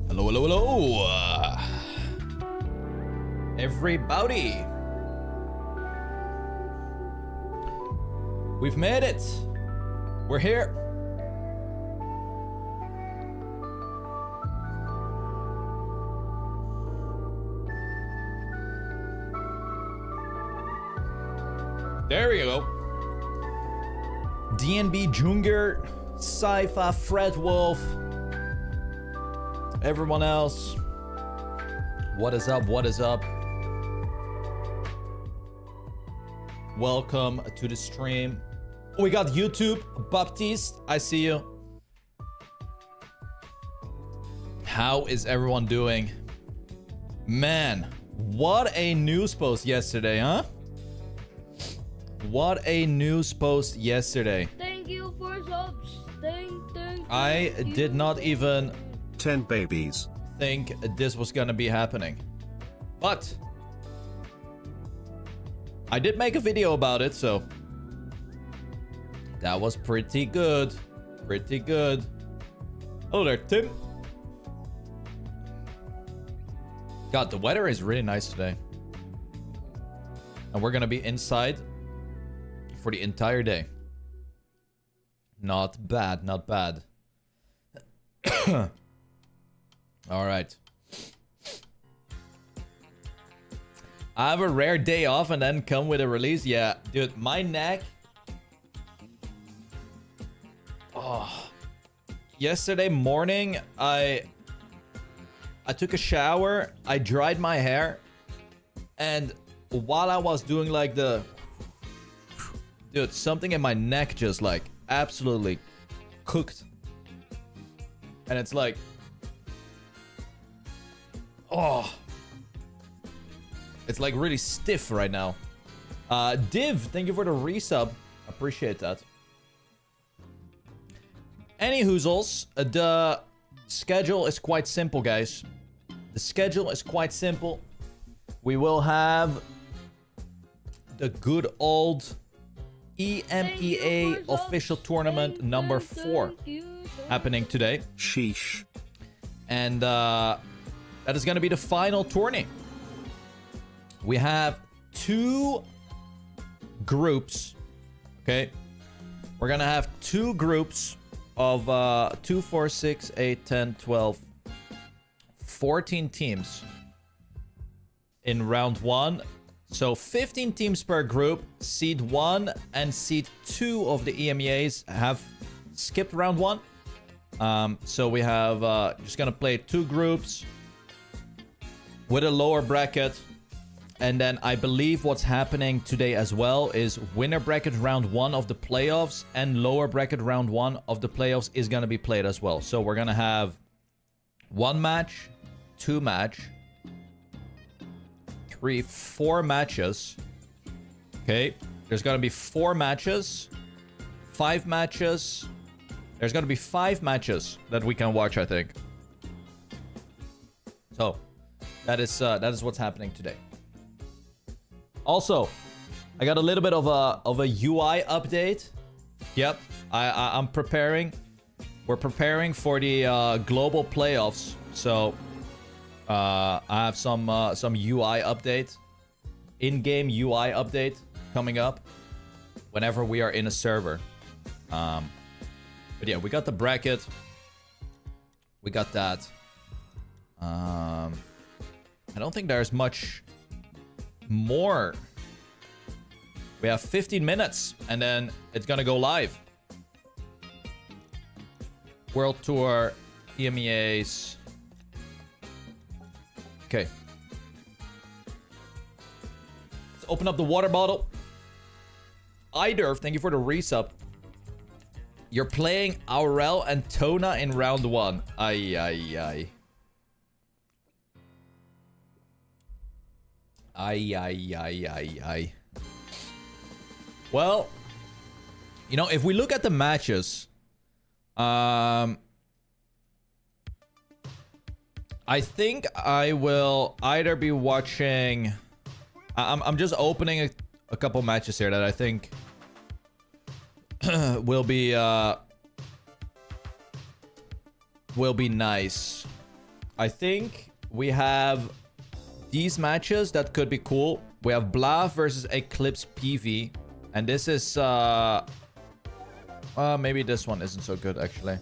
Hello, hello, hello. Everybody. We've made it. We're here. There we go. DNB Junger, Saifa, Fred Wolf, everyone else. What is up? What is up? Welcome to the stream. We got YouTube, Baptiste, I see you. How is everyone doing? Man, what a news post yesterday, huh? What a news post yesterday. Thank you for subs. Thank I did not even 10 babies. think this was gonna be happening. But I did make a video about it, so that was pretty good. Pretty good. Hello there, Tim. God, the weather is really nice today. And we're gonna be inside for the entire day. Not bad, not bad. All right. I have a rare day off and then come with a release. Yeah, dude, my neck. Oh. Yesterday morning, I took a shower. I dried my hair. And while I was doing like the... Dude, something in my neck just like absolutely cooked. And it's like... Oh. It's like really stiff right now. Div, thank you for the resub. Appreciate that. Any hoozles, the schedule is quite simple, guys. The schedule is quite simple. We will have the good old EMEA official tournament number 4 happening today. Sheesh. And that is going to be the final tourney. We have 2 groups. Okay. We're going to have 2 groups of 2, 4, 6, 8, 10, 12, 14 teams in round 1. So 15 teams per group. Seed 1 and seed 2 of the EMEAs have skipped round 1. So we have just gonna play 2 groups with a lower bracket. And then I believe what's happening today as well is winner bracket round 1 of the playoffs and lower bracket round 1 of the playoffs is gonna be played as well. So we're gonna have 1 match, 2 match, 3, 4 matches. Okay, there's gonna be 4 matches, 5 matches. There's gonna be 5 matches that we can watch, I think. So that is what's happening today. Also, I got a little bit of a UI update. Yep, I'm preparing. We're preparing for the global playoffs. So I have some UI update, in-game UI update coming up whenever we are in a server. But yeah, we got the bracket. We got that. I don't think there's much more. We have 15 minutes and then it's gonna go live. World Tour, EMEAs. Okay. Let's open up the water bottle. Iderv, thank you for the resub. You're playing Aurel and Tona in round 1. Ay, ay, ay. Ay, ay, ay, ay, ay. Well, you know, if we look at the matches, I think I will either be watching... I'm just opening a couple matches here that I think will be nice. I think we have these matches that could be cool. We have Blah versus Eclipse PV. And this is... maybe this one isn't so good, actually.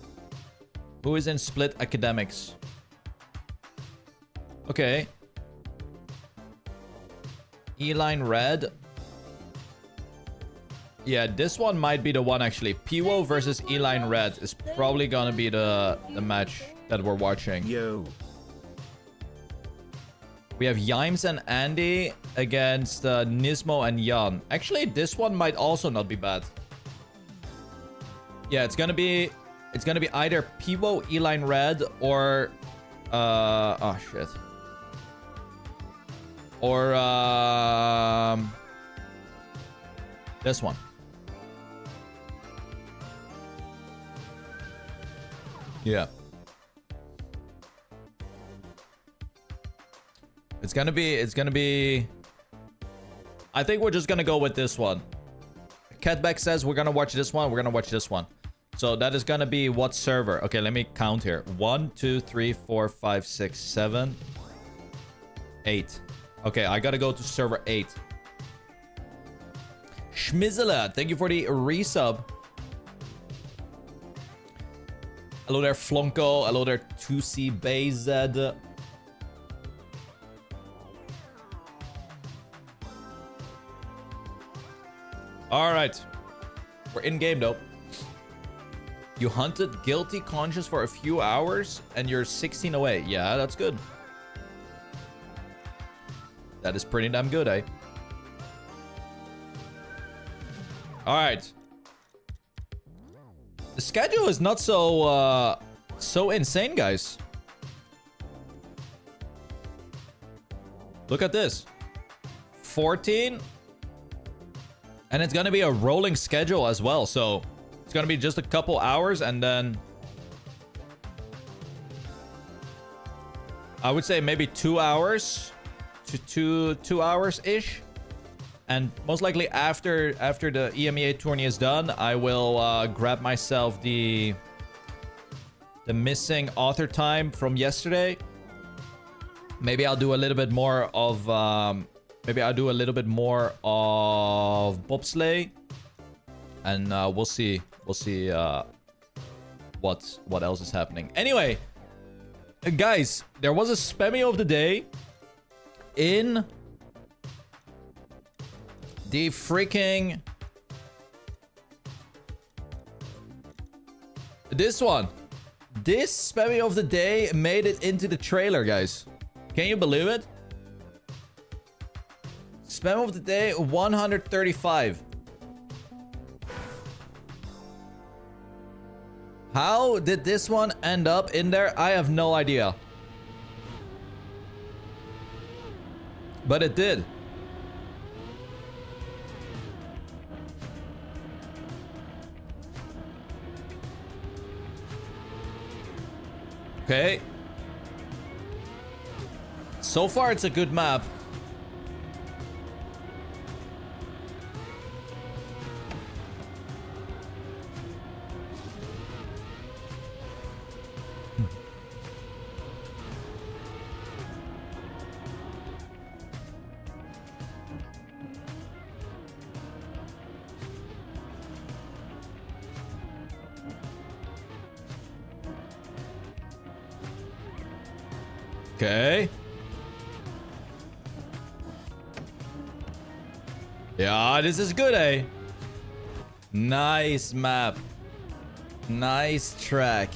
Who is in Split Academics? Okay. E-Line Red. Yeah, this one might be the one, actually. Piwo versus E-Line Red is probably gonna be the match that we're watching. Yo. We have Yimes and Andy against Nismo and Jan. Actually, this one might also not be bad. Yeah, it's gonna be either Piwo, E-Line Red, or oh shit. Or this one. Yeah. It's gonna be... I think we're just gonna go with this one. Catback says we're gonna watch this one. We're gonna watch this one. So that is gonna be what server? Okay, let me count here. 1, 2, 3, 4, 5, 6, 7, 8. Okay, I gotta go to server 8. Schmizzela, thank you for the resub. Hello there, Flonko. Hello there, 2CBZ. All right. We're in game, though. You hunted Guilty Conscious for a few hours and you're 16 away. Yeah, that's good. That is pretty damn good, eh? All right. The schedule is not so so insane, guys. Look at this. 14. And it's gonna be a rolling schedule as well, so it's gonna be just a couple hours, and then I would say maybe 2 hours to 2 hours ish, and most likely after the EMEA tourney is done, I will grab myself the missing author time from yesterday. Maybe I'll do a little bit more of maybe I'll do a little bit more of bobsleigh, and we'll see. We'll see what else is happening. Anyway, guys, there was a spammy of the day in the freaking this one. This spammy of the day made it into the trailer, guys. Can you believe it? Spam of the day, 135. How did this one end up in there? I have no idea. But it did. Okay. So far, it's a good map. Okay. Yeah, this is good, eh? Nice map. Nice track.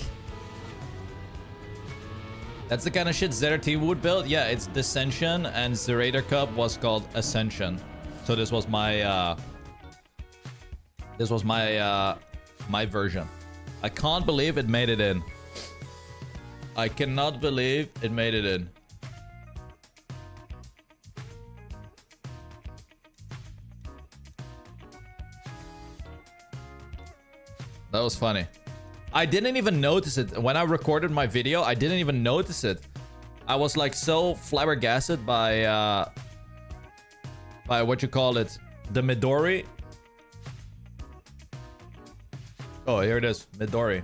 That's the kind of shit ZRT would build. Yeah, it's Descension, and the Raider Cup was called Ascension. So this was my my version. I can't believe it made it in. I cannot believe it made it in. That was funny. I didn't even notice it. When I recorded my video, I didn't even notice it. I was like so flabbergasted by what you call it, the Midori. Oh, here it is, Midori.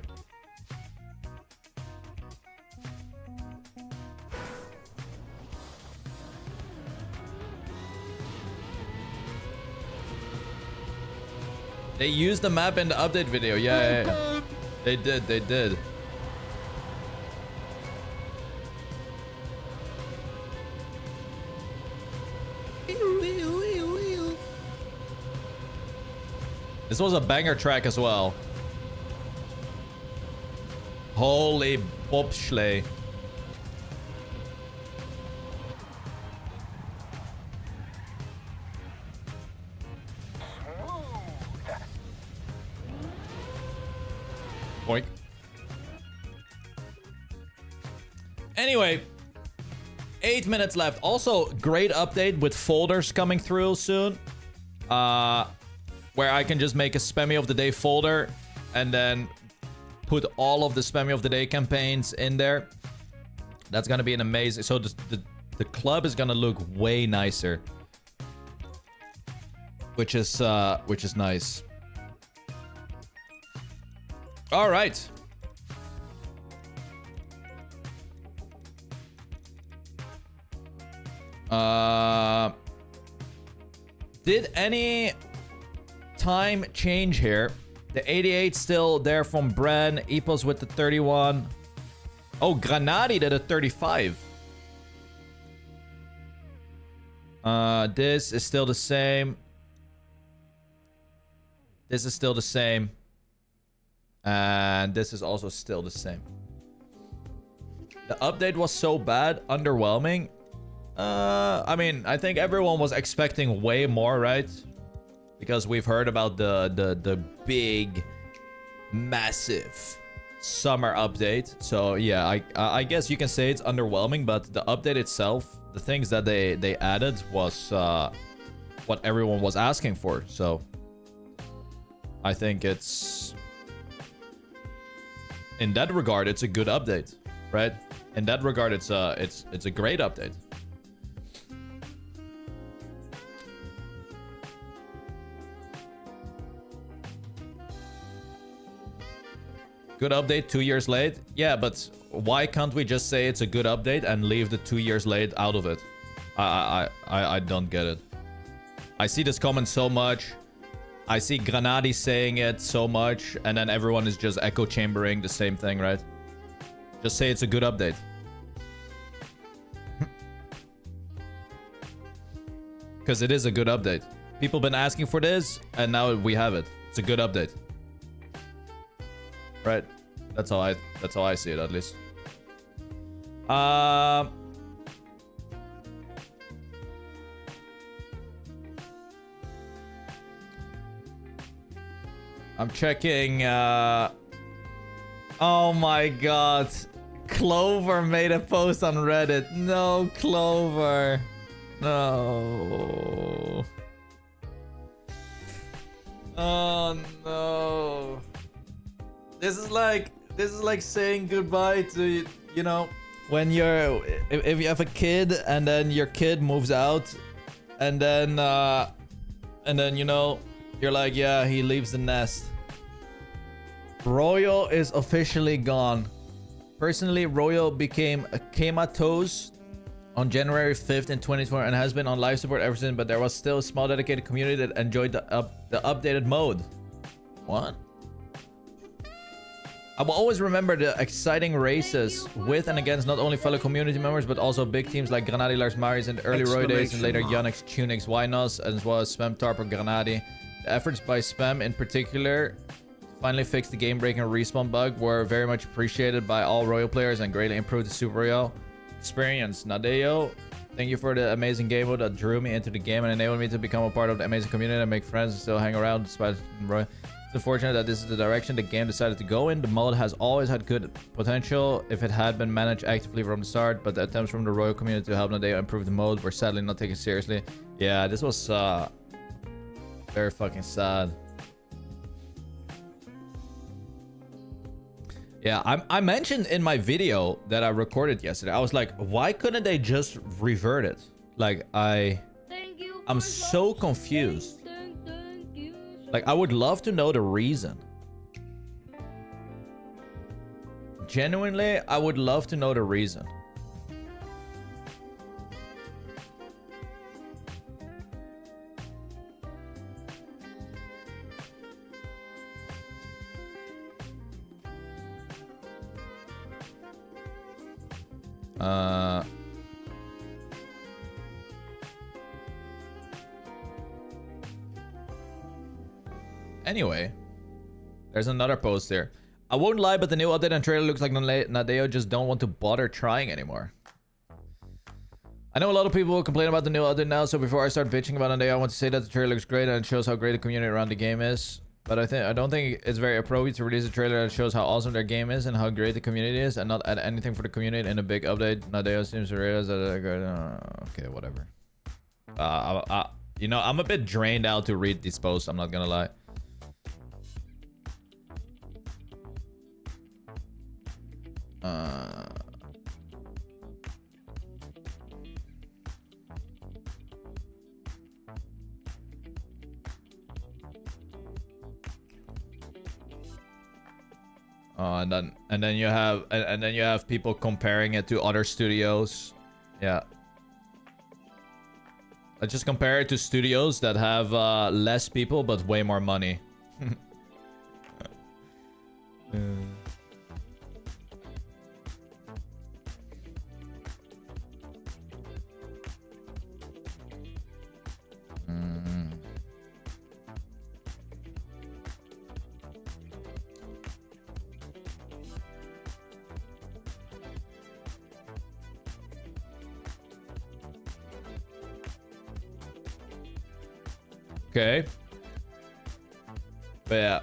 They used the map in the update video. Yeah. They did. This was a banger track as well. Holy bobsleigh. Boink. Anyway, 8 minutes left. Also, great update with folders coming through soon. Where I can just make a Spammiej of the Day folder and then put all of the Spammiej of the Day campaigns in there. That's gonna be an amazing. So the club is gonna look way nicer, which is nice. All right. Did any time change here? The 88 still there from Bren. Epos with the 31. Oh, Granadi did a 35. This is still the same. This is still the same. And this is also still the same. The update was so bad, underwhelming. I mean, I think everyone was expecting way more, right? Because we've heard about the big, massive summer update. So yeah, I guess you can say it's underwhelming, but the update itself, the things that they added was what everyone was asking for. So I think it's, in that regard, it's a good update, right? In that regard, it's a great update. Good update 2 years late. Yeah, but why can't we just say it's a good update and leave the 2 years late out of it? I don't get it. I see this comment so much. I see Granadi saying it so much, and then everyone is just echo chambering the same thing, right? Just say it's a good update. Because it is a good update. People been asking for this, and now we have it. It's a good update. Right? That's how I see it, at least. I'm checking. Oh my god. Clover made a post on Reddit. No, Clover. No. Oh no. This is like saying goodbye to, you know, when you're, if you have a kid and then your kid moves out and then you know, you're like, yeah, he leaves the nest. Royal is officially gone. Personally, Royal became a comatose on January 5th in 2020 and has been on life support ever since, but there was still a small dedicated community that enjoyed the updated mode. What? I will always remember the exciting races with and against not only fellow community members, but also big teams like Granadi, Lars Maris in the early Roy days, and later Yannick's, Tunix, Wynos, as well as Spam, Tarp, Granadi. The efforts by Spam in particular to finally fix the game-breaking respawn bug were very much appreciated by all Royal players and greatly improved the Super Royal experience. Nadeo, thank you for the amazing game mode that drew me into the game and enabled me to become a part of the amazing community and make friends and still hang around despite Royal. It's unfortunate that this is the direction the game decided to go in. The mod has always had good potential if it had been managed actively from the start, but the attempts from the Royal community to help Nadeo improve the mode were sadly not taken seriously. Yeah, this was very fucking sad. Yeah, I mentioned in my video that I recorded yesterday, I was like, why couldn't they just revert it? Like, I'm so confused. Like, I would love to know the reason. Genuinely, I would love to know the reason. Anyway, there's another post here. I won't lie, but the new update and trailer looks like Nadeo just don't want to bother trying anymore. I know a lot of people will complain about the new update now, so before I start bitching about Nadeo, I want to say that the trailer looks great and it shows how great the community around the game is. But I don't think it's very appropriate to release a trailer that shows how awesome their game is and how great the community is, and not add anything for the community in a big update. Nadeo seems to realize that. Okay, whatever. You know, I'm a bit drained out to read these posts. I'm not gonna lie. And then you have people comparing it to other studios. Yeah. I just compare it to studios that have less people but way more money. Okay. But yeah.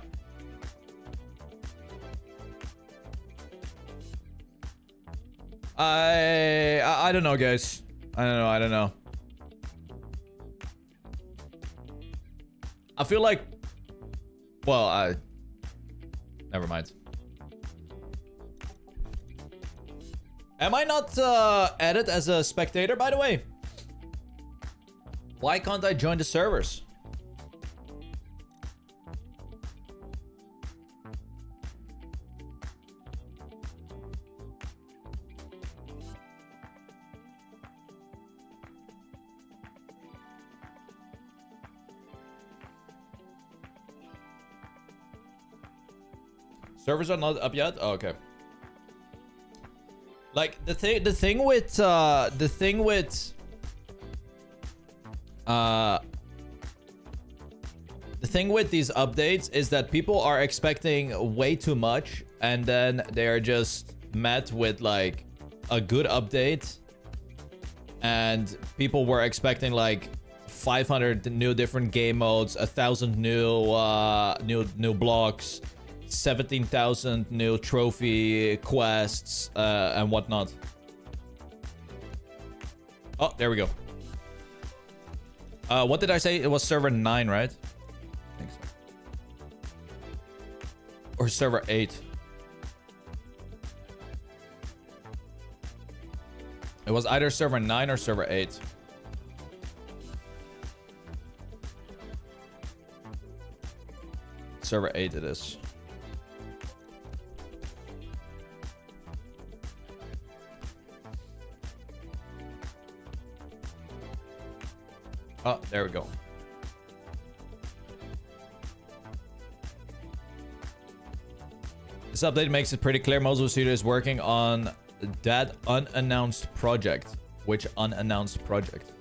I don't know, guys. I don't know. I feel like, well, never mind. Am I not added as a spectator, by the way? Why can't I join the servers? Servers are not up yet? Oh, okay. Like the thing with these updates is that people are expecting way too much, and then they're just met with like a good update, and people were expecting like 500 new different game modes, 1,000 new blocks, 17,000 new trophy quests, and whatnot. Oh, there we go. What did I say? It was server 9, right? I think so. Or server 8. It was either server 9 or server 8. Server 8 it is. Oh, there we go. This update makes it pretty clear most of the studio is working on that unannounced project. Which unannounced project?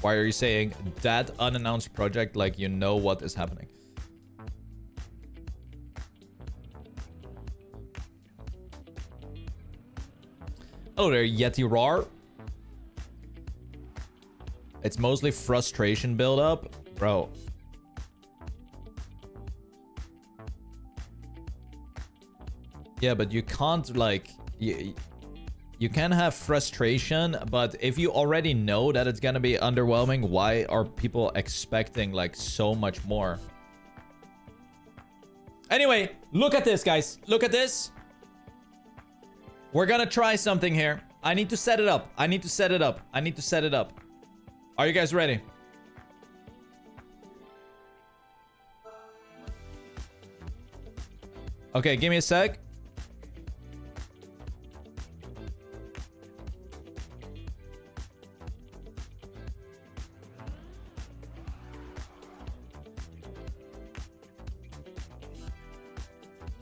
Why are you saying that unannounced project like you know what is happening? Oh, there, Yeti Rar. It's mostly frustration buildup, bro. Yeah, but you can't like you can have frustration, but if you already know that it's gonna be underwhelming, why are people expecting like so much more? Anyway, look at this, guys. Look at this. We're gonna try something here. I need to set it up. I need to set it up. I need to set it up. Are you guys ready? Okay, give me a sec.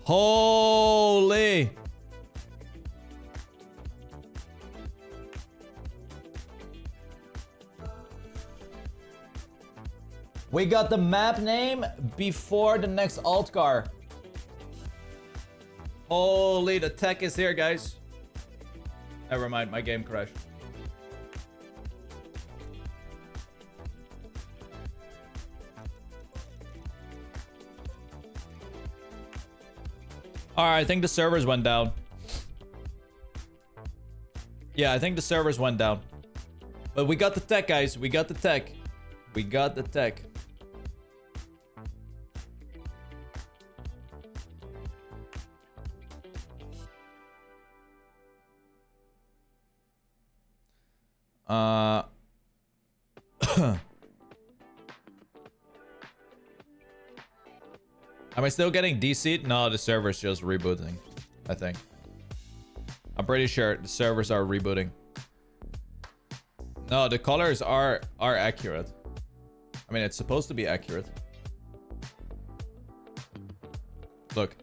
Holy. We got the map name before the next alt car. Holy, the tech is here, guys. Never mind, my game crashed. Alright, I think the servers went down. Yeah, I think the servers went down. But we got the tech, guys. We got the tech. We got the tech. Am I still getting DC'd? No, the server's just rebooting, I think. I'm pretty sure the servers are rebooting. No, the colors are accurate. I mean, it's supposed to be accurate. Look.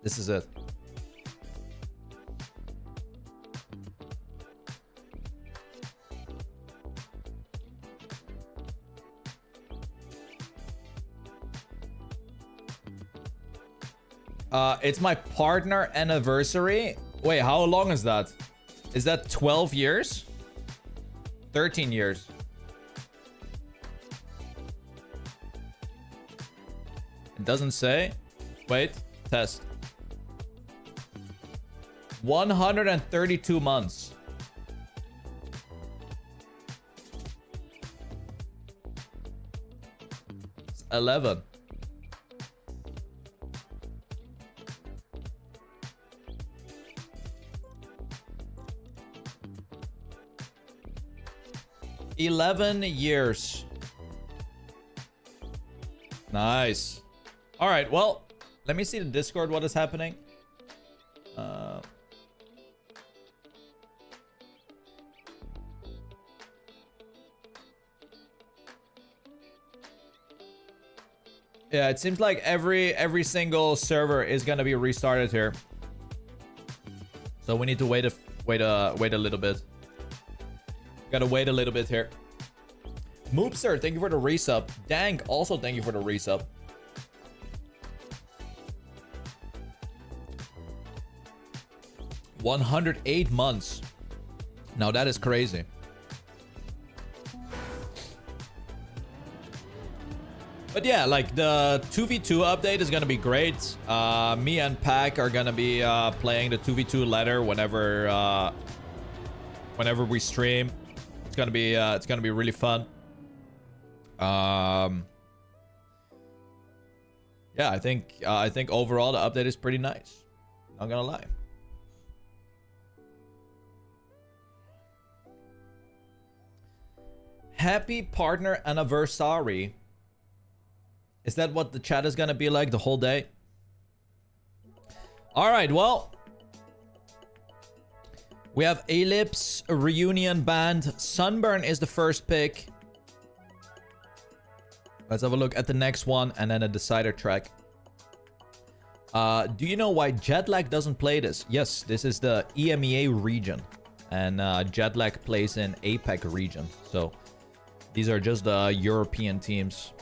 This is it. It's my partner anniversary. Wait, how long is that? Is that 12 years? 13 years. It doesn't say. Wait, test. 132 months. It's 11. $11 years. Nice. All right, well, let me see the Discord, what is happening. Yeah, it seems like every single server is gonna be restarted here. So we need to wait a little bit. Gotta wait a little bit here. Moopster, thank you for the resub. Dank, also thank you for the resub. $108 months. Now that is crazy. But yeah, like the 2v2 update is gonna be great. Me and Pack are gonna be playing the 2v2 ladder whenever we stream. It's gonna be really fun. Yeah, I think overall the update is pretty nice. Not gonna lie. Happy partner anniversary. Is that what the chat is gonna be like the whole day? All right, well. We have Ellipse, Reunion Band. Sunburn is the first pick. Let's have a look at the next one and then a decider track. Do you know why Jetlag doesn't play this? Yes, this is the EMEA region. And Jetlag plays in APAC region. So these are just the European teams.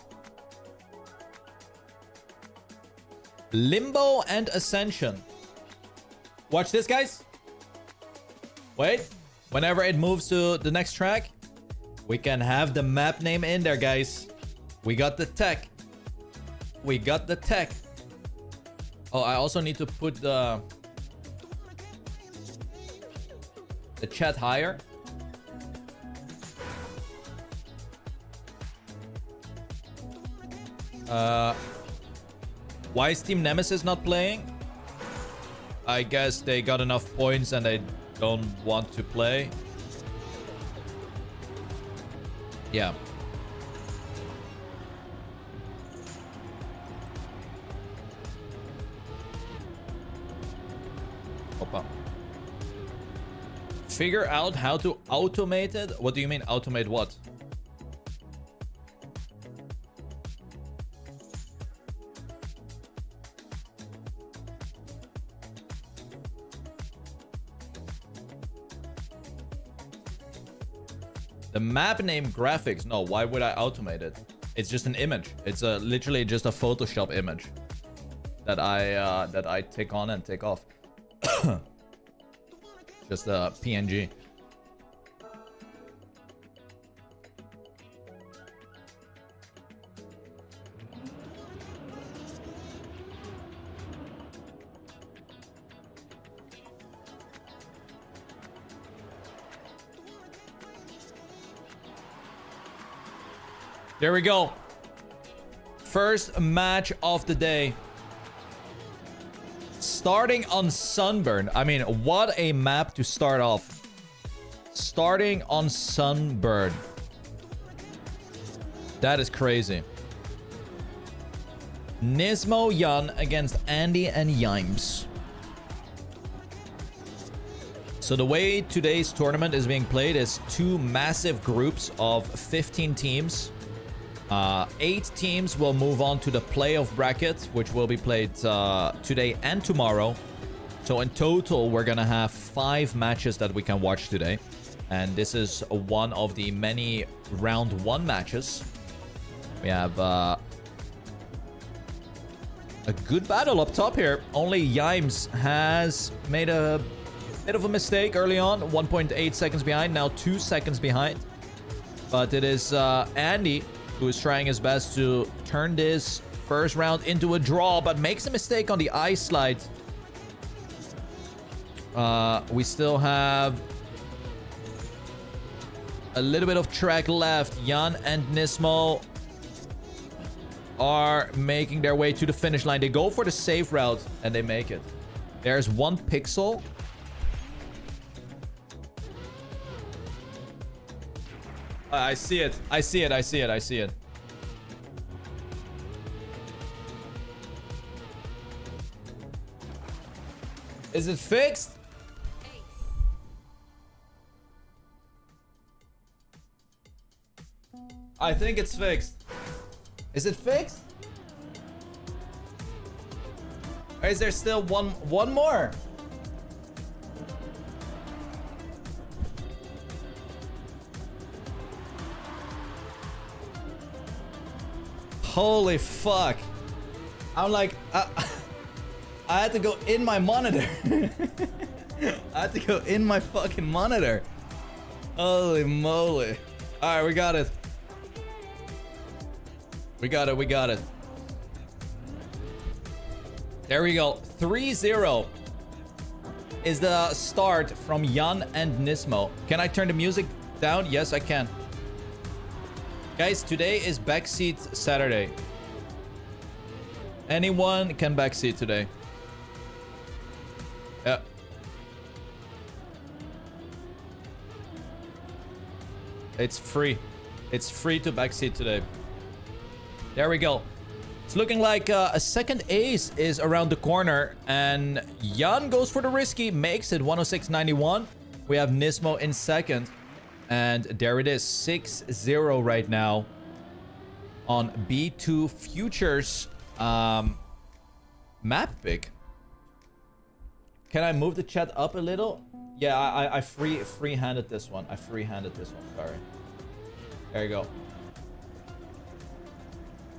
Limbo and Ascension. Watch this, guys. Wait. Whenever it moves to the next track, we can have the map name in there, guys. We got the tech. We got the tech. Oh, I also need to put the chat higher. Why is Team Nemesis not playing? I guess they got enough points and they don't want to play. Yeah. Opa. Figure out how to automate it? What do you mean automate what? The map name graphics. No, why would I automate it? It's just an image. It's literally just a Photoshop image that I take on and take off. Just a PNG. There we go. First match of the day. Starting on Sunburn. I mean, what a map to start off. Starting on Sunburn. That is crazy. Nismo Jan against Andy and Yimes. So the way today's tournament is being played is 2 massive groups of 15 teams. 8 teams will move on to the playoff bracket, which will be played today and tomorrow. So in total, we're gonna have 5 matches that we can watch today. And this is one of the many round 1 matches. We have a good battle up top here. Only Yimes has made a bit of a mistake early on. 1.8 seconds behind, now 2 seconds behind. But it is Andy who is trying his best to turn this first round into a draw, but makes a mistake on the ice slide. We still have a little bit of track left. Jan and Nismo are making their way to the finish line. They go for the safe route and they make it. There's 1 pixel. I see it. I see it. I see it. I see it. Is it fixed? I think it's fixed. Is it fixed? Or is there still one more? Holy fuck. I'm like, I had to go in my monitor. I had to go in my fucking monitor. Holy moly. Alright, we got it. We got it, we got it. There we go. 3-0 is the start from Jan and Nismo. Can I turn the music down? Yes, I can. Guys, today is backseat Saturday. Anyone can backseat today. Yeah. It's free. It's free to backseat today. There we go. It's looking like a second ace is around the corner. And Jan goes for the risky. Makes it 106.91. We have Nismo in second. And there it is, 6-0 right now on B2 Futures map pick. Can I move the chat up a little? Yeah, I free-handed this one. Sorry. There you go.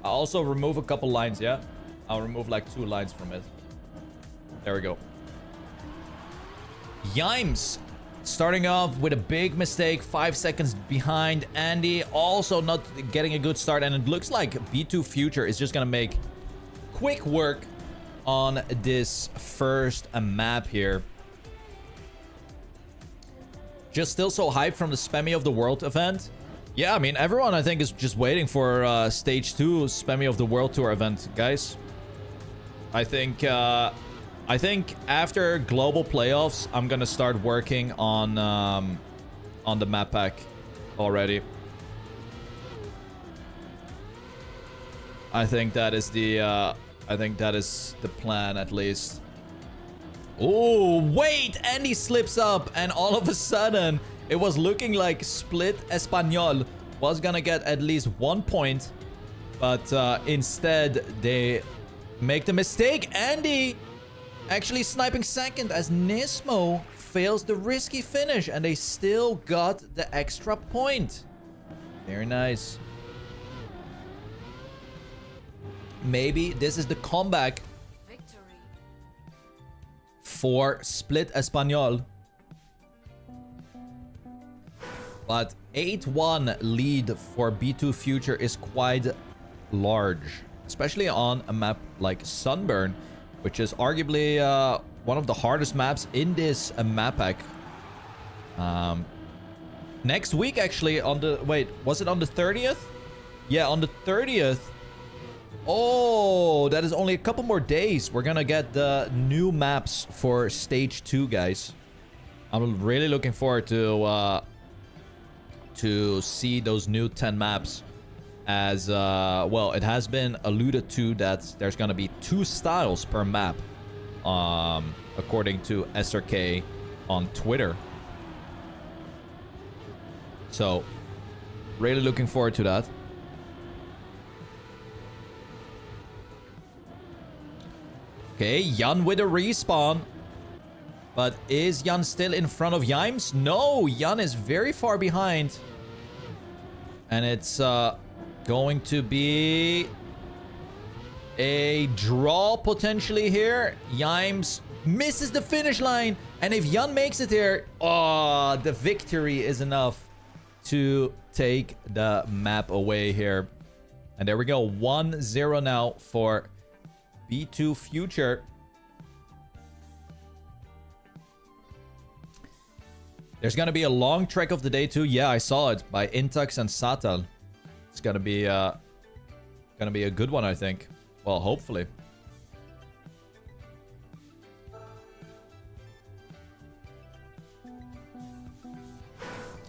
I'll also remove a couple lines, yeah? I'll remove like 2 lines from it. There we go. Yimes starting off with a big mistake, 5 seconds behind. Andy also not getting a good start, and it looks like B2 Future is just gonna make quick work on this first map here. Just still so hyped from the Spammiej of the World event. Yeah, I mean, everyone I think is just waiting for stage 2 Spammiej of the World Tour event, guys. I think after global playoffs, I'm gonna start working on the map pack already. I think that is the plan at least. Oh wait, Andy slips up, and all of a sudden it was looking like Split Espanol was gonna get at least 1 point, but instead they make the mistake. Andy actually sniping second as Nismo fails the risky finish, and they still got the extra point. Very nice. Maybe this is the comeback for Split Espanol. But 8-1 lead for B2 Future is quite large. Especially on a map like Sunburn, which is arguably one of the hardest maps in this map pack. Next week, actually, on the... Wait, was it on the 30th? Yeah, on the 30th. Oh, that is only a couple more days. We're gonna get the new maps for Stage 2, guys. I'm really looking forward to see those new 10 maps. As, well, it has been alluded to that there's gonna be 2 styles per map. According to SRK on Twitter. So, really looking forward to that. Okay, Jan with a respawn. But is Jan still in front of Yimes? No, Jan is very far behind. And it's going to be a draw potentially here. Yimes misses the finish line. And if Jan makes it here, oh, the victory is enough to take the map away here. And there we go. 1-0 now for B2 Future. There's gonna be a long trek of the day too. Yeah, I saw it by Intax and Satal. It's gonna be a good one, I think. Well, hopefully.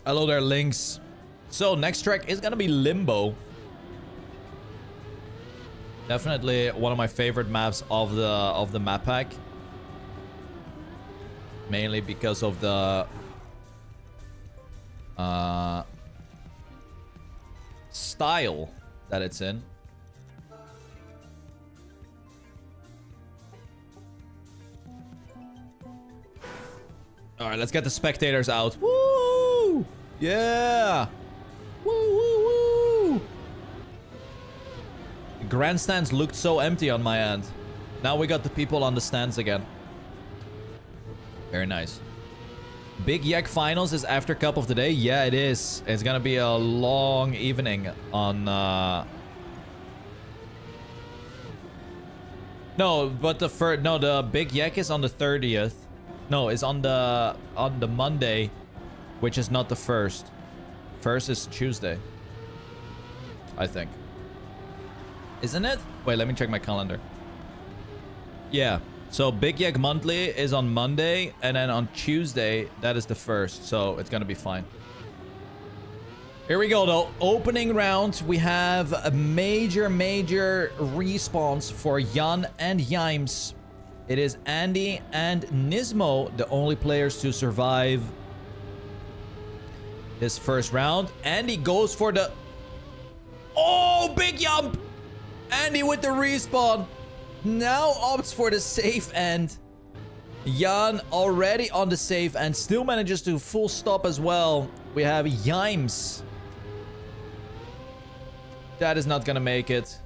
Hello there, Lynx. So next track is gonna be Limbo. Definitely one of my favorite maps of the map pack. Mainly because of the style that it's in. All right, let's get the spectators out. Woo! Yeah! Woo, woo, woo! The grandstands looked so empty on my end. Now we got the people on the stands again. Very nice. Big Yak Finals is after Cup of the Day. Yeah, it is. It's gonna be a long evening on... No, but the Big Yak is on the 30th. No, it's on the Monday, which is not the first. First is Tuesday, I think. Isn't it? Wait, let me check my calendar. Yeah. So Big Yak Monthly is on Monday, and then on Tuesday, that is the first. So it's gonna be fine. Here we go, though. Opening round, we have a major respawns for Jan and Yimes. It is Andy and Nismo, the only players to survive this first round. Andy goes for the... Oh, big jump! Andy with the respawn. Now opts for the safe end. Jan already on the safe end. Still manages to full stop as well. We have Yimes. That is not gonna make it.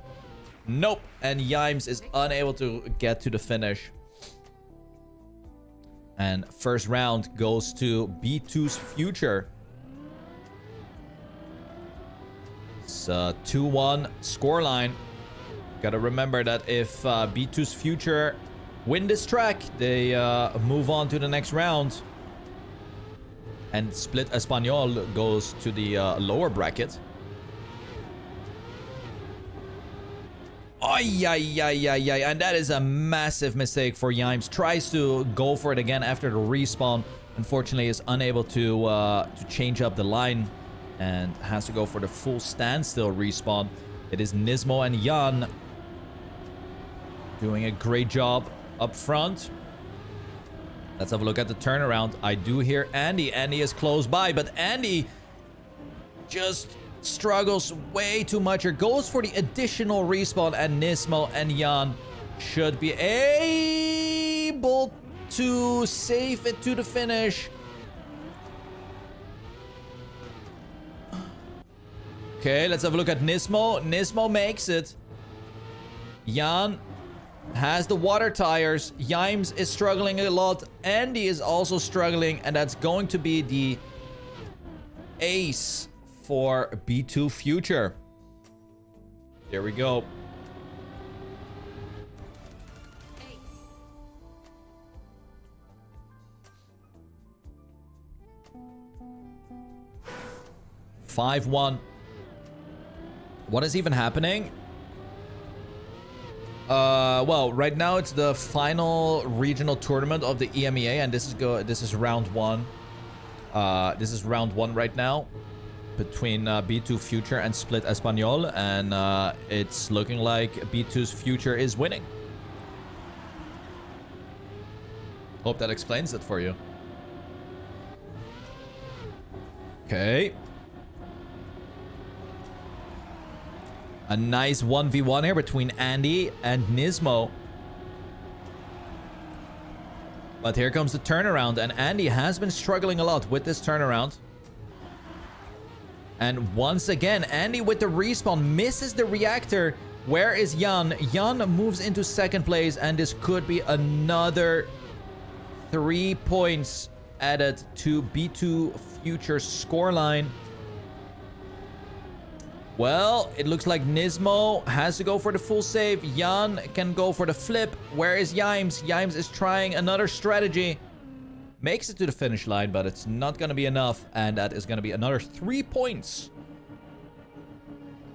Nope. And Yimes is unable to get to the finish. And first round goes to B2's Future. It's a 2-1 scoreline. Gotta remember that if B2's Future win this track, they move on to the next round. And Split Espanol goes to the lower bracket. Ay, ay, ay, ay, ay. And that is a massive mistake for Yimes. Tries to go for it again after the respawn. Unfortunately, is unable to change up the line. And has to go for the full standstill respawn. It is Nismo and Jan doing a great job up front. Let's have a look at the turnaround. I do hear Andy. Andy is close by, but Andy just struggles way too much. Or goes for the additional respawn, and Nismo and Jan should be able to save it to the finish. Okay, let's have a look at Nismo. Nismo makes it. Jan has the water tires. Yimes is struggling a lot. Andy is also struggling. And that's going to be the ace for B2 Future. There we go. Ace. 5-1. What is even happening? Well, right now it's the final regional tournament of the EMEA, and this is round one. This is round one right now between B2 Future and Split Espanol, and it's looking like B2's Future is winning. Hope that explains it for you. Okay. A nice 1v1 here between Andy and Nismo. But here comes the turnaround, and Andy has been struggling a lot with this turnaround. And once again, Andy with the respawn misses the reactor. Where is Jan? Jan moves into second place, and this could be another 3 points added to B2 Future's scoreline. Well, it looks like Nismo has to go for the full save. Jan can go for the flip. Where is Yimes? Yimes is trying another strategy. Makes it to the finish line, but it's not going to be enough. And that is going to be another 3 points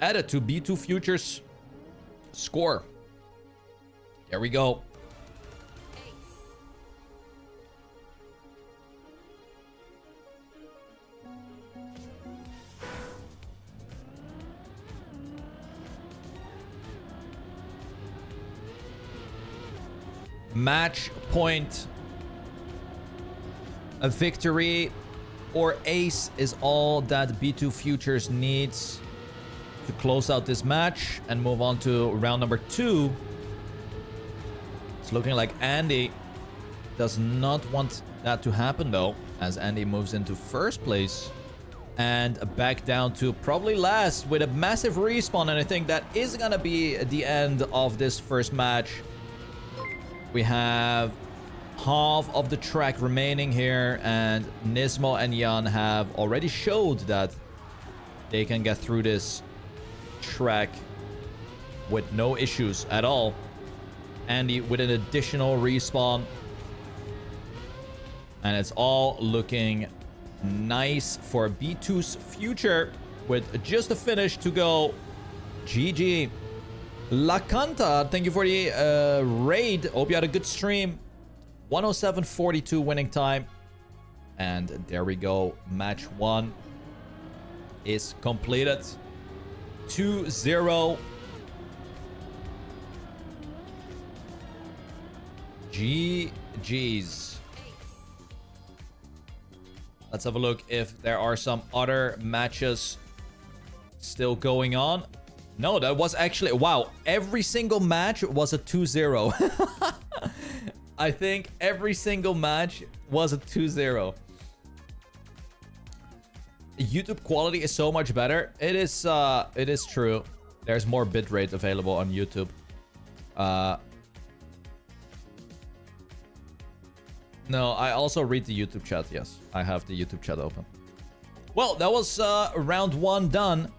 added to B2 Future's score. There we go. Match point. A victory or ace is all that B2 Futures needs to close out this match and move on to round number 2. It's looking like Andy does not want that to happen though, as Andy moves into first place and back down to probably last with a massive respawn, and I think that is gonna be the end of this first match. We have half of the track remaining here, and Nismo and Jan have already showed that they can get through this track with no issues at all. Andy with an additional respawn. And it's all looking nice for B2's Future with just a finish to go. GG. La Canta, thank you for the raid. Hope you had a good stream. 107.42 winning time. And there we go. Match 1 is completed. 2-0. GG's. Let's have a look if there are some other matches still going on. No, that was actually... Wow, every single match was a 2-0. I think every single match was a 2-0. YouTube quality is so much better. It is true. There's more bitrate available on YouTube. No, I also read the YouTube chat. Yes, I have the YouTube chat open. Well, that was round 1 done.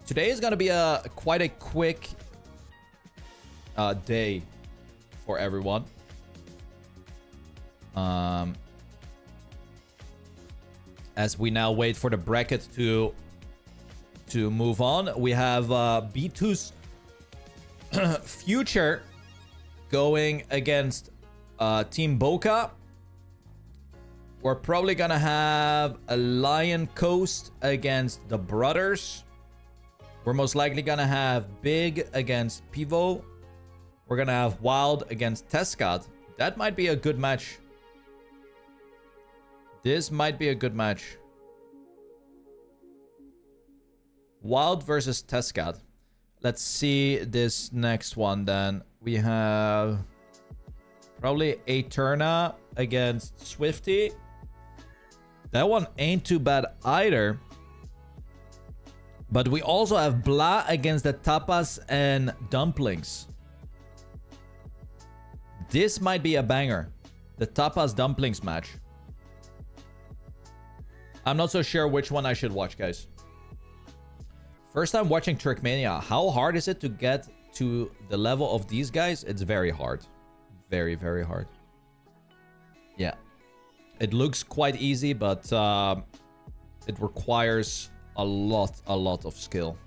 Today is going to be quite a quick day for everyone. As we now wait for the bracket to move on, we have B2's Future going against Team Boca. We're probably gonna have a Lion Coast against the Brothers. We're most likely gonna have Big against Pivo. We're gonna have Wild against Tescat. That might be a good match. This might be a good match. Wild versus Tescat. Let's see this next one then. We have probably Eterna against Swifty. That one ain't too bad either. But we also have Blah against the Tapas and Dumplings. This might be a banger. The Tapas Dumplings match. I'm not so sure which one I should watch, guys. First time watching TrackMania. How hard is it to get to the level of these guys? It's very hard. Very, very hard. Yeah. It looks quite easy, but it requires a lot of skill.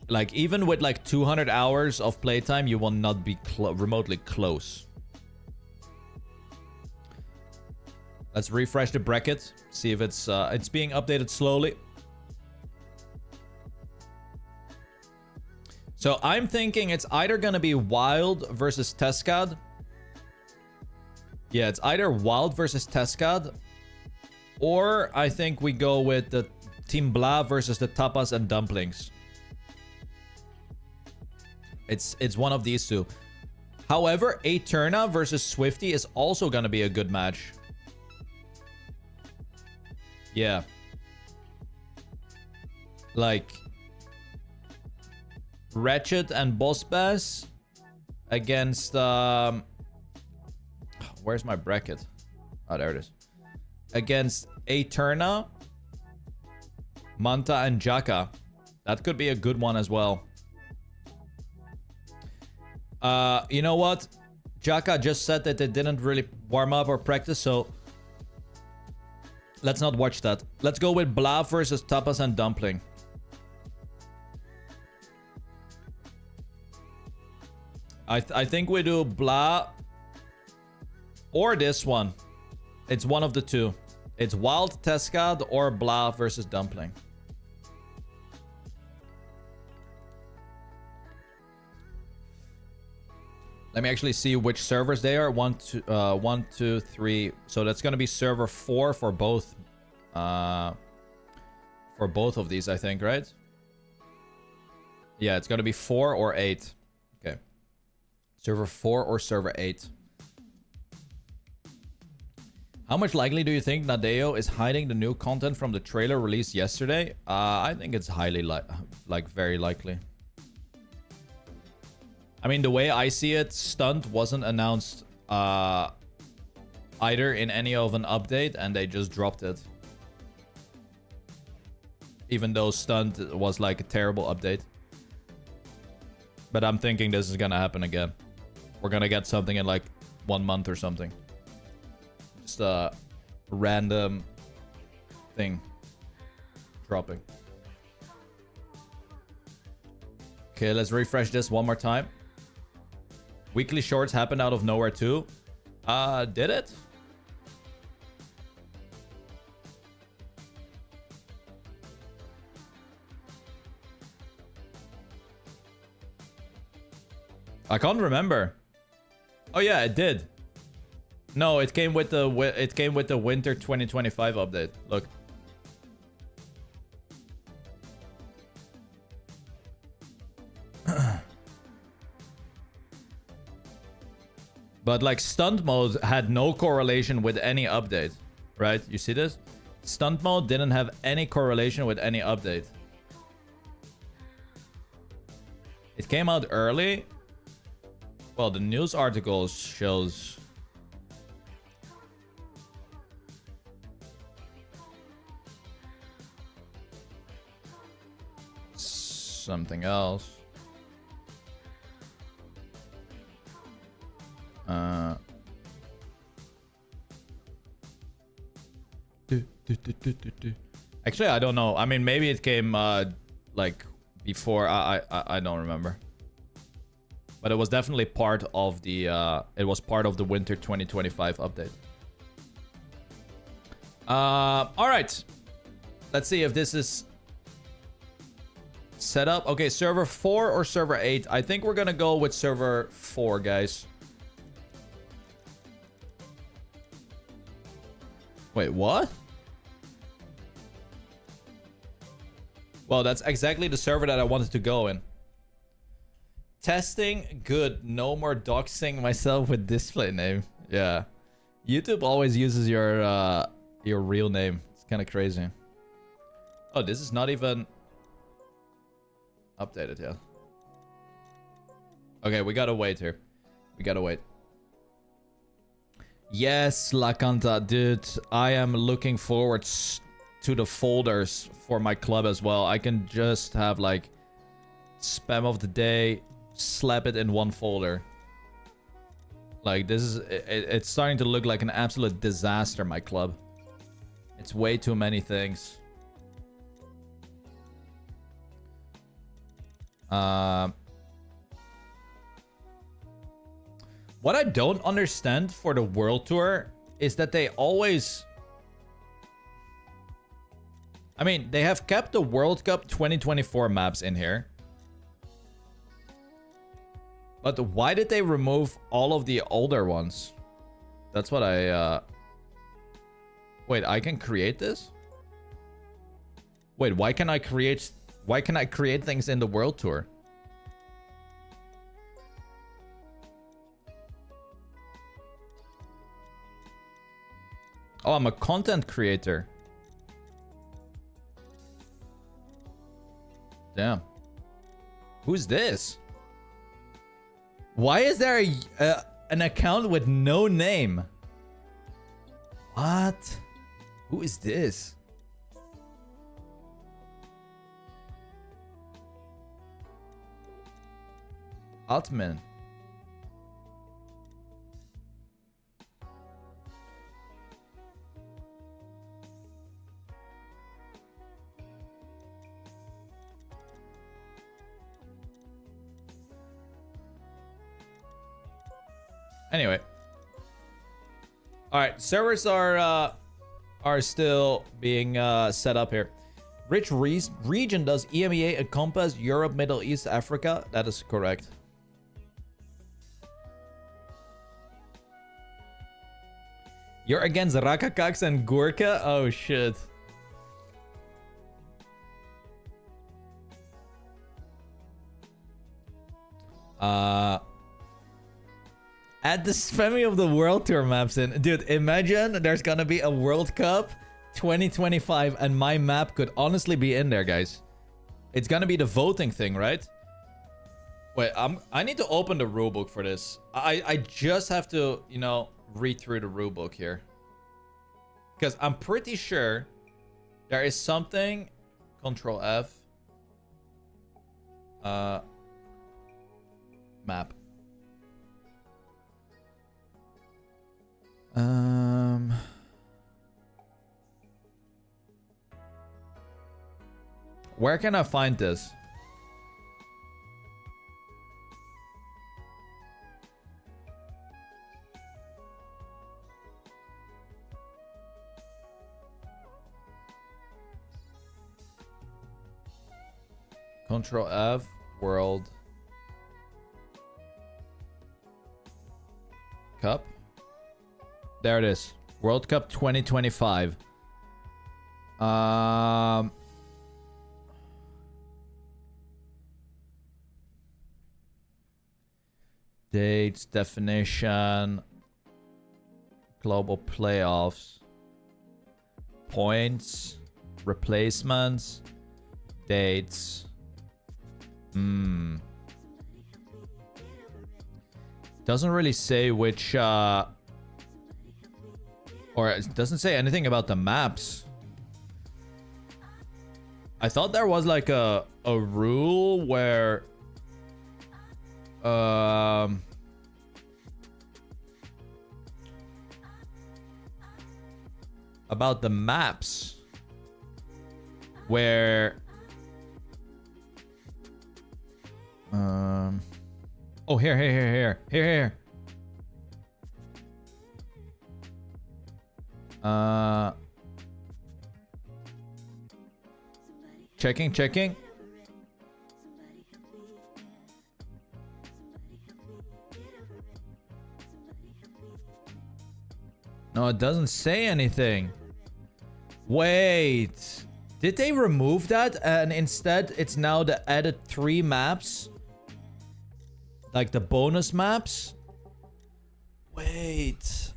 Like, even with like 200 hours of playtime, you will not be remotely close. Let's refresh the bracket. See if it's being updated slowly. So I'm thinking it's either going to be Wild versus Teskad. Yeah, it's either Wild versus Teskad. Or I think we go with the Team Blah versus the Tapas and Dumplings. It's one of these two. However, Eterna versus Swifty is also going to be a good match. Yeah. Like... Ratchet and Boss Bass against where's my bracket? Oh, there it is. Against Eterna, Manta, and Jaka. That could be a good one as well. You know what? Jaka just said that they didn't really warm up or practice, so let's not watch that. Let's go with Blah versus Tapas and Dumpling. I think we do Blah or this one. It's one of the two. It's Wild Teskad or Blah versus Dumpling. Let me actually see which servers they are. 1, 2, 3. So that's going to be server 4 for both. For both of these, I think, right? Yeah, it's going to be 4 or 8. Okay. Server 4 or server 8. How much likely do you think Nadeo is hiding the new content from the trailer released yesterday? I think it's highly very likely. I mean, the way I see it, Stunt wasn't announced either in any of an update, and they just dropped it. Even though Stunt was like a terrible update. But I'm thinking this is gonna happen again. We're gonna get something in like 1 month or something. Just a random thing dropping. Okay, let's refresh this one more time. Weekly shorts happened out of nowhere too. Did it? I can't remember. Oh yeah, it did. No, it came with the winter 2025 update. Look. But like stunt mode had no correlation with any update, right? You see this? Stunt mode didn't have any correlation with any update. It came out early. Well, the news article shows something else. Actually, I don't know. I mean, maybe it came like before. I don't remember. But it was definitely part of the it was part of the winter 2025 update. All right. Let's see if this is set up. Okay, server 4 or server 8. I think we're gonna go with server 4, guys. Wait, what? Well, that's exactly the server that I wanted to go in. Testing, good. No more doxing myself with display name. Yeah. YouTube always uses your your real name. It's kind of crazy. Oh, this is not even updated yet. Okay, we gotta wait here. We gotta wait. Yes, La Canta, dude. I am looking forward to the folders for my club as well. I can just have like spam of the day, slap it in one folder. Like this is, it's starting to look like an absolute disaster, my club. It's way too many things. What I don't understand for the World Tour is that they always... I mean, they have kept the World Cup 2024 maps in here. But why did they remove all of the older ones? That's what I... Wait, I can create this? Wait, why can I create things in the World Tour? Oh, I'm a content creator. Damn. Who's this? Why is there an account with no name? What? Who is this? Altman. Anyway. All right, servers are still being set up here. Which region does EMEA encompass? Europe, Middle East, Africa? That is correct. You're against Rakakax and Gurka? Oh shit. Add the Spammiej of the World Tour maps in. Dude, imagine there's gonna be a World Cup 2025 and my map could honestly be in there, guys. It's gonna be the voting thing, right? Wait, I need to open the rulebook for this. I just have to, you know, read through the rulebook here. Because I'm pretty sure there is something... Control F. Map. Where can I find this? Control F, World Cup. There it is. World Cup 2025. Dates, definition, global playoffs, points, replacements, dates. Doesn't really say which or it doesn't say anything about the maps. I thought there was like a rule where about the maps where oh here checking. No, it doesn't say anything. Wait. Did they remove that and instead it's now the added 3 maps? Like the bonus maps? Wait.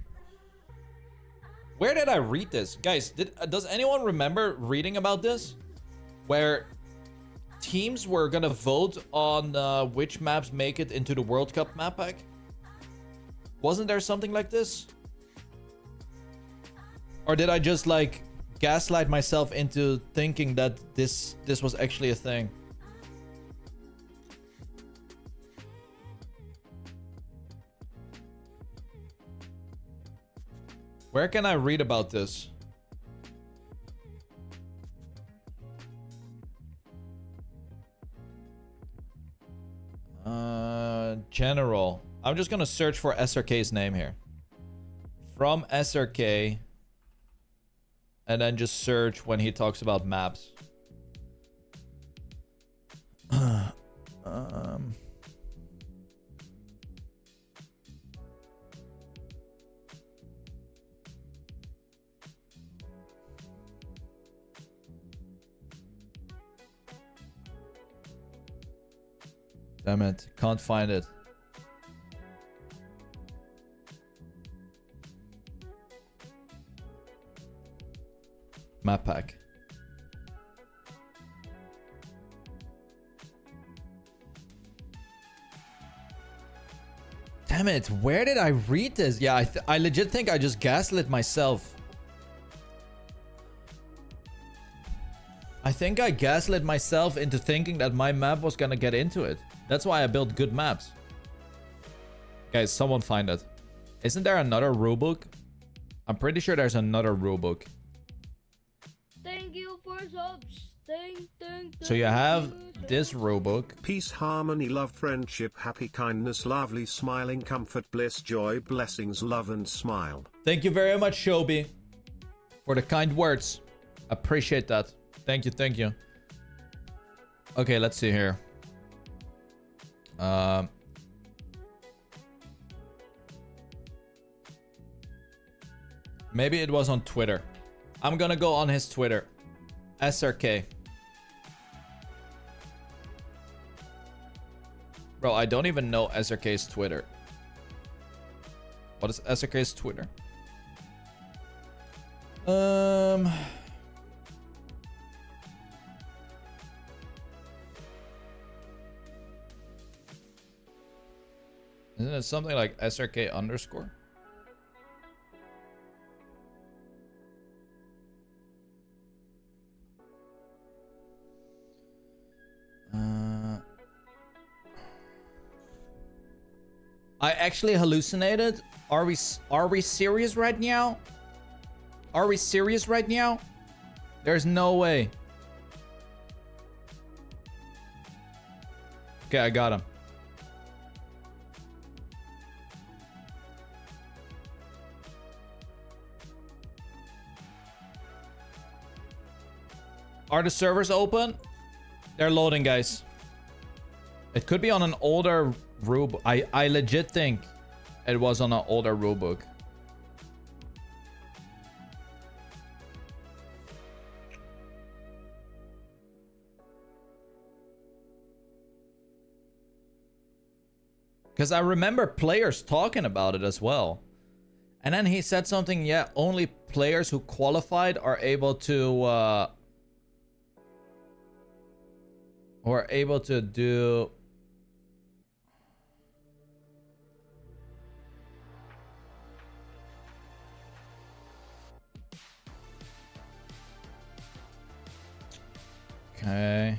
Where did I read this? Guys, does anyone remember reading about this? Where teams were gonna vote on which maps make it into the World Cup map pack? Wasn't there something like this? Or did I just like gaslight myself into thinking that this was actually a thing? Where can I read about this? General. I'm just gonna search for SRK's name here. From SRK. And then just search when he talks about maps. Damn it, can't find it. Map pack. Damn it, where did I read this? Yeah, I legit think I just gaslit myself. I think I gaslit myself into thinking that my map was gonna get into it. That's why I built good maps. Guys, someone find it. Isn't there another rulebook? I'm pretty sure there's another rulebook. Thank you for subs. Thank So you have this rulebook. Peace, harmony, love, friendship, happy, kindness, lovely, smiling, comfort, bliss, joy, blessings, love and smile. Thank you very much, Shobi, for the kind words. Appreciate that. Thank you, thank you. Okay, let's see here. Maybe it was on Twitter. I'm gonna go on his Twitter. SRK. Bro, I don't even know SRK's Twitter. What is SRK's Twitter? Isn't it something like SRK underscore? I actually hallucinated. Are we serious right now? Are we serious right now? There's no way. Okay, I got him. Are the servers open? They're loading, guys. It could be on an older rulebook. I legit think it was on an older rulebook. Because I remember players talking about it as well. And then he said something, yeah, only players who qualified are able to do. Okay.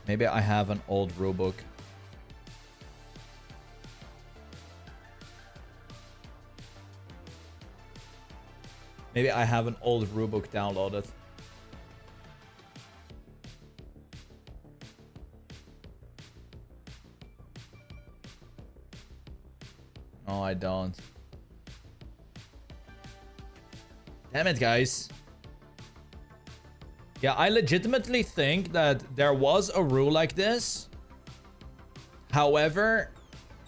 Maybe I have an old rulebook. Maybe I have an old rulebook downloaded. No, I don't. Damn it, guys. Yeah, I legitimately think that there was a rule like this. However,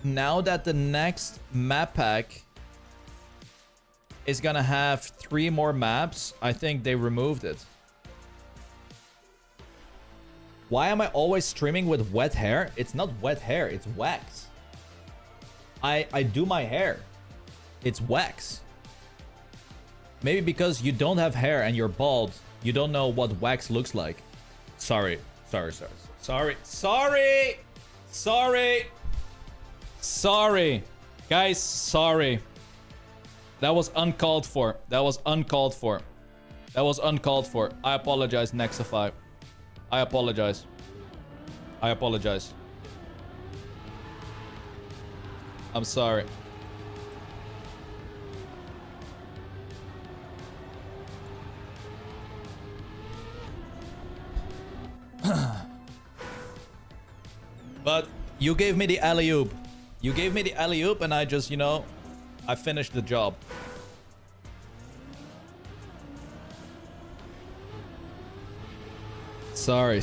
now that the next map pack is gonna have 3 more maps, I think they removed it. Why am I always streaming with wet hair? It's not wet hair, it's wax. I do my hair. It's wax. Maybe because you don't have hair and you're bald, you don't know what wax looks like. Sorry. Guys, sorry. That was uncalled for. I apologize, Nexify. I apologize. I'm sorry. But you gave me the alley-oop. And I just, you know, I finished the job. Sorry.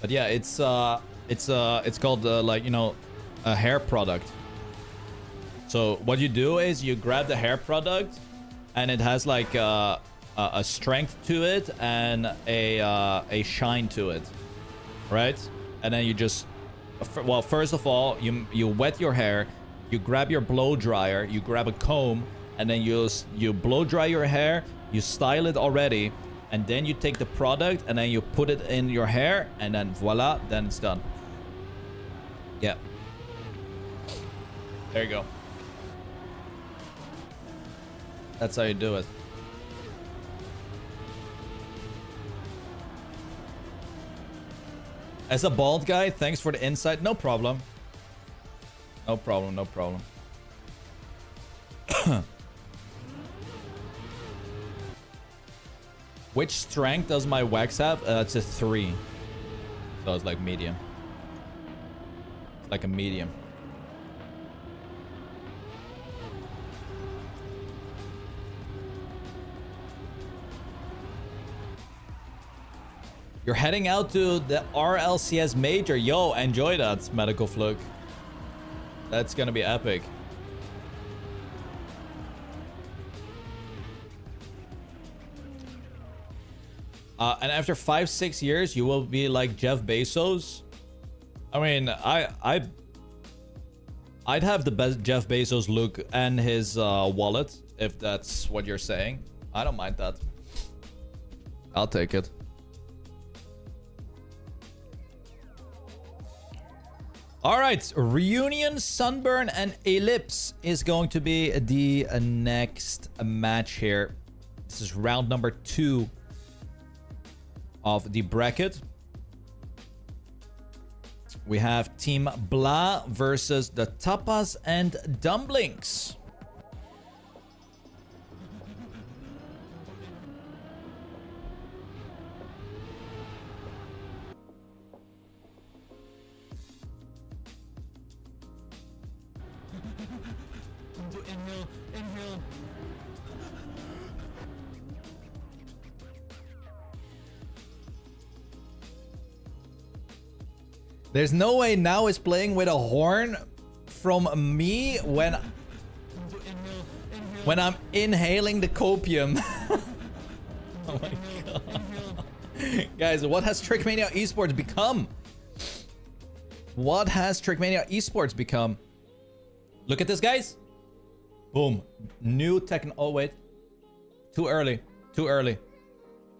But yeah, it's called like, you know, a hair product. So what you do is you grab the hair product, and it has like a strength to it and a shine to it, right? And then you just, well, first of all, you wet your hair, you grab your blow dryer, you grab a comb, and then you blow dry your hair, you style it already, and then you take the product and then you put it in your hair, and then voila, then it's done. Yeah. There you go. That's how you do it. As a bald guy, thanks for the insight. No problem. Which strength does my wax have? It's a 3. So it's like medium. It's like a medium. You're heading out to the RLCS Major. Yo, enjoy that, Medical Fluke. That's gonna be epic. And after 5-6 years, you will be like Jeff Bezos. I mean, I'd have the best Jeff Bezos look and his wallet, if that's what you're saying. I don't mind that. I'll take it. All right, Reunion, Sunburn, and Ellipse is going to be the next match here. This is round number 2 of the bracket. We have Team Blah versus the Tapas and Dumplings. Inhale. There's no way now is playing with a horn from me when I'm inhaling the copium. Oh my god. Guys, what has TrackMania Esports become? What has TrackMania Esports become? Look at this, guys. Boom. New tech. Oh, wait. Too early.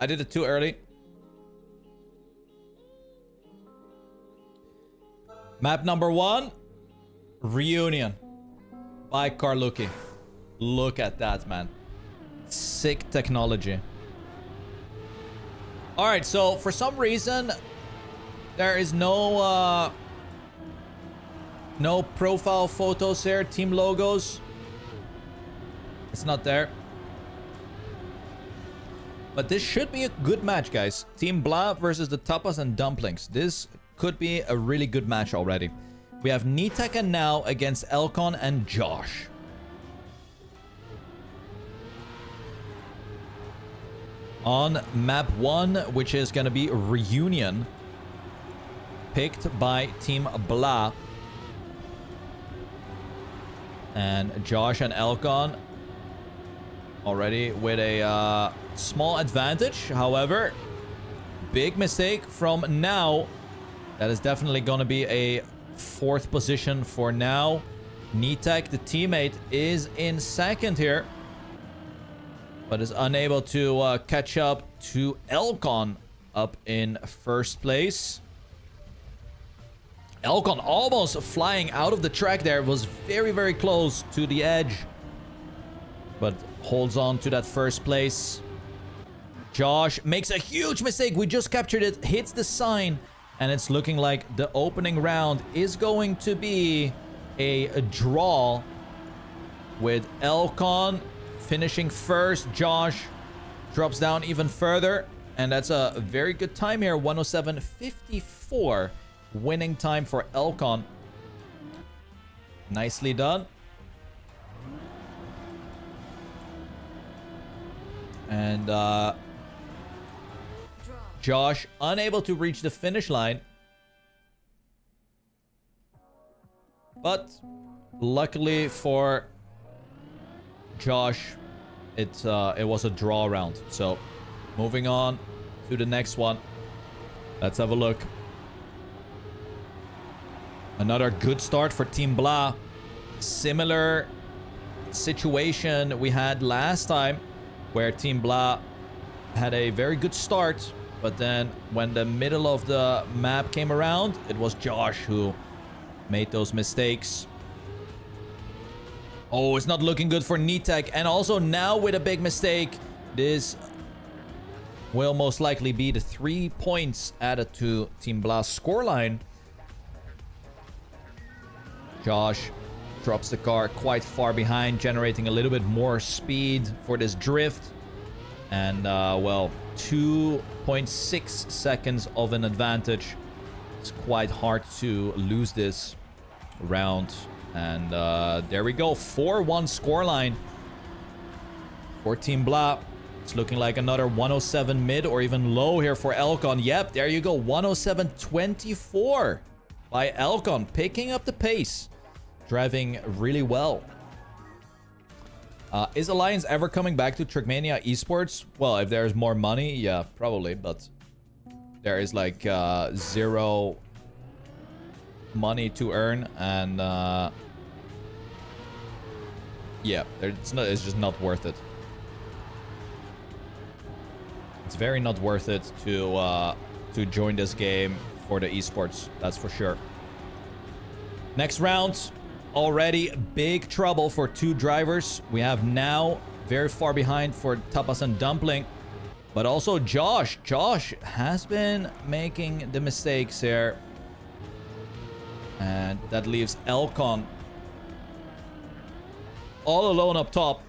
I did it too early. Map number 1. Reunion. By Carlucci. Look at that, man. Sick technology. Alright, so for some reason, there is no profile photos here, team logos. It's not there. But this should be a good match, guys. Team Blah versus the Tapas and Dumplings. This could be a really good match already. We have Nitek and Now against Elcon and Josh. On map 1, which is going to be Reunion, picked by Team Blah. And Josh and Elcon already with a small advantage. However, big mistake from Now. That is definitely going to be a 4th position for Now. Nitek, the teammate, is in 2nd here, but is unable to catch up to Elcon up in 1st place. Elcon almost flying out of the track there. Was very, very close to the edge, but holds on to that 1st place. Josh makes a huge mistake. We just captured it. Hits the sign, and it's looking like the opening round is going to be a draw, with Elcon finishing 1st. Josh drops down even further, and that's a very good time here. 107.54 winning time for Elcon. Nicely done. And Josh unable to reach the finish line, but luckily for Josh, it was a draw round. So moving on to the next one. Let's have a look. Another good start for Team Blah. Similar situation we had last time, where Team Blah had a very good start, but then when the middle of the map came around, it was Josh who made those mistakes. Oh, it's not looking good for Nitek. And also Now with a big mistake. This will most likely be the 3 points added to Team Blah's scoreline. Josh drops the car quite far behind, generating a little bit more speed for this drift. And, well, 2.6 seconds of an advantage. It's quite hard to lose this round. And there we go. 4-1 scoreline for Team Blah. It's looking like another 107 mid or even low here for Elcon. Yep, there you go. 107.24 by Elcon. Picking up the pace. Driving really well. Is Alliance ever coming back to TrackMania esports? Well, if there's more money, yeah, probably. But there is like 0 money to earn, and yeah, it's just not worth it. It's very not worth it to join this game for the esports. That's for sure. Next round, already big trouble for 2 drivers. We have Now very far behind for Tapas and Dumpling, but also Josh. Josh has been making the mistakes here, and that leaves Elcon all alone up top.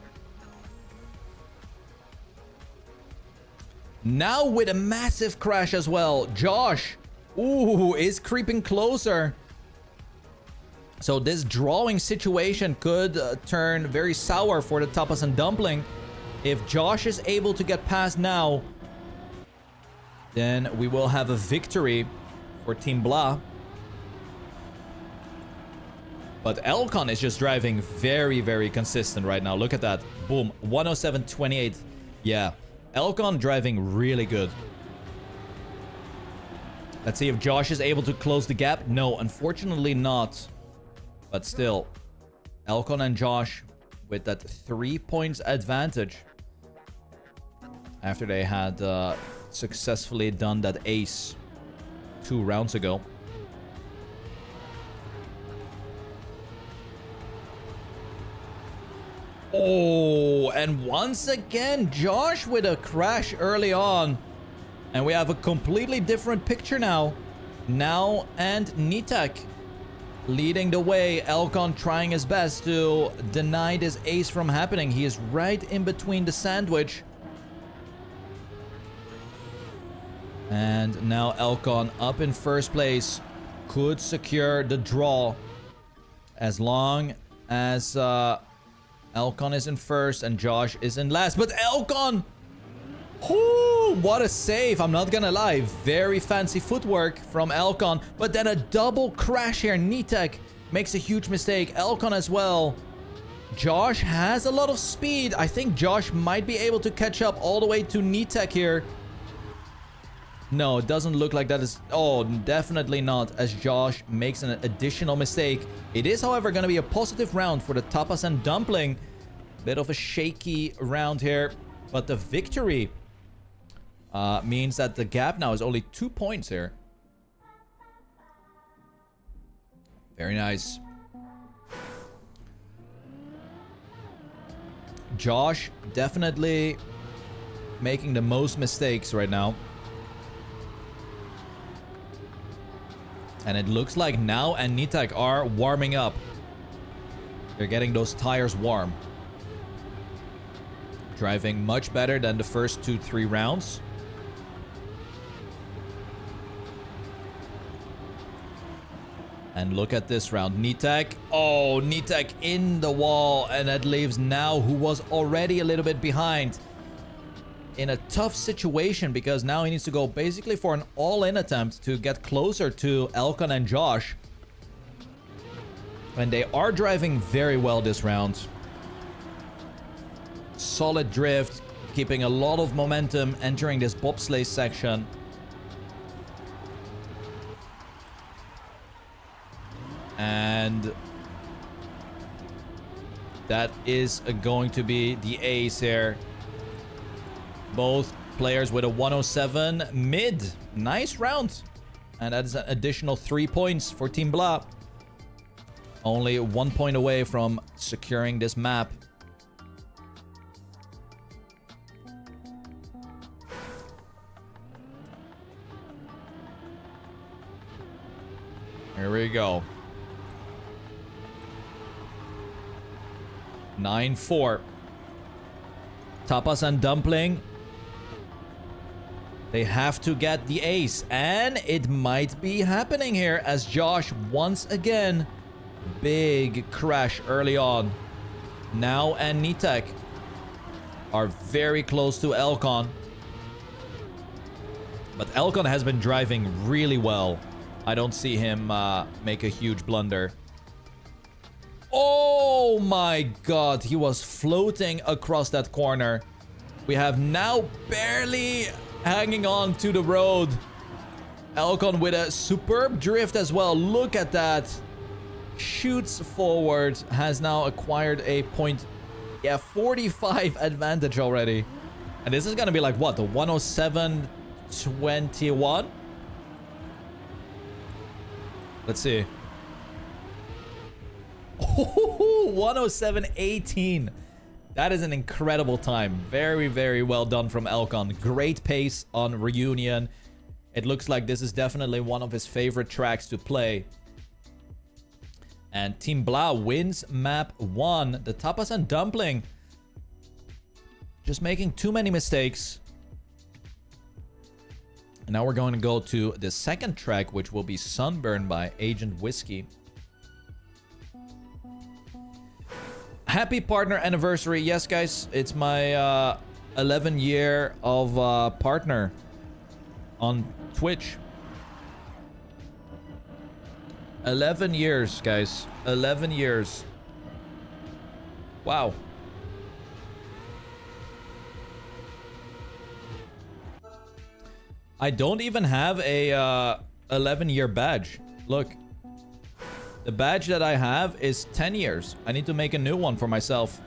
Now with a massive crash as well. Josh, ooh, is creeping closer. So this drawing situation could turn very sour for the Tapas and Dumpling. If Josh is able to get past Now, then we will have a victory for Team Blah. But Elcon is just driving very, very consistent right now. Look at that. Boom. 107.28. Yeah. Elcon driving really good. Let's see if Josh is able to close the gap. No, unfortunately not. But still, Elcon and Josh with that 3 points advantage after they had successfully done that ace 2 rounds ago. Oh, and once again, Josh with a crash early on. And we have a completely different picture now. Now and Nitek leading the way. Elcon trying his best to deny this ace from happening. He is right in between the sandwich. And now Elcon up in first place. Could secure the draw as long as Elcon is in first and Josh is in last. But Elcon! Ooh, what a save. I'm not gonna lie. Very fancy footwork from Elcon. But then a double crash here. Nitek makes a huge mistake. Elcon as well. Josh has a lot of speed. I think Josh might be able to catch up all the way to Nitek here. No, it doesn't look like that is... Oh, definitely not, as Josh makes an additional mistake. It is, however, going to be a positive round for the Tapas and Dumpling. Bit of a shaky round here, but the victory means that the gap now is only 2 points here. Very nice. Josh definitely making the most mistakes right now. And it looks like now and Nitek are warming up. They're getting those tires warm. Driving much better than the first 2-3 rounds. And look at this round. Nitek. Oh, Nitek in the wall. And that leaves now, who was already a little bit behind, in a tough situation, because now he needs to go basically for an all-in attempt to get closer to Elkan and Josh. And they are driving very well this round. Solid drift, keeping a lot of momentum entering this bobsleigh section. And that is going to be the ace here. Both players with a 107 mid. Nice round. And that is an additional 3 points for Team Blah. Only 1 point away from securing this map. Here we go. 9-4. Tapas and Dumpling. They have to get the ace, and it might be happening here as Josh once again. Big crash early on. Now and Nitek are very close to Elkan. But Elkan has been driving really well. I don't see him make a huge blunder. Oh my god, he was floating across that corner. We have now barely hanging on to the road. Elkan with a superb drift as well. Look at that. Shoots forward. Has now acquired a point. Yeah, 45 advantage already. And this is going to be like what? The 107-21? Let's see. Oh, 107-18. That is an incredible time. Very, very well done from Elkan. Great pace on Reunion. It looks like this is definitely one of his favorite tracks to play. And Team Blah wins map 1. The Tapas and Dumpling just making too many mistakes. And now we're going to go to the second track, which will be Sunburn by Agent Whiskey. Happy partner anniversary. Yes, guys, it's my 11 year of partner on Twitch. 11 years, guys. 11 years. Wow. I don't even have a 11-year badge. Look. The badge that I have is 10 years. I need to make a new one for myself.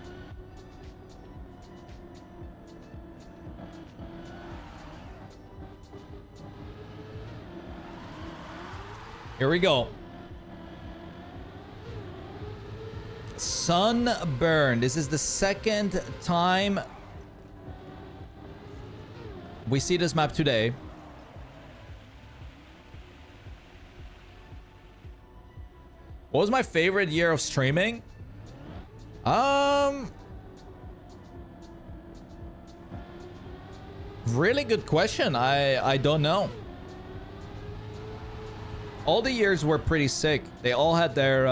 Here we go. Sunburn. This is the second time we see this map today. What was my favorite year of streaming? Really good question. I don't know. All the years were pretty sick. They all had their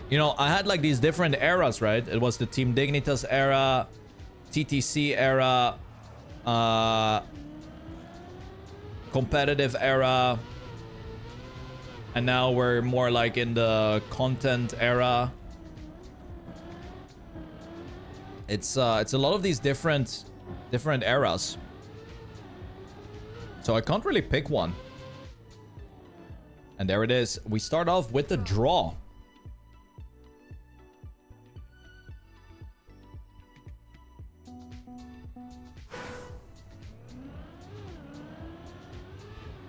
you know, I had like these different eras, right? It was the Team Dignitas era, TTC era, competitive era. And now we're more like in the content era. It's a lot of these different eras. So I can't really pick one. And there it is. We start off with the draw.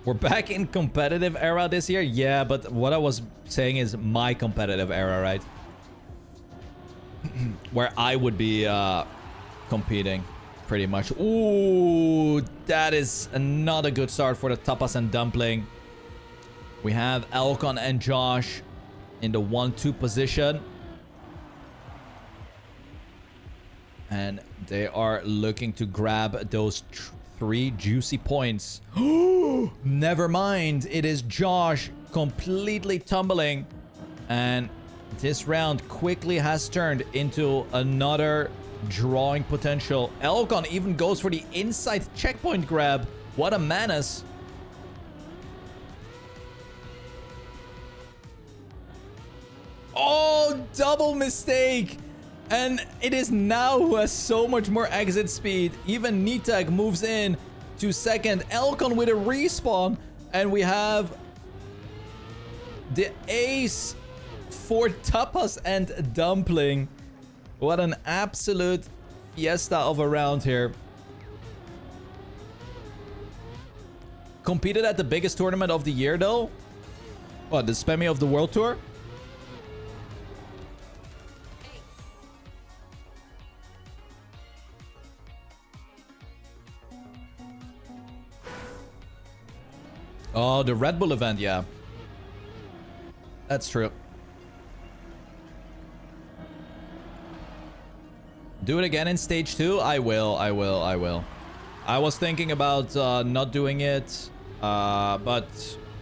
We're back in competitive era this year. Yeah, but what I was saying is my competitive era, right? Where I would be competing pretty much. Ooh, that is not a good start for the tapas and dumpling. We have Elcon and Josh in the 1-2 position. And they are looking to grab those 3 juicy points. Never mind. It is Josh completely tumbling. And this round quickly has turned into another drawing potential. Elcon even goes for the inside checkpoint grab. What a menace. Oh, double mistake. And it is now who has so much more exit speed. Even Nitek moves in to second. Elcon with a respawn. And we have the ace for tapas and dumpling. What an absolute fiesta of a round here. Competed at the biggest tournament of the year though. What, the Spammiej of the World Tour? Oh, the Red Bull event, yeah. That's true. Do it again in stage 2? I will. I was thinking about not doing it, but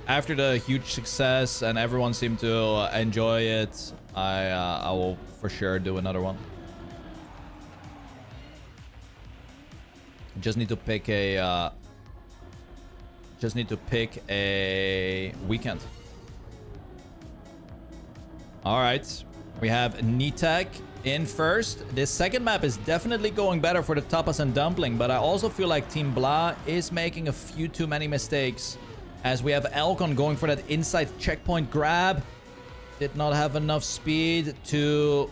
after the huge success and everyone seemed to enjoy it, I will for sure do another one. Just need to pick a weekend. All right, we have Nitek in first. This second map is definitely going better for the tapas and dumpling, but I also feel like Team Blah is making a few too many mistakes, as we have Elcon going for that inside checkpoint grab. Did not have enough speed to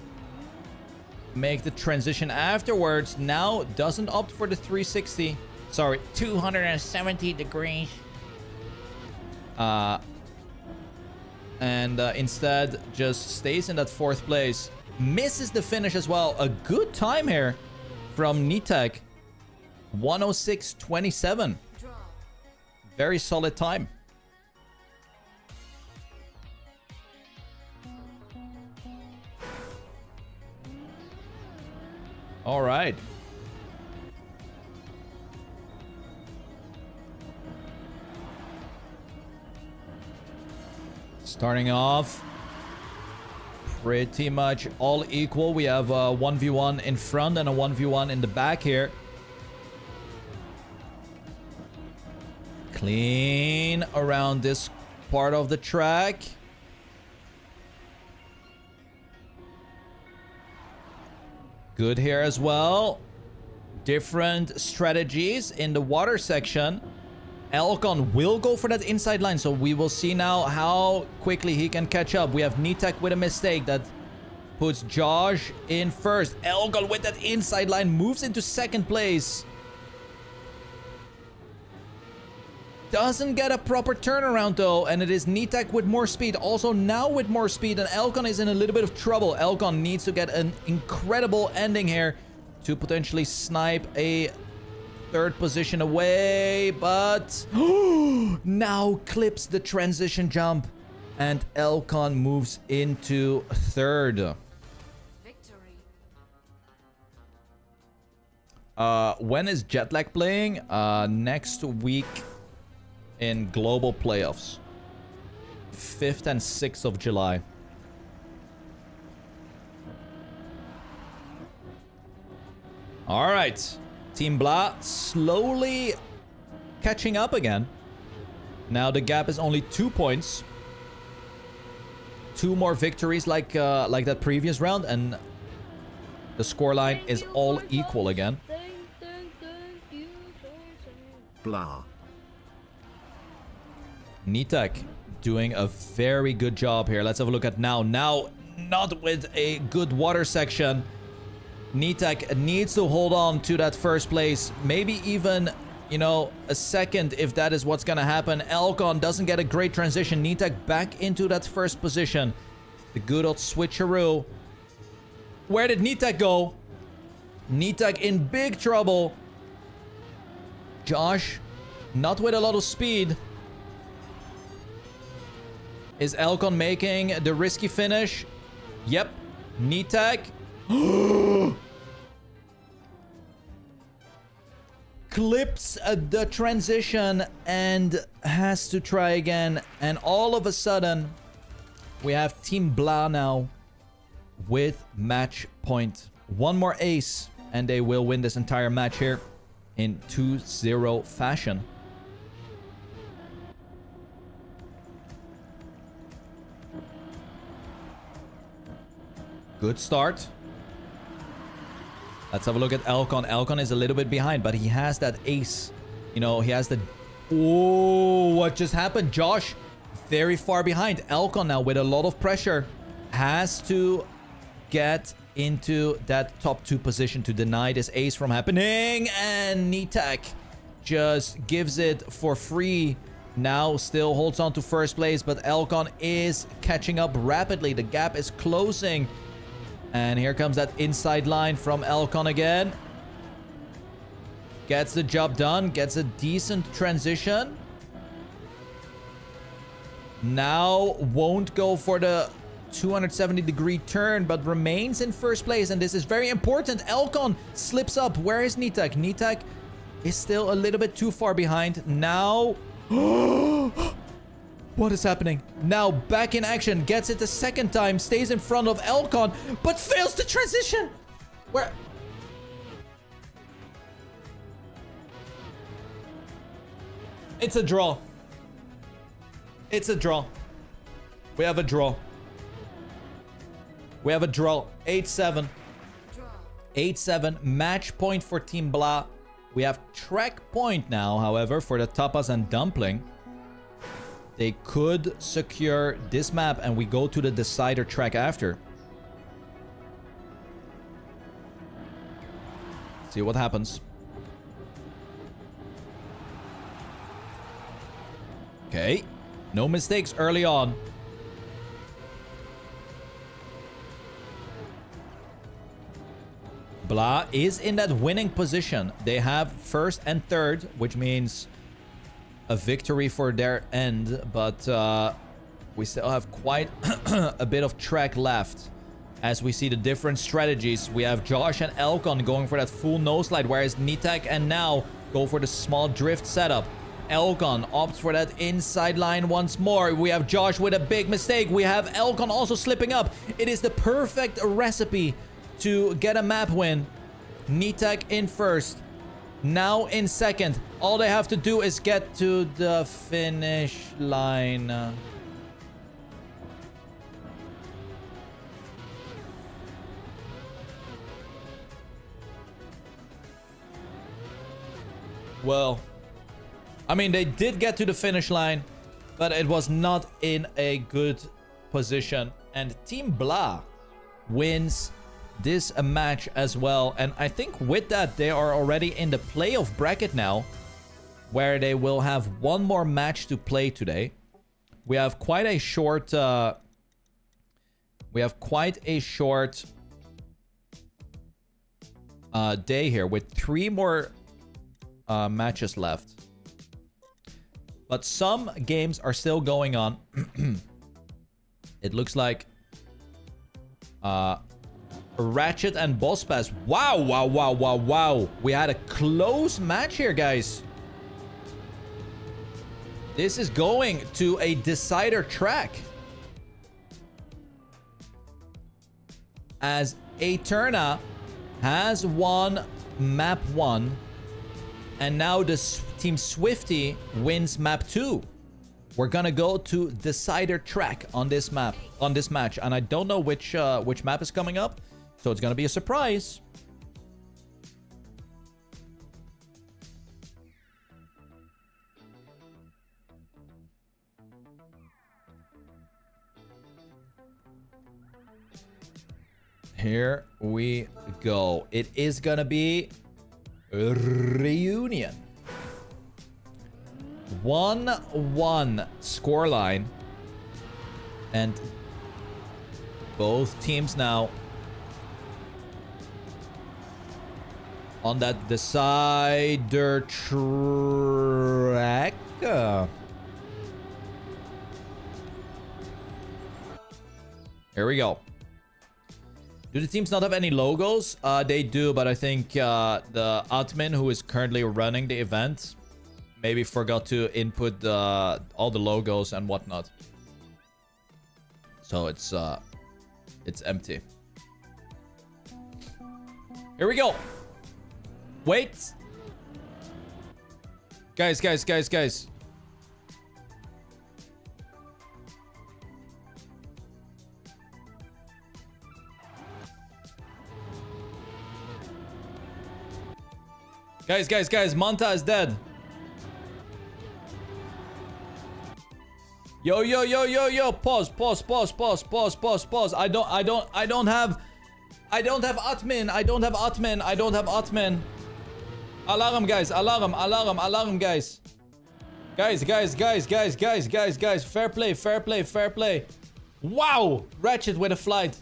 make the transition afterwards. Now doesn't opt for the 360. Sorry, 270 degrees. And instead just stays in that 4th place. Misses the finish as well. A good time here from Nitek. 106.27. Very solid time. All right. Starting off pretty much all equal. We have a 1v1 in front and a 1v1 in the back here. Clean around this part of the track. Good here as well. Different strategies in the water section. Elcon will go for that inside line, so we will see now how quickly he can catch up. We have Nitek with a mistake that puts Josh in first. Elcon with that inside line moves into 2nd place. Doesn't get a proper turnaround though, and it is Nitek with more speed. Also now with more speed, and Elcon is in a little bit of trouble. Elcon needs to get an incredible ending here to potentially snipe a 3rd position away, but now clips the transition jump, and Elcon moves into 3rd. Victory. When is Jetlag playing? Next week in global playoffs. 5th and 6th of July. All right. Team Blah slowly catching up again. Now the gap is only 2 points. 2 more victories like that previous round, and the scoreline is all equal again. Blah. Nitek doing a very good job here. Let's have a look at now. Now, not with a good water section. Nitek needs to hold on to that first place. Maybe even, you know, a second if that is what's going to happen. Elkon doesn't get a great transition. Nitek back into that first position. The good old switcheroo. Where did Nitek go? Nitek in big trouble. Josh, not with a lot of speed. Is Elkon making the risky finish? Yep. Nitek. Clips the transition and has to try again. And all of a sudden, we have Team Blah now with match point. One more ace and they will win this entire match here in 2-0 fashion. Good start. Let's have a look at Elkon. Elkon is a little bit behind, but he has that ace. You know, he has the... Oh, what just happened? Josh, very far behind. Elkon now with a lot of pressure. Has to get into that top 2 position to deny this ace from happening. And Nitek just gives it for free. Now still holds on to first place, but Elkon is catching up rapidly. The gap is closing. And here comes that inside line from Elkon again. Gets the job done. Gets a decent transition. Now won't go for the 270-degree turn, but remains in first place. And this is very important. Elkon slips up. Where is Nitek? Nitek is still a little bit too far behind. Now... What is happening? Now back in action. Gets it the second time. Stays in front of Elkon, but fails the transition. Where? It's a draw. It's a draw. We have a draw. We have a draw. 8-7. 8-7. Match point for Team Blah. We have track point now, however, for the Tapas and Dumpling. They could secure this map and we go to the decider track after. See what happens. Okay. No mistakes early on. Blah is in that winning position. They have first and third, which means a victory for their end, but we still have quite a bit of track left. As we see the different strategies, we have Josh and Elkon going for that full nose slide, whereas Nitek and Now go for the small drift setup. Elkon opts for that inside line once more. We have Josh with a big mistake. We have Elkon also slipping up. It is the perfect recipe to get a map win. Nitek in first. Now in second. All they have to do is get to the finish line. Well, I mean, they did get to the finish line, but it was not in a good position. And Team Blah wins this match as well. And I think with that, they are already in the playoff bracket now, where they will have one more match to play today. We have quite a short... day here with 3 more matches left. But some games are still going on. It looks like Ratchet and Boss Pass. Wow, wow, wow, wow, wow. We had a close match here, guys. This is going to a decider track. As Eterna has won map 1. And now this Team Swifty wins map 2. We're gonna go to decider track on this map, on this match. And I don't know which map is coming up. So it's gonna be a surprise. Here we go. It is gonna be a reunion. 1-1 scoreline. And both teams now on that decider track. Here we go. Do the teams not have any logos? They do, but I think the admin who is currently running the event maybe forgot to input all the logos and whatnot. So it's empty. Here we go. Wait. Guys. Guys, Manta is dead. Yo. Pause. I don't have admin. Alarm, guys. Alarm, guys. Guys. Fair play. Wow! Ratchet with a flight.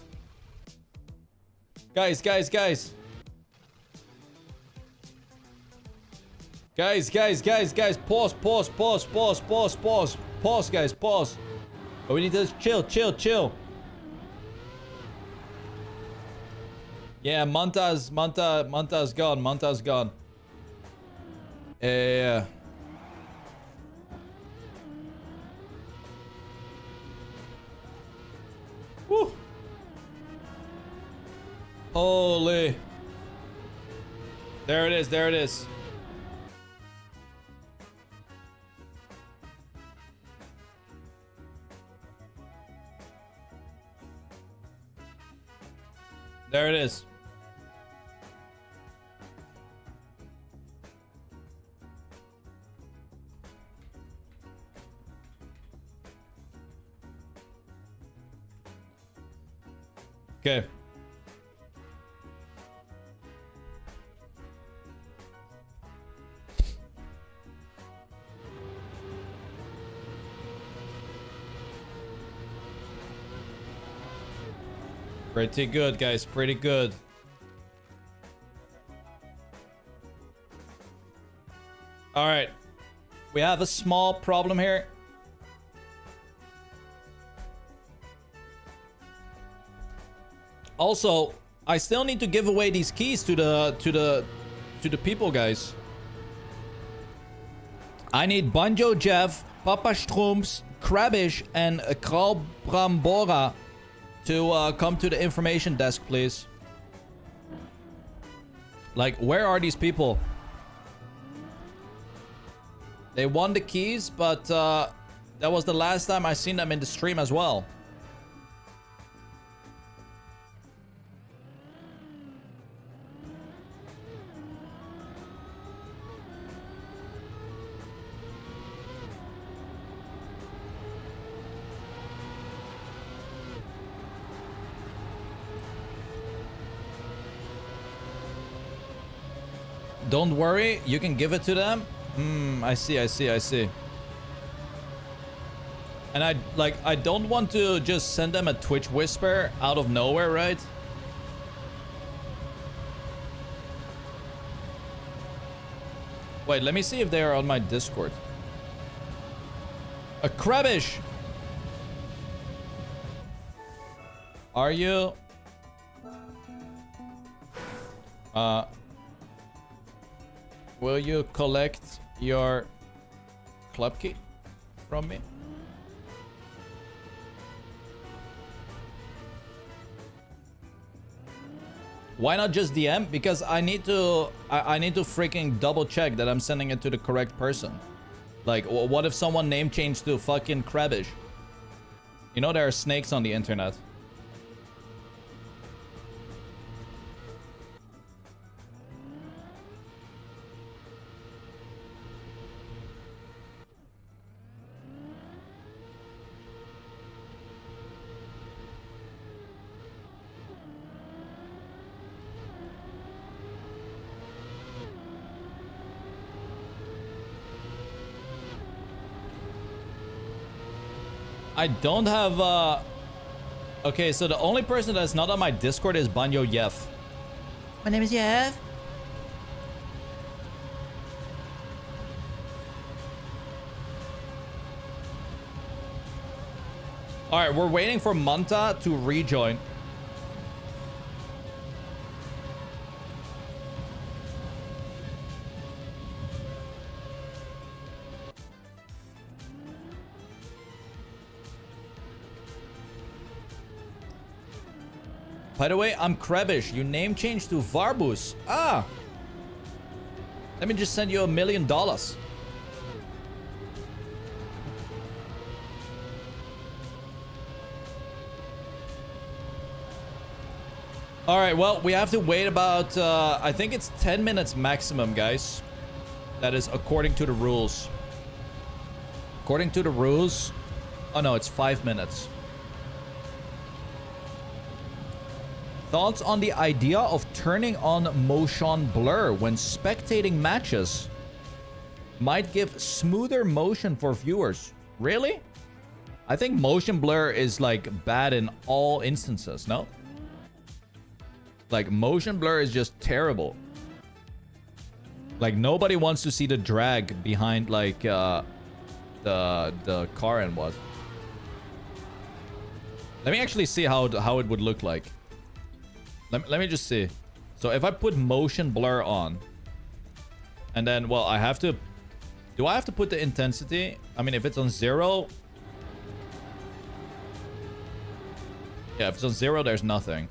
Guys. Guys, pause, guys, pause. But we need to chill. Yeah, Manta's gone. Yeah. Woo. Holy. There it is. There it is. Okay. Pretty good, guys. Pretty good. All right. We have a small problem here. Also, I still need to give away these keys to the people, guys. I need Banjo Jeff, Papa Strooms, Krabbish, and Kralbrambora to come to the information desk, please. Like, where are these people? They won the keys, but that was the last time I seen them in the stream as well. Don't worry, you can give it to them. I see. And I don't want to just send them a Twitch whisper out of nowhere, right? Wait, let me see if they are on my Discord. A Krabbish! Are you? Will you collect your club key from me? Why not just DM? Because I need to freaking double check that I'm sending it to the correct person. Like, what if someone name changed to fucking Krabbish? You know there are snakes on the internet. I don't have okay, so the only person that's not on my Discord is Banyo Yef. My name is Yef. All right, we're waiting for Manta to rejoin. By the way, I'm Krebish. You name changed to Varbus. Ah! Let me just send you $1 million. All right, well, we have to wait about, I think it's 10 minutes maximum, guys. That is according to the rules. According to the rules. Oh, no, it's 5 minutes. Thoughts on the idea of turning on motion blur when spectating matches? Might give smoother motion for viewers. Really? I think motion blur is like bad in all instances, no? Like motion blur is just terrible. Like nobody wants to see the drag behind like the car and what. Let me actually see how it would look like. Let me just see. So if I put motion blur on, and then, well, I have to... Do I have to put the intensity? I mean, if it's on 0... Yeah, if it's on 0, there's nothing.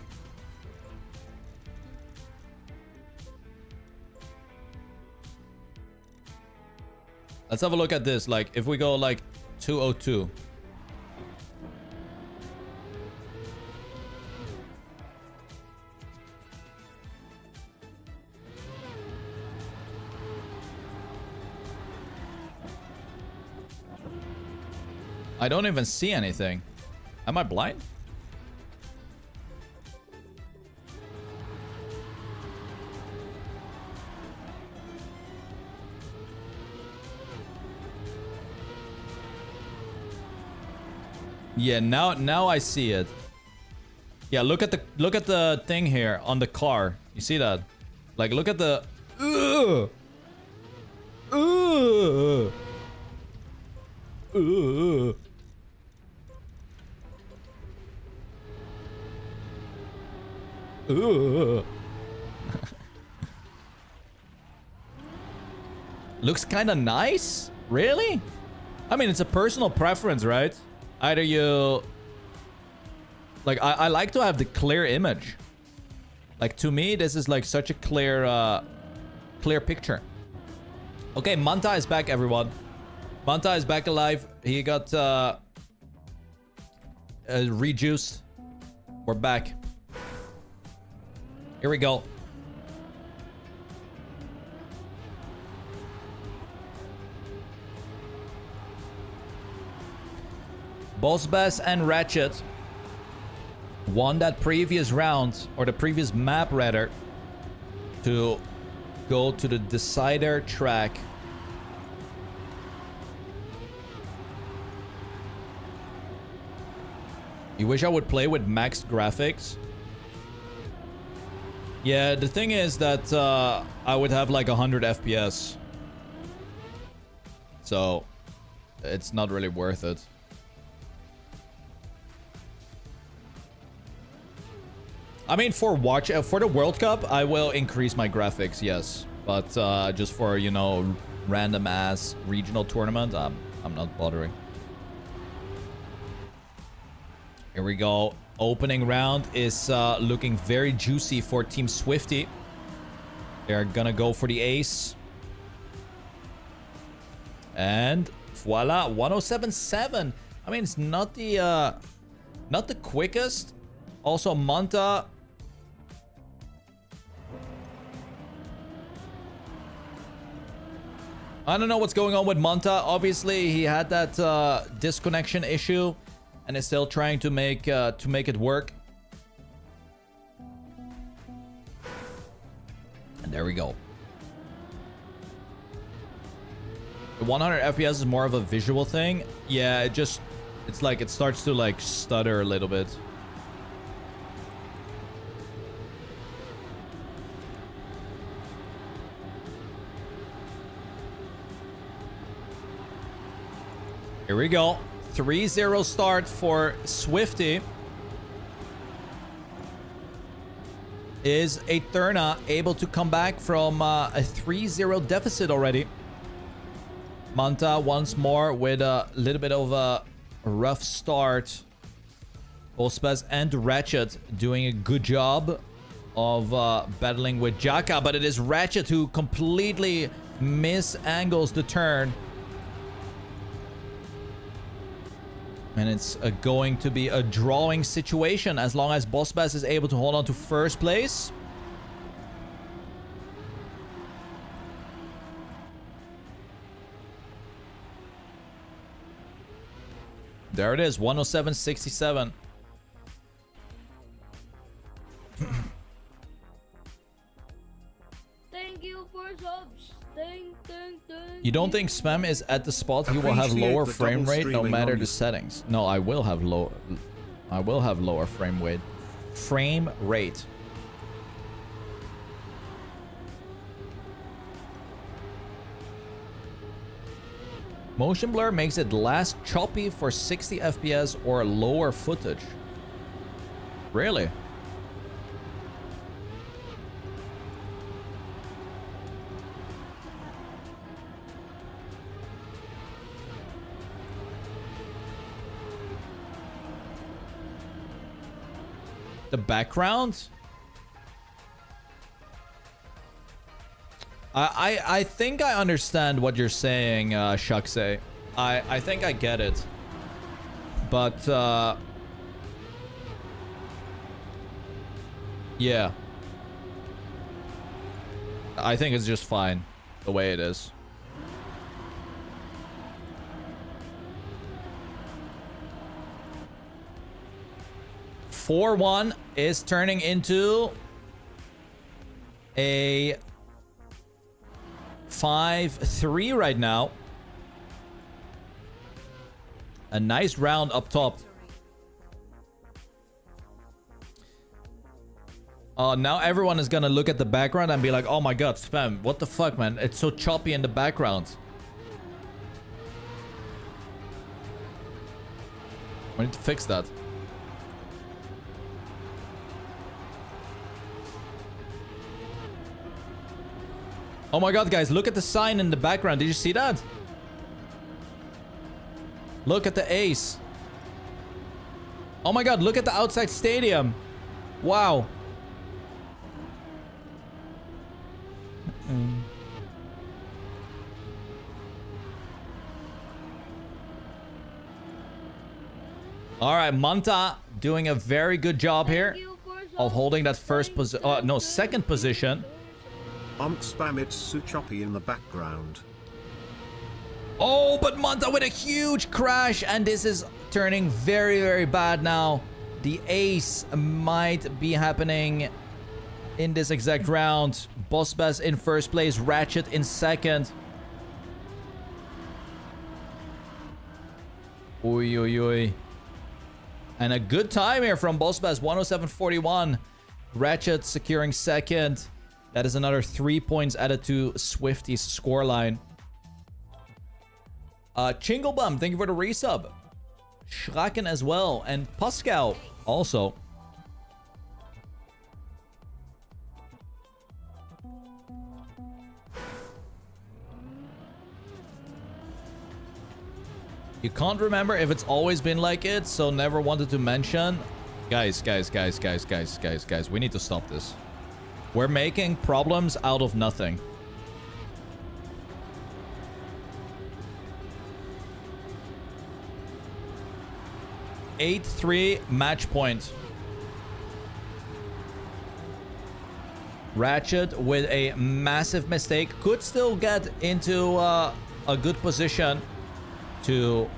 Let's have a look at this. Like, if we go, like, 202... I don't even see anything. Am I blind? Yeah, now I see it. Yeah, look at the thing here on the car. You see that? Like, look at the... Ugh! Ugh! Ugh! Ugh. Looks kind of nice. Really? I mean, it's a personal preference, right? Either you... Like, I like to have the clear image. Like, to me, this is like such a clear picture. Okay, Manta is back, everyone. Manta is back alive. He got rejuiced. We're back. Here we go. Boss Bass and Ratchet won that previous round, or the previous map rather, to go to the decider track. You wish I would play with maxed graphics? Yeah, the thing is that I would have like 100 FPS. So, it's not really worth it. I mean, for the World Cup, I will increase my graphics, yes. But just for, you know, random ass regional tournament, I'm not bothering. Here we go. Opening round is looking very juicy for Team Swifty. They're gonna go for the ace. And voila, 1077. I mean, it's not the quickest. Also, Manta. I don't know what's going on with Manta. Obviously, he had that disconnection issue. And is still trying to make it work. And there we go. The 100 FPS is more of a visual thing. Yeah, it just It's like it starts to like stutter a little bit. Here we go. 3-0 start for Swifty. Is Eterna able to come back from a 3-0 deficit already? Manta once more with a little bit of a rough start. Bospaz and Ratchet doing a good job of battling with Jaka, but it is Ratchet who completely misangles the turn. And it's going to be a drawing situation as long as Bospaz is able to hold on to first place. There it is, 107.67. Thank you for subs. Thank. You don't think Spam is at the spot he will have lower frame rate no matter the settings? No, I will have lower frame rate. Frame rate. Motion blur makes it less choppy for 60 FPS or lower footage. Really? The background? I think I understand what you're saying, Shuksay. I think I get it. But, yeah. I think it's just fine the way it is. (4-1) is turning into a 5-3 right now. A nice round up top. Now everyone is gonna look at the background and be like, oh my god, Spam, what the fuck, man? It's so choppy in the background. We need to fix that. Oh my god, guys, look at the sign in the background. Did you see that? Look at the ace. Oh my god, look at the outside stadium. Wow. All right, Manta doing a very good job here of holding that first position. No, second position. Spam, it's so choppy in the background. Oh, but Manta with a huge crash, and this is turning very, very bad now. The ace might be happening in this exact round. Bospaz in first place, Ratchet in second. Oi, oi, oi. And a good time here from Bospaz, 107.41. Ratchet securing second. That is another 3 points added to Swifty's scoreline. Chinglebum, thank you for the resub. Schraken as well. And Pascal also. You can't remember if it's always been like it, so never wanted to mention. Guys, we need to stop this. We're making problems out of nothing. (8-3) match point. Ratchet with a massive mistake. Could still get into a good position to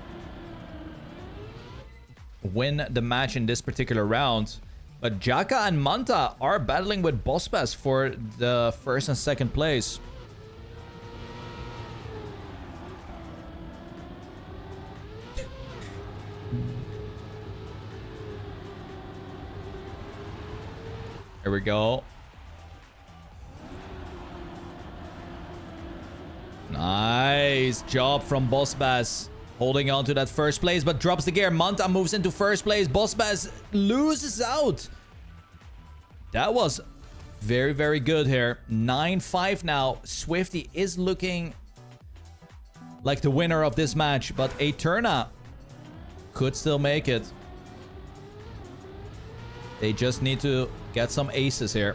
win the match in this particular round. But Jaka and Manta are battling with Bospaz for the first and second place. Here we go. Nice job from Boss Bass. Holding on to that first place, but drops the gear. Manta moves into first place. Boss Bass loses out. That was very, very good here. 9-5 now. Swifty is looking like the winner of this match, but Eterna could still make it. They just need to get some aces here.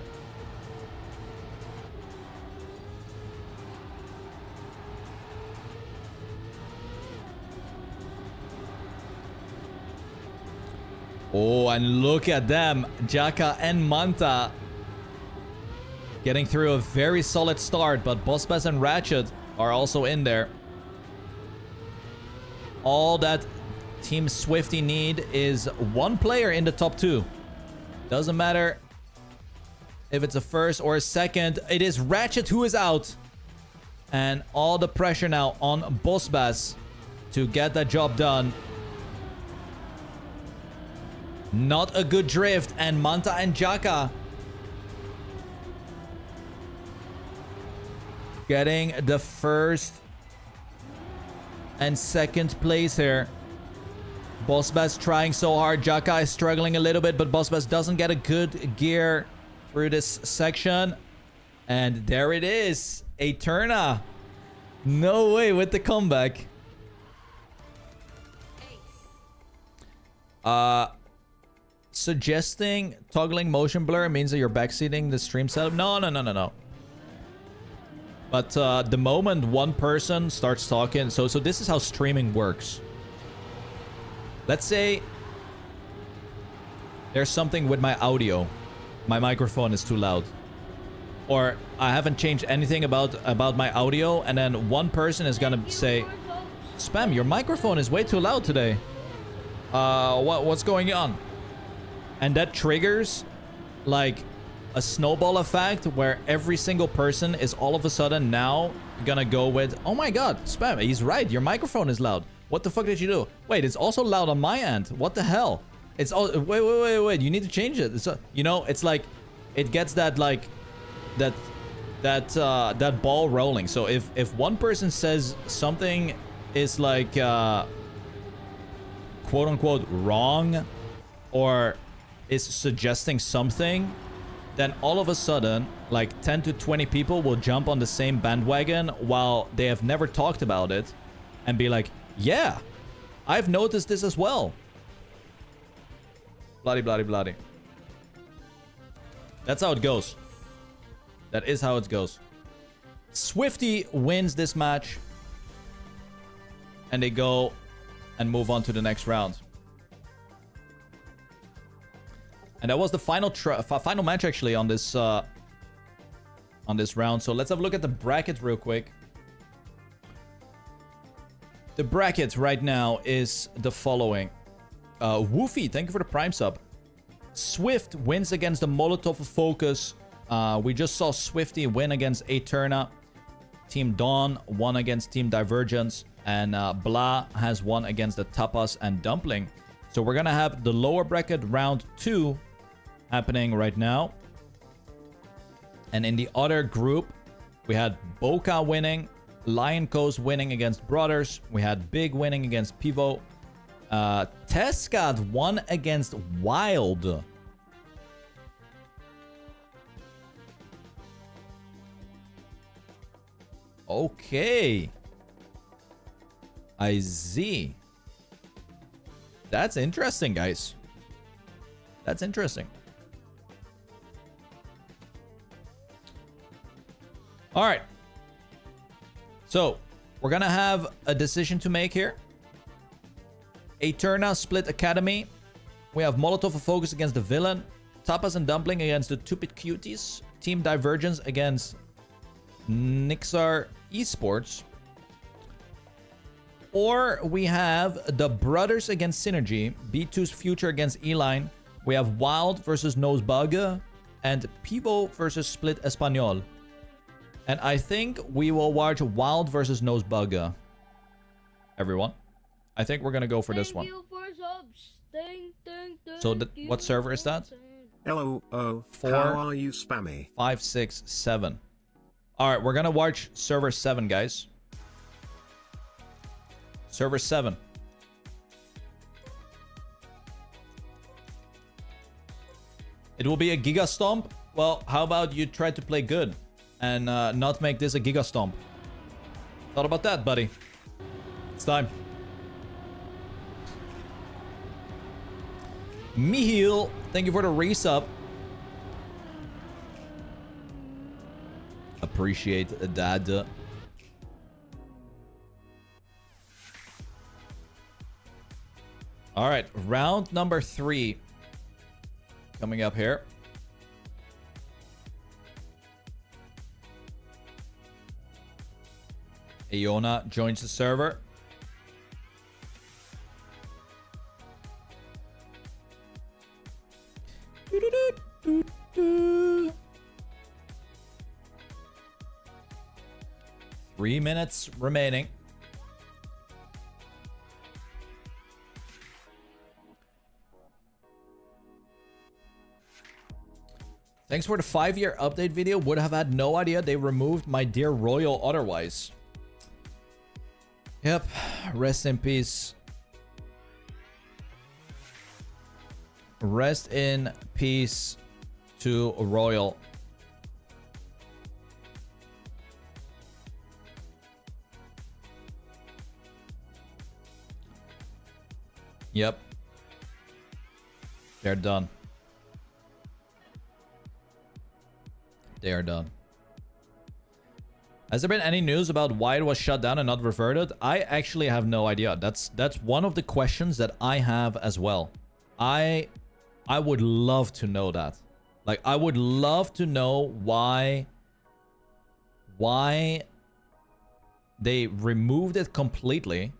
Oh, and look at them. Jaka and Manta getting through a very solid start, but Boss Bass and Ratchet are also in there. All that Team Swifty need is one player in the top 2. Doesn't matter if it's a first or a second. It is Ratchet who is out. And all the pressure now on Boss Bass to get that job done. Not a good drift, and Manta and Jaka getting the first and second place here. Boss Bass trying so hard. Jaka is struggling a little bit, but Boss Bass doesn't get a good gear through this section. And there it is. Eterna. No way with the comeback. Suggesting toggling motion blur means that you're backseating the stream setup. No. But the moment one person starts talking, so this is how streaming works. Let's say there's something with my audio. My microphone is too loud. Or I haven't changed anything about my audio, and then one person is gonna say, Spam, your microphone is way too loud today. What's going on? And that triggers like a snowball effect where every single person is all of a sudden now gonna go with, oh my god, Spam, he's right, your microphone is loud. What the fuck did you do? Wait, it's also loud on my end. What the hell? It's all, wait, you need to change it. It's you know, it's like it gets that like that ball rolling. So if one person says something is like quote unquote wrong, or is suggesting something, then all of a sudden like 10 to 20 people will jump on the same bandwagon while they have never talked about it and be like, yeah, I've noticed this as well. Bloody. That's how it goes. That is how it goes. Swifty wins this match, and they go and move on to the next round. And that was the final match actually on this round. So let's have a look at the bracket real quick. The bracket right now is the following. Woofy, thank you for the Prime sub. Swift wins against the Molotov of Focus. We just saw Swifty win against Eterna. Team Dawn won against Team Divergence. And Blah has won against the Tapas and Dumpling. So we're going to have the lower bracket round 2 happening right now. And in the other group, we had Boca winning, Lion Coast winning against Brothers. We had Big winning against Pivo. Tescad won against Wild. Okay. I see. That's interesting, guys. That's interesting. All right. So, we're going to have a decision to make here. Eterna split Academy. We have Molotov of Focus against the Villain. Tapas and Dumpling against the Tupid Cuties. Team Divergence against Nixar Esports. Or we have the Brothers against Synergy. B2's Future against Eline. We have Wild versus Nosebug. And Pivo versus Split Espanol. And I think we will watch Wild versus Nosebug. Everyone. I think we're going to go for this one. Thank you for subs. So what server is that? LOO. Four. How are you, Spammy? 5, 6, 7. All right, we're gonna watch server 7, guys. Server 7. It will be a Giga Stomp. Well, how about you try to play good and not make this a Giga Stomp? Thought about that, buddy. It's time. Mihil, thank you for the resub. Appreciate that. All right, round number 3 coming up here. Iona joins the server. Doo-doo-doo-doo-doo. 3 minutes remaining. Thanks for the 5-year update video. Would have had no idea they removed my dear Royal otherwise. Yep. Rest in peace. Rest in peace to Royal. Yep. They're done. They are done. Has there been any news about why it was shut down and not reverted? I actually have no idea. That's one of the questions that I have as well. I would love to know that. Like, I would love to know why they removed it completely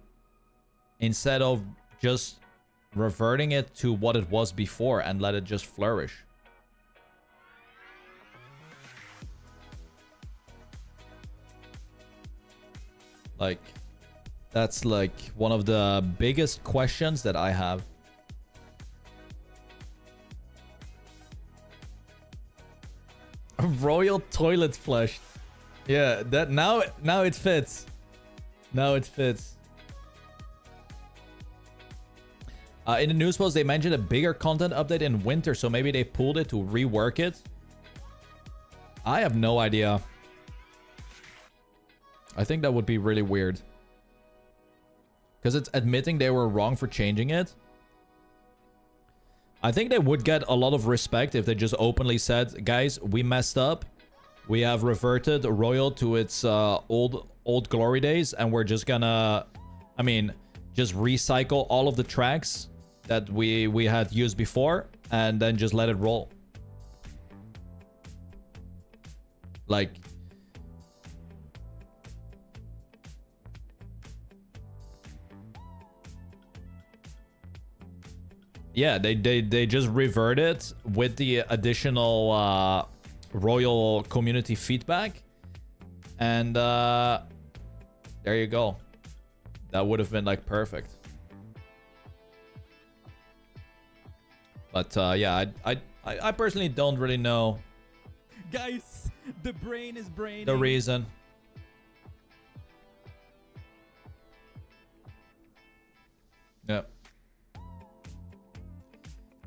instead of just reverting it to what it was before and let it just flourish. Like, that's like one of the biggest questions that I have. Royal toilet flush. Yeah, that now it fits. Now it fits. In the news post, they mentioned a bigger content update in winter, so maybe they pulled it to rework it. I have no idea. I think that would be really weird. Because it's admitting they were wrong for changing it. I think they would get a lot of respect if they just openly said, guys, we messed up. We have reverted Royal to its old glory days, and we're just gonna, I mean, just recycle all of the tracks that we had used before and then just let it roll. Like, yeah, they just revert it with the additional Royal community feedback. And there you go. That would have been like perfect. But yeah, I personally don't really know. Guys, the brain is braining. The reason. Yeah.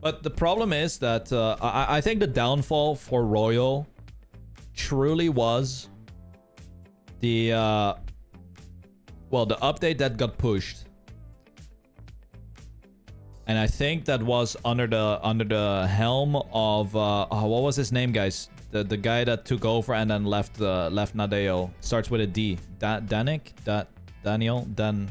But the problem is that I think the downfall for Royal truly was the well, the update that got pushed. And I think that was under the helm of what was his name, guys? The guy that took over and then left Nadeo. Starts with a D. Danik? Daniel? Darek.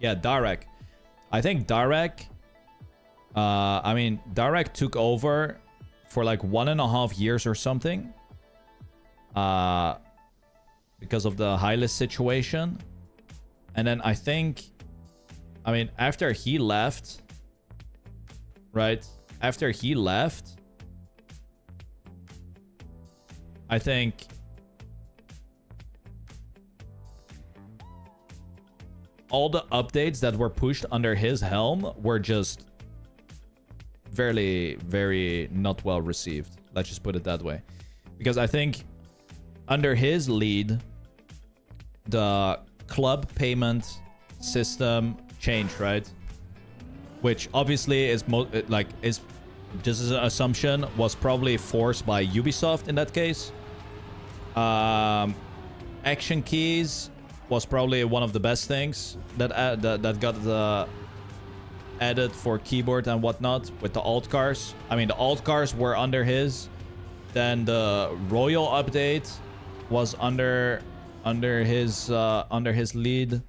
Yeah, Darek. I think Darek. I mean, Darek took over for like 1.5 years or something. Because of the Hylis situation. And then I think, I mean, after he left, right? After he left, I think all the updates that were pushed under his helm were just very not well received. Let's just put it that way. Because I think under his lead, the club payment system changed, right? Which obviously is just as an assumption, was probably forced by Ubisoft in that case. Action keys was probably one of the best things that got added for keyboard and whatnot with the alt cars. I mean, the alt cars were under his. Then the Royal update was under his lead.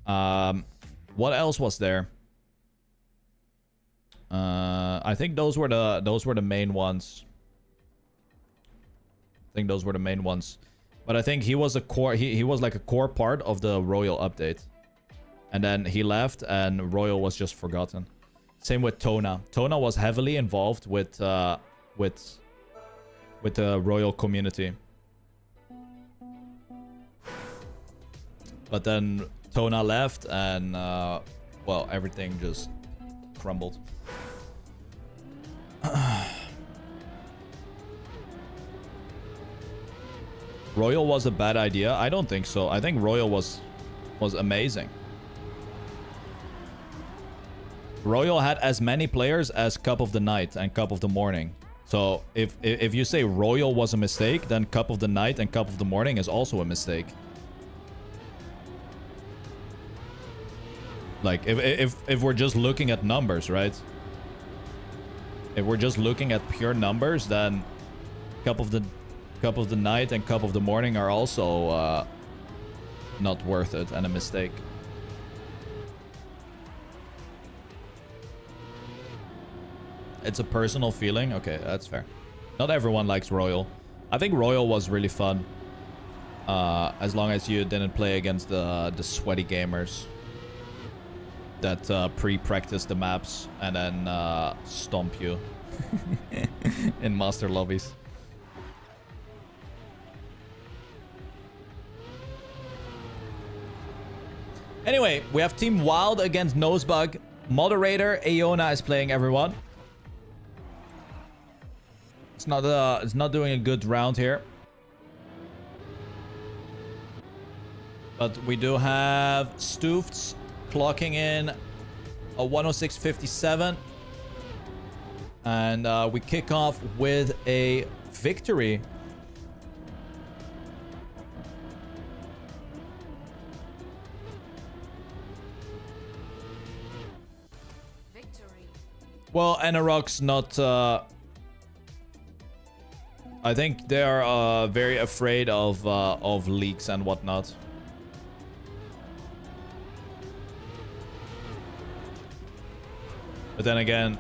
What else was there? I think those were the main ones. But I think he was a core. He was like a core part of the Royal update, and then he left, and Royal was just forgotten. Same with Tona. Tona was heavily involved with the Royal community, but then Tona left, and well, everything just crumbled. Royal was a bad idea? I don't think so. I think Royal was amazing. Royal had as many players as Cup of the Night and Cup of the Morning. So if you say Royal was a mistake, then Cup of the Night and Cup of the Morning is also a mistake. Like if we're just looking at numbers, right? If we're just looking at pure numbers, then Cup of the Night and Cup of the Morning are also not worth it and a mistake. It's a personal feeling. Okay, that's fair. Not everyone likes Royal. I think Royal was really fun. As long as you didn't play against the sweaty gamers that pre-practice the maps and then stomp you in master lobbies. Anyway, we have Team Wild against Nosebug. Moderator Aeona is playing, everyone. It's not doing a good round here. But we do have Stoofts clocking in a 106.57. And we kick off with a victory. Well, Eneroc's not... I think they are very afraid of leaks and whatnot. But then again,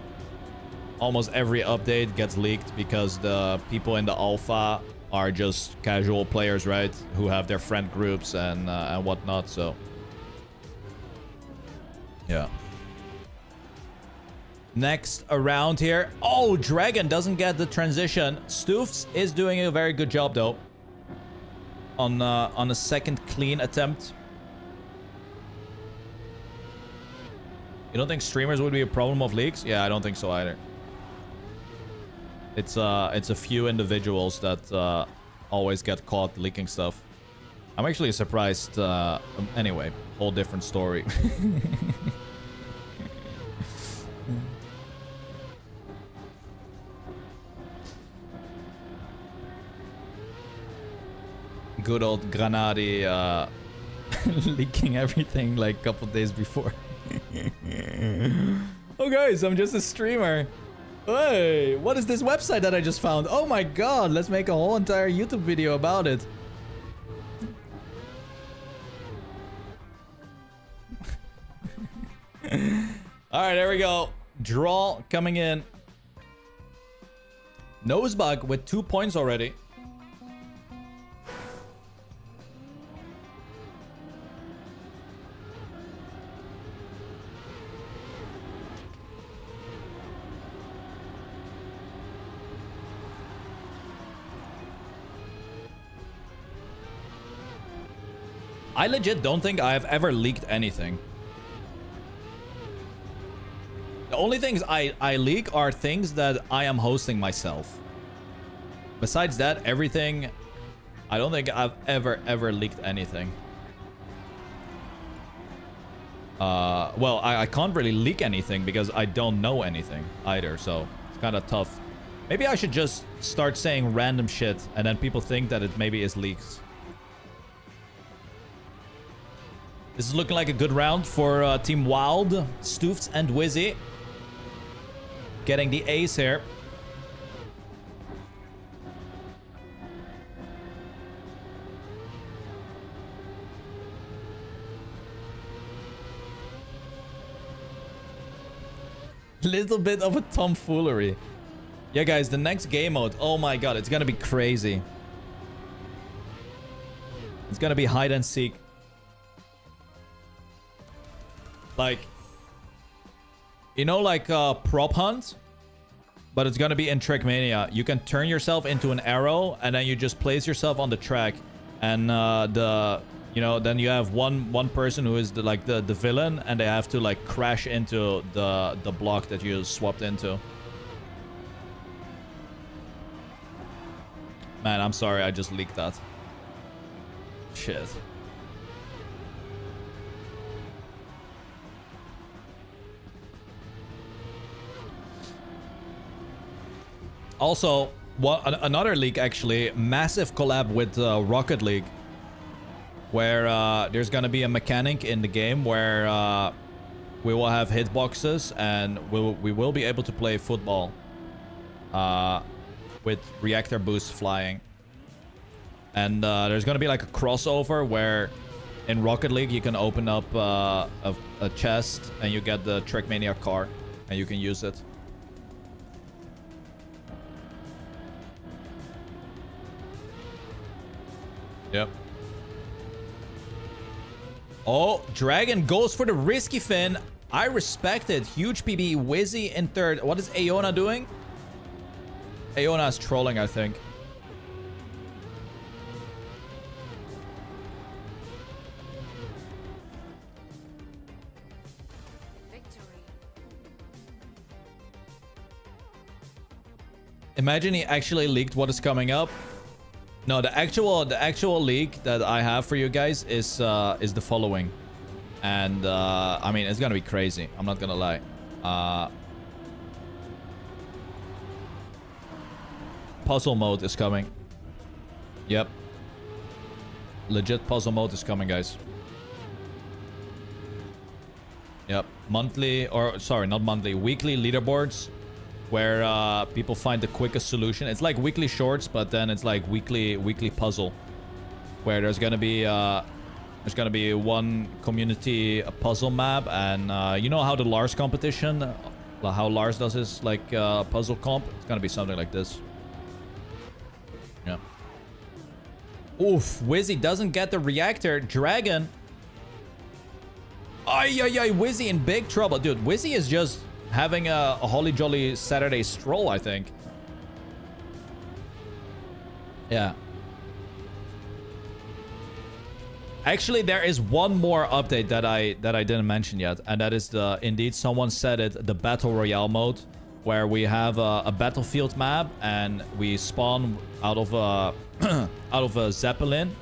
almost every update gets leaked because the people in the alpha are just casual players, right? Who have their friend groups and whatnot, so... Yeah. Next around here. Oh, Dragon doesn't get the transition. Stoofs is doing a very good job, though. On a second clean attempt. You don't think streamers would be a problem of leaks? Yeah, I don't think so either. It's a few individuals that always get caught leaking stuff. I'm actually surprised. Anyway, whole different story. Good old Granadi leaking everything like a couple days before. Oh guys, I'm just a streamer. Hey, what is this website that I just found? Oh my god, let's make a whole entire YouTube video about it. Alright, there we go. Draw coming in. Nosebug with 2 points already. I legit don't think I have ever leaked anything. The only things I leak are things that I am hosting myself. Besides that, everything... I don't think I've ever leaked anything. Well, I can't really leak anything because I don't know anything either, so it's kind of tough. Maybe I should just start saying random shit and then people think that it maybe is leaks. This is looking like a good round for Team Wild, Stoofs and Wizzy. Getting the ace here. Little bit of a tomfoolery. Yeah, guys, the next game mode. Oh my god, it's gonna be crazy. It's gonna be hide and seek. Like, you know, like prop hunt, but it's gonna be in TrackMania. You can turn yourself into an arrow, and then you just place yourself on the track, and you know, then you have one person who is the villain, and they have to like crash into the block that you swapped into. Man, I'm sorry, I just leaked that. Shit. Also, another leak actually, massive collab with Rocket League, where there's gonna be a mechanic in the game where we will have hitboxes and we will be able to play football with reactor boosts flying. And there's gonna be like a crossover where in Rocket League you can open up a chest and you get the TrackMania car and you can use it. Yep. Oh, Dragon goes for the risky fin. I respect it. Huge PB. Wizzy in third. What is Aona doing? Aona is trolling, I think. Victory. Imagine he actually leaked what is coming up. No, the actual leak that I have for you guys is the following, and I mean it's gonna be crazy. I'm not gonna lie. Puzzle mode is coming. Yep. Legit puzzle mode is coming, guys. Yep. Monthly, or sorry, not monthly, weekly leaderboards, where people find the quickest solution. It's like weekly shorts, but then it's like weekly puzzle, where there's gonna be one community puzzle map, and you know how the Lars competition, how Lars does his like puzzle comp. It's gonna be something like this. Yeah. Oof, Wizzy doesn't get the reactor. Dragon. Ay, ay, ay, Wizzy in big trouble. Dude, Wizzy is just having a holly jolly Saturday stroll, I think. Yeah. Actually, there is one more update that I didn't mention yet, and that is indeed someone said it, the Battle Royale mode, where we have a battlefield map and we spawn out of a out of a Zeppelin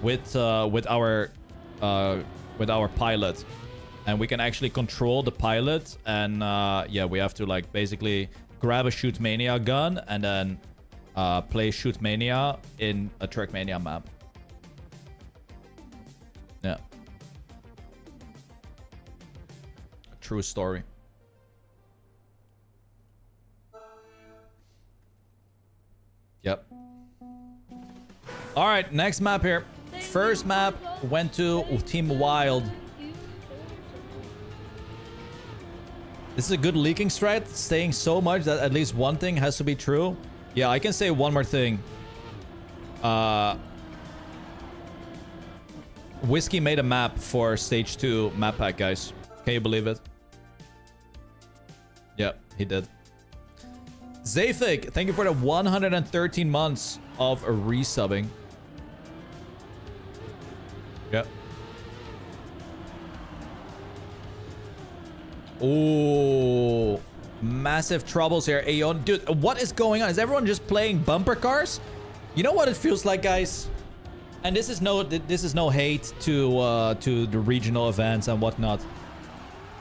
with our pilot. And we can actually control the pilot, and yeah, we have to like basically grab a Shootmania gun and then play Shootmania in a TrackMania map. Yeah. True story. Yep. All right, next map here. First map went to Team Wild. This is a good leaking strat, saying so much that at least one thing has to be true. Yeah, I can say one more thing. Whiskey made a map for stage 2 map pack, guys. Can you believe it? Yeah, he did. Zayfik, thank you for the 113 months of resubbing. Yep. Oh, massive troubles here. Aeon, dude, what is going on? Is everyone just playing bumper cars? You know what it feels like, guys? And this is no hate to the regional events and whatnot.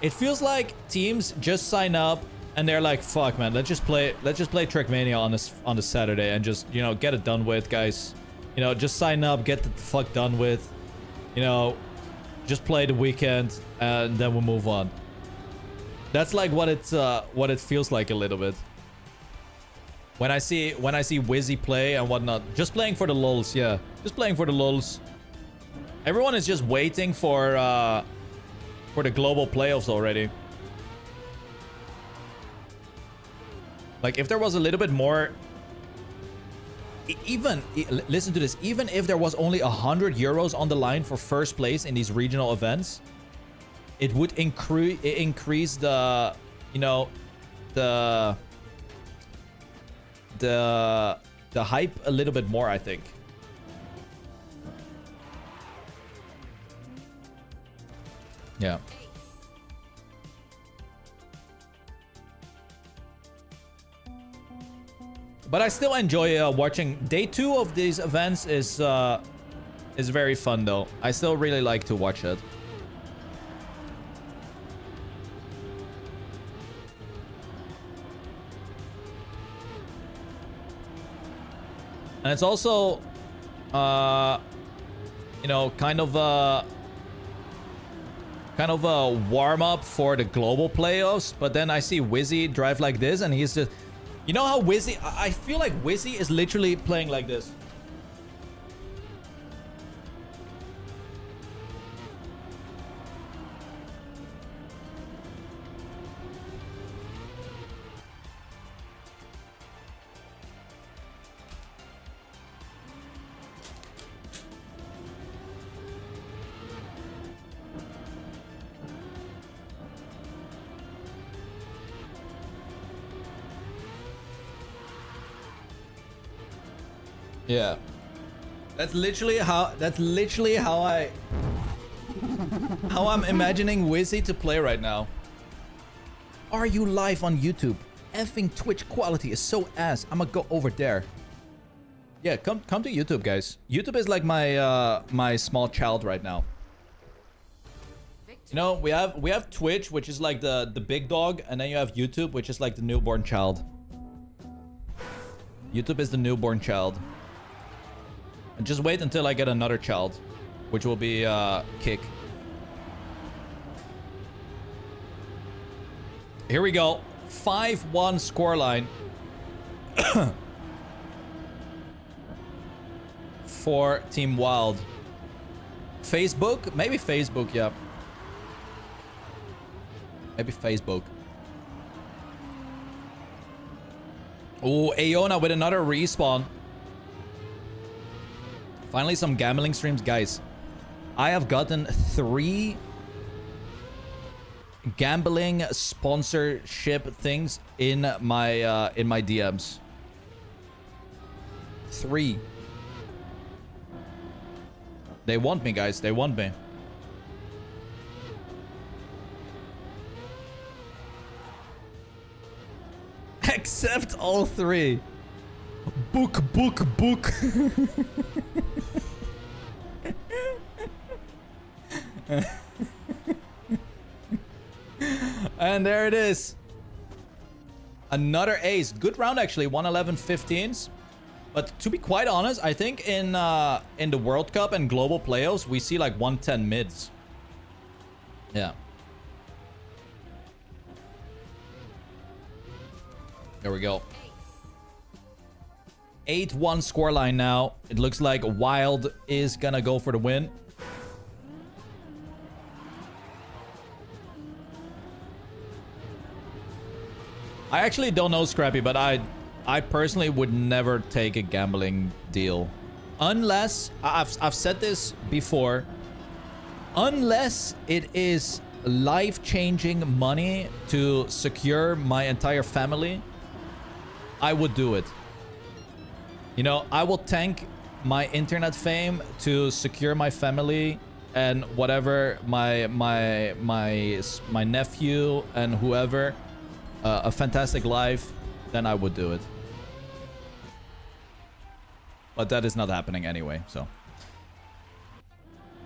It feels like teams just sign up and they're like, fuck, man, let's just play TrackMania on this Saturday and just, you know, get it done with, guys. You know, just sign up, get the fuck done with. You know, just play the weekend and then we'll move on. That's like what it feels like a little bit. When I see Wizzy play and whatnot, just playing for the lulz, yeah, just playing for the lulz. Everyone is just waiting for the global playoffs already. Like, if there was a little bit more, listen to this, even if there was only 100 euros on the line for first place in these regional events, it would increase the, you know, the hype a little bit more, I think. Yeah. But I still enjoy watching. Day 2 of these events is very fun though. I still really like to watch it. And it's also, you know, kind of a warm up for the global playoffs. But then I see Wizzy drive like this, and he's just, you know how Wizzy, I feel like Wizzy is literally playing like this. Yeah. That's literally how I'm imagining Wizzy to play right now. Are you live on YouTube? Effing Twitch quality is so ass. I'ma go over there. Yeah, come to YouTube, guys. YouTube is like my my small child right now. You know, we have Twitch, which is like the big dog, and then you have YouTube, which is like the newborn child. YouTube is the newborn child. And just wait until I get another child, which will be Kick. Here we go. 5-1 scoreline for Team Wild. Facebook? Maybe Facebook, yeah. Maybe Facebook. Oh, Aeona with another respawn. Finally, some gambling streams. Guys, I have gotten 3 gambling sponsorship things in my DMs. 3. They want me, guys. They want me. Accept all 3. Book. And there it is. Another ace. Good round, actually. 111-15s. But to be quite honest, I think in the World Cup and global playoffs, we see like 110 mids. Yeah. There we go. 8-1 scoreline now. It looks like Wild is gonna go for the win. I actually don't know, Scrappy, but I personally would never take a gambling deal. Unless, I've said this before, unless it is life-changing money to secure my entire family, I would do it. You know, I will tank my internet fame to secure my family and whatever my nephew and whoever a fantastic life, then I would do it. But that is not happening anyway, so.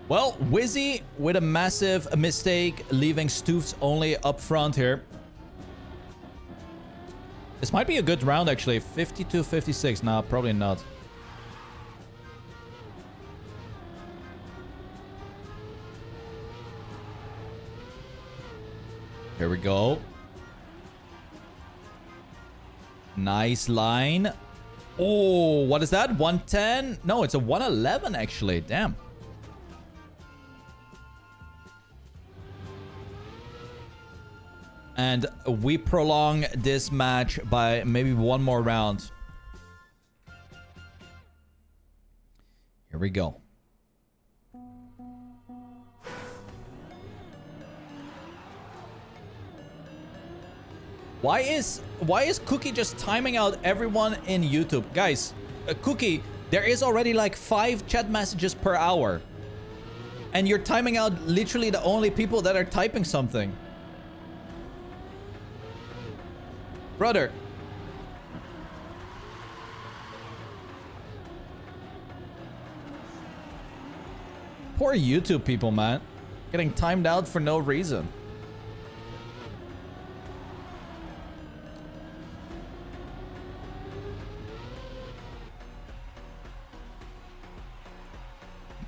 Well, Wizzy with a massive mistake, leaving Stoofs only up front here. This might be a good round, actually. 52-56. No, probably not. Here we go. Nice line. Oh, what is that? 110? No, it's a 111, actually. Damn. And we prolong this match by maybe one more round. Here we go. Why is Cookie just timing out everyone in YouTube? Guys, Cookie, there is already like 5 chat messages per hour. And you're timing out literally the only people that are typing something. Brother. Poor YouTube people, man. Getting timed out for no reason.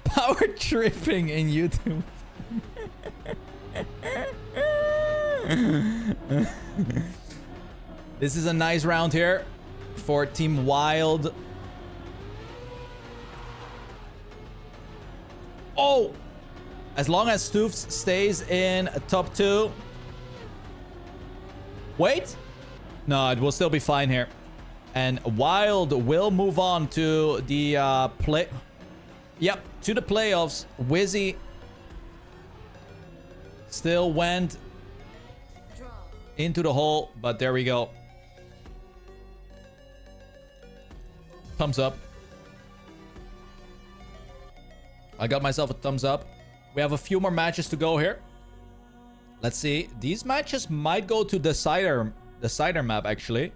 Power tripping in YouTube. This is a nice round here for Team Wild. Oh! As long as Stoofs stays in top 2. Wait! No, it will still be fine here. And Wild will move on to the play... Yep, to the playoffs. Wizzy still went into the hole, but there we go. Thumbs up. I got myself a thumbs up. We have a few more matches to go here. Let's see. These matches might go to the cider map, actually.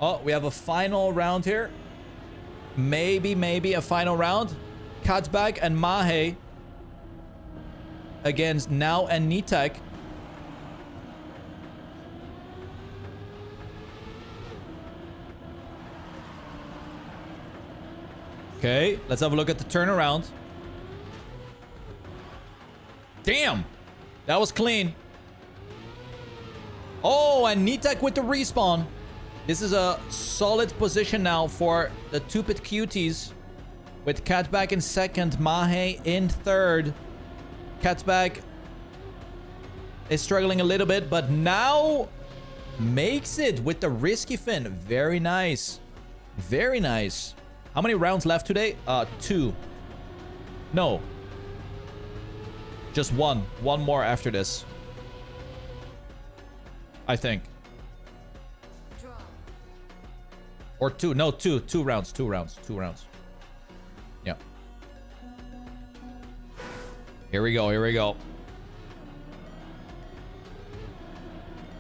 Oh, we have a final round here. Maybe a final round. Katzbag and Mahe against Now and Nitek. Okay, let's have a look at the turnaround. Damn! That was clean. Oh, and Nitek with the respawn. This is a solid position now for the Two-Pit Cuties. With Catback in second, Mahe in third. Catback is struggling a little bit, but now makes it with the risky fin. Very nice. Very nice. How many rounds left today? 2. No. Just 1. 1 more after this. I think. Or 2. No, 2. 2 rounds. 2 rounds. 2 rounds. Yeah. Here we go. Here we go.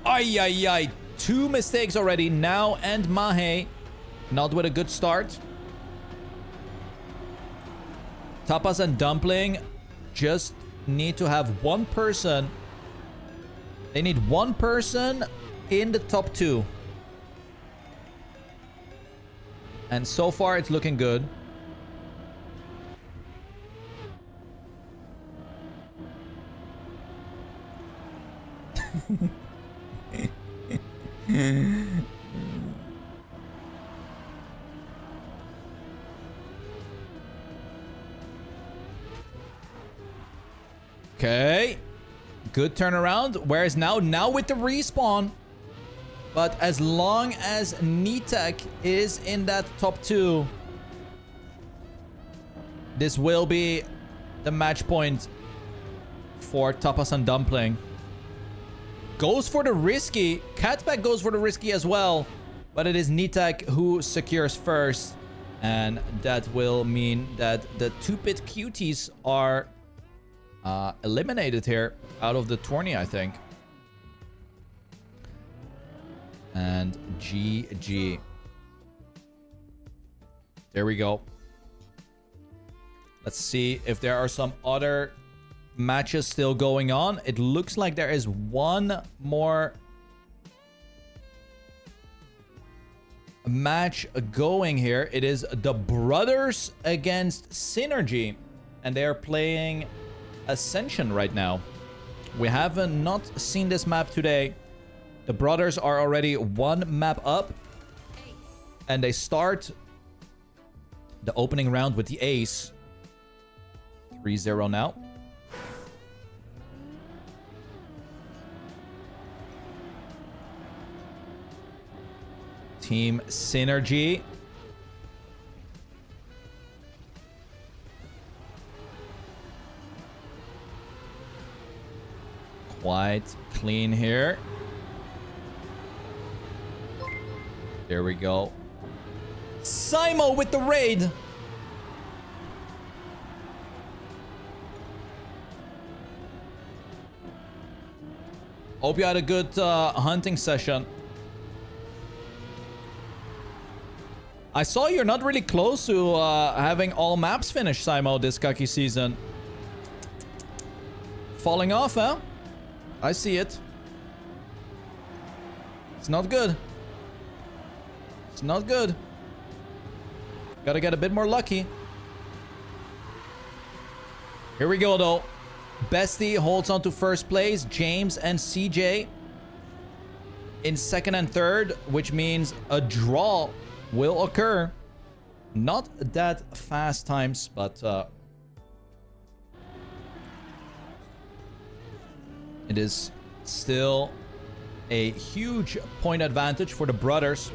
Ay, ay, ay. 2 mistakes already. Now and Mahe. Not with a good start. Tapas and Dumpling just need to have one person. They need one person in the top 2. And so far, it's looking good. Okay. Good turnaround. Whereas now with the respawn. But as long as Nitek is in that top 2, this will be the match point for Tapas and Dumpling. Goes for the risky. Catback goes for the risky as well. But it is Nitek who secures first. And that will mean that the 2-pit cuties are eliminated here out of the tourney, I think. And GG. There we go. Let's see if there are some other matches still going on. It looks like there is one more match going here. It is the brothers against Synergy, and they are playing Ascension right now. We haven't not seen this map today. The brothers are already one map up, and they start the opening round with the ace. 3-0 now. Team Synergy. Quite clean here. There we go. Simo with the raid. Hope you had a good hunting session. I saw you're not really close to having all maps finished, Simo, this Kaki season. Falling off, huh? I see it. It's not good. It's not good. Gotta get a bit more lucky. Here we go, though. Bestie holds on to first place. James and CJ in second and third, which means a draw will occur. Not that fast times, but it is still a huge point advantage for the brothers.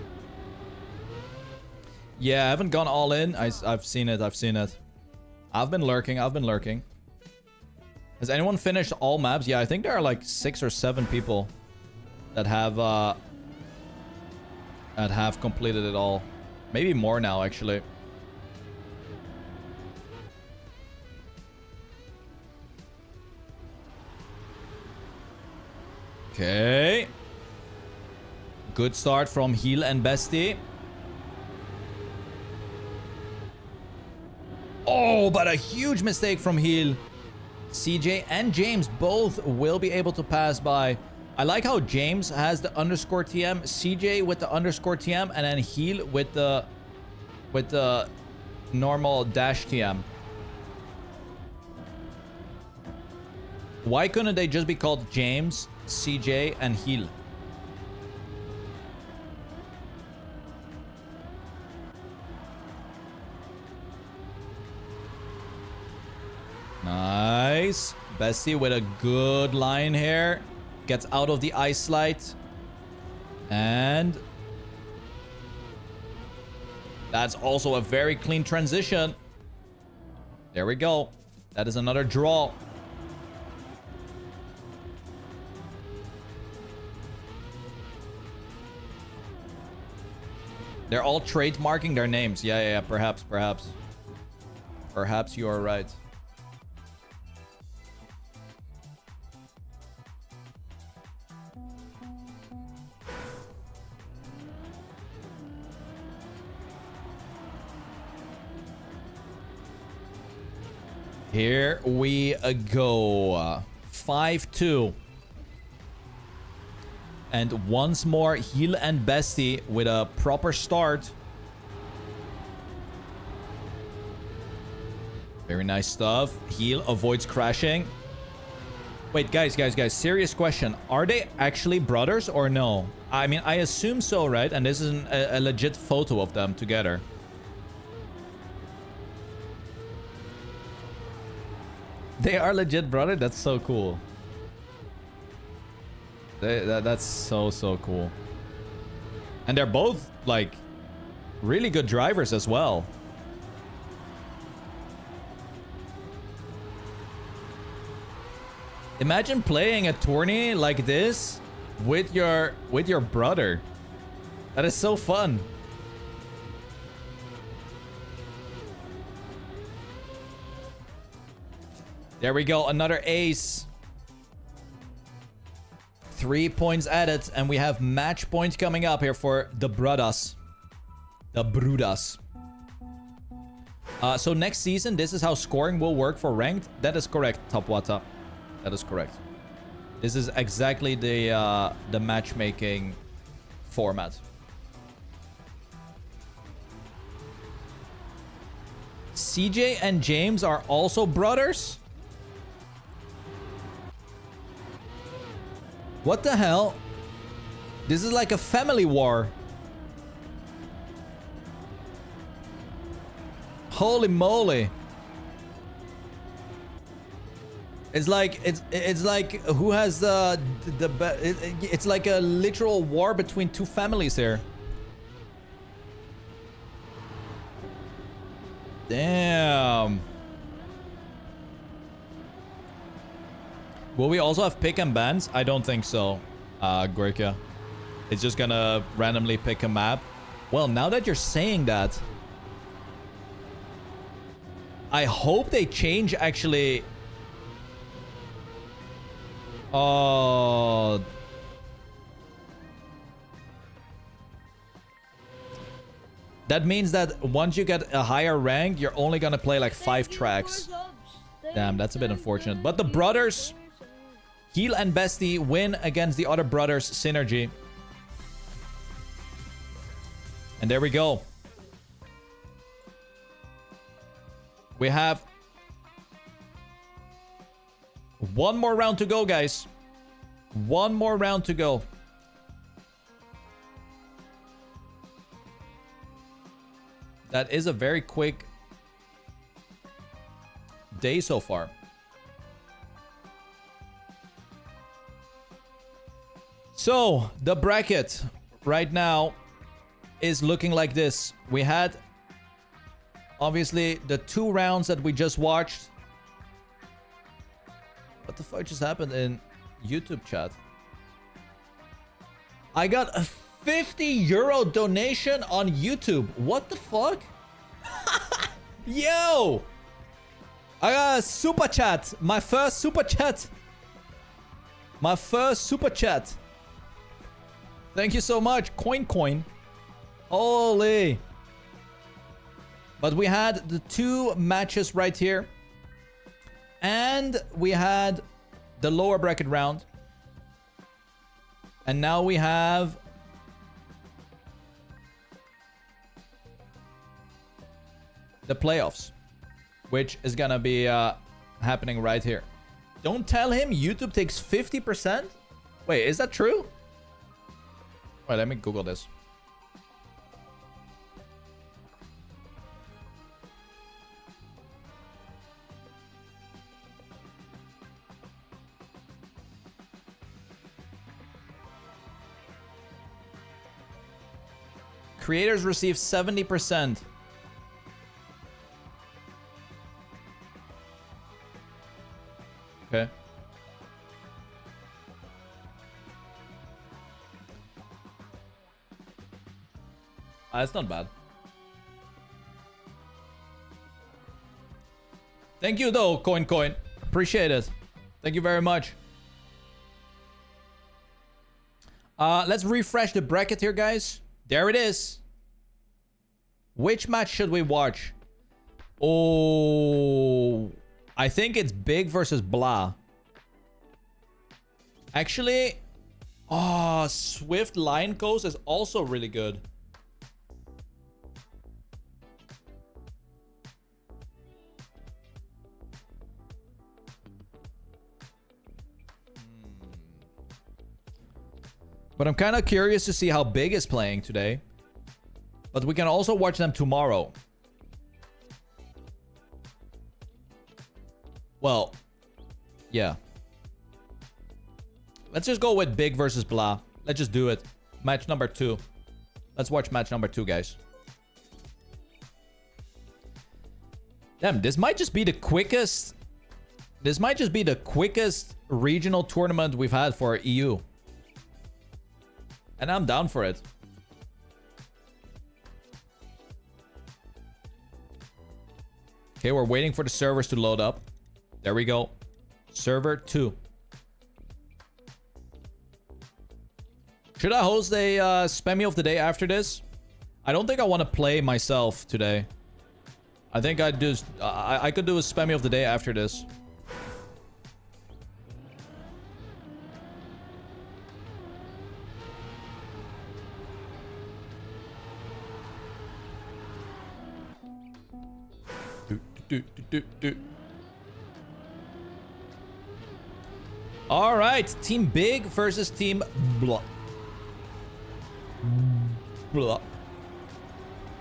Yeah, I haven't gone all in. I've seen it. I've seen it. I've been lurking. I've been lurking. Has anyone finished all maps? Yeah, I think there are like 6 or 7 people that have completed it all. Maybe more now, actually. Okay. Good start from Heel and Bestie. Oh, but a huge mistake from Heel. CJ and James both will be able to pass by. I like how James has the underscore TM, CJ with the underscore TM, and then Heel with the normal dash TM. Why couldn't they just be called James, CJ, and Heel? Nice. Bestie with a good line here. Gets out of the ice light. And that's also a very clean transition. There we go. That is another draw. They're all trademarking their names. Yeah, perhaps. Perhaps you are right. Here we go. 5-2. And once more, Heel and Bestie with a proper start. Very nice stuff. Heel avoids crashing. Wait, guys. Serious question. Are they actually brothers or no? I mean, I assume so, right? And this is a legit photo of them together. They are legit brother? That's so cool. That's so cool. And they're both, like, really good drivers as well. Imagine playing a tourney like this with your brother. That is so fun. There we go. Another ace. 3 points added. And we have match points coming up here for the Brudas. The Brudas. So next season, this is how scoring will work for ranked. That is correct, Tapwata. That is correct. This is exactly the matchmaking format. CJ and James are also brothers? What the hell? This is like a family war. Holy moly. It's like who has it's like a literal war between two families here. Damn. Will we also have pick and bans? I don't think so, Gorka. It's just gonna randomly pick a map. Well, now that you're saying that, I hope they change actually. Oh. That means that once you get a higher rank, you're only gonna play like 5 tracks. Damn, that's a bit unfortunate. But the brothers, Heel and Bestie, win against the other brothers' synergy. And there we go. We have one more round to go, guys. One more round to go. That is a very quick day so far. So, the bracket right now is looking like this. We had, obviously, the 2 rounds that we just watched. What the fuck just happened in YouTube chat? I got a €50 donation on YouTube. What the fuck? Yo! I got a super chat. My first super chat. My first super chat. Thank you so much, Coin. Holy. But we had the 2 matches right here. And we had the lower bracket round. And now we have the playoffs, which is gonna be happening right here. Don't tell him YouTube takes 50%? Wait, is that true? Wait, let me Google this. Creators receive 70%. Okay. That's not bad. Thank you though, Coin. Appreciate it. Thank you very much. Let's refresh the bracket here, guys. There it is. Which match should we watch? Oh, I think it's Big versus Blah. Actually, Swift Lion Coast is also really good. But I'm kind of curious to see how Big is playing today. But we can also watch them tomorrow. Well, yeah. Let's just go with Big versus Blah. Let's just do it. Match number 2. Let's watch match number 2, guys. Damn, this might just be the quickest. This might just be the quickest regional tournament we've had for EU. And I'm down for it. Okay, we're waiting for the servers to load up. There we go. Server 2. Should I host a Spammiej of the day after this? I don't think I want to play myself today. I think I could do a Spammiej of the day after this. All right, Team Big versus Team Blah. Blah.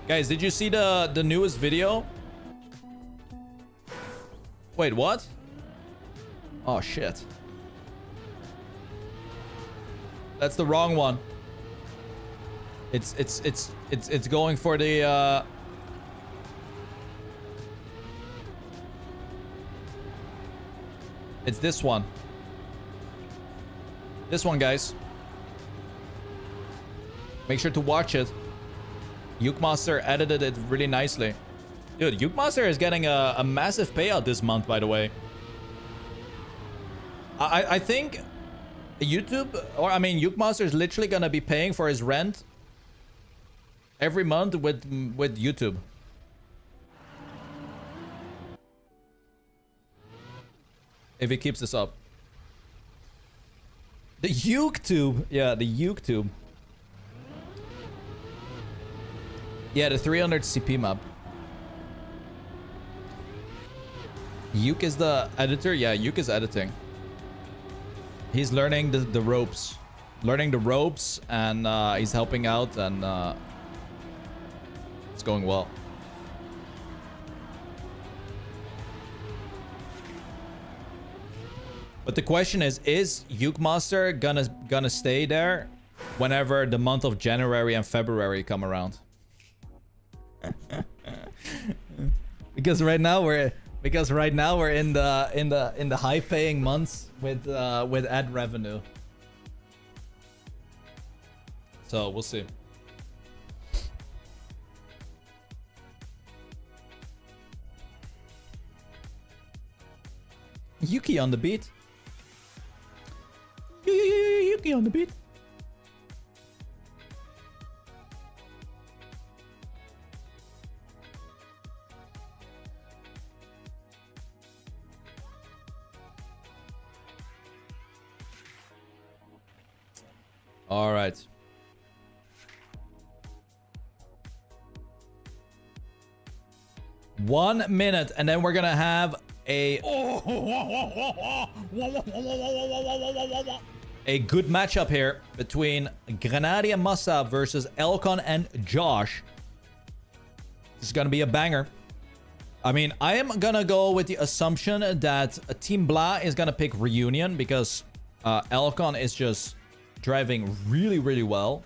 Guys, did you see the newest video? Wait, what? Oh shit. That's the wrong one. It's going for the it's this one. This one, guys. Make sure to watch it. Ukemaster edited it really nicely. Dude, Ukemaster is getting a massive payout this month, by the way. I think YouTube, or I mean, Ukemaster is literally gonna be paying for his rent every month with YouTube. If he keeps this up. The YouTube. Yeah, the YouTube. Yeah, the 300 CP map. Uke is the editor? Yeah, Uke is editing. He's learning the ropes. Learning the ropes, and he's helping out, and it's going well. But the question is Ukemaster gonna stay there whenever the month of January and February come around? Because right now we're in the high paying months with ad revenue. So we'll see. Yuki on the beat. Yuki on the beat. All right. One minute, and then we're gonna have a good matchup here between Grenadier Massa versus Elcon and Josh. This is gonna be a banger. I mean, I am gonna go with the assumption that Team Blah is gonna pick Reunion because Elcon is just driving really, really well.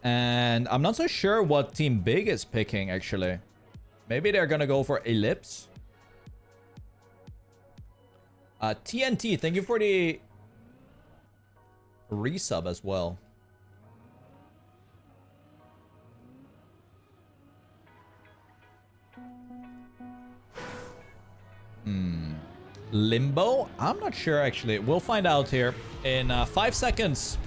And I'm not so sure what Team Big is picking, actually. Maybe they're gonna go for Ellipse. TNT, thank you for the resub as well. Limbo? I'm not sure, actually. We'll find out here in 5 seconds.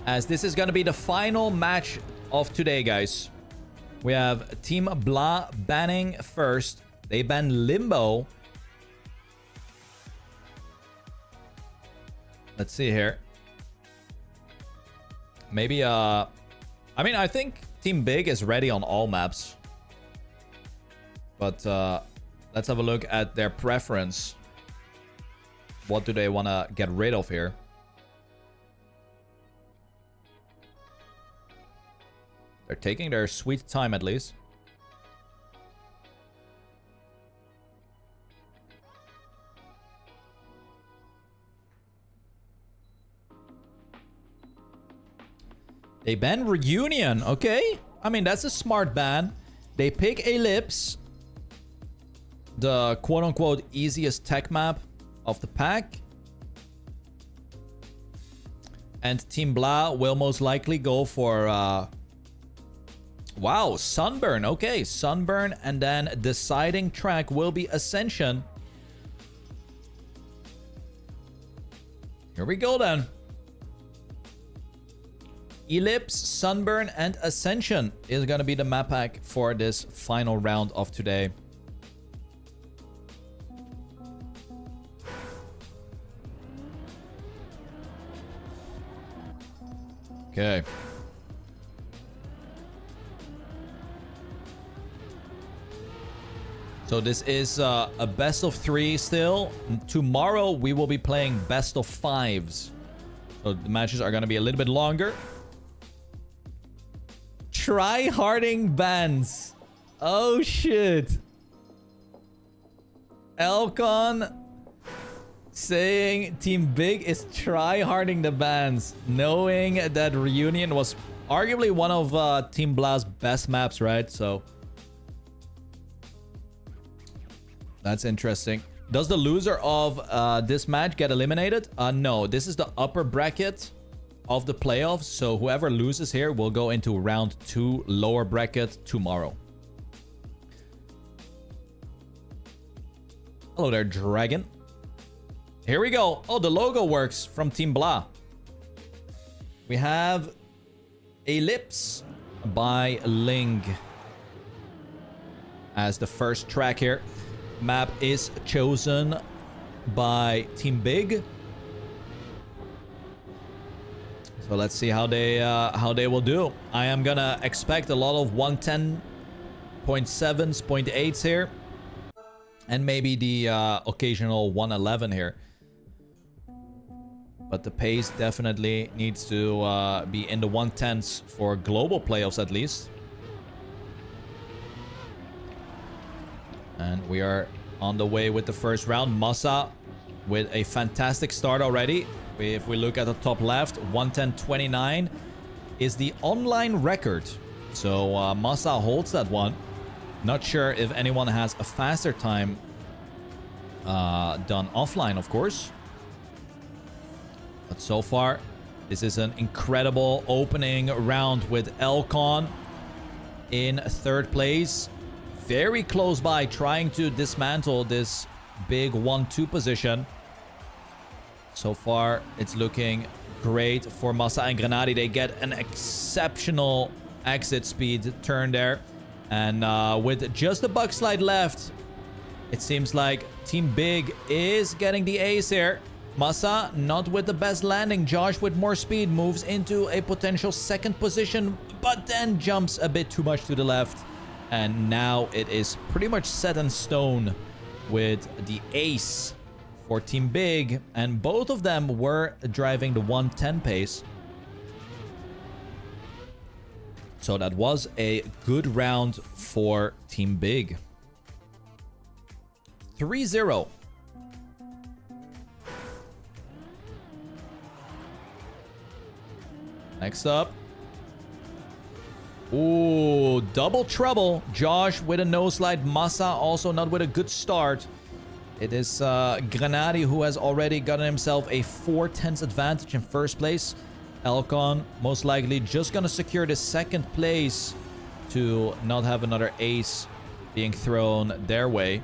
As this is going to be the final match of today, guys. We have Team Blah banning first. They ban Limbo. Let's see here. Maybe, I mean, I think Team Big is ready on all maps. But let's have a look at their preference. What do they want to get rid of here? They're taking their sweet time at least. They ban Reunion. Okay. I mean, that's a smart ban. They pick Ellipse. The quote-unquote easiest tech map of the pack. And Team Blah will most likely go for... wow, Sunburn. Okay, Sunburn. And then deciding track will be Ascension. Here we go then. Ellipse, Sunburn, and Ascension is going to be the map pack for this final round of today. Okay. So this is a best of 3 still. Tomorrow we will be playing best of 5s. So the matches are going to be a little bit longer. Try-harding bans. Oh shit. Elcon saying Team Big is try-harding the bans, knowing that Reunion was arguably one of Team Blah's best maps, right? So that's interesting. Does the loser of this match get eliminated? No, this is the upper bracket of the playoffs. So whoever loses here will go into round 2, lower bracket, tomorrow. Hello there, Dragon. Here we go. Oh, the logo works from Team Blah. We have Ellipse by Ling as the first track here. Map is chosen by Team Big. So let's see how they will do. I am gonna expect a lot of 110.7s, 0.8s here, and maybe the occasional 111 here. But the pace definitely needs to be in the 110s for global playoffs at least. And we are on the way with the first round. Massa with a fantastic start already. If we look at the top left, 110.29 is the online record. So Massa holds that one. Not sure if anyone has a faster time done offline, of course. But so far, this is an incredible opening round with Elcon in 3rd place. Very close by, trying to dismantle this big 1-2 position. So far, it's looking great for Massa and Grenadi. They get an exceptional exit speed turn there. And with just a bug slide left, it seems like Team Big is getting the ace here. Massa not with the best landing. Josh with more speed moves into a potential 2nd position, but then jumps a bit too much to the left. And now it is pretty much set in stone with the ace for Team Big. And both of them were driving the 110 pace. So that was a good round for Team Big. 3-0. Next up. Ooh, double trouble. Josh with a no slide. Massa also not with a good start. It is Grenadi who has already gotten himself a 4/10 advantage in 1st place. Elcon most likely just gonna secure the 2nd place to not have another ace being thrown their way.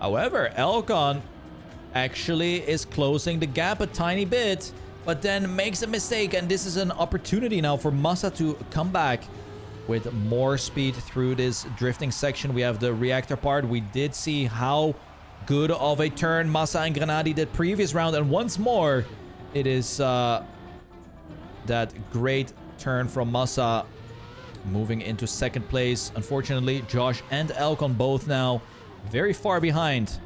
However, Elcon actually is closing the gap a tiny bit, but then makes a mistake, and this is an opportunity now for Massa to come back with more speed through this drifting section. We have the reactor part. We did see how good of a turn Massa and Grenadi did previous round, and once more, it is that great turn from Massa moving into 2nd place. Unfortunately, Josh and Elcon both now very far behind,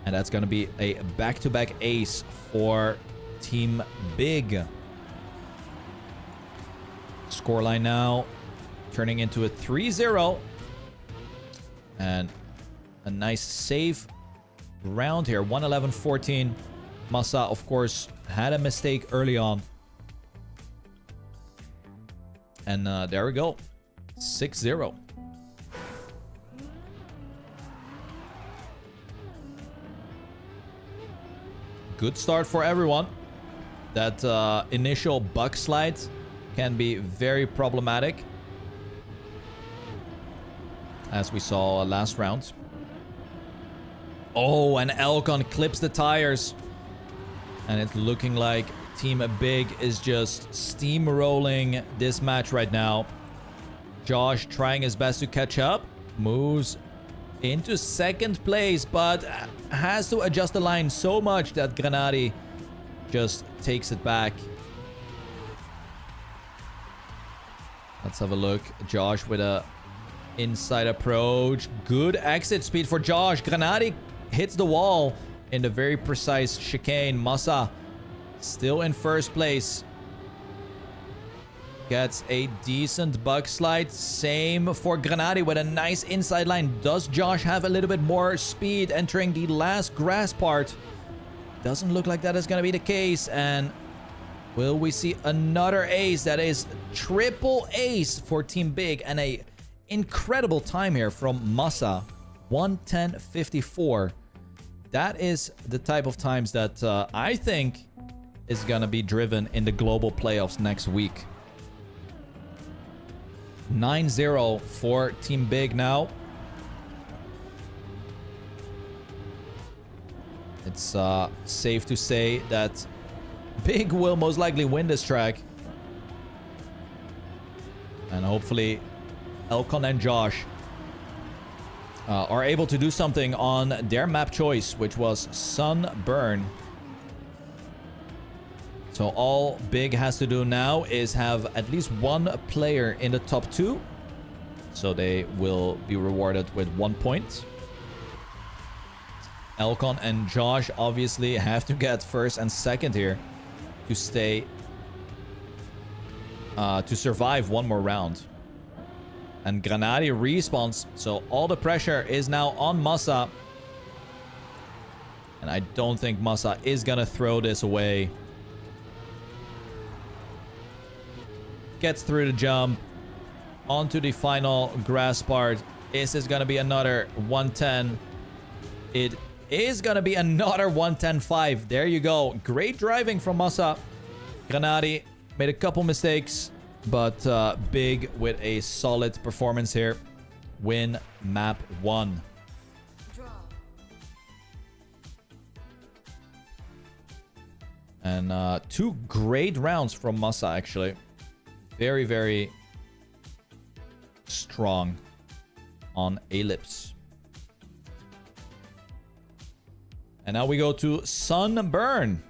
and that's going to be a back-to-back ace for Team Big. Scoreline now turning into a 3-0. And a nice safe round here. 111-14. Massa, of course, had a mistake early on. And there we go. 6-0. good start for everyone. That initial buck slide can be very problematic, as we saw last round. Oh, and Elcon clips the tires. And it's looking like Team Big is just steamrolling this match right now. Josh trying his best to catch up. Moves into second place, but has to adjust the line so much that Granati just takes it back. Let's have a look. Josh with a inside approach. Good exit speed for Josh. Granati hits the wall in the very precise chicane. Massa still in first place. Gets a decent buck slide. Same for Granati with a nice inside line. Does Josh have a little bit more speed entering the last grass part? Doesn't look like that is going to be the case. And will we see another ace? That is triple ace for Team Big. And a incredible time here from Massa. 1:10.54. That is the type of times that I think is going to be driven in the global playoffs next week. 9-0 for Team Big now. It's safe to say that Big will most likely win this track. And hopefully Elcon and Josh are able to do something on their map choice, which was Sunburn. So all Big has to do now is have at least one player in the top 2. So they will be rewarded with 1 point. Elcon and Josh obviously have to get first and second here to stay, to survive one more round. And Granati respawns, so all the pressure is now on Massa. And I don't think Massa is gonna throw this away. Gets through the jump onto the final grass part. Is this gonna be another 110? It is gonna be another 110.5. There you go. Great driving from Massa. Granati made a couple mistakes, but Big with a solid performance here. Win map 1. And 2 great rounds from Massa, actually. Very, very strong on Ellipse. And now we go to Sunburn.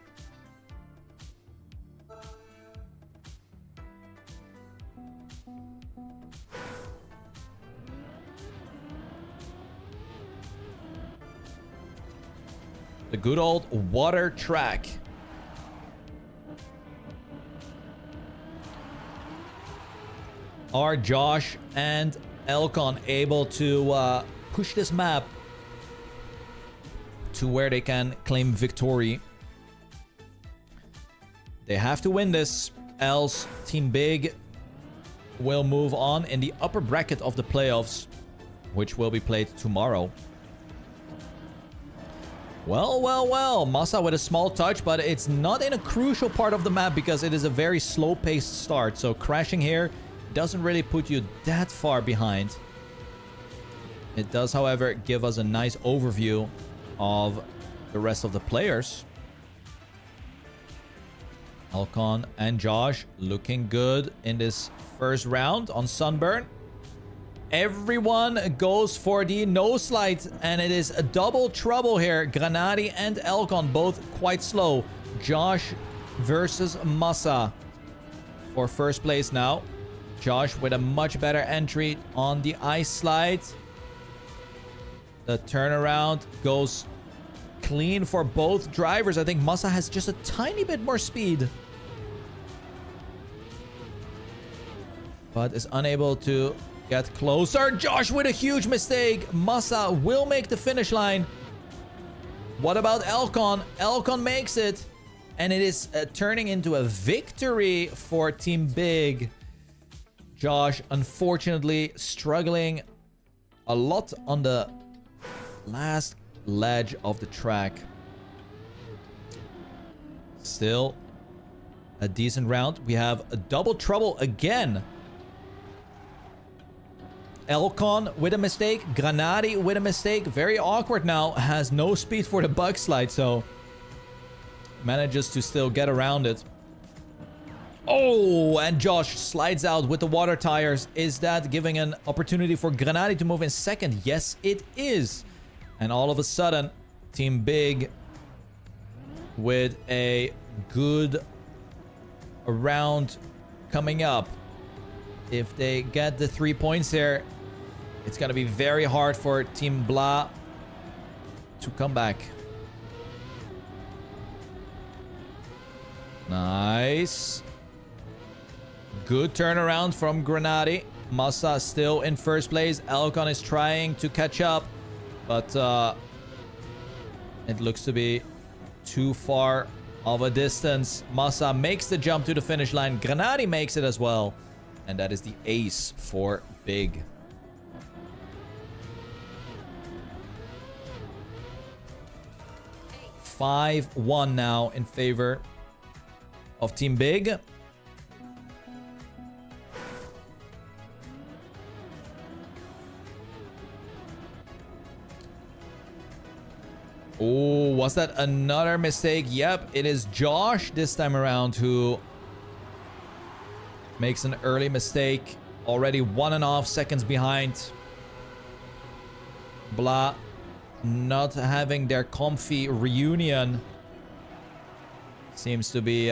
The good old water track. Are Josh and Elcon able to push this map to where they can claim victory? They have to win this, else Team Big will move on in the upper bracket of the playoffs, which will be played tomorrow. Well, well, well. Massa with a small touch, but it's not in a crucial part of the map because it is a very slow-paced start. So crashing here doesn't really put you that far behind. It does, however, give us a nice overview of the rest of the players. Elcon and Josh looking good in this first round on Sunburn. Everyone goes for the no slide, and it is a double trouble here. Granati and Elcon both quite slow. Josh versus Massa for first place now. Josh with a much better entry on the ice slide. The turnaround goes clean for both drivers. I think Massa has just a tiny bit more speed, but is unable to get closer. Josh with a huge mistake. Massa will make the finish line. What about Elcon? Elcon makes it, and it is turning into a victory for Team Big. Josh, unfortunately, struggling a lot on the last ledge of the track. Still a decent round. We have a double trouble again. Elcon with a mistake. Granati with a mistake. Very awkward now. Has no speed for the bug slide, so manages to still get around it. Oh, and Josh slides out with the water tires. Is that giving an opportunity for Granati to move in second? Yes, it is. And all of a sudden, Team Big with a good round coming up. If they get the 3 points here, it's going to be very hard for Team Blah to come back. Nice. Good turnaround from Granati. Massa still in first place. Elcon is trying to catch up, but it looks to be too far of a distance. Massa makes the jump to the finish line. Granati makes it as well. And that is the ace for Big. Five 1 now in favor of Team Big. Oh, was that another mistake? Yep, it is Josh this time around who makes an early mistake. Already 1.5 seconds behind. Blah not having their comfy reunion seems to be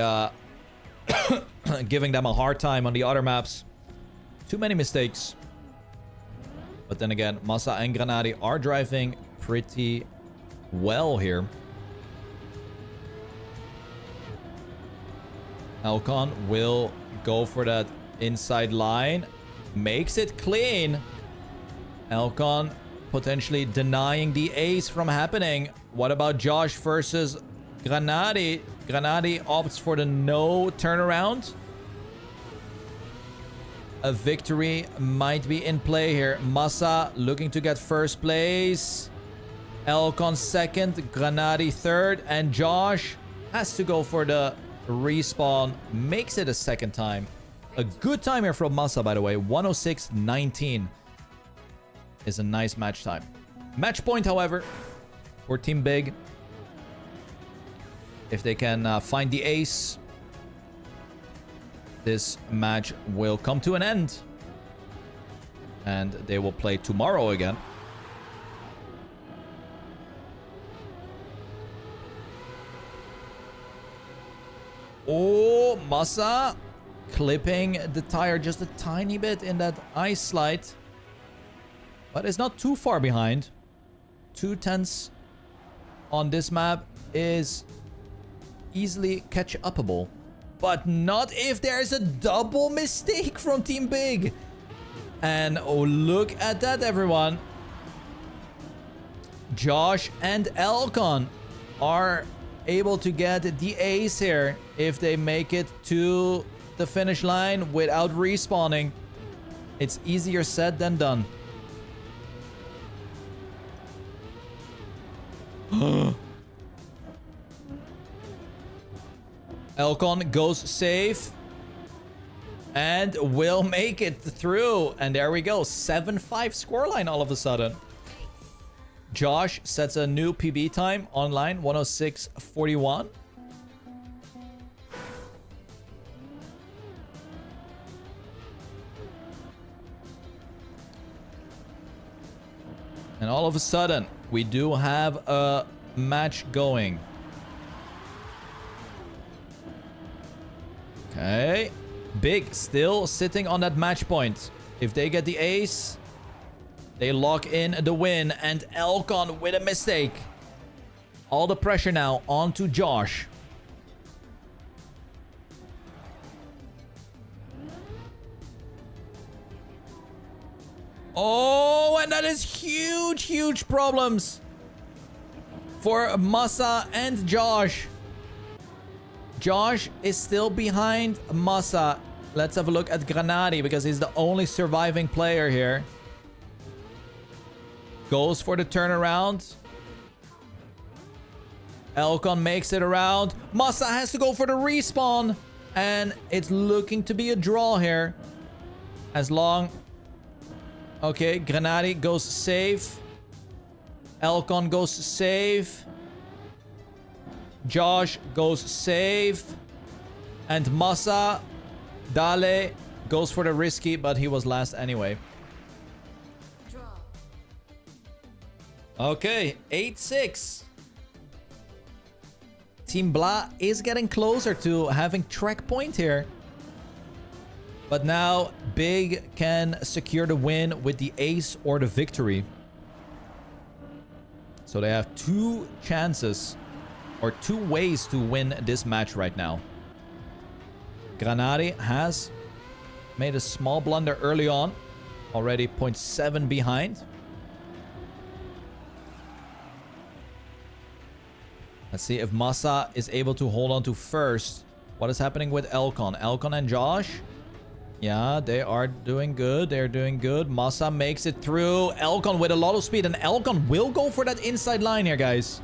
giving them a hard time on the other maps. Too many mistakes. But then again, Massa and Granati are driving pretty well here. Elcon will go for that inside line. Makes it clean. Elcon potentially denying the ace from happening. What about Josh versus Granati? Granati opts for the no turnaround. A victory might be in play here. Massa looking to get first place. Elcon second, Granati third, and Josh has to go for the respawn. Makes it a second time. A good time here from Massa, by the way. 106.19 is a nice match time. Match point, however, for Team Big. If they can find the ace, this match will come to an end. And they will play tomorrow again. Oh, Massa clipping the tire just a tiny bit in that ice slide. But it's not too far behind. 2/10 on this map is easily catch-upable. But not if there's a double mistake from Team Big. And oh, look at that, everyone. Josh and Elcon are able to get the ace here if they make it to the finish line without respawning. It's easier said than done. Elcon goes safe and will make it through. And there we go. 7-5 scoreline all of a sudden. Josh sets a new PB time online, 106.41. And all of a sudden, we do have a match going. Okay. Big still sitting on that match point. If they get the ace, they lock in the win. And Elcon with a mistake. All the pressure now onto Josh. Oh, and that is huge, huge problems for Massa and Josh. Josh is still behind Massa. Let's have a look at Granati because he's the only surviving player here. Goes for the turnaround. Elkon makes it around. Massa has to go for the respawn. And it's looking to be a draw here. As long... Okay, Granati goes safe. Elkon goes safe. Josh goes safe. And Massa, Dale, goes for the risky, but he was last anyway. Okay, 8-6. Team Blah is getting closer to having track point here. But now, Big can secure the win with the ace or the victory. So they have 2 chances, or 2 ways to win this match right now. Granati has made a small blunder early on. Already 0.7 behind. Let's see if Massa is able to hold on to first. What is happening with Elkon? Elkon and Josh? Yeah, they are doing good. They're doing good. Massa makes it through. Elkon with a lot of speed. And Elkon will go for that inside line here, guys.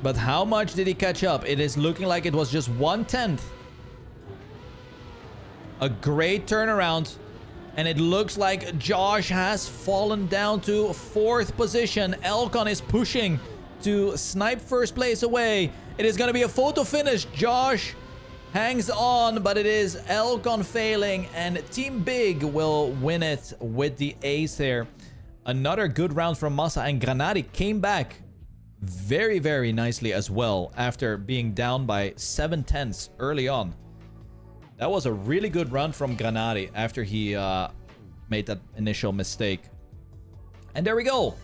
But how much did he catch up? It is looking like it was just 1/10. A great turnaround. And it looks like Josh has fallen down to 4th position. Elkon is pushing to snipe first place away. It is going to be a photo finish. Josh hangs on, but it is Elkon failing. And Team Big will win it with the ace here. Another good round from Massa. And Granati came back very, very nicely as well after being down by 7/10 early on. That was a really good run from Granati after he made that initial mistake. And there we go.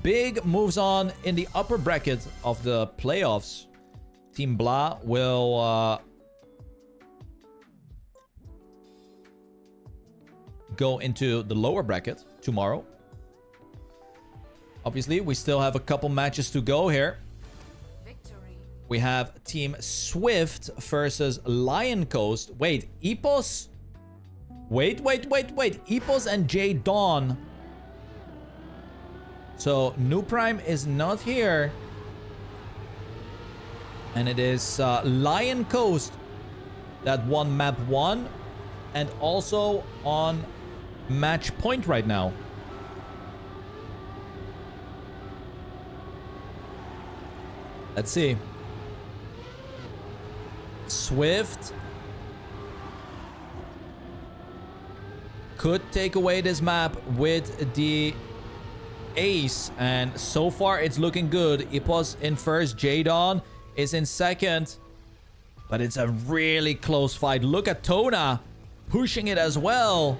Big moves on in the upper bracket of the playoffs. Team Blah will go into the lower bracket tomorrow. Obviously, we still have a couple matches to go here. We have Team Swift versus Lion Coast. Wait, Epos? Wait. Epos and J Dawn. So, New Prime is not here. And it is Lion Coast that won map 1. And also on match point right now. Let's see. Swift could take away this map with the ace, and so far it's looking good. Epos in first, Jadon is in second, but it's a really close fight. Look at Tona pushing it as well.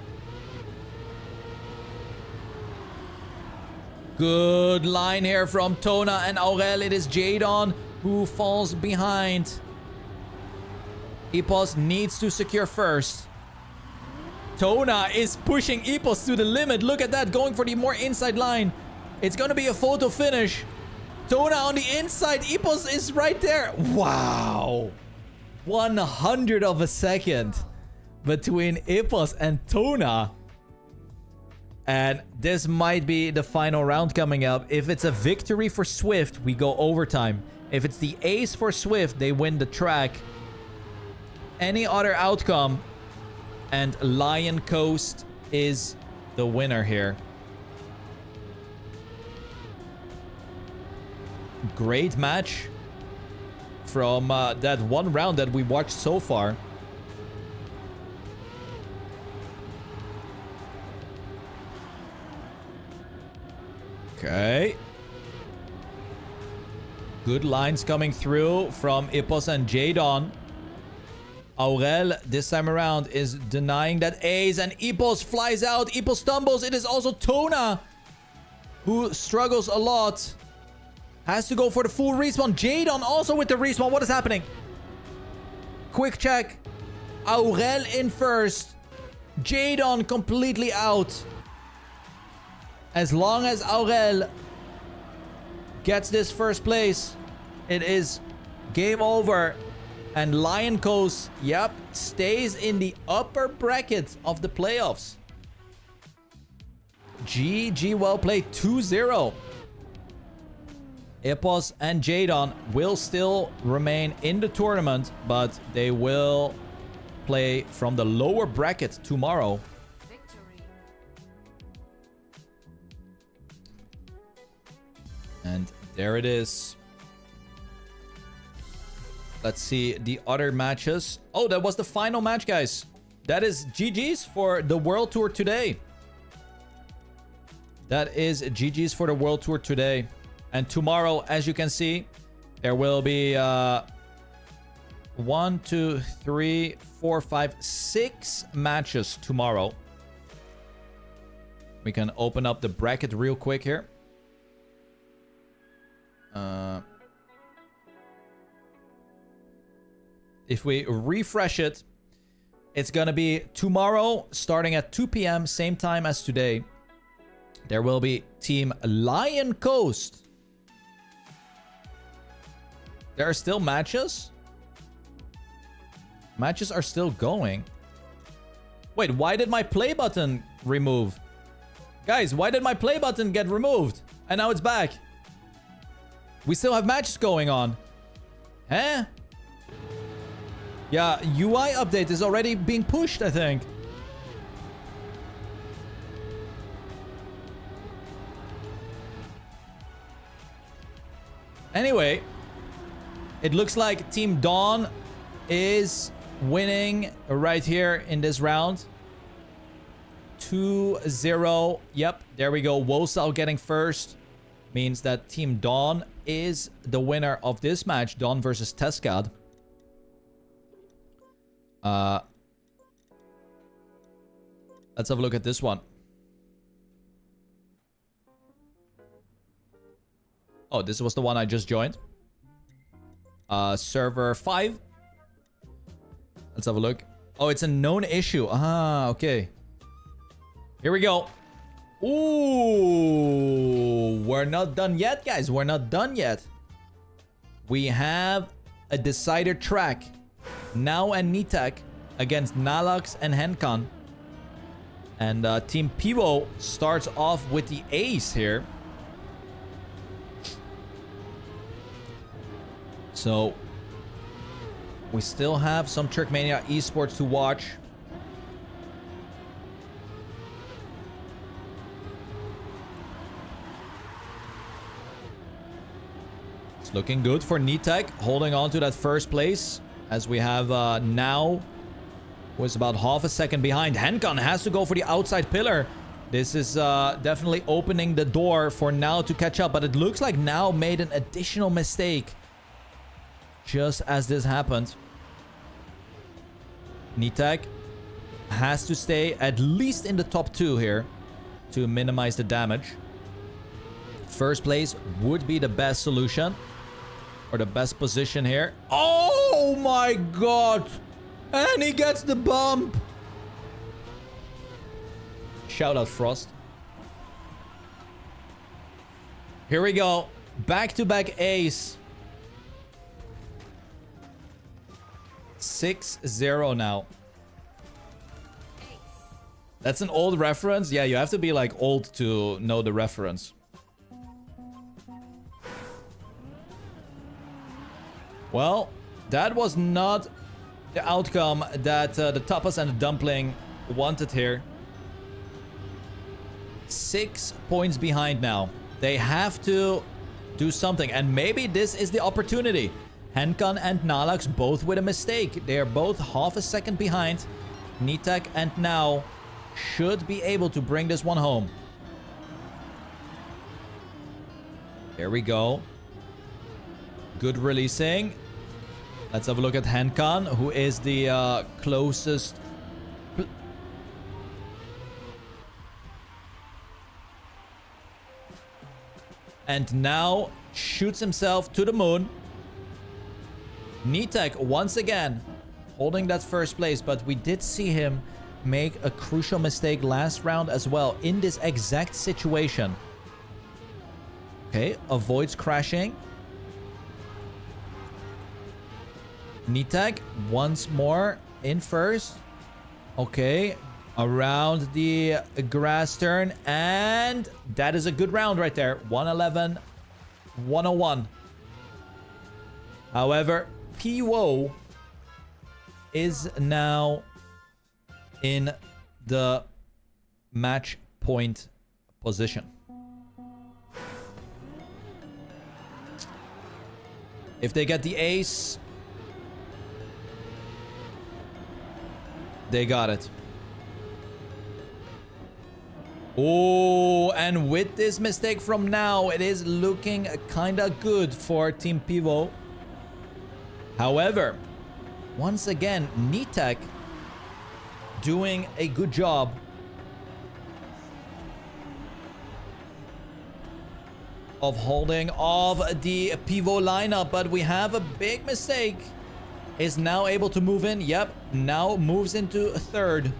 Good line here from Tona and Aurel. It is Jadon who falls behind. Epos needs to secure first. Tona is pushing Epos to the limit. Look at that, going for the more inside line. It's going to be a photo finish. Tona on the inside. Epos is right there. Wow. 100 of a second between Epos and Tona. And this might be the final round coming up. If it's a victory for Swift, we go overtime. If it's the ace for Swift, they win the track. Any other outcome, and Lion Coast is the winner here. Great match from that one round that we watched so far. Okay. Good lines coming through from Epos and Jadon. Aurel, this time around, is denying that ace, and Epos flies out. Epos stumbles. It is also Tona who struggles a lot. Has to go for the full respawn. Jadon also with the respawn. What is happening? Quick check. Aurel in first. Jadon completely out. As long as Aurel gets this first place, it is game over. And Lion Coast, yep, stays in the upper bracket of the playoffs. GG, well played. 2-0. Epos and Jadon will still remain in the tournament, but they will play from the lower bracket tomorrow. And there it is. Let's see the other matches. Oh, that was the final match, guys. That is GG's for the World Tour today. That is GG's for the World Tour today. And tomorrow, as you can see, there will be 1, 2, 3, 4, 5, 6 matches tomorrow. We can open up the bracket real quick here. If we refresh it, it's going to be tomorrow starting at 2 p.m. same time as today. There will be Team Lion Coast. There are still matches? Matches are still going. Wait, why did my play button remove? Guys, why did my play button get removed? And now it's back. We still have matches going on. Huh? Yeah, UI update is already being pushed, I think. Anyway, it looks like Team Dawn is winning right here in this round. 2-0. Yep, there we go. Wosal getting first. Means that Team Dawn is the winner of this match. Dawn versus Teskad. Let's have a look at this one. Oh, this was the one I just joined. Server 5. Let's have a look. Oh, it's a known issue. Ah, okay. Here we go. Ooh, we're not done yet, guys. We're not done yet. We have a decider track. Now and Nitek against Nalox and Henkan. And Team Pivo starts off with the ace here. So we still have some TrackMania esports to watch. It's looking good for Nitek, holding on to that first place. As we have Now, who is about half a second behind. Henkan has to go for the outside pillar. This is definitely opening the door for Now to catch up. But it looks like Now made an additional mistake just as this happened. Nitek has to stay at least in the top 2 here to minimize the damage. First place would be the best solution. Or the best position here. Oh my god! And he gets the bump! Shout out Frost. Here we go. Back-to-back ace. 6-0 now. That's an old reference? Yeah, you have to be like old to know the reference. Well, that was not the outcome that the Tapas and the Dumpling wanted here. 6 points behind now. They have to do something. And maybe this is the opportunity. Henkan and Nalax both with a mistake. They are both half a second behind. Nitek and Now should be able to bring this one home. There we go. Good releasing. Let's have a look at Henkan, who is the closest. And now shoots himself to the moon. Nitek once again holding that first place, but we did see him make a crucial mistake last round as well in this exact situation. Okay, avoids crashing. Nitek once more in first. Okay, around the grass turn. And that is a good round right there. 111, 101. However, Pivo is now in the match point position. If they get the ace, they got it. Oh, and with this mistake from now, it is looking kind of good for Team Pivo. However, once again, Nitek doing a good job. Of holding off the Pivo lineup, but we have a big mistake. Is now able to move in. Yep, now moves into third.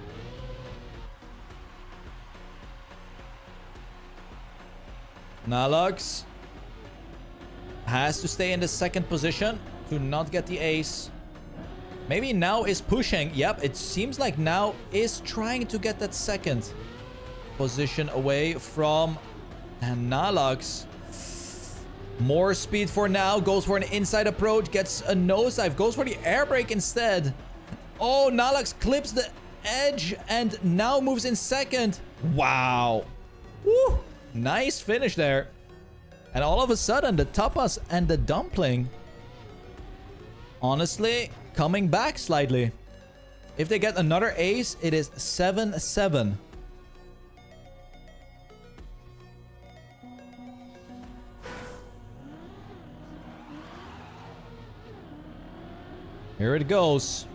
Nalux has to stay in the second position to not get the ace. Maybe now is pushing. Yep, it seems like now is trying to get that second position away from Nalux. More speed for now. Goes for an inside approach. Gets a nosedive. Goes for the air brake instead. Oh, Nalux clips the edge and now moves in second. Wow. Woo. Nice finish there. And all of a sudden, the tapas and the dumpling, honestly, coming back slightly. If they get another ace, it is 7-7. Here it goes.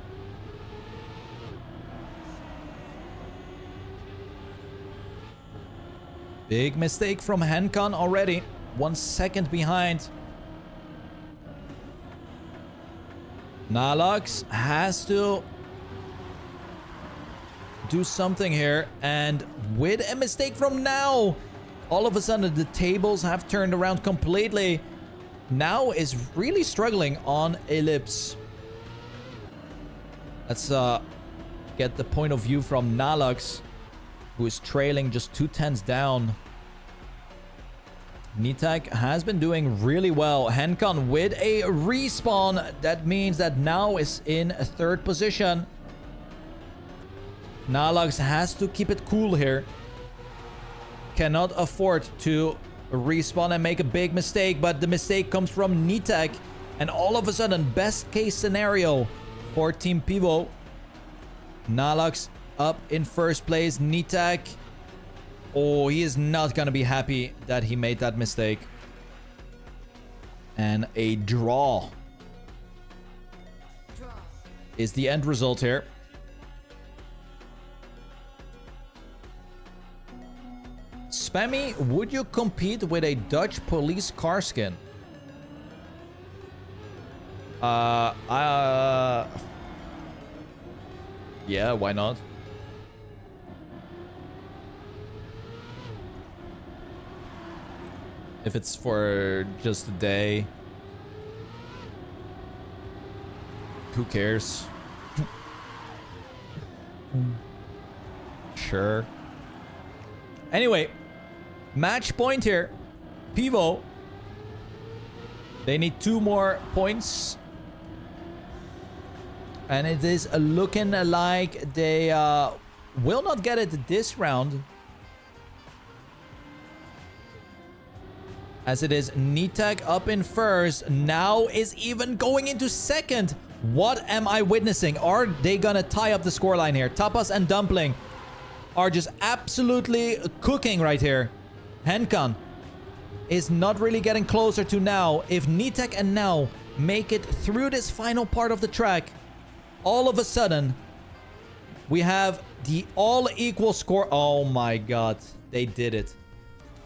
Big mistake from Henkan already. 1 second behind. Nalux has to do something here. And with a mistake from now, all of a sudden the tables have turned around completely. Now is really struggling on Ellipse. Let's get the point of view from Nalux, who is trailing just 2 tenths down. Nitek has been doing really well. Henkan with a respawn. That means that now is in a third position. Nalux has to keep it cool here. Cannot afford to respawn and make a big mistake, but the mistake comes from Nitek. And all of a sudden, best case scenario for Team Pivo. Nalux up in first place. Nitek. Oh, he is not going to be happy that he made that mistake. And a draw is the end result here. Spammiej, would you compete with a Dutch police car skin? Yeah, why not? If it's for just a day, who cares? Sure. Anyway, match point here. Pivo. They need 2 more points. And it is looking like they will not get it this round. As it is Nitek up in first. Now is even going into second. What am I witnessing? Are they gonna tie up the scoreline here? Tapas and Dumpling are just absolutely cooking right here. Henkan is not really getting closer to now. If Nitek and now make it through this final part of the track, all of a sudden we have the all equal score. Oh my god, they did it.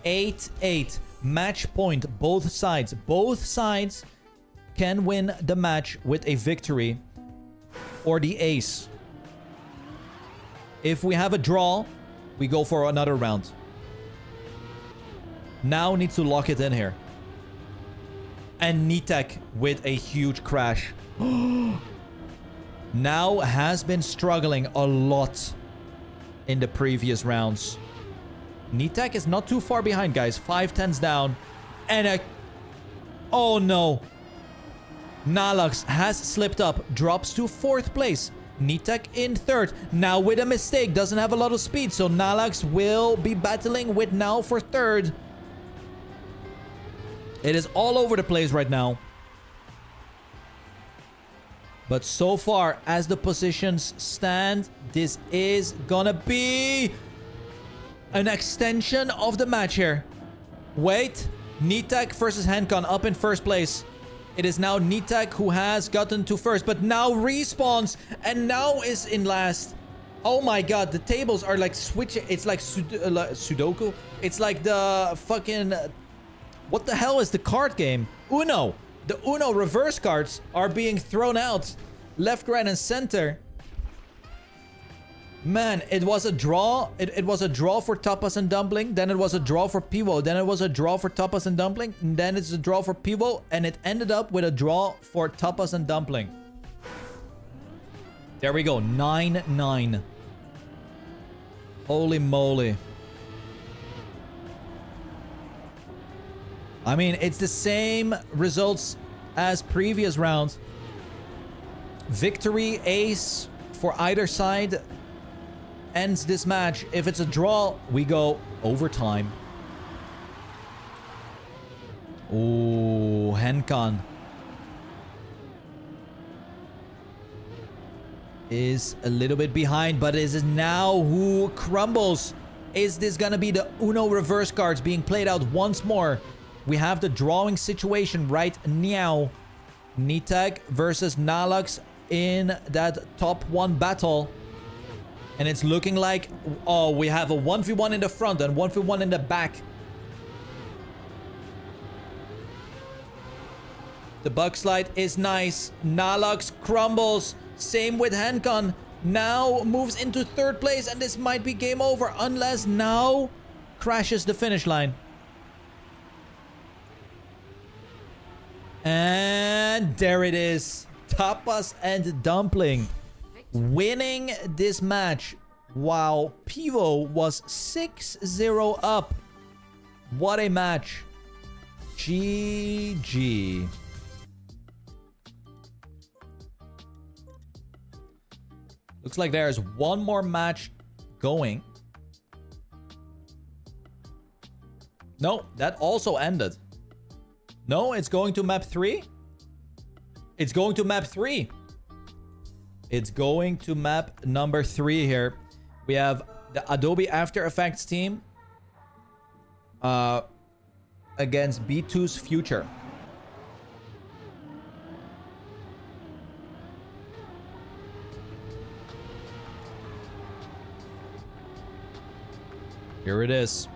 8-8. Match point, both sides. Both sides can win the match with a victory or the ace. If we have a draw, we go for another round. Now needs to lock it in here. And Nitek with a huge crash. Now has been struggling a lot in the previous rounds. Nitek is not too far behind, guys. 5 tenths down. And a... Oh, no. Nalux has slipped up. Drops to 4th place. Nitek in 3rd. Now with a mistake. Doesn't have a lot of speed. So Nalux will be battling with Now for 3rd. It is all over the place right now. But so far, as the positions stand, this is gonna be an extension of the match here. Wait. Nitek versus Hencon up in 1st place. It is now Nitek who has gotten to 1st, but now respawns and now is in last. Oh my god, the tables are like switching. It's like Sudoku. It's like the fucking... What the hell is the card game? Uno. The Uno reverse cards are being thrown out. Left, right, and center. Man, it was a draw. It was a draw for Tapas and Dumpling. Then it was a draw for Pivo. Then it was a draw for Tapas and Dumpling. And then it's a draw for Pivo. And it ended up with a draw for Tapas and Dumpling. There we go. 9-9. Holy moly. I mean, it's the same results as previous rounds. Victory, ace for either side ends this match. If it's a draw, we go overtime. Ooh, Hencon is a little bit behind, but is it now who crumbles? Is this gonna be the Uno reverse cards being played out once more? We have the drawing situation right now. Nitek versus Nalux in that top 1 battle. And it's looking like, oh, we have a 1v1 in the front and 1v1 in the back. The bug slide is nice. Nalux crumbles. Same with Hencon. Now moves into 3rd place, and this might be game over unless Now crashes the finish line. And there it is. Tapas and Dumpling winning this match while Pivo was 6-0 up. What a match. GG. Looks like there's one more match going. No, that also ended. No, it's going to map 3. It's going to map 3. It's going to map number 3 here. We have the Adobe After Effects team against B2's Future. Here it is.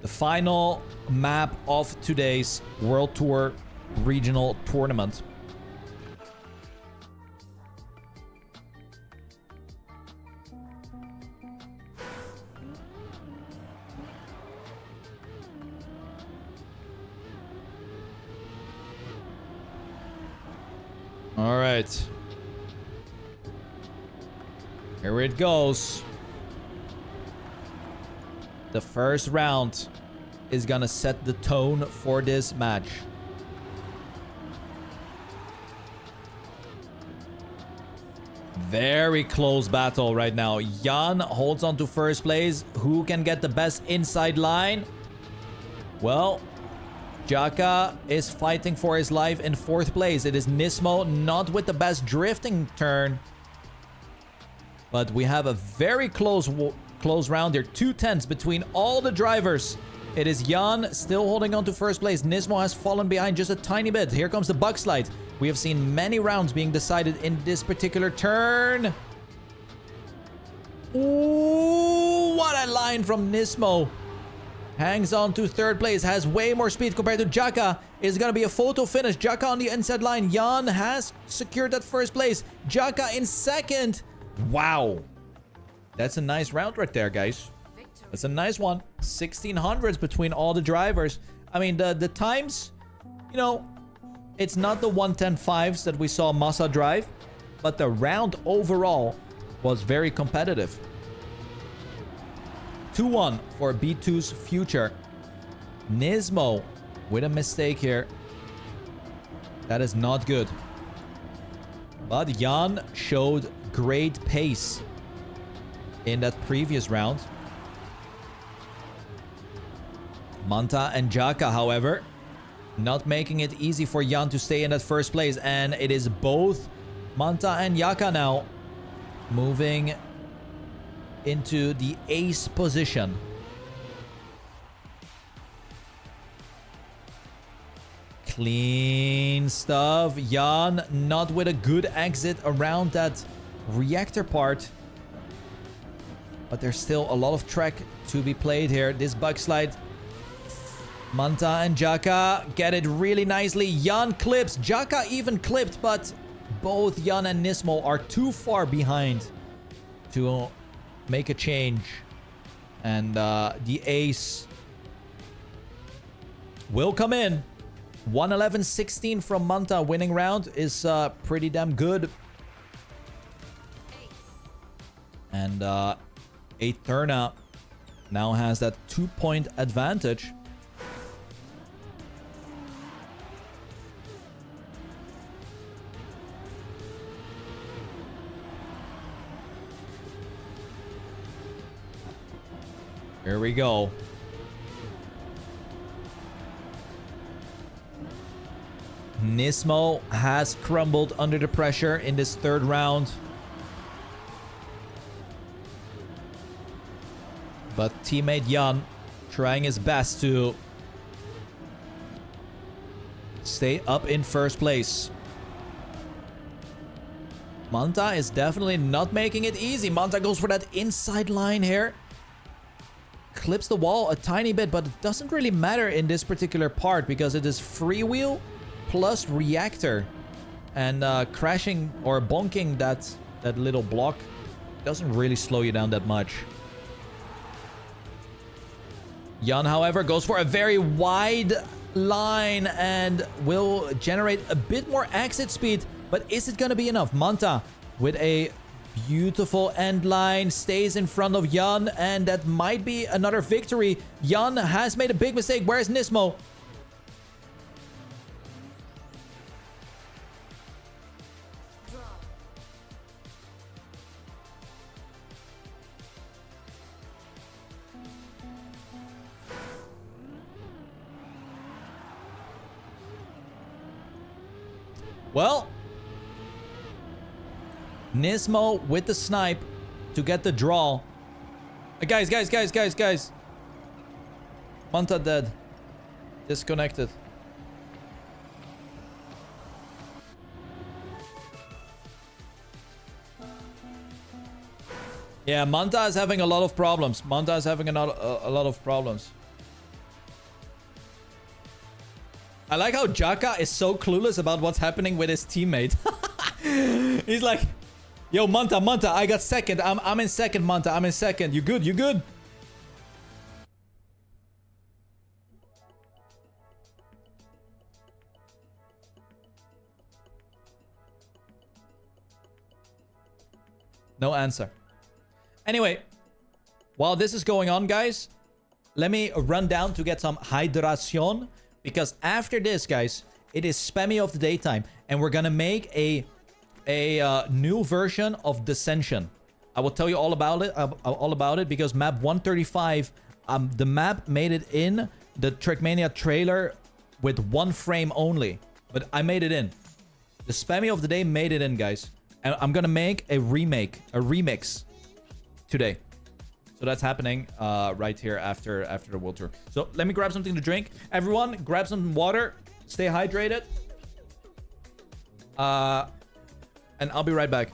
The final map of today's World Tour Regional Tournament. All right. Here it goes. The first round is gonna set the tone for this match. Very close battle right now. Jan holds on to 1st place. Who can get the best inside line? Well, Jaka is fighting for his life in 4th place. It is Nismo, not with the best drifting turn. But we have a very close round here. 2 tenths between all the drivers. It is Jan still holding on to 1st place. Nismo has fallen behind just a tiny bit. Here comes the bug slide. We have seen many rounds being decided in this particular turn. Ooh, what a line from Nismo. Hangs on to 3rd place. Has way more speed compared to Jaka. It's going to be a photo finish. Jaka on the inside line. Jan has secured that 1st place. Jaka in 2nd. Wow. That's a nice round right there, guys. That's a nice one. 1600s between all the drivers. I mean, the times, you know, it's not the 1:10.5s that we saw Massa drive, but the round overall was very competitive. 2-1 for B2's future. Nismo with a mistake here. That is not good. But Jan showed great pace in that previous round. Manta and Jaka, however, not making it easy for Jan to stay in that first place. And it is both Manta and Jaka now moving into the ace position. Clean stuff. Jan not with a good exit around that reactor part. But there's still a lot of track to be played here. This bug slide. Manta and Jaka get it really nicely. Jan clips. Jaka even clipped, but both Jan and Nismo are too far behind to make a change. And the ace will come in. 111-16 from Manta. Winning round is pretty damn good. And Eterna now has that 2-point advantage. Here we go. Nismo has crumbled under the pressure in this third round. But teammate Jan trying his best to stay up in first place. Manta is definitely not making it easy. Manta goes for that inside line here. Clips the wall a tiny bit, but it doesn't really matter in this particular part because it is freewheel plus reactor. And crashing or bonking that little block doesn't really slow you down that much. Jan, however, goes for a very wide line and will generate a bit more exit speed. But is it going to be enough? Manta with a beautiful end line stays in front of Jan, and that might be another victory. Jan has made a big mistake. Where's Nismo? Well, Nismo with the snipe to get the draw. Guys. Manta dead. Disconnected. Yeah, Manta is having a lot of problems. Manta is having a lot of problems. I like how Jaka is so clueless about what's happening with his teammate. He's like, yo, Manta, I got second. I'm in second, Manta. I'm in second. You good? You good? No answer. Anyway, while this is going on, guys, let me run down to get some hydration. Because after this, guys, it is Spammiej of the daytime. And we're going to make a new version of Dissension. I will tell you all about it, because map 135, the map made it in the TrackMania trailer with 1 frame only. But I made it in. The Spammiej of the day made it in, guys. And I'm going to make a remix today. So that's happening right here after the World Tour. So let me grab something to drink. Everyone, grab some water. Stay hydrated. And I'll be right back.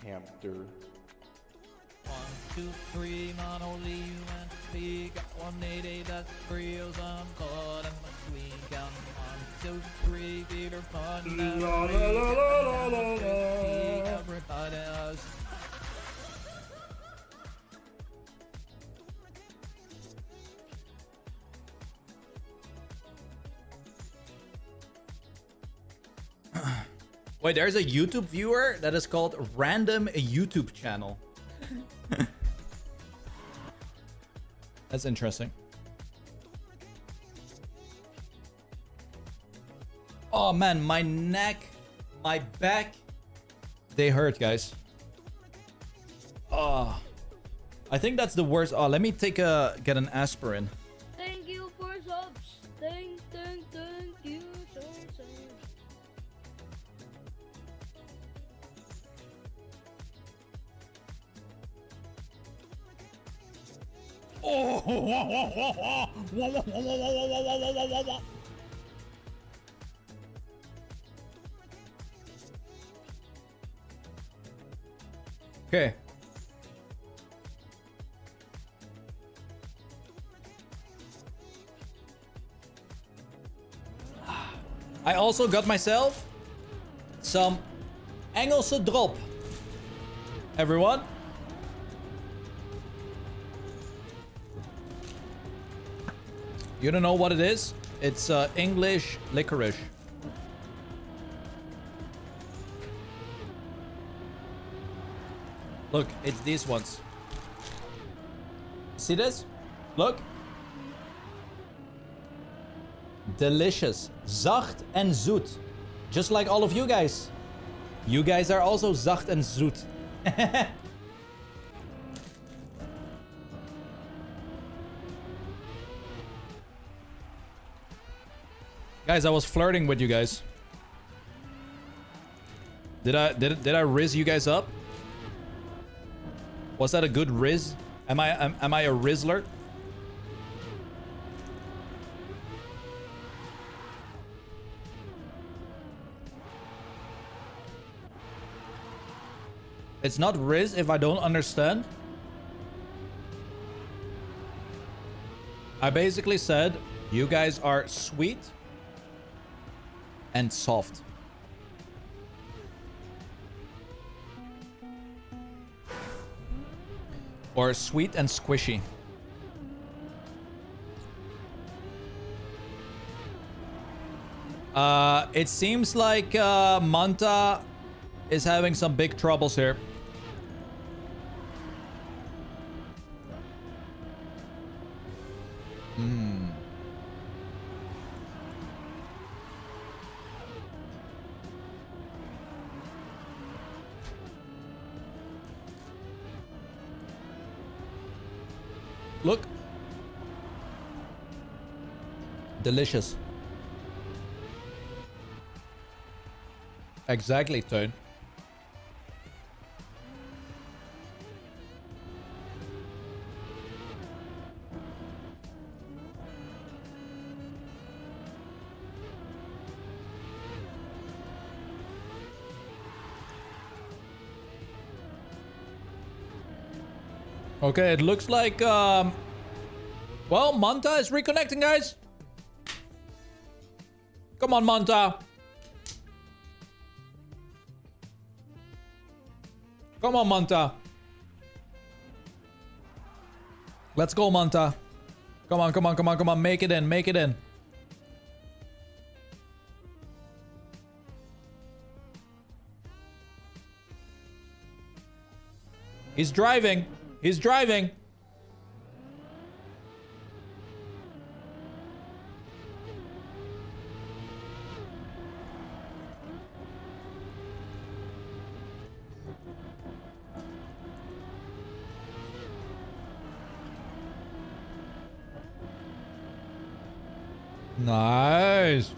hamster. 1, 2, 3, man, only you and me. Got 180, that's real. I'm caught in between. Count 1, 2, 3, Peter Pan. La, la, la, la, la, la, la. Everybody else. Wait, there's a YouTube viewer that is called Random YouTube Channel. That's interesting. Oh man, my neck, my back, they hurt, guys. Oh, I think that's the worst. Oh, let me get an aspirin. Thank you for subs. Thank you so much. Oh, okay. I also got myself some Engelse drop. Everyone. You don't know what it is? It's English licorice. Look, it's these ones. See this? Look. Delicious. Zacht en zoet. Just like all of you guys. You guys are also zacht en zoet. Guys, I was flirting with you guys. Did I riz you guys up? Was that a good riz? Am I a rizzler? It's not riz if I don't understand. I basically said you guys are sweet and soft. Or sweet and squishy. It seems like Manta is having some big troubles here. Look. Delicious. Exactly, Tone. Okay, it looks like, well, Manta is reconnecting, guys. Come on, Manta. Come on, Manta. Let's go, Manta. Come on, come on, come on, come on. Make it in, make it in. He's driving. He's driving. Nice.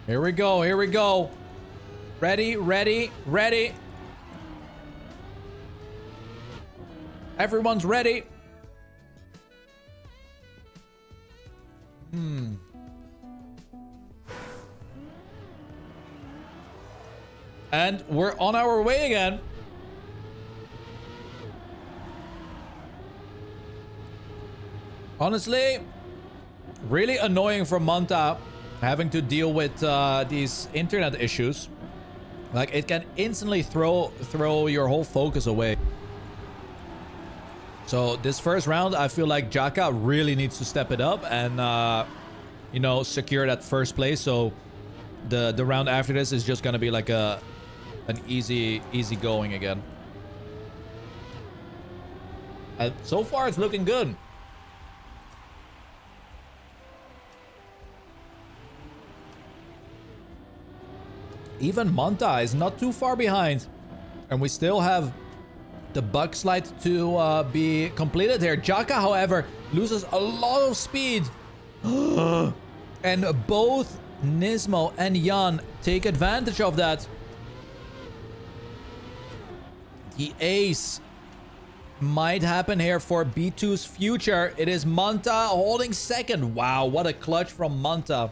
Here we go, here we go. Ready, ready, ready. Everyone's ready. And we're on our way again. Honestly, really annoying for Manta having to deal with these internet issues. Like, it can instantly throw your whole focus away. So this first round, I feel like Jaka really needs to step it up and, you know, secure that first place. So the round after this is just gonna be like an easy going again. And so far, it's looking good. Even Manta is not too far behind. And we still have the bug slide to be completed here. Jaka, however, loses a lot of speed. And both Nismo and Jan take advantage of that. The ace might happen here for B2's future. It is Manta holding second. Wow, what a clutch from Manta.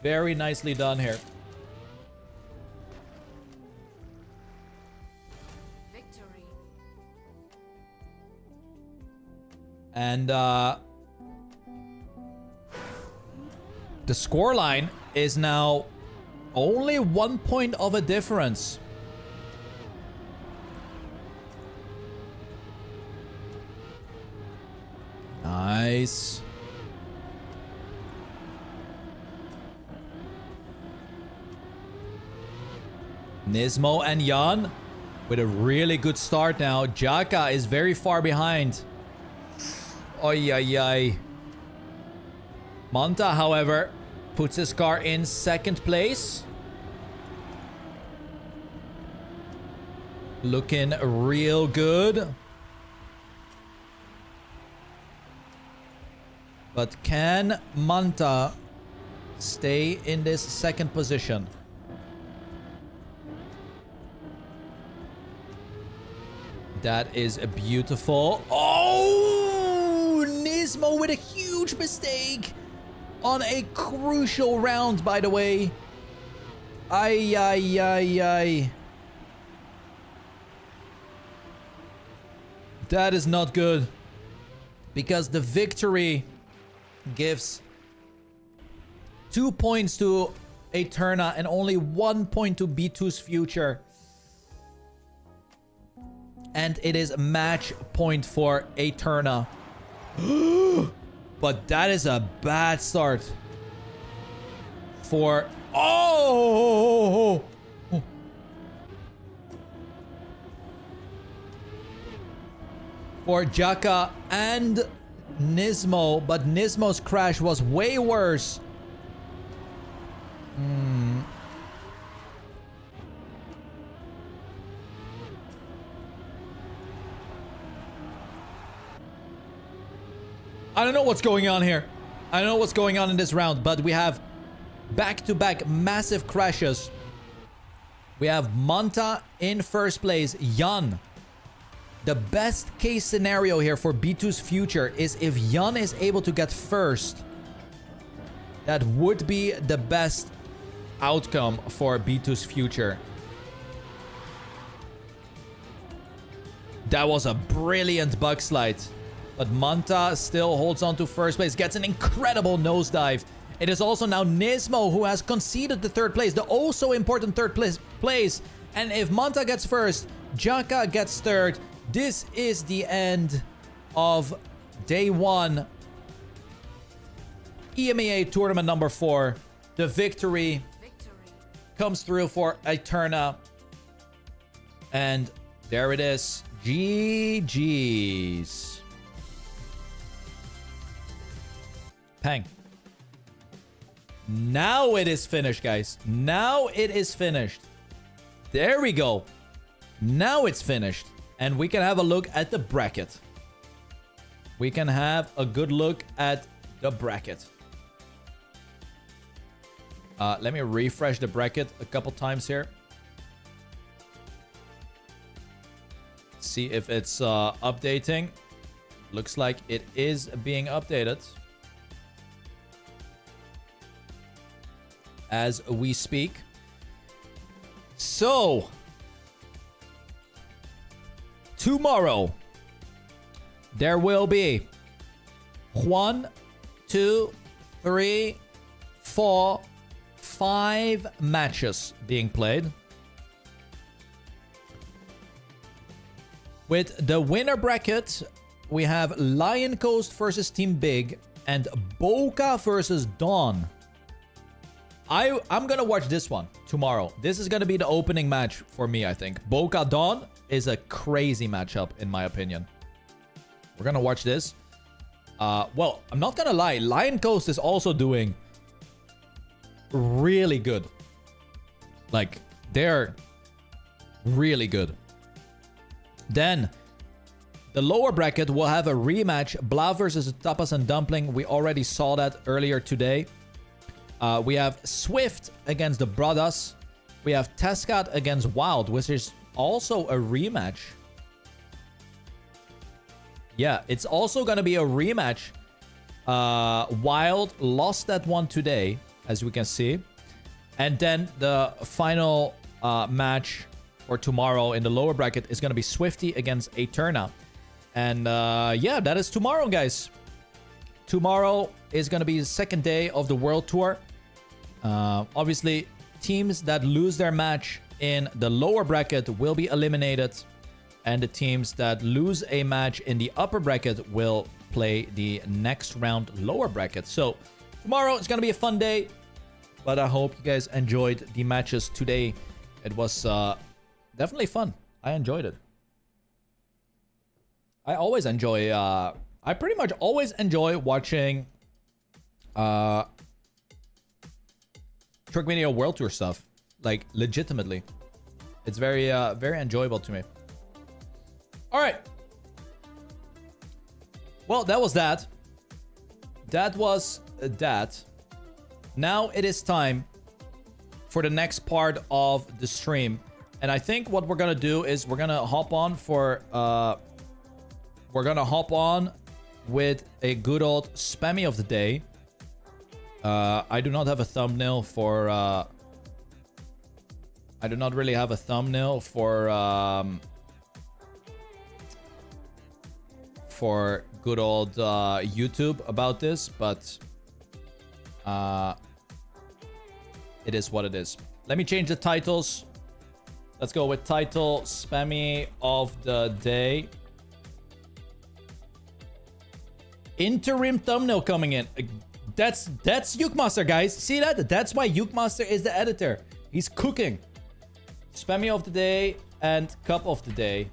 Very nicely done here. Victory. And the scoreline is now only 1 point of a difference. Nice. Nismo and Jan with a really good start now. Jaka is very far behind. Oy, ay, ay. Manta, however, puts his car in second place. Looking real good. But can Manta stay in this second position? That is beautiful. Oh! Nismo with a huge mistake on a crucial round, by the way. Ay, ay, ay, ay. That is not good. Because the victory gives 2 points to Eterna and only 1 point to B2's future. And it is match point for Eterna. But that is a bad start for... Oh! For Jaka and Nismo, but Nismo's crash was way worse. I don't know what's going on here. I don't know what's going on in this round, but we have back-to-back massive crashes. We have Manta in first place. Jan. The best case scenario here for B2's future is if Jan is able to get first. That would be the best outcome for B2's future. That was a brilliant bug slide. But Manta still holds on to first place. Gets an incredible nosedive. It is also now Nismo who has conceded the third place. The also important third place. And if Manta gets first, Jaka gets third. This is the end of day 1. EMEA tournament number 4. The victory comes through for Eterna. And there it is. GG's. Pang. Now it is finished, guys. Now it is finished. There we go. Now it's finished. And we can have a look at the bracket. We can have a good look at the bracket. Let me refresh the bracket a couple times here. See if it's updating. Looks like it is being updated. as we speak. So, tomorrow, there will be 1, 2, 3, 4, 5 matches being played. With the winner bracket, we have Lion Coast versus Team Big and Boca versus Dawn. I'm gonna watch this one tomorrow. This is gonna be the opening match for me, I think. Boca Dawn is a crazy matchup, in my opinion. We're gonna watch this. Well, I'm not gonna lie. Lion Coast is also doing really good. Like, they're really good. Then, the lower bracket will have a rematch. Blau versus Tapas and Dumpling. We already saw that earlier today. We have Swift against the Brothers. We have Tescat against Wild, which is also a rematch. Yeah, it's also going to be a rematch. Wild lost that one today, as we can see. And then the final match for tomorrow in the lower bracket is going to be Swifty against Eterna. And yeah, that is tomorrow, guys. Tomorrow is going to be the second day of the World Tour. Obviously, teams that lose their match in the lower bracket will be eliminated. And the teams that lose a match in the upper bracket will play the next round lower bracket. So tomorrow is going to be a fun day. But I hope you guys enjoyed the matches today. It was definitely fun. I enjoyed it. I always enjoy... I pretty much always enjoy watching... TrackMania World Tour stuff. Like, legitimately. It's very, very enjoyable to me. Alright. Well, that was that. That was that. Now it is time for the next part of the stream. And I think what we're gonna do is we're gonna hop on for... we're gonna hop on with a good old Spammy of the day. I do not have a thumbnail for... I do not really have a thumbnail for good old YouTube about this, but it is what it is. Let me change the titles. Let's go with title Spammy of the day. Interim thumbnail coming in. That's Yukemaster, guys. See that? That's why Yukemaster is the editor. He's cooking. Spammy of the day and cup of the day.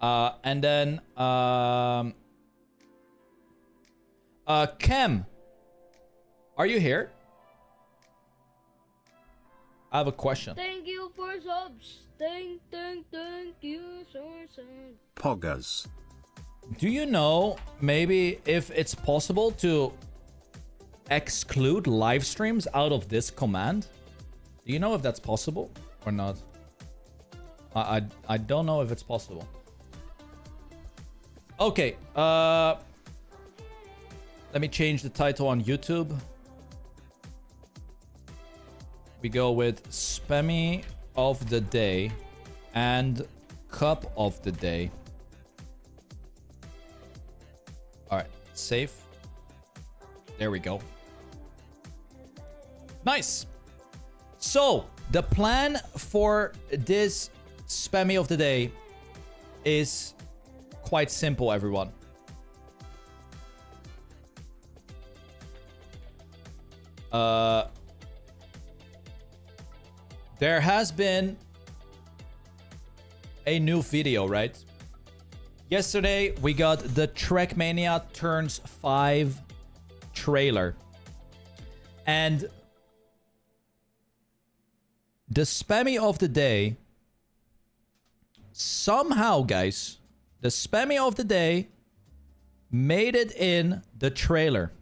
And then Cam, are you here? I have a question. Thank you for subs. Thank you so much. Poggers. Do you know maybe if it's possible to exclude live streams out of this command? Do you know if that's possible or not? I don't know if it's possible. Okay, let me change the title on YouTube. We go with Spammy of the day and cup of the day. All right, save. There we go. Nice. So the plan for this Spammy of the day is quite simple, everyone. There has been a new video, right? Yesterday, we got the TrackMania Turns 5 trailer. And the Spammy of the day, somehow, guys, the Spammy of the day made it in the trailer.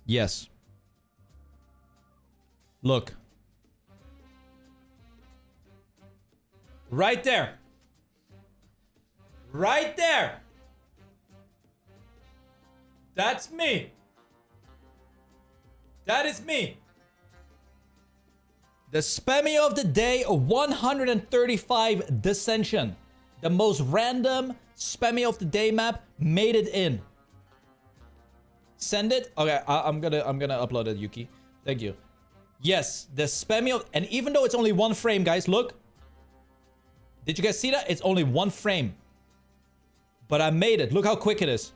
Yes. Look. Right there. Right there. That's me. That is me. The Spammiej of the day, 135 Dissension. The most random Spammiej of the day map made it in. Send it. Okay, I'm gonna upload it, Yuki. Thank you. Yes, the Spammiej of, and even though it's only one frame, guys, look. Did you guys see that? It's only one frame. But I made it. Look how quick it is.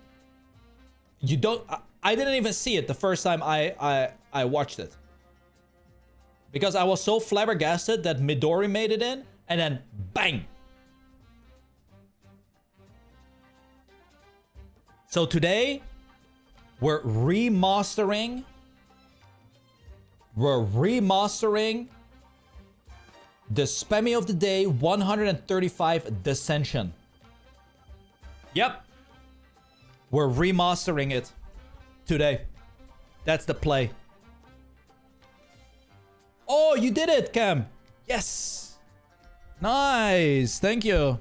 You don't... I didn't even see it the first time I watched it. Because I was so flabbergasted that Midori made it in. And then, bang! So today, we're remastering... We're remastering... the Spammiej of the day, 135 Dissension. Yep. We're remastering it today. That's the play. Oh, you did it, Cam. Yes. Nice. Thank you.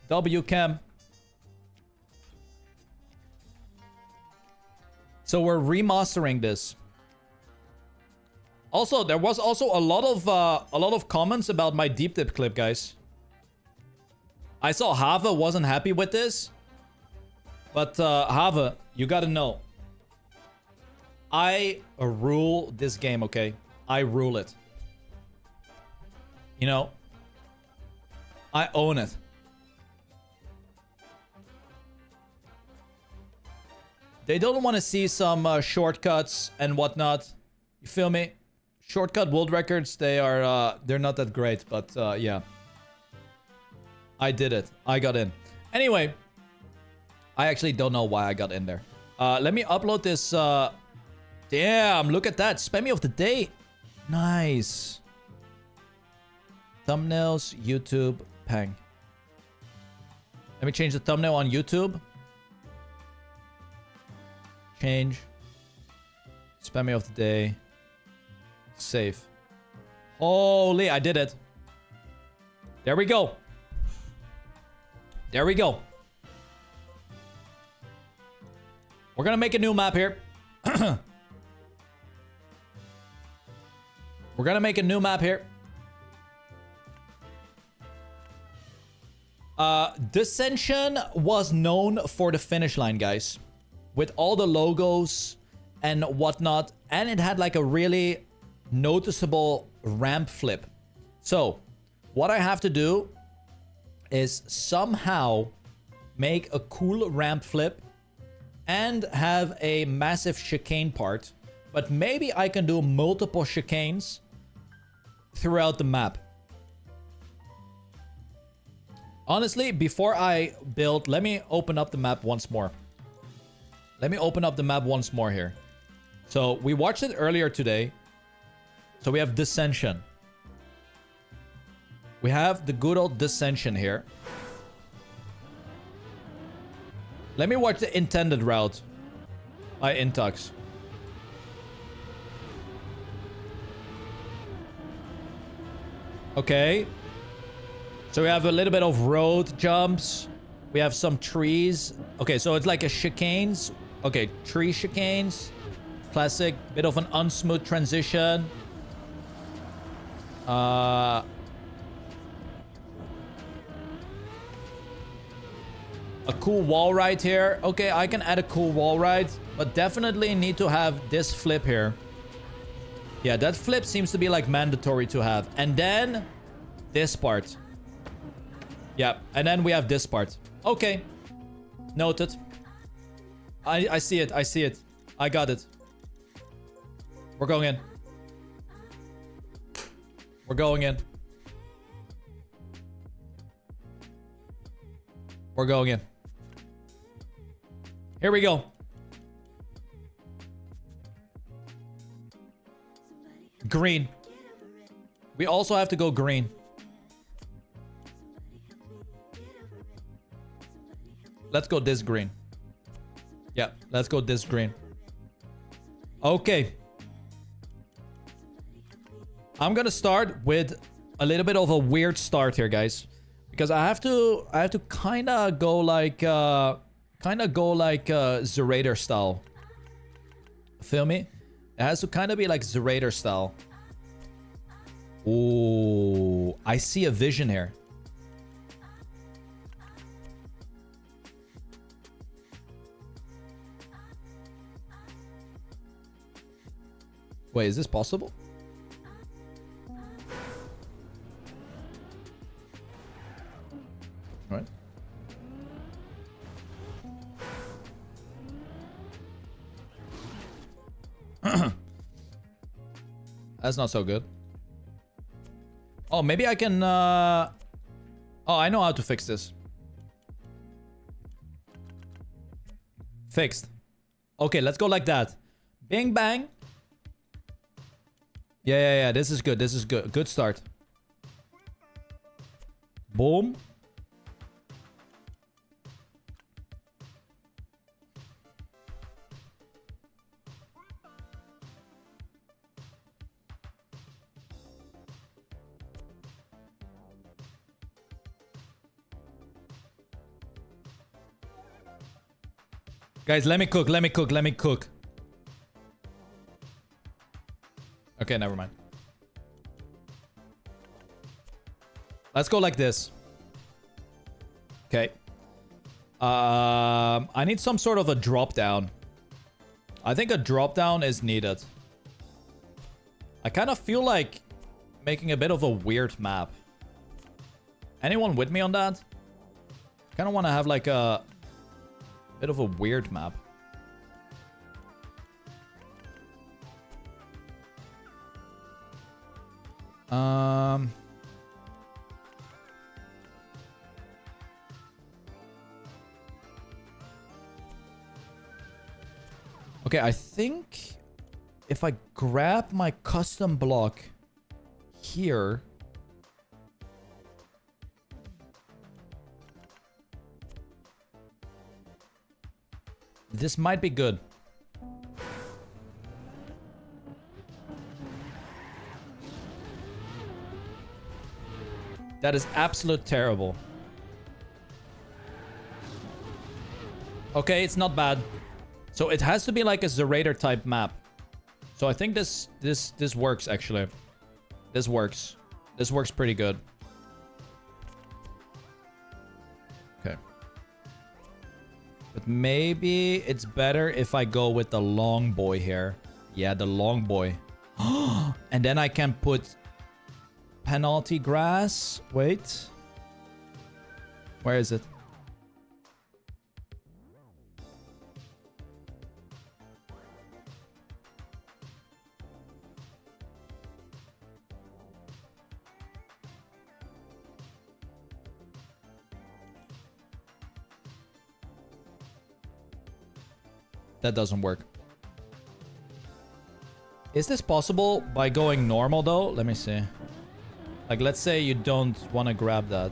W, Cam. So we're remastering this. Also, there was also a lot of comments about my deep dip clip, guys. I saw Hava wasn't happy with this. But Hava, you gotta know. I rule this game, okay? I rule it. You know? I own it. They don't want to see some shortcuts and whatnot. You feel me? Shortcut world records, they're not that great, but yeah. I did it. I got in. Anyway, I actually don't know why I got in there. Let me upload this. Damn, look at that. Spammiej of the day. Nice. Thumbnails, YouTube, pang. Let me change the thumbnail on YouTube. Change. Spammiej of the day. Save. Holy, I did it. There we go. There we go. We're gonna make a new map here. We're gonna make a new map here. Dissension was known for the finish line, guys. With all the logos and whatnot. And it had like a really noticeable ramp flip. So, what I have to do is somehow make a cool ramp flip and have a massive chicane part. But maybe I can do multiple chicanes throughout the map. Honestly, before I build, let me open up the map once more. Let me open up the map once more here. So, we watched it earlier today. So, we have Dissension. We have the good old Dissension here. Let me watch the intended route by Intux. Okay. So we have a little bit of road jumps. We have some trees. Okay, so it's like a chicanes. Okay, tree chicanes. Classic. Bit of an unsmooth transition. A cool wall ride here. Okay, I can add a cool wall ride. But definitely need to have this flip here. Yeah, that flip seems to be like mandatory to have. And then this part. Yeah, and then we have this part. Okay. Noted. I see it. I see it. I got it. We're going in. We're going in. We're going in. Here we go. Green. We also have to go green. Let's go this green. Yeah, let's go this green. Okay. I'm gonna start with a little bit of a weird start here, guys. Because I have to kinda go like Zerator style. Feel me? It has to kind of be like Zerator style. Ooh, I see a vision here. Wait, is this possible? All right. That's not so good. Oh, maybe I can... Oh, I know how to fix this. Fixed. Okay, let's go like that. Bing, bang. Yeah. This is good. This is good. Good start. Boom. Guys, let me cook. Okay, never mind. Let's go like this. Okay. I need some sort of a drop down. I think a drop down is needed. I kind of feel like making a bit of a weird map. Anyone with me on that? Kind of want to have like a bit of a weird map. Okay, I think if I grab my custom block here, this might be good. That is absolute terrible. Okay, it's not bad. So it has to be like a Zerator type map. So I think this works actually. This works. This works pretty good. Okay. But maybe it's better if I go with the long boy here. Yeah, the long boy. And then I can put penalty grass. Wait. Where is it? That doesn't work. Is this possible by going normal though? Let me see. Like, let's say you don't want to grab that.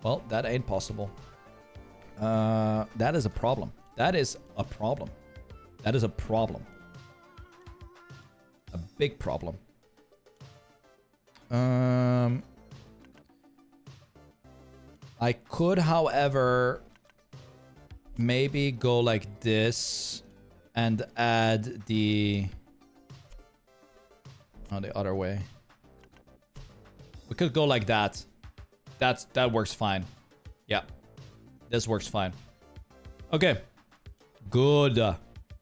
Well, that ain't possible. That is a problem. That is a problem. That is a problem. A big problem. I could, however, maybe go like this and add the... Oh, the other way. We could go like that. That works fine. Yeah. This works fine. Okay. Good.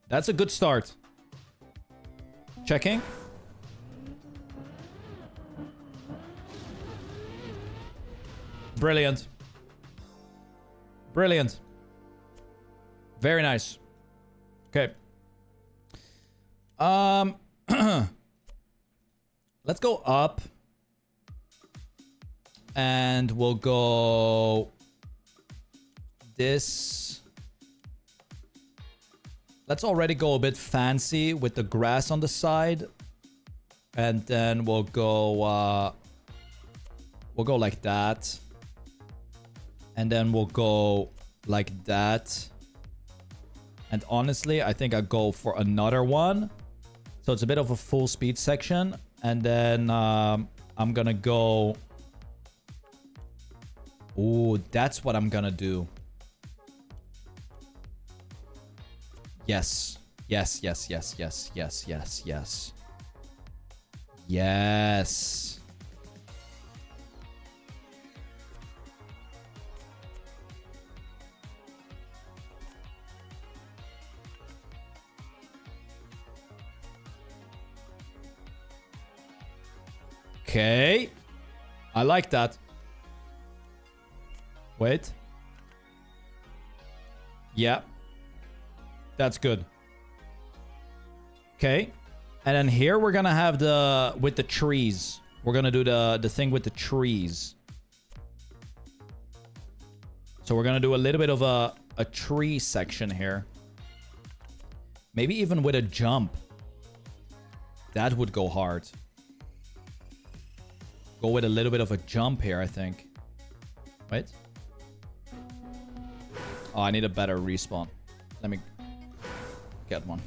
That's a good start. Checking. Brilliant. Brilliant. Very nice. Okay. Let's go up. And we'll go this. Let's already go a bit fancy with the grass on the side. And then we'll go like that. And then we'll go like that. And honestly, I think I'll go for another one. So it's a bit of a full speed section. And then I'm gonna go... Ooh, that's what I'm gonna do. Yes. Yes, yes, yes, yes, yes, yes, yes. Yes. Okay. I like that. Wait. Yeah. That's good. Okay. And then here we're gonna have the... with the trees. We're gonna do the thing with the trees. So we're gonna do a little bit of a tree section here. Maybe even with a jump. That would go hard. Go with a little bit of a jump here, I think. Wait. Oh, I need a better respawn. Let me get one.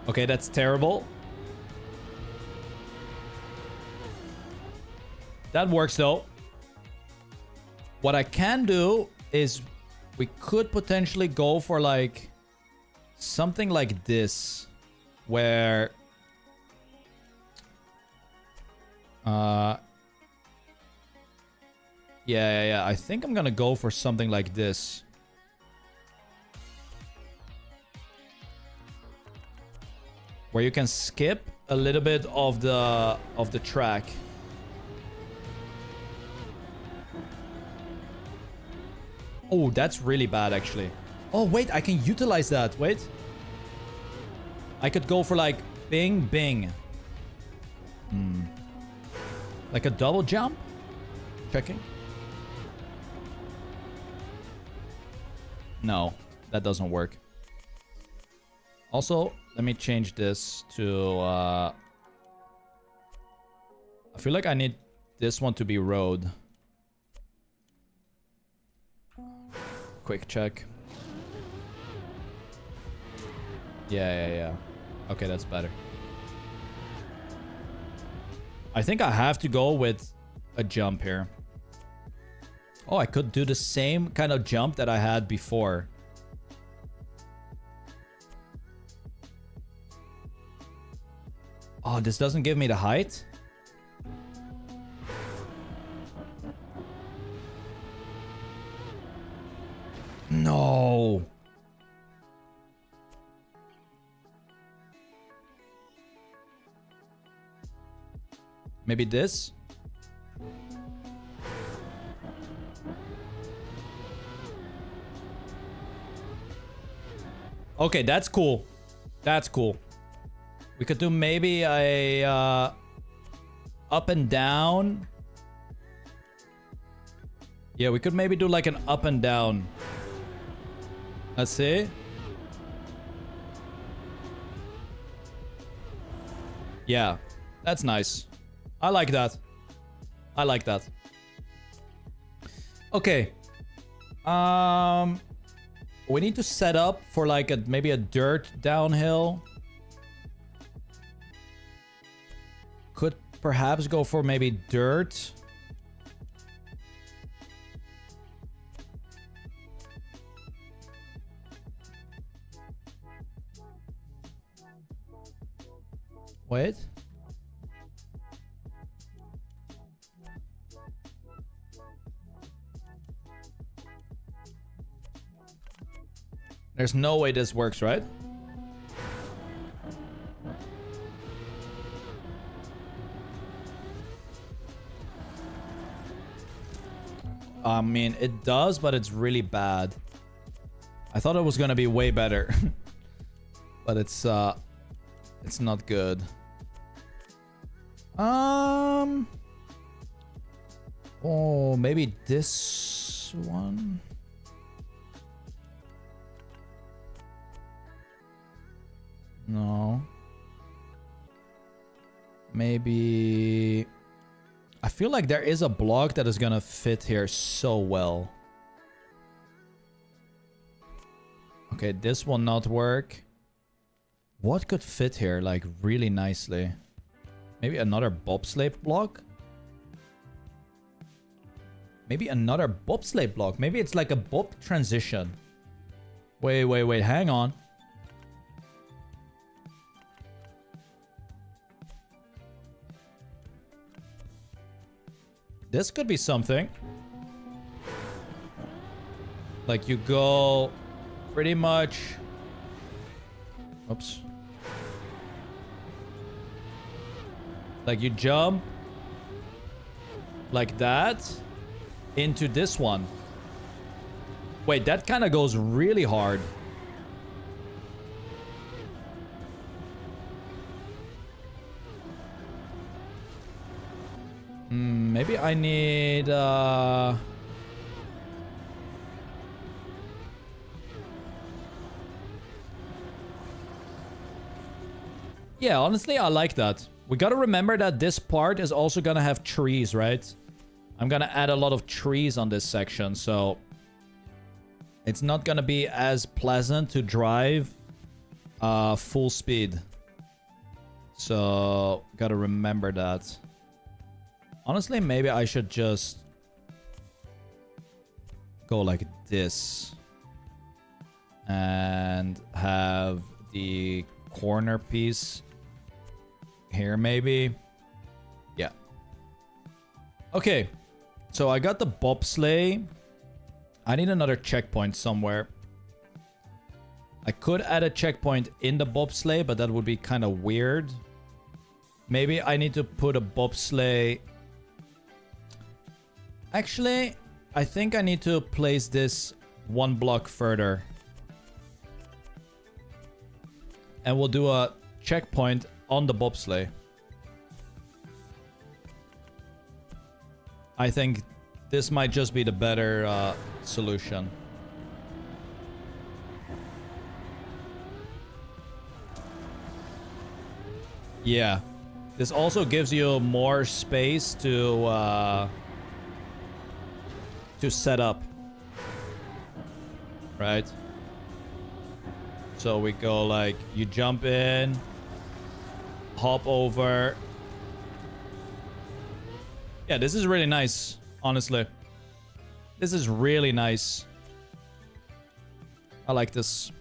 Okay, that's terrible. That works though. What I can do is we could potentially go for like something like this where yeah, I think I'm gonna go for something like this. Where you can skip a little bit of the track. Oh, that's really bad actually. Oh wait, I can utilize that. Wait. I could go for like bing bing. Like a double jump? Checking. No, that doesn't work. Also, let me change this to... I feel like I need this one to be road. Quick check. Yeah. Okay, that's better. I think I have to go with a jump here. Oh, I could do the same kind of jump that I had before. Oh, this doesn't give me the height? No. Maybe this? Okay, that's cool. That's cool. We could do maybe a up and down. Yeah, we could maybe do like an up and down. Let's see. Yeah, that's nice. I like that. I like that. Okay. We need to set up for like a maybe a dirt downhill. Could perhaps go for maybe dirt. Wait. There's no way this works, right? I mean, it does, but it's really bad. I thought it was gonna be way better. But it's not good. Oh, maybe this one. No. Maybe... I feel like there is a block that is gonna fit here so well. Okay, this will not work. What could fit here, like, really nicely? Maybe another bobsleigh block? Maybe another bobsleigh block. Maybe it's like a bob transition. Wait, wait, wait. Hang on. This could be something. Like you go pretty much... Oops. Like you jump like that into this one. Wait, that kind of goes really hard. Maybe I need yeah, honestly, I like that. We gotta remember that this part is also gonna have trees, right? I'm gonna add a lot of trees on this section, so it's not gonna be as pleasant to drive full speed. So, gotta remember that. Honestly, maybe I should just go like this and have the corner piece here, maybe. Yeah. Okay. So I got the bobsleigh. I need another checkpoint somewhere. I could add a checkpoint in the bobsleigh, but that would be kind of weird. Maybe I need to put a bobsleigh. Actually, I think I need to place this one block further. And we'll do a checkpoint on the bobsleigh. I think this might just be the better solution. Yeah. This also gives you more space to set up. Right? So we go like, you jump in, hop over. Yeah, this is really nice, honestly. This is really nice. I like this.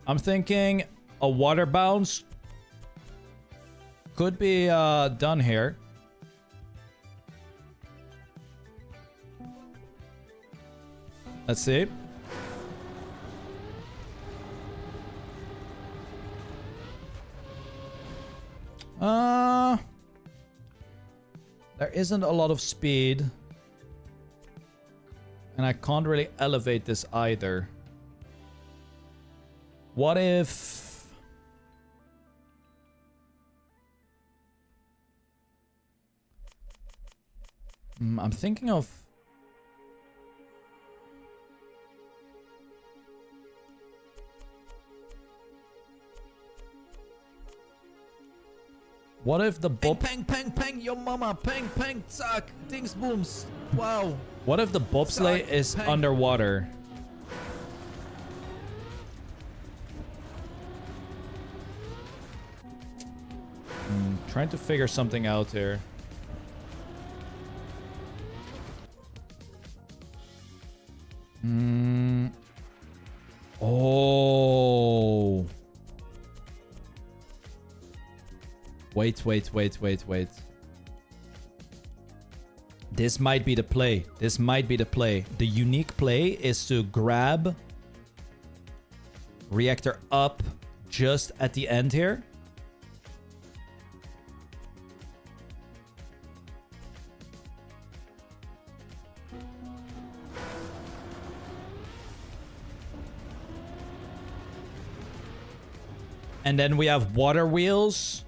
I'm thinking a water bounce could be done here. Let's see. There isn't a lot of speed. And I can't really elevate this either. What if... I'm thinking of... What if the bob... Pang, pang, pang, your mama. Pang, pang, zack. Dings, booms. Wow. What if the bobsleigh Zack, is pang. underwater? Trying to figure something out here. Oh. Wait. This might be the play. This might be the play. The unique play is to grab reactor up just at the end here. And then we have water wheels.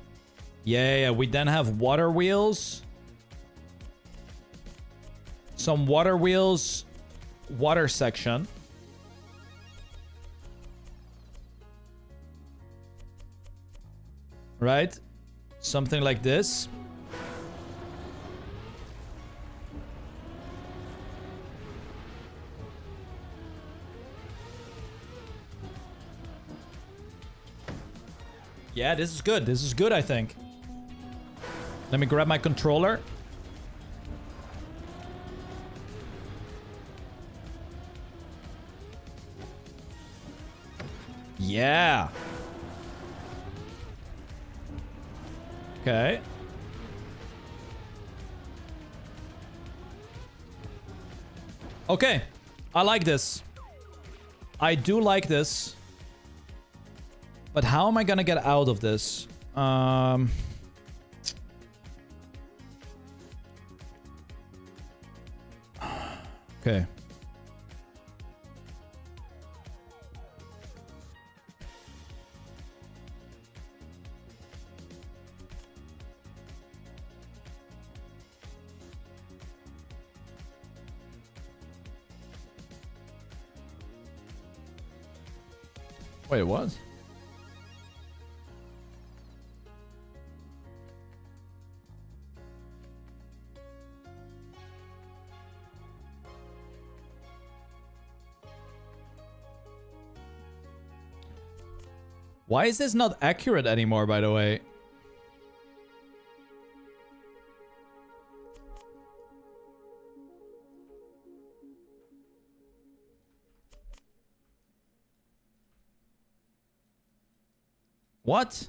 Yeah, we then have water wheels. Some water wheels, water section. Right? Something like this. Yeah, this is good. This is good, I think. Let me grab my controller. Yeah. Okay. Okay. I like this. I do like this. But how am I gonna get out of this? Okay. Wait, what? Why is this not accurate anymore, by the way? What?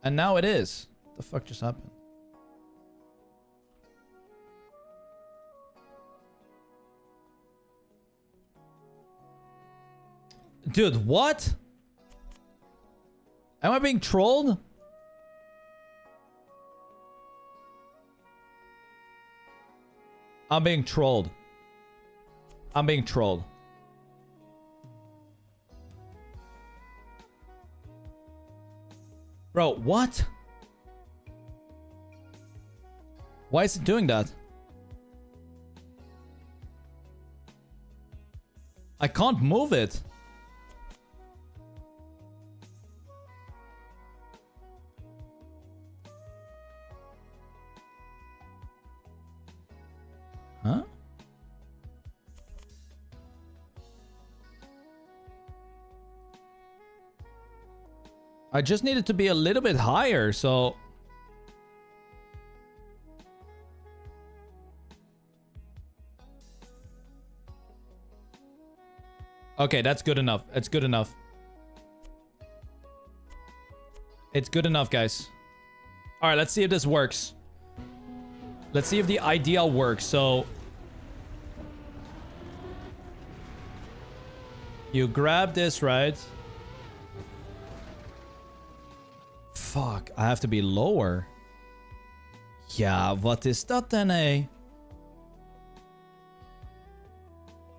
And now it is. What the fuck just happened? Dude, what? Am I being trolled? I'm being trolled. I'm being trolled. Bro, what? Why is it doing that? I can't move it. Huh? I just needed to be a little bit higher, so... Okay, that's good enough. It's good enough. It's good enough, guys. Alright, let's see if this works. Let's see if the idea works. So... you grab this, right? Fuck, I have to be lower. Ja, wat is dat dan, eh?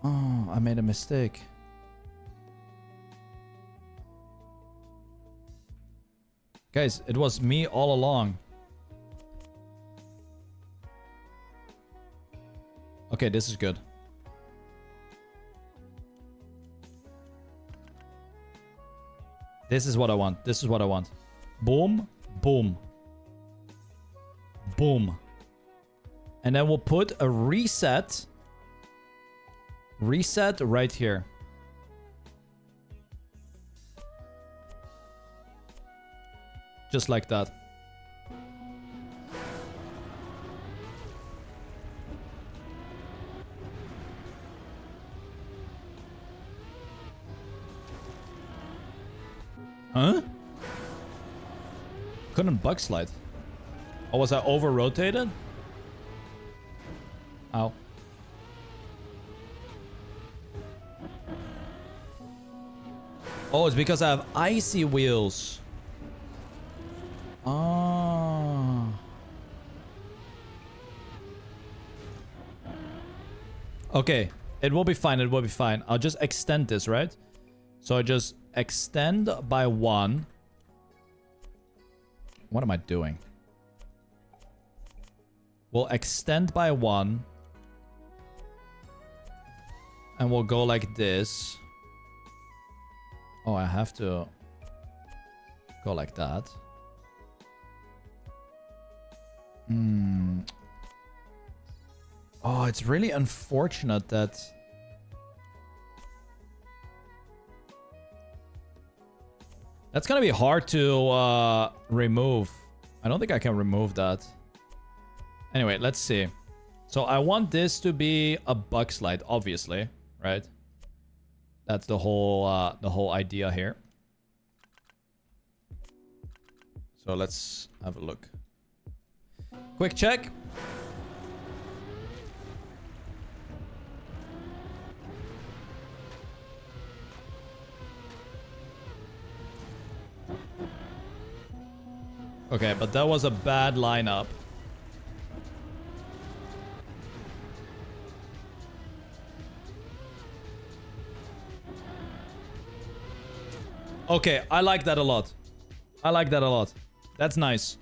Oh, I made a mistake. Guys, it was me all along. Okay, this is good. This is what I want. This is what I want. Boom, boom, boom. And then we'll put a reset. Reset right here. Just like that. Huh? Couldn't bug slide. Oh, was I over rotated? Ow. Oh, it's because I have icy wheels. Oh. Okay, it will be fine. It will be fine. I'll just extend this, right? So I just extend by 1. What am I doing? We'll extend by 1. And we'll go like this. Oh, I have to go like that. Oh, it's really unfortunate that... That's gonna be hard to remove. I don't think I can remove that. Anyway, let's see. So I want this to be a bug slide, obviously, right? That's the whole idea here. So let's have a look. Quick check. Okay, but that was a bad lineup. Okay, I like that a lot. I like that a lot. That's nice.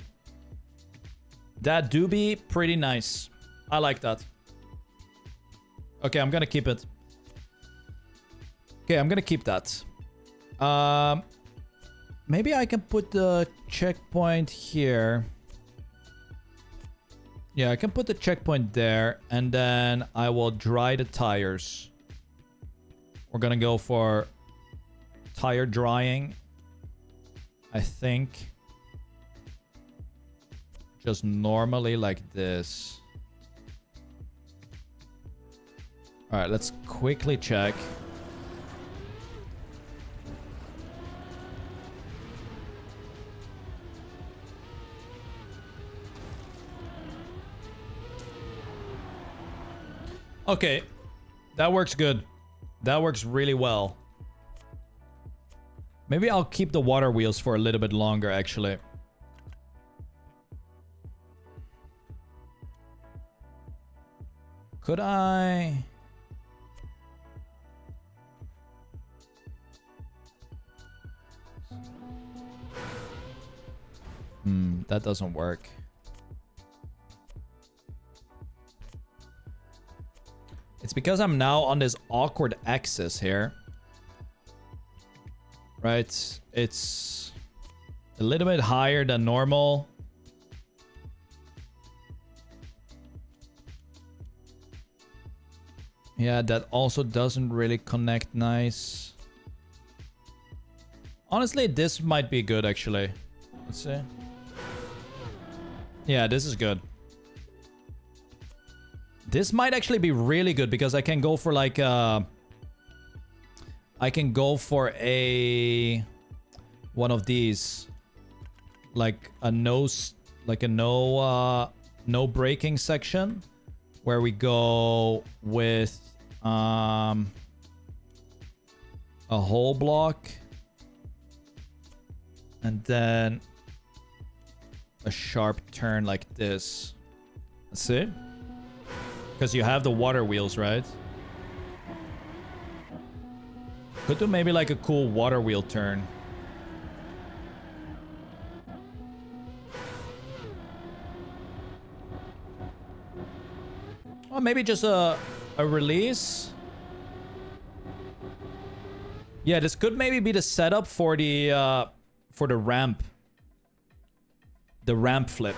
That do be pretty nice. I like that. Okay, I'm gonna keep it. Okay, I'm gonna keep that. Maybe I can put the checkpoint here. Yeah, I can put the checkpoint there, and then I will dry the tires. We're gonna go for tire drying, I think. Just normally like this. All right, let's quickly check. Okay, that works good. That works really well. Maybe I'll keep the water wheels for a little bit longer, actually. Could I... that doesn't work. It's because I'm now on this awkward axis here. Right? It's a little bit higher than normal. Yeah, that also doesn't really connect nice. Honestly, this might be good, actually. Let's see. Yeah, this is good. This might actually be really good because I can go for like I can go for one of these, like a no braking section, where we go with a whole block and then a sharp turn like this. Let's see. Because you have the water wheels, right? Could do maybe like a cool water wheel turn. Or maybe just a release. Yeah, this could maybe be the setup for the ramp. The ramp flip.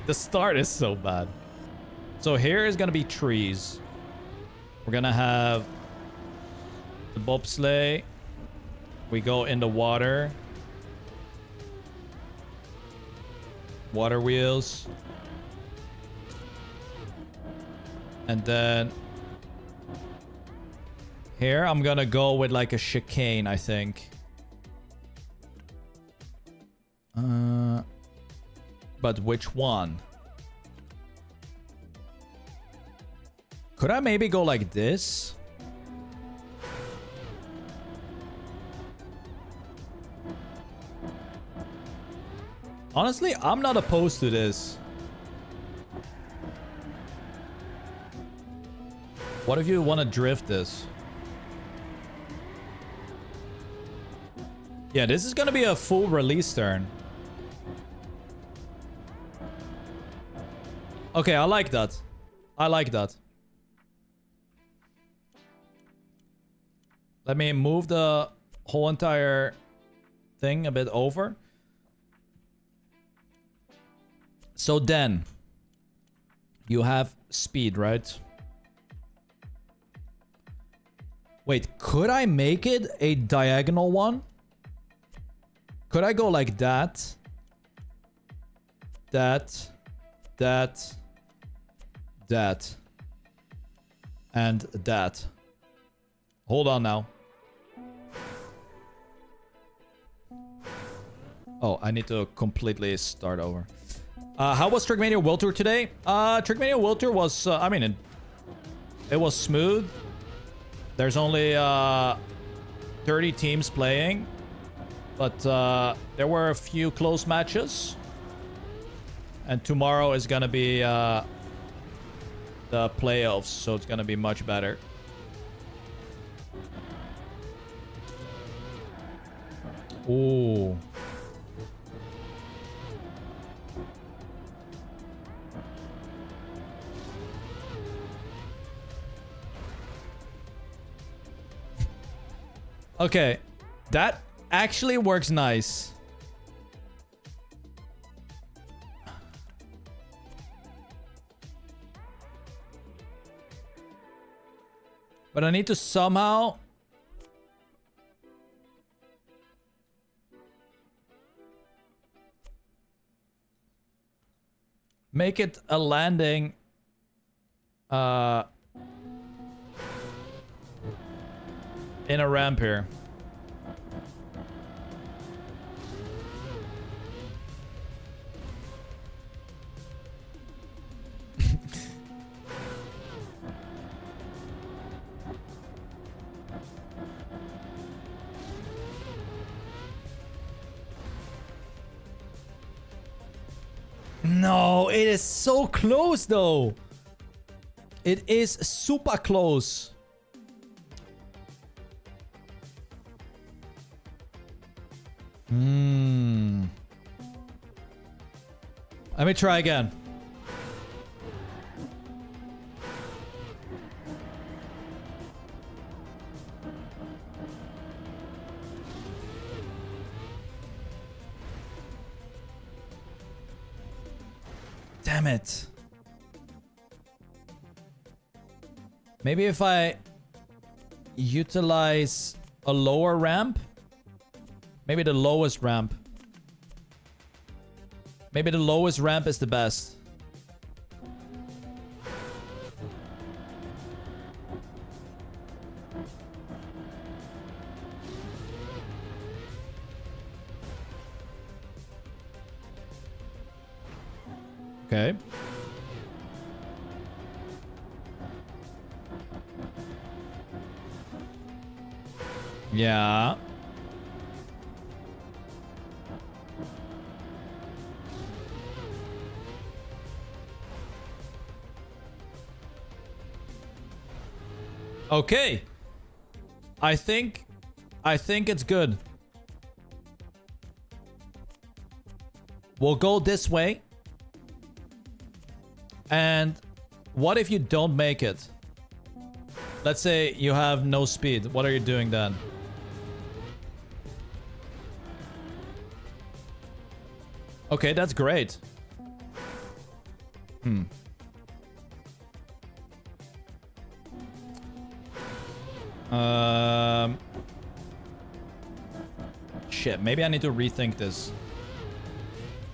The start is so bad. So here is gonna be trees. We're gonna have the bobsleigh. We go in the water. Water wheels. And then here I'm gonna go with like a chicane, I think. But which one? Could I maybe go like this? Honestly, I'm not opposed to this. What if you want to drift this? Yeah, this is gonna be a full release turn. Okay, I like that. I like that. Let me move the whole entire thing a bit over. So then, you have speed, right? Wait, could I make it a diagonal one? Could I go like that? That. And that. Hold on now. Oh, I need to completely start over. How was TrackMania World Tour today? TrackMania World Tour was, I mean, it was smooth. There's only 30 teams playing. But there were a few close matches. And tomorrow is going to be the playoffs. So it's going to be much better. Ooh. Okay. That actually works nice. But I need to somehow make it a landing in a ramp here. No, it is so close though. It is super close. Let me try again. Damn it. Maybe if I utilize a lower ramp. Maybe the lowest ramp. Maybe the lowest ramp is the best. Okay. Yeah. Okay. I think it's good. We'll go this way. And what if you don't make it? Let's say you have no speed. What are you doing then? Okay, that's great. Shit, maybe I need to rethink this.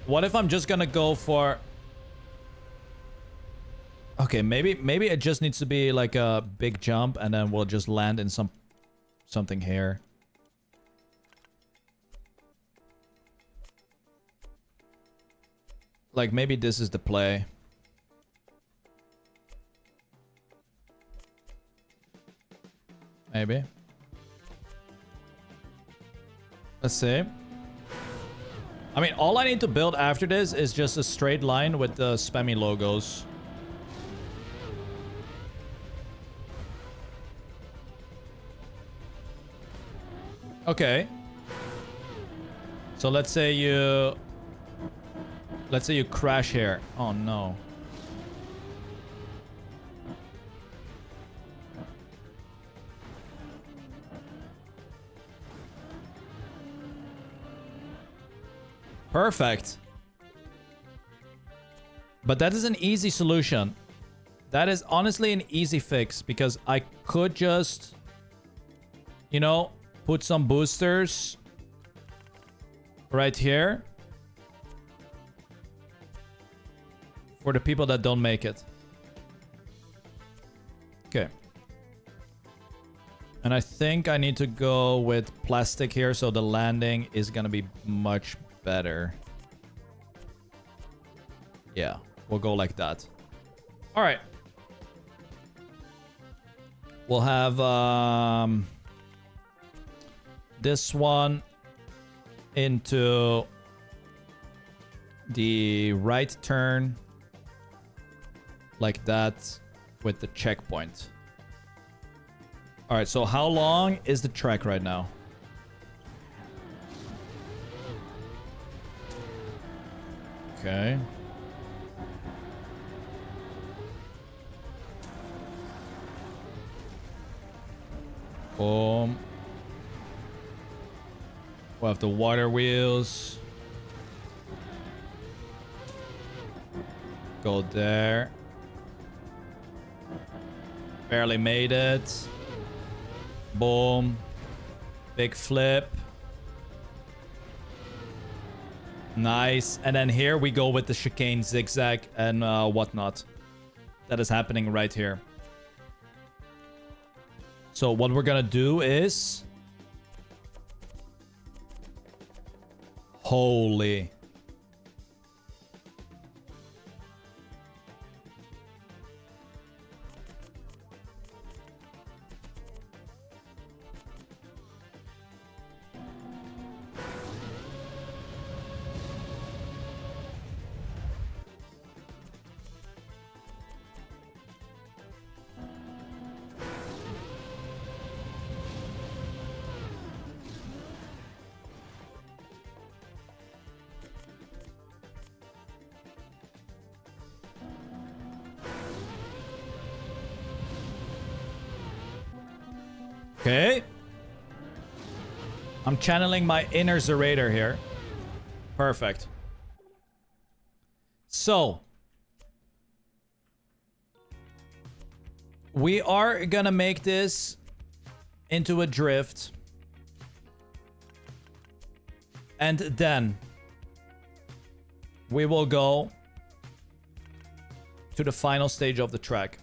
What if I'm just gonna go for... Okay, maybe it just needs to be like a big jump and then we'll just land in something here. Like maybe this is the play. Maybe. Let's see. I mean, all I need to build after this is just a straight line with the Spammiej logos. Okay. So let's say you crash here. Oh no. Perfect. But that is an easy solution. That is honestly an easy fix because I could just, you know, put some boosters right here for the people that don't make it. Okay. And I think I need to go with plastic here so the landing is gonna be much better. Yeah, we'll go like that. All right. We'll have this one into the right turn like that with the checkpoint. All right, so how long is the track right now? Okay. Boom. We'll have the water wheels. Go there. Barely made it. Boom. Big flip. Nice. And then here we go with the chicane, zigzag, and whatnot. That is happening right here. So what we're gonna do is... Holy. Okay. I'm channeling my inner Zerator here. Perfect. So. We are gonna make this into a drift. And then we will go to the final stage of the track.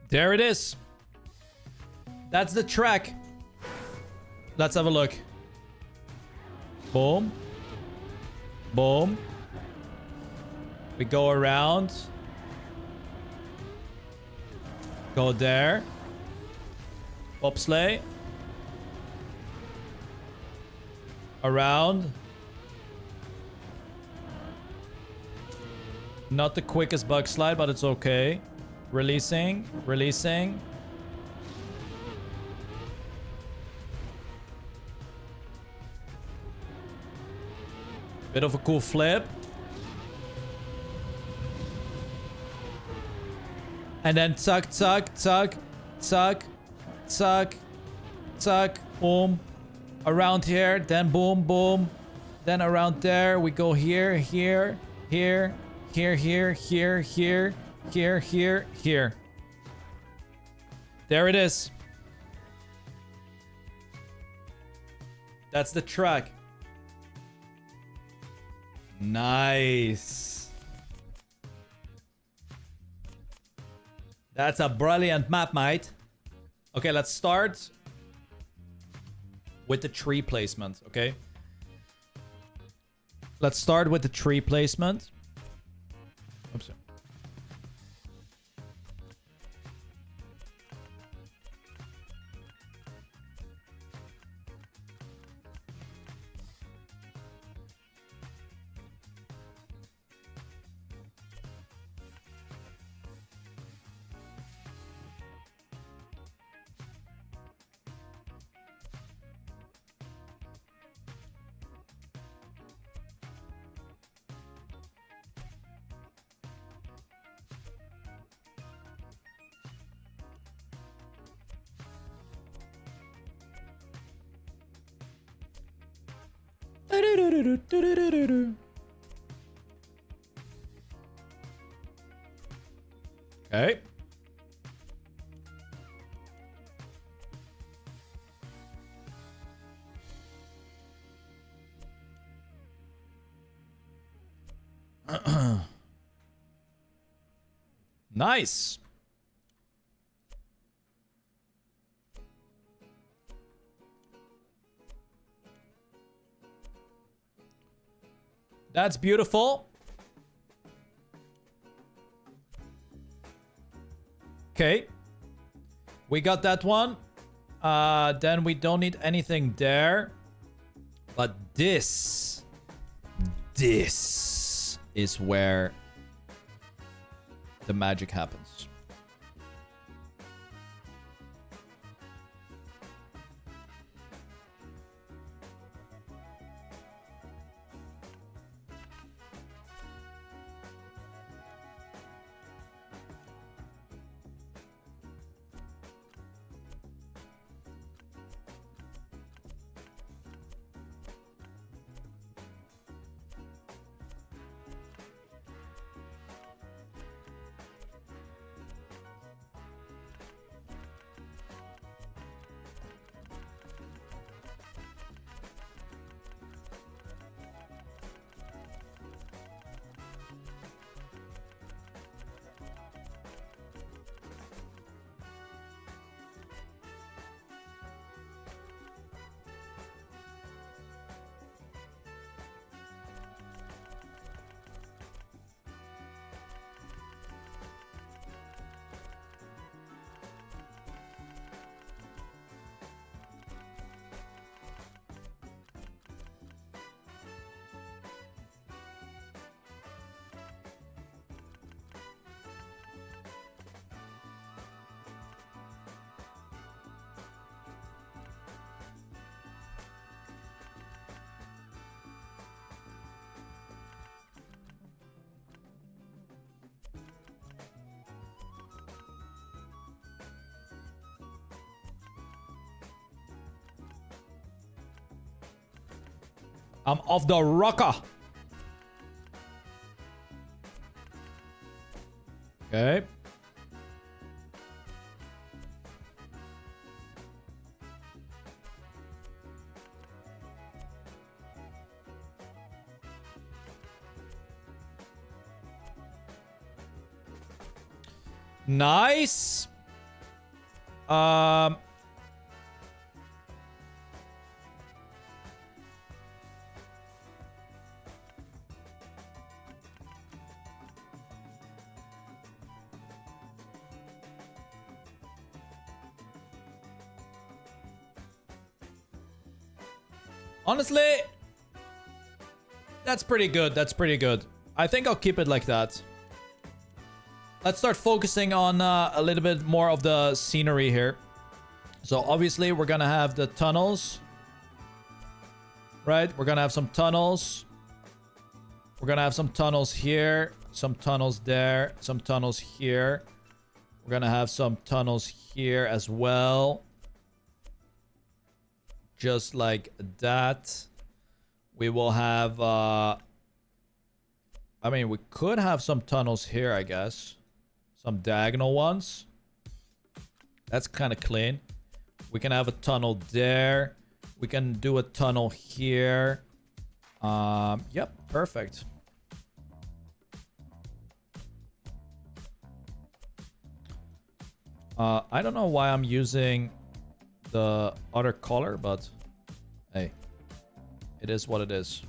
There it is. That's the track. Let's have a look. Boom. Boom. We go around. Go there. Bobsleigh. Around. Not the quickest bug slide, but it's okay. Releasing, releasing. Bit of a cool flip. And then tuck, tuck, tuck, tuck, tuck, tuck, boom. Around here, then boom, boom. Then around there, we go here, here, here, here, here, here, here. Here, here, here. There it is. That's the track. Nice. That's a brilliant map, mate. Okay, let's start with the tree placement, okay? Let's start with the tree placement. Oops. Okay. Nice. That's beautiful. Okay. We got that one. Then we don't need anything there. But this is where the magic happens. I'm off the rocker. Okay. Nice. Honestly, that's pretty good. That's pretty good. I think I'll keep it like that. Let's start focusing on a little bit more of the scenery here. So obviously we're gonna have the tunnels, right? We're gonna have some tunnels. We're gonna have some tunnels here, some tunnels there, some tunnels here. We're gonna have some tunnels here as well. Just like that. We will have, I mean, we could have some tunnels here, I guess. Some diagonal ones. That's kind of clean. We can have a tunnel there. We can do a tunnel here. Yep, perfect. I don't know why I'm using the other color, but hey, it is what it is.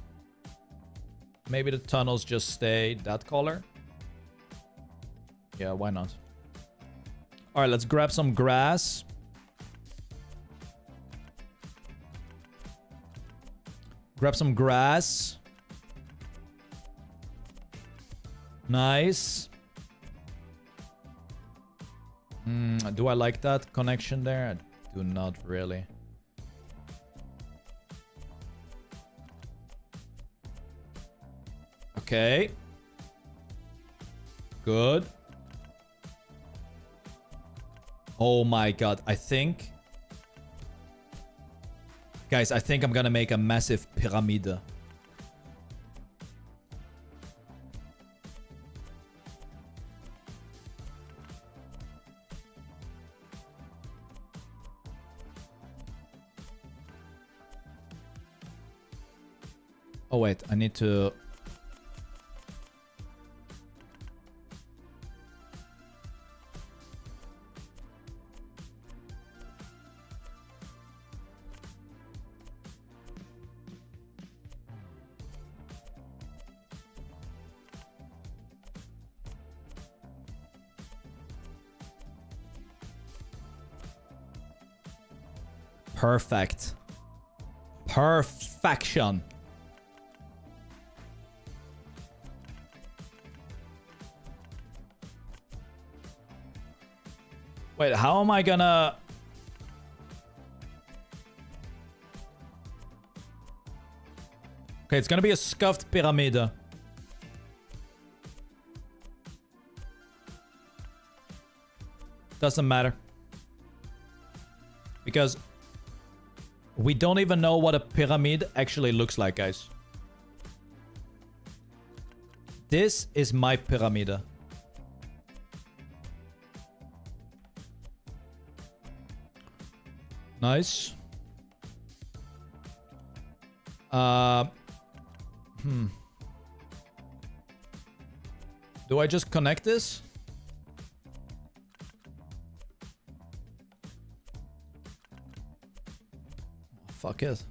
Maybe the tunnels just stay that color. Yeah, why not? All right, let's grab some grass. Grab some grass. Nice. Do I like that connection there? I do not really. Okay. Good. Oh my god, I think... Guys, I think I'm gonna make a massive pyramid Oh, wait. I need to... Perfect. Perfection. Wait, how am I gonna... Okay, it's gonna be a scuffed pyramid. Doesn't matter. Because we don't even know what a pyramid actually looks like, guys. This is my pyramid. Nice. Do I just connect this? Fuck it.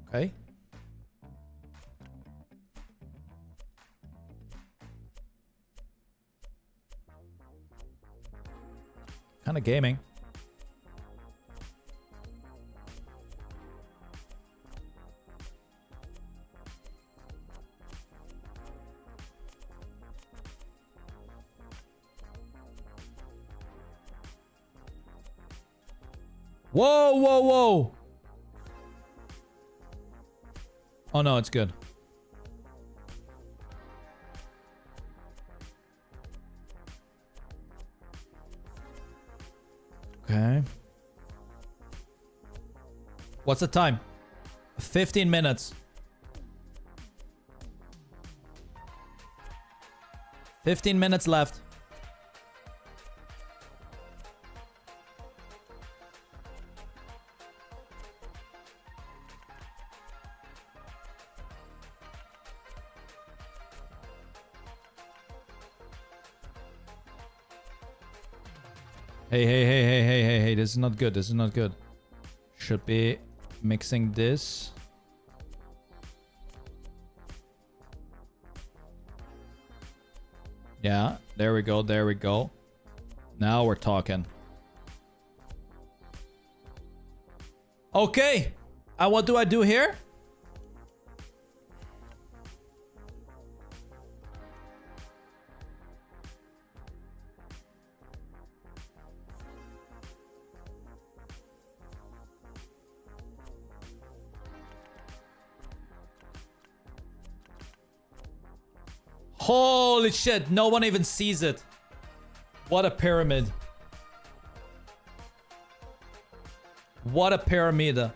Okay. Kind of gaming. Whoa, whoa, whoa. Oh, no, it's good. Okay. What's the time? 15 minutes. 15 minutes left. Hey, this is not good. This is not good. Should be mixing this. Yeah, there we go, there we go. Now we're talking. Okay, what do I do here? Holy shit, no one even sees it. What a pyramid. What a pyramid.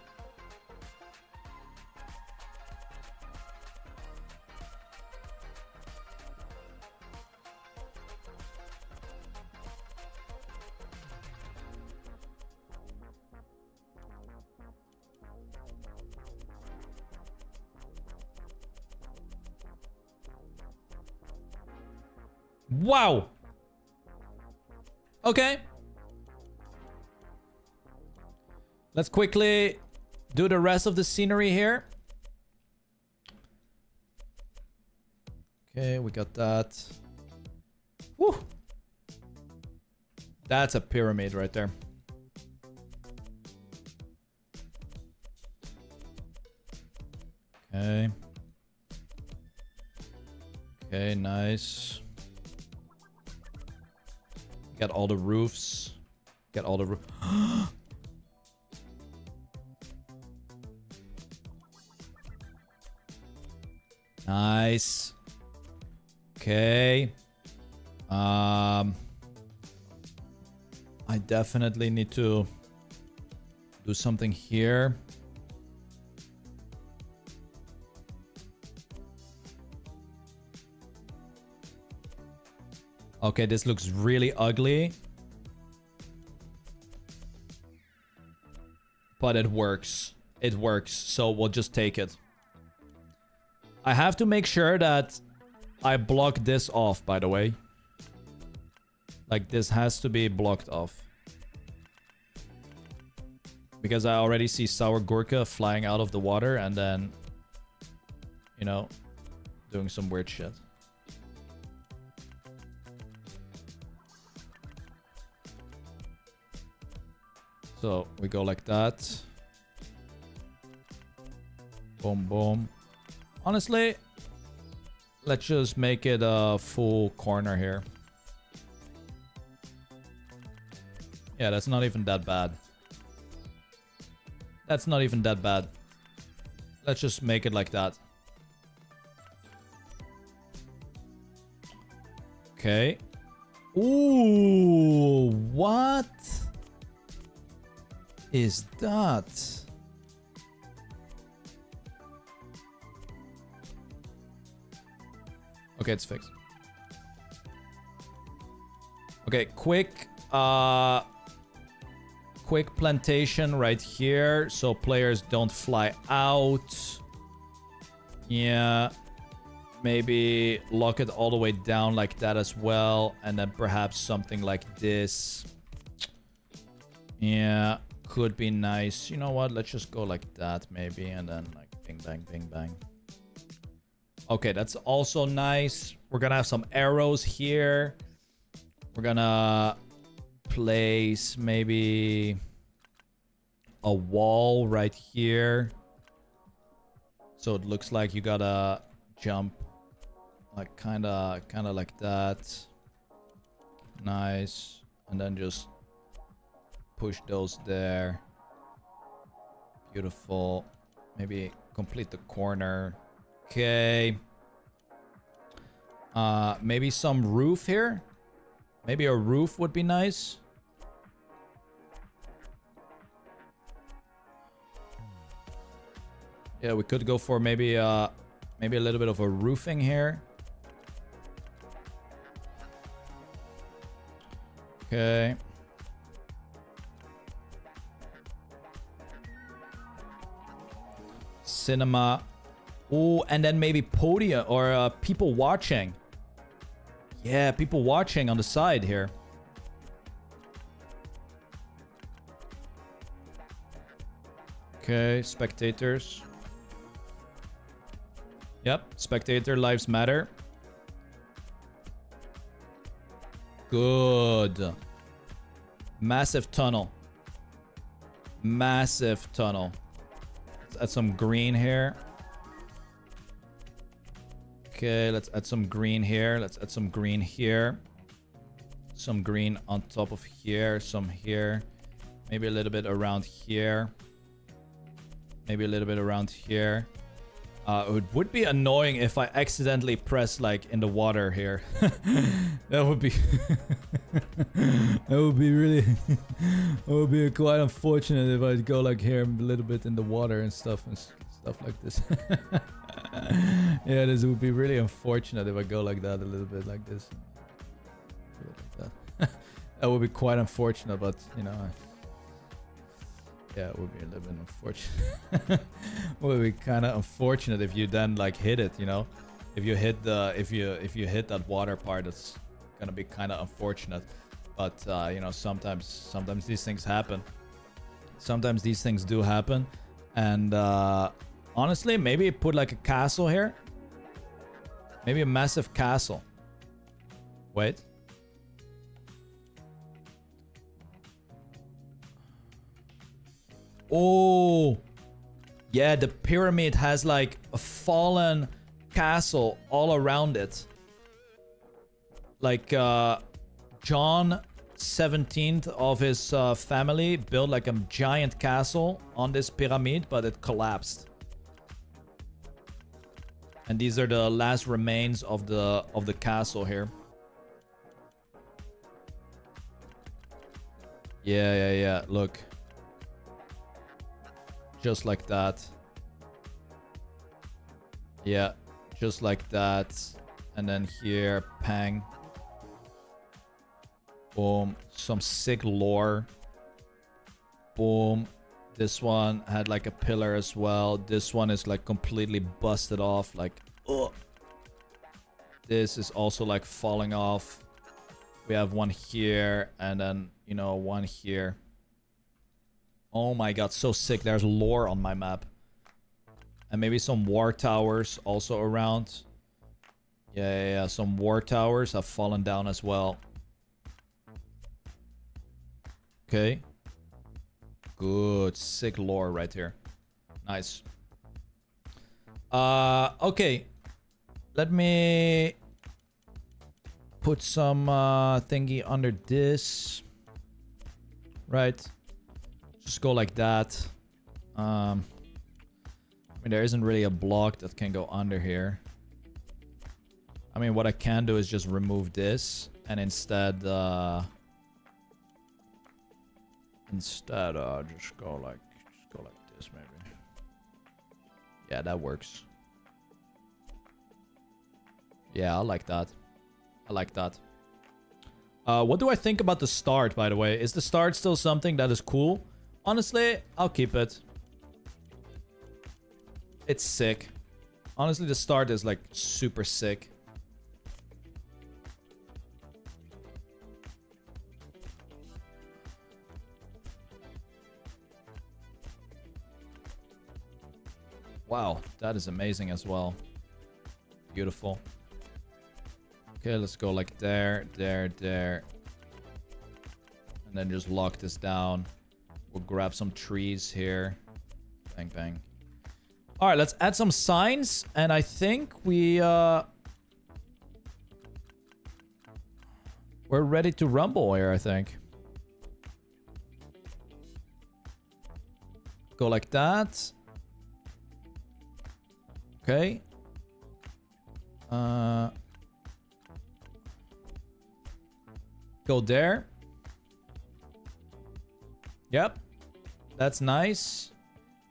Wow. Okay. Let's quickly do the rest of the scenery here. Okay, we got that. Woo. That's a pyramid right there. Okay. Okay, nice. Got all the roofs. Got all the roof. Nice. Okay. I definitely need to do something here. Okay, this looks really ugly. But it works. it works. So we'll just take it. I have to make sure that I block this off, by the way. Like, this has to be blocked off. Because I already see Sour Gurka flying out of the water and then, you know, doing some weird shit. So we go like that. Boom, boom. Honestly, let's just make it a full corner here. Yeah, that's not even that bad. That's not even that bad. Let's just make it like that. Okay. Ooh, what is that? Okay, it's fixed. Okay, quick plantation right here so players don't fly out. Yeah. Maybe lock it all the way down like that as well. And then perhaps something like this. Yeah, could be nice. You know what? Let's just go like that maybe. And then like bing, bang, bing, bang. Okay, that's also nice. We're gonna have some arrows here. We're gonna place maybe a wall right here. So it looks like you gotta jump like kind of like that. Nice. And then just push those there. Beautiful. Maybe complete the corner. Okay. Maybe some roof here. Maybe a roof would be nice. Yeah, we could go for maybe a little bit of a roofing here. Okay. Cinema. Oh, and then maybe podium or people watching. Yeah, people watching on the side here. Okay, spectators. Yep, spectator lives matter. Good. Massive tunnel. Massive tunnel. Let's add some green here. Okay, let's add some green here. Let's add some green here. Some green on top of here. Some here. Maybe a little bit around here. Maybe a little bit around here. It would be annoying if I accidentally press like in the water here. That would be that would be really that would be quite unfortunate if I go like here a little bit in the water and stuff like this. Yeah, this would be really unfortunate if I go like that a little bit like this. Like that. That would be quite unfortunate, but you know. Yeah, it would be a little bit unfortunate. It would be kind of unfortunate if you then like hit it, you know. If you hit the if you hit that water part, it's gonna be kind of unfortunate. But you know, sometimes these things happen. Sometimes these things do happen, and honestly, maybe put like a castle here. Maybe a massive castle. Wait. Oh, yeah, the pyramid has like a fallen castle all around it. Like John 17th of his family built like a giant castle on this pyramid, but it collapsed. And these are the last remains of the castle here. Yeah. Look. Just like that. Yeah, just like that. And then here, pang. Boom. Some sick lore. Boom. This one had like a pillar as well. This one is like completely busted off. Like, ugh. This is also like falling off. We have one here and then, you know, one here. Oh my god, so sick. There's lore on my map. And maybe some war towers also around. Yeah. Some war towers have fallen down as well. Okay. Good. Sick lore right here. Nice. Okay. Let me put some thingy under this. Right. Just go like that. I mean, there isn't really a block that can go under here. I mean, what I can do is just remove this and instead just go like this maybe. Yeah, that works. Yeah, I like that. I like that. What do I think about the start, by the way? Is the start still something that is cool? Honestly, I'll keep it. It's sick. Honestly, the start is like super sick. Wow, that is amazing as well. Beautiful. Okay, let's go like there. And then just lock this down. We'll grab some trees here. Bang, bang. All right, let's add some signs. And I think we're ready to rumble here, I think. Go like that. Okay. Go there. Yep. That's nice.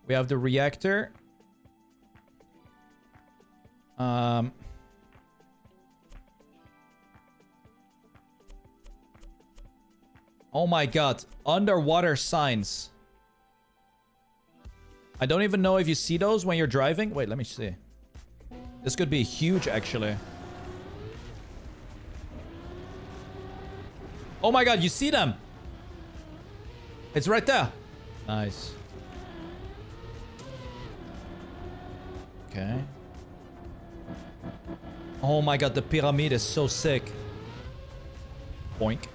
We have the reactor. Oh my god. Underwater signs. I don't even know if you see those when you're driving. Wait, let me see. This could be huge, actually. Oh my god, you see them? It's right there. Nice. Okay. Oh my god, the pyramid is so sick. Boink.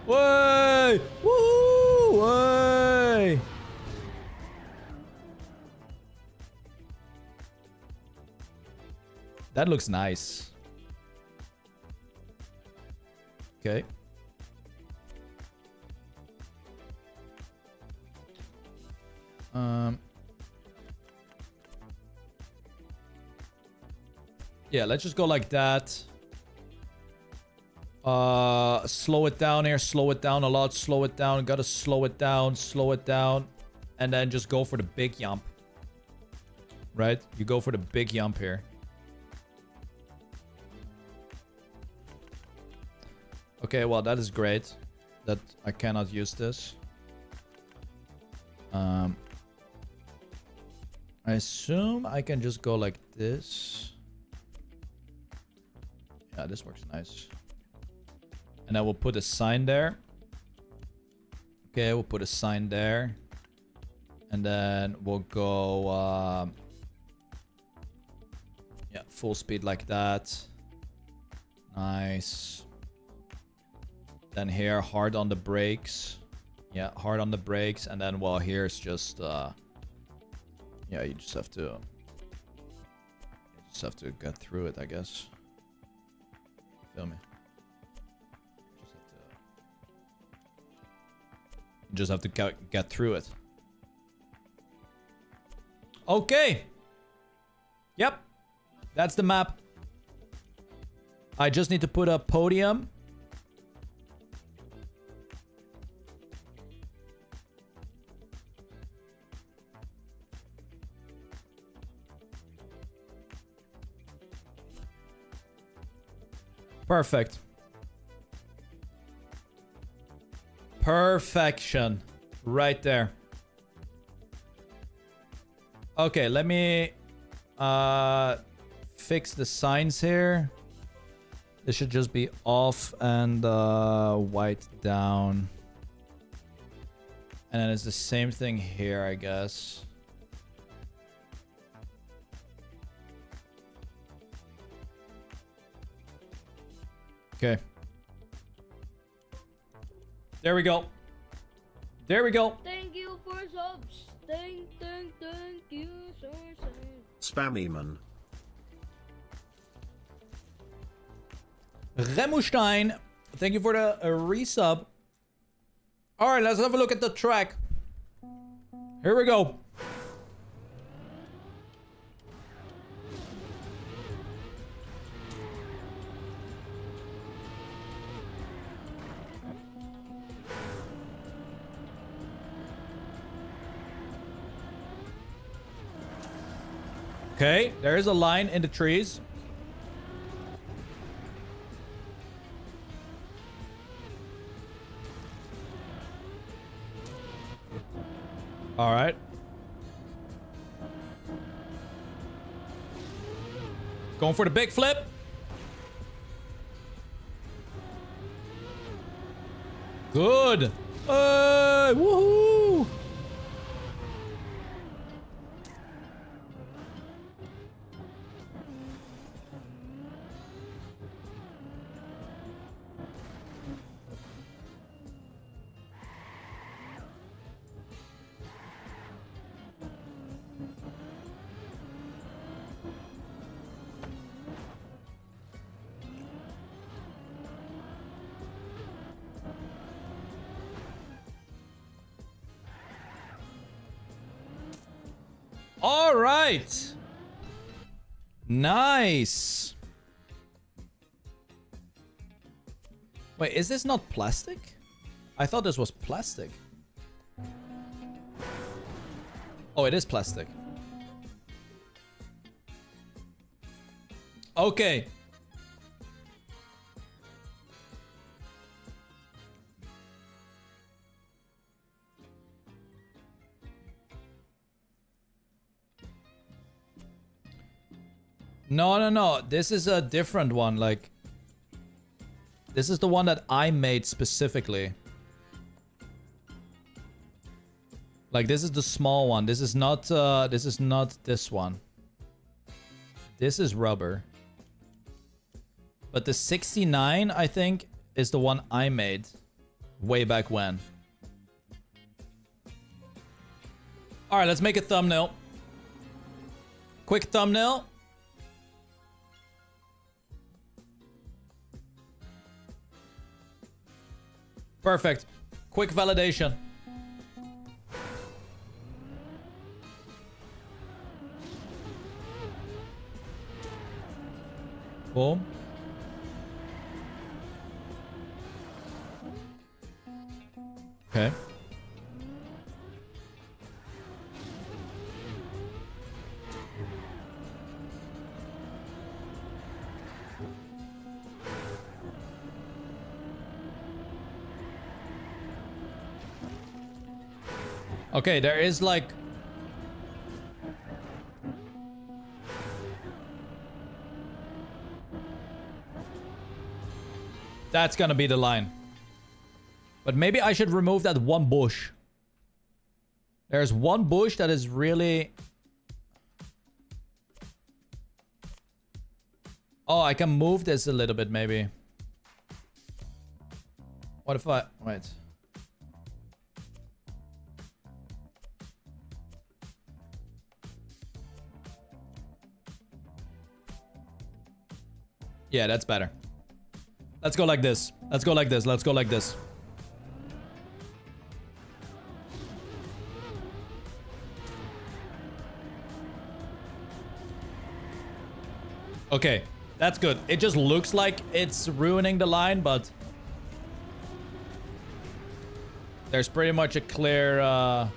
Way! Woo! Way! That looks nice. Okay. Yeah, let's just go like that. Slow it down here. Slow it down a lot. Slow it down. Gotta slow it down. Slow it down. And then just go for the big jump. Right? You go for the big jump here. Okay, well, that is great. That I cannot use this. I assume I can just go like this. Yeah, this works nice. And I will put a sign there. Okay, we'll put a sign there. And then we'll go... yeah, full speed like that. Nice. Then here, hard on the brakes. Yeah, hard on the brakes. And then, well, here's just... yeah, you just have to... get through it, I guess. Feel me? Just have to get through it. Okay. Yep. That's the map. I just need to put a podium. Perfect. Perfection. Right there. Okay, let me fix the signs here. This should just be off and white down. And then it's the same thing here, I guess. Okay. There we go. There we go. Thank you for subs. Thank you, sir. Spammiman. Remustein, thank you for the resub. All right, let's have a look at the track. Here we go. Okay, there is a line in the trees. All right. Going for the big flip. Good. Woohoo. All right. Nice. Wait, is this not plastic? I thought this was plastic. Oh, it is plastic. Okay. No. This is a different one. Like, this is the one that I made specifically. Like, this is the small one. This is not this one. This is rubber. But the 69, I think, is the one I made way back when. All right, let's make a thumbnail. Quick thumbnail. Perfect. Quick validation. Boom. Okay. Okay, there is like... That's gonna be the line. But maybe I should remove that one bush. There's one bush that is really... Oh, I can move this a little bit maybe. What if I... Wait. Yeah, that's better. Let's go like this. Let's go like this. Let's go like this. Okay, that's good. It just looks like it's ruining the line, but there's pretty much a clear a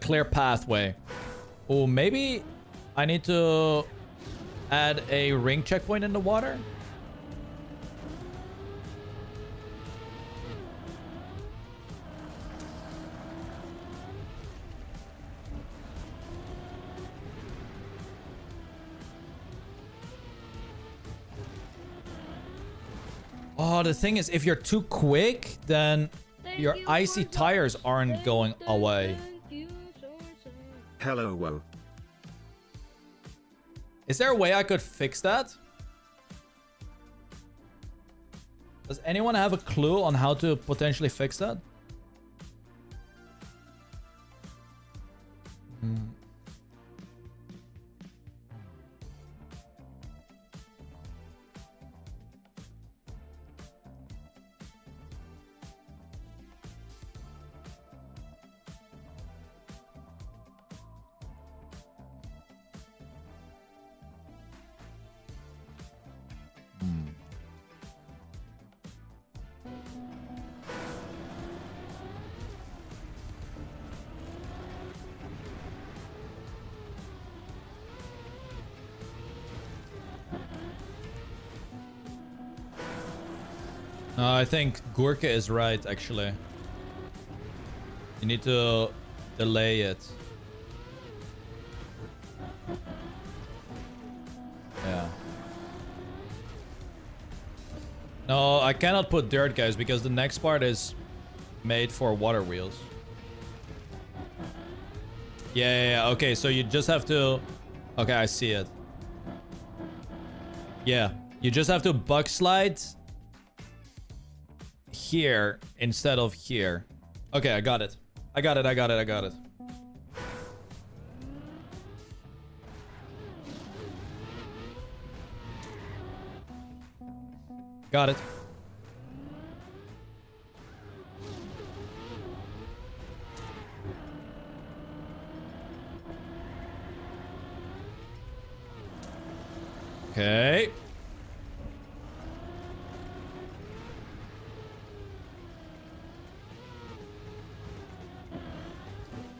clear pathway. Oh, maybe I need to add a ring checkpoint in the water. Oh, the thing is, if you're too quick, then Thank your you icy for tires subs. aren't Thank- going thank- away. thank you so. Hello, whoa. Is there a way I could fix that? Does anyone have a clue on how to potentially fix that? No, I think Gurka is right, actually. You need to delay it. Yeah. No, I cannot put dirt, guys, because the next part is made for water wheels. Yeah. Okay, so you just have to... Okay, I see it. Yeah, you just have to buck slide here instead of here. Okay, I got it. I got it. Got it. Okay.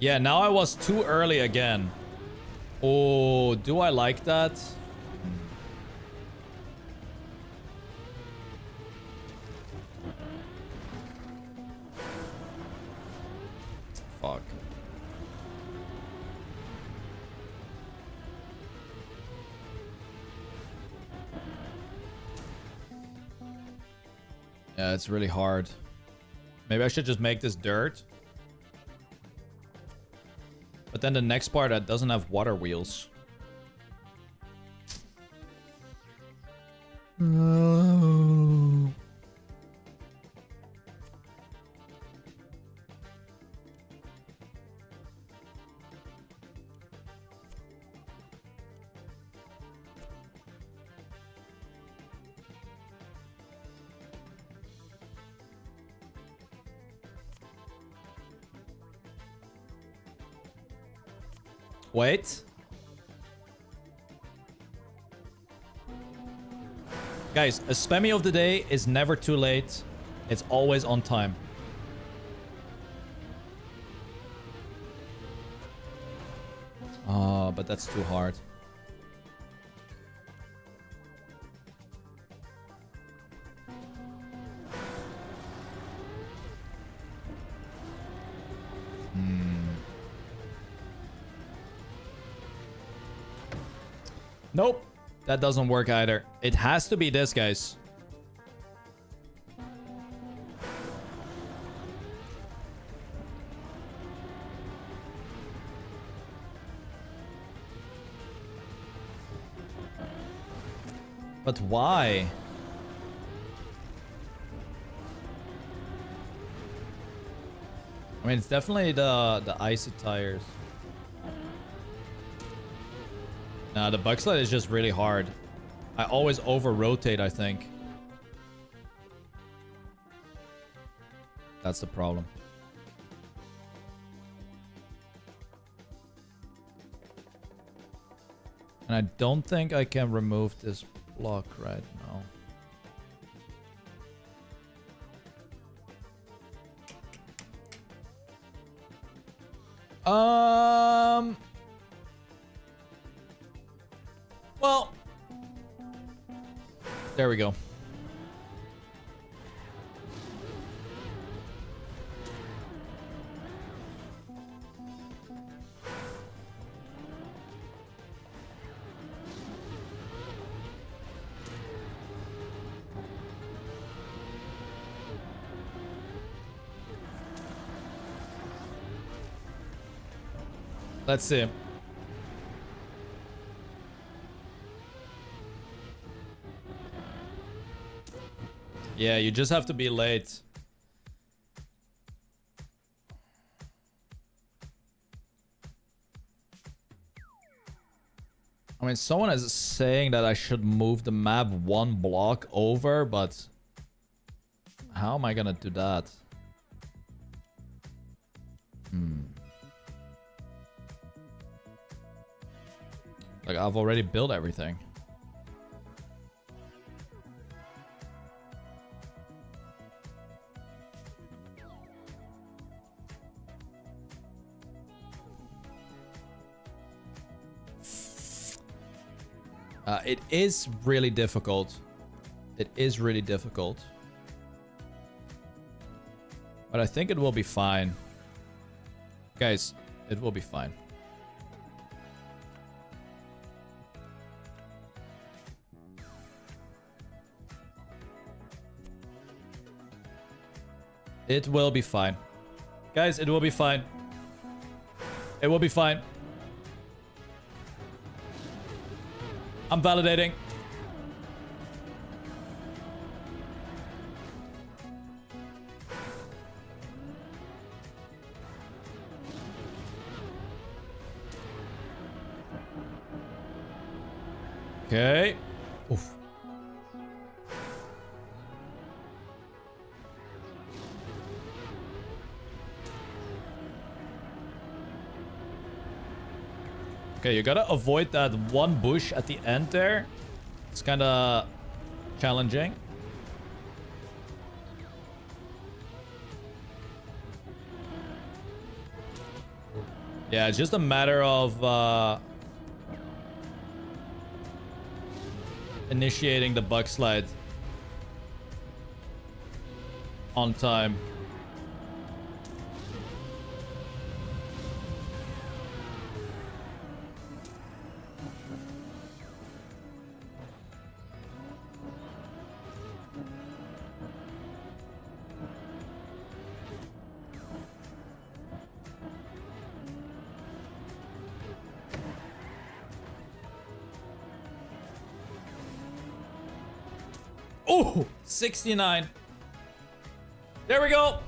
Yeah, now I was too early again. Oh, do I like that? Fuck. Yeah, it's really hard. Maybe I should just make this dirt. But then the next part that doesn't have water wheels. Oh. Wait. Guys, a spammy of the day is never too late. It's always on time. Oh, but that's too hard. Nope. That doesn't work either. It has to be this, guys. But why? I mean, it's definitely the icy tires. Nah, the bug slide is just really hard. I always over-rotate, I think. That's the problem. And I don't think I can remove this block right now. Well, there we go. Let's see. Yeah, you just have to be late. I mean, someone is saying that I should move the map one block over, but how am I gonna do that? Like, I've already built everything. It is really difficult. It is really difficult. But I think it will be fine. Guys, it will be fine. It will be fine. Guys, it will be fine. It will be fine. I'm validating. Okay. Oof. Okay, you gotta avoid that one bush at the end there. It's kind of challenging. Yeah, it's just a matter of initiating the bug slide on time. Oh, 69. There we go.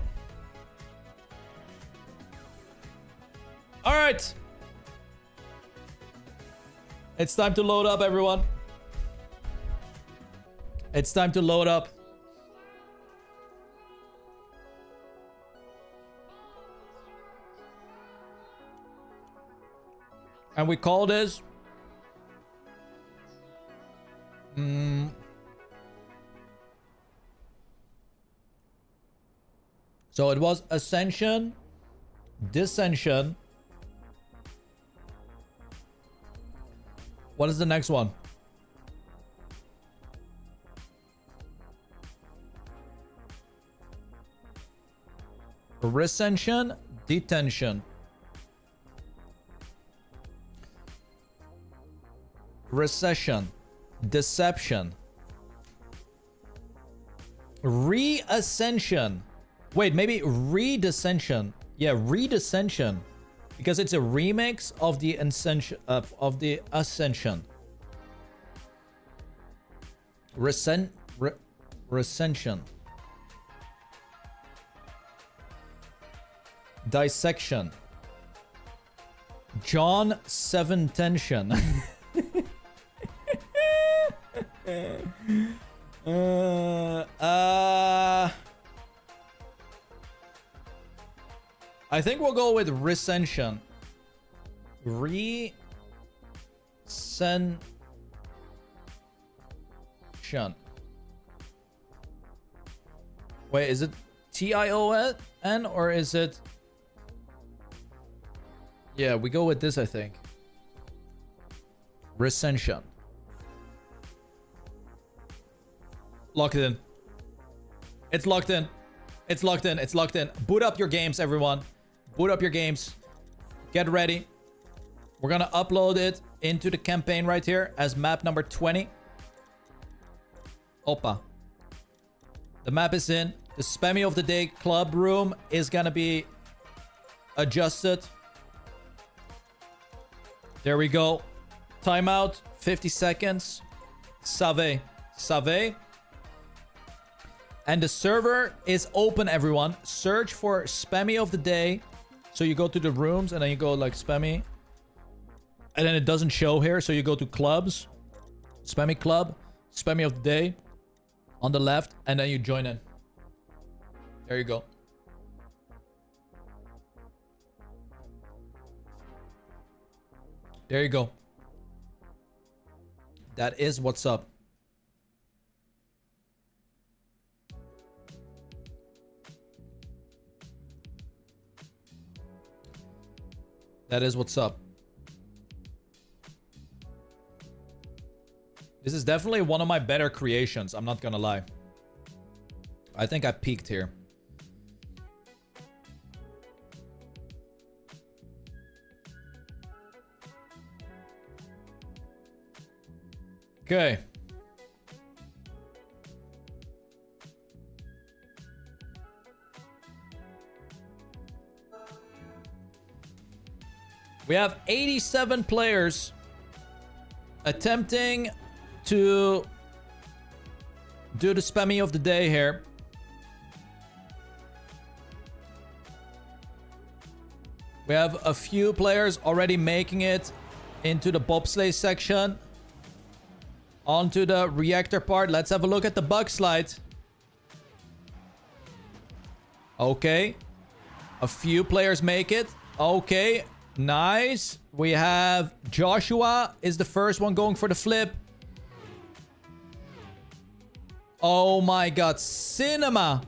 All right. It's time to load up, everyone. It's time to load up. And we call this... So it was ascension, descension. What is the next one? Recension, detention. Recession, deception. Reascension. Wait, maybe redescension. Yeah, redescension, because it's a remix of the ascension. Recension. Dissection. John 7 tension. I think we'll go with recension. Recension. Wait, is it T-I-O-N or is it... Yeah, we go with this, I think. Recension. Locked in. It's locked in. It's locked in. It's locked in. Boot up your games, everyone. Boot up your games. Get ready. We're gonna upload it into the campaign right here as map number 20. Opa. The map is in. The Spammiej of the Day club room is gonna be adjusted. There we go. Timeout. 50 seconds. Save. Save. And the server is open, everyone. Search for Spammiej of the day. So you go to the rooms and then you go like Spammiej. And then it doesn't show here. So you go to clubs. Spammiej club. Spammiej of the day. On the left. And then you join in. There you go. There you go. That is what's up. That is what's up. This is definitely one of my better creations. I'm not gonna lie. I think I peaked here. Okay. We have 87 players attempting to do the Spammiej of the day here. We have a few players already making it into the bobsleigh section. Onto the reactor part. Let's have a look at the bug slide. Okay. A few players make it. Okay. Nice. We have Joshua is the first one going for the flip. Oh my god. Cinema.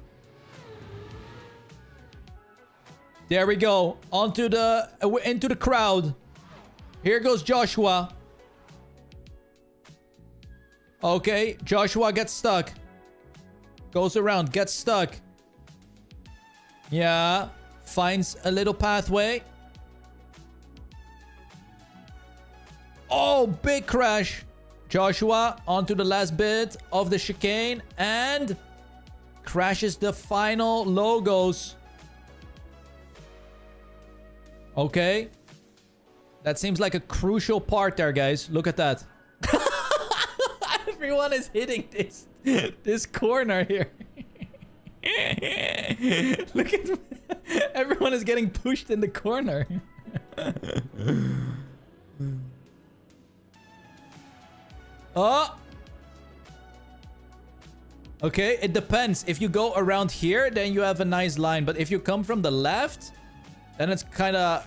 There we go. Onto the into the crowd. Here goes Joshua. Okay, Joshua gets stuck. Goes around, gets stuck. Yeah, finds a little pathway. Oh, big crash. Joshua onto the last bit of the chicane and crashes the final logos. Okay. That seems like a crucial part there, guys. Look at that. Everyone is hitting this corner here. Look at everyone is getting pushed in the corner. Oh. Okay, it depends. If you go around here, then you have a nice line. But if you come from the left, then it's kind of...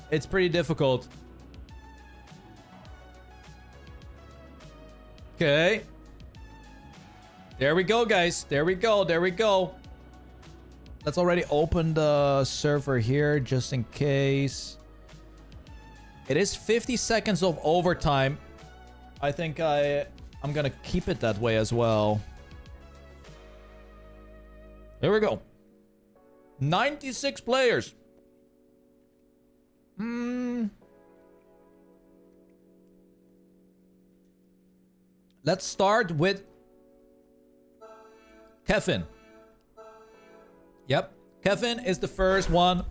It's pretty difficult. Okay. There we go, guys. There we go. There we go. Let's already open the server here just in case. It is 50 seconds of overtime. I think I'm gonna keep it that way as well. There we go. 96 players. Let's start with Kevin. Yep. Kevin is the first one.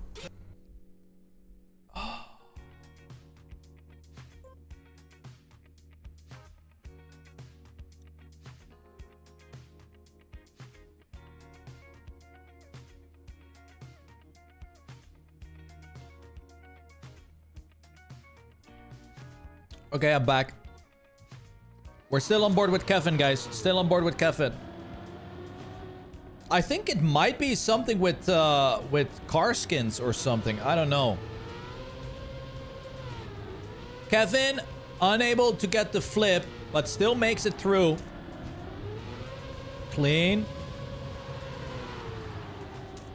Okay, I'm back. We're still on board with Kevin, guys. Still on board with Kevin. I think it might be something with car skins or something. I don't know. Kevin, unable to get the flip, but still makes it through. Clean.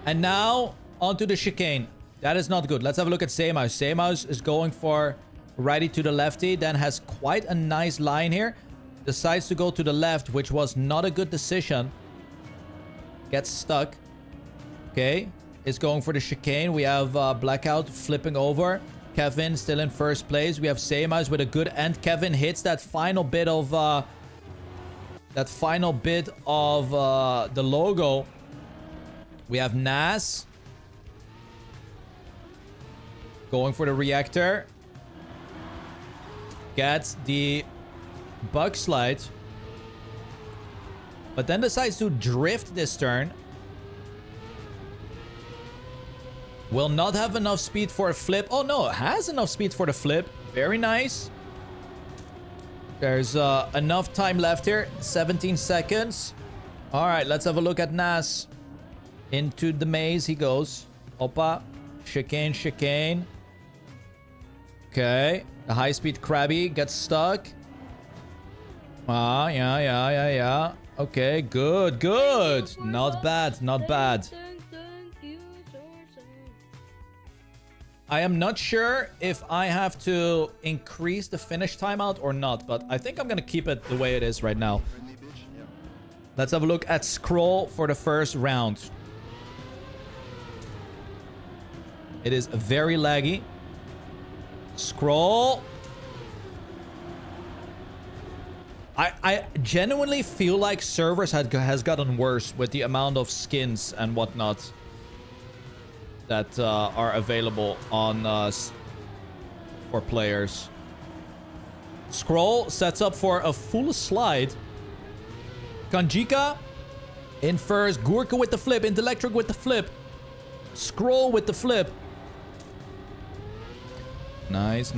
And now, onto the chicane. That is not good. Let's have a look at Spammiej. Spammiej is going for righty to the lefty. Then has quite a nice line here. Decides to go to the left, which was not a good decision. Gets stuck. Okay. Is going for the chicane. We have Blackout flipping over. Kevin still in first place. We have Spammiej with a good end. Kevin hits that final bit of the logo. We have Nas going for the reactor. gets the bug slide, but then decides to drift this turn. Will not have enough speed for a flip. Oh no, it has enough speed for the flip. Very nice. There's enough time left here. 17 seconds. All right, let's have a look at Nas. Into the maze he goes. Opa. Chicane, chicane. Okay. The high-speed Krabby gets stuck. Ah, yeah. Okay, good. Not bad, not bad. I am not sure if I have to increase the finish timeout or not, but I think I'm going to keep it the way it is right now. Let's have a look at scroll for the first round. It is very laggy. Scroll. I genuinely feel like servers has gotten worse with the amount of skins and whatnot that are available on for players. Scroll sets up for a full slide. Kanjika in first. Gurka with the flip. Intellectric with the flip. Scroll with the flip. Nice.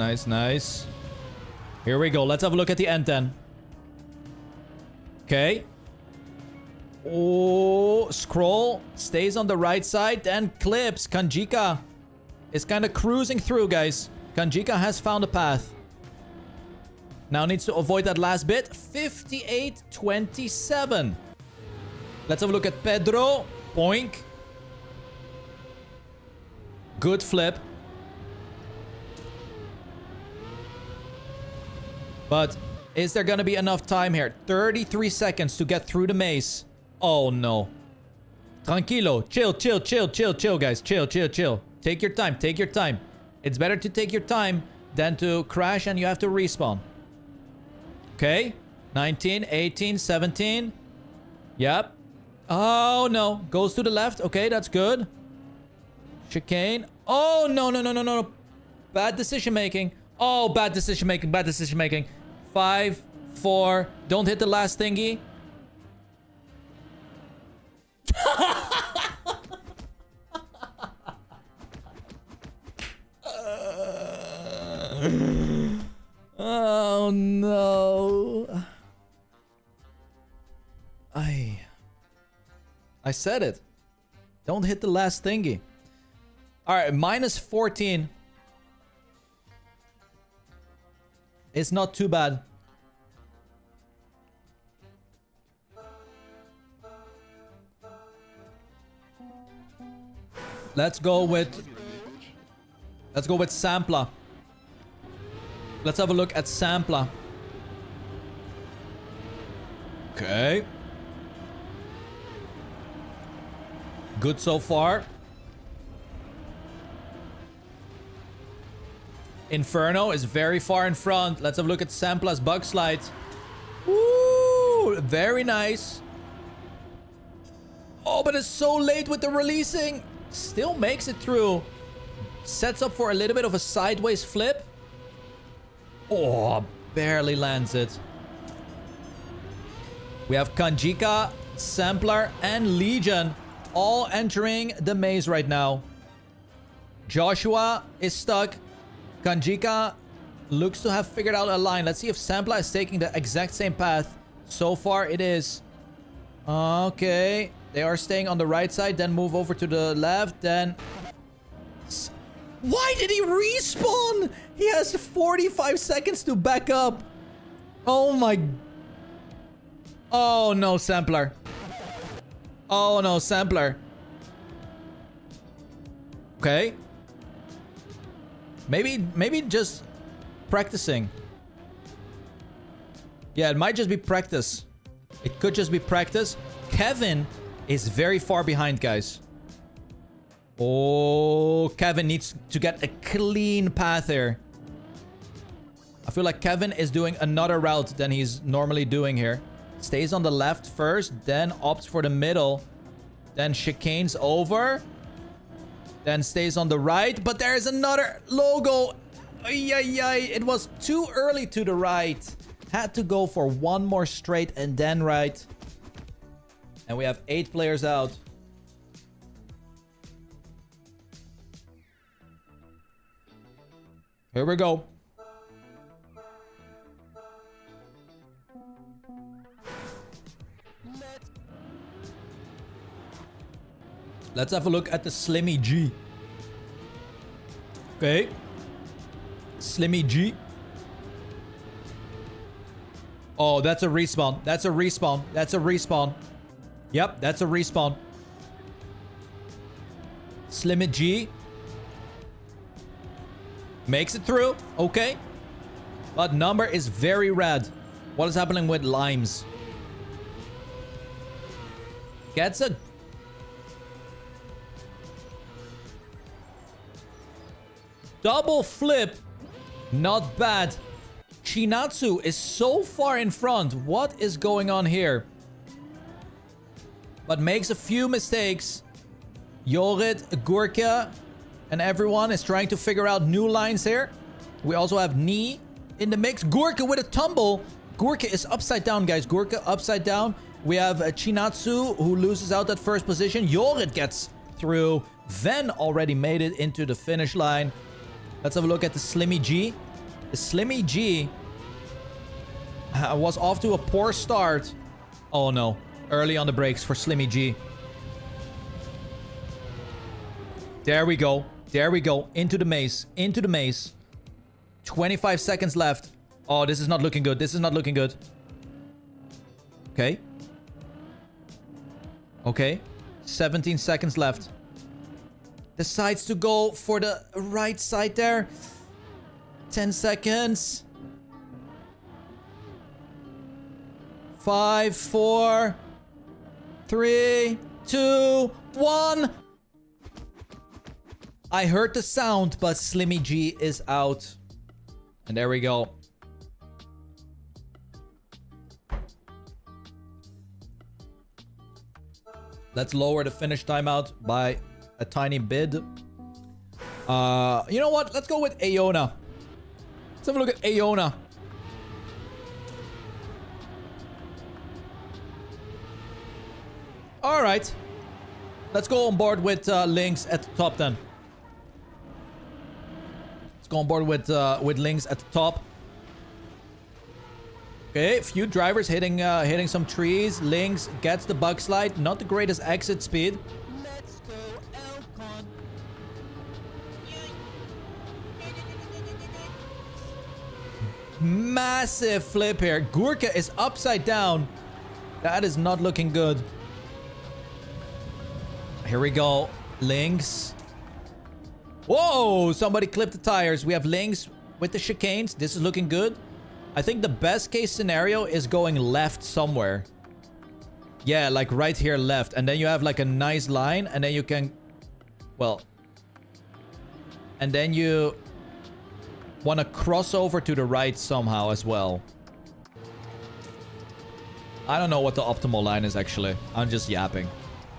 Here we go. Let's have a look at the end then. Okay. Oh, scroll. Stays on the right side. Then clips. Kanjika is kind of cruising through, guys. Kanjika has found a path. Now needs to avoid that last bit. 58-27. Let's have a look at Pedro. Boink. Good flip. But is there going to be enough time here? 33 seconds to get through the maze. Oh, no. Tranquilo. Chill, guys. Chill. Take your time. It's better to take your time than to crash and you have to respawn. Okay. 19, 18, 17. Yep. Oh, no. Goes to the left. Okay, that's good. Chicane. Oh, no. Bad decision making. Oh, bad decision making. 5, 4. Don't hit the last thingy. Oh no. I said it. Don't hit the last thingy. All right, minus 14. It's not too bad. Let's go with Sampler. Let's have a look at Sampler. Okay. Good so far. Inferno is very far in front. Let's have a look at Sampla's bug slide. Woo! Very nice. Oh, but it's so late with the releasing. Still makes it through. Sets up for a little bit of a sideways flip. Oh, barely lands it. We have Kanjika, Sampler, and Legion all entering the maze right now. Joshua is stuck. Kanjika looks to have figured out a line. Let's see if Sampler is taking the exact same path. So far, it is. Okay. They are staying on the right side. Then move over to the left. Then... Why did he respawn? He has 45 seconds to back up. Oh my... Oh no, Sampler. Oh no, Sampler. Okay. Maybe just practicing. Yeah, it might just be practice. It could just be practice. Kevin is very far behind, guys. Oh, Kevin needs to get a clean path here. I feel like Kevin is doing another route than he's normally doing here. Stays on the left first, then opts for the middle. Then chicanes over. Then stays on the right. But there is another logo. Ay, ay, ay. It was too early to the right. Had to go for one more straight and then right. And we have 8 players out. Here we go. Let's have a look at the Slimmy G. Okay. Slimmy G. Oh, that's a respawn. That's a respawn. That's a respawn. Yep, that's a respawn. Slimmy G. Makes it through. Okay. But number is very red. What is happening with limes? Gets a... double flip. Not bad. Chinatsu is so far in front. What is going on here? But makes a few mistakes. Jorit, Gurka, and everyone is trying to figure out new lines here. We also have Knee in the mix. Gurka with a tumble. Gurka is upside down, guys. Gurka upside down. We have Chinatsu who loses out that first position. Jorit gets through. Ven already made it into the finish line. Let's have a look at the Slimmy G. The Slimmy G was off to a poor start. Oh no. Early on the brakes for Slimmy G. There we go. There we go. Into the maze. Into the maze. 25 seconds left. Oh, this is not looking good. This is not looking good. Okay. Okay. 17 seconds left. Decides to go for the right side there. 10 seconds. 5, 4, 3, 2, 1. I heard the sound, but Slimmy G is out. And there we go. Let's lower the finish timeout by a tiny bit. You know what? Let's go with Aona. Let's have a look at Aona. All right. Let's go on board with Lynx at the top then. Let's go on board with Lynx at the top. Okay, a few drivers hitting some trees. Lynx gets the bug slide. Not the greatest exit speed. Let's go, Elcon. Massive flip here. Gurka is upside down. That is not looking good. Here we go. Lynx. Whoa! Somebody clipped the tires. We have Lynx with the chicanes. This is looking good. I think the best case scenario is going left somewhere. Yeah, like right here left. And then you have like a nice line. And then you can... well... and then you... want to cross over to the right somehow as well. I don't know what the optimal line is actually. I'm just yapping.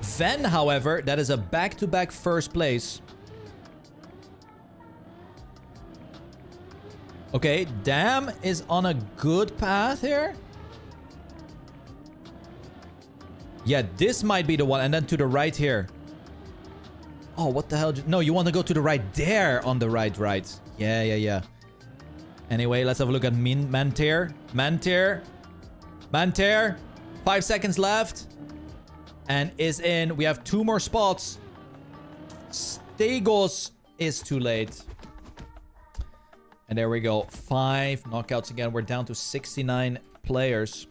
Ven, however, that is a back-to-back first place. Okay, Dam is on a good path here. Yeah, this might be the one. And then to the right here. Oh, what the hell? No, you want to go to the right there on the right. Yeah, yeah, yeah. Anyway, let's have a look at Mantir. Mantir. 5 seconds left. And is in. We have 2 more spots. Stegos is too late. And there we go. 5 knockouts again. We're down to 69 players.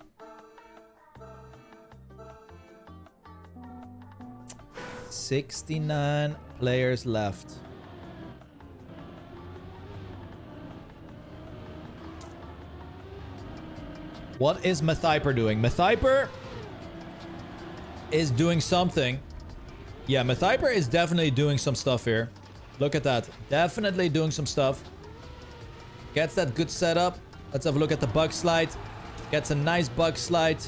$69 players left. What is Methyper doing? Methyper is doing something. Yeah, Methyper is definitely doing some stuff here. Look at that. Definitely doing some stuff. Gets that good setup. Let's have a look at the bug slide. Gets a nice bug slide.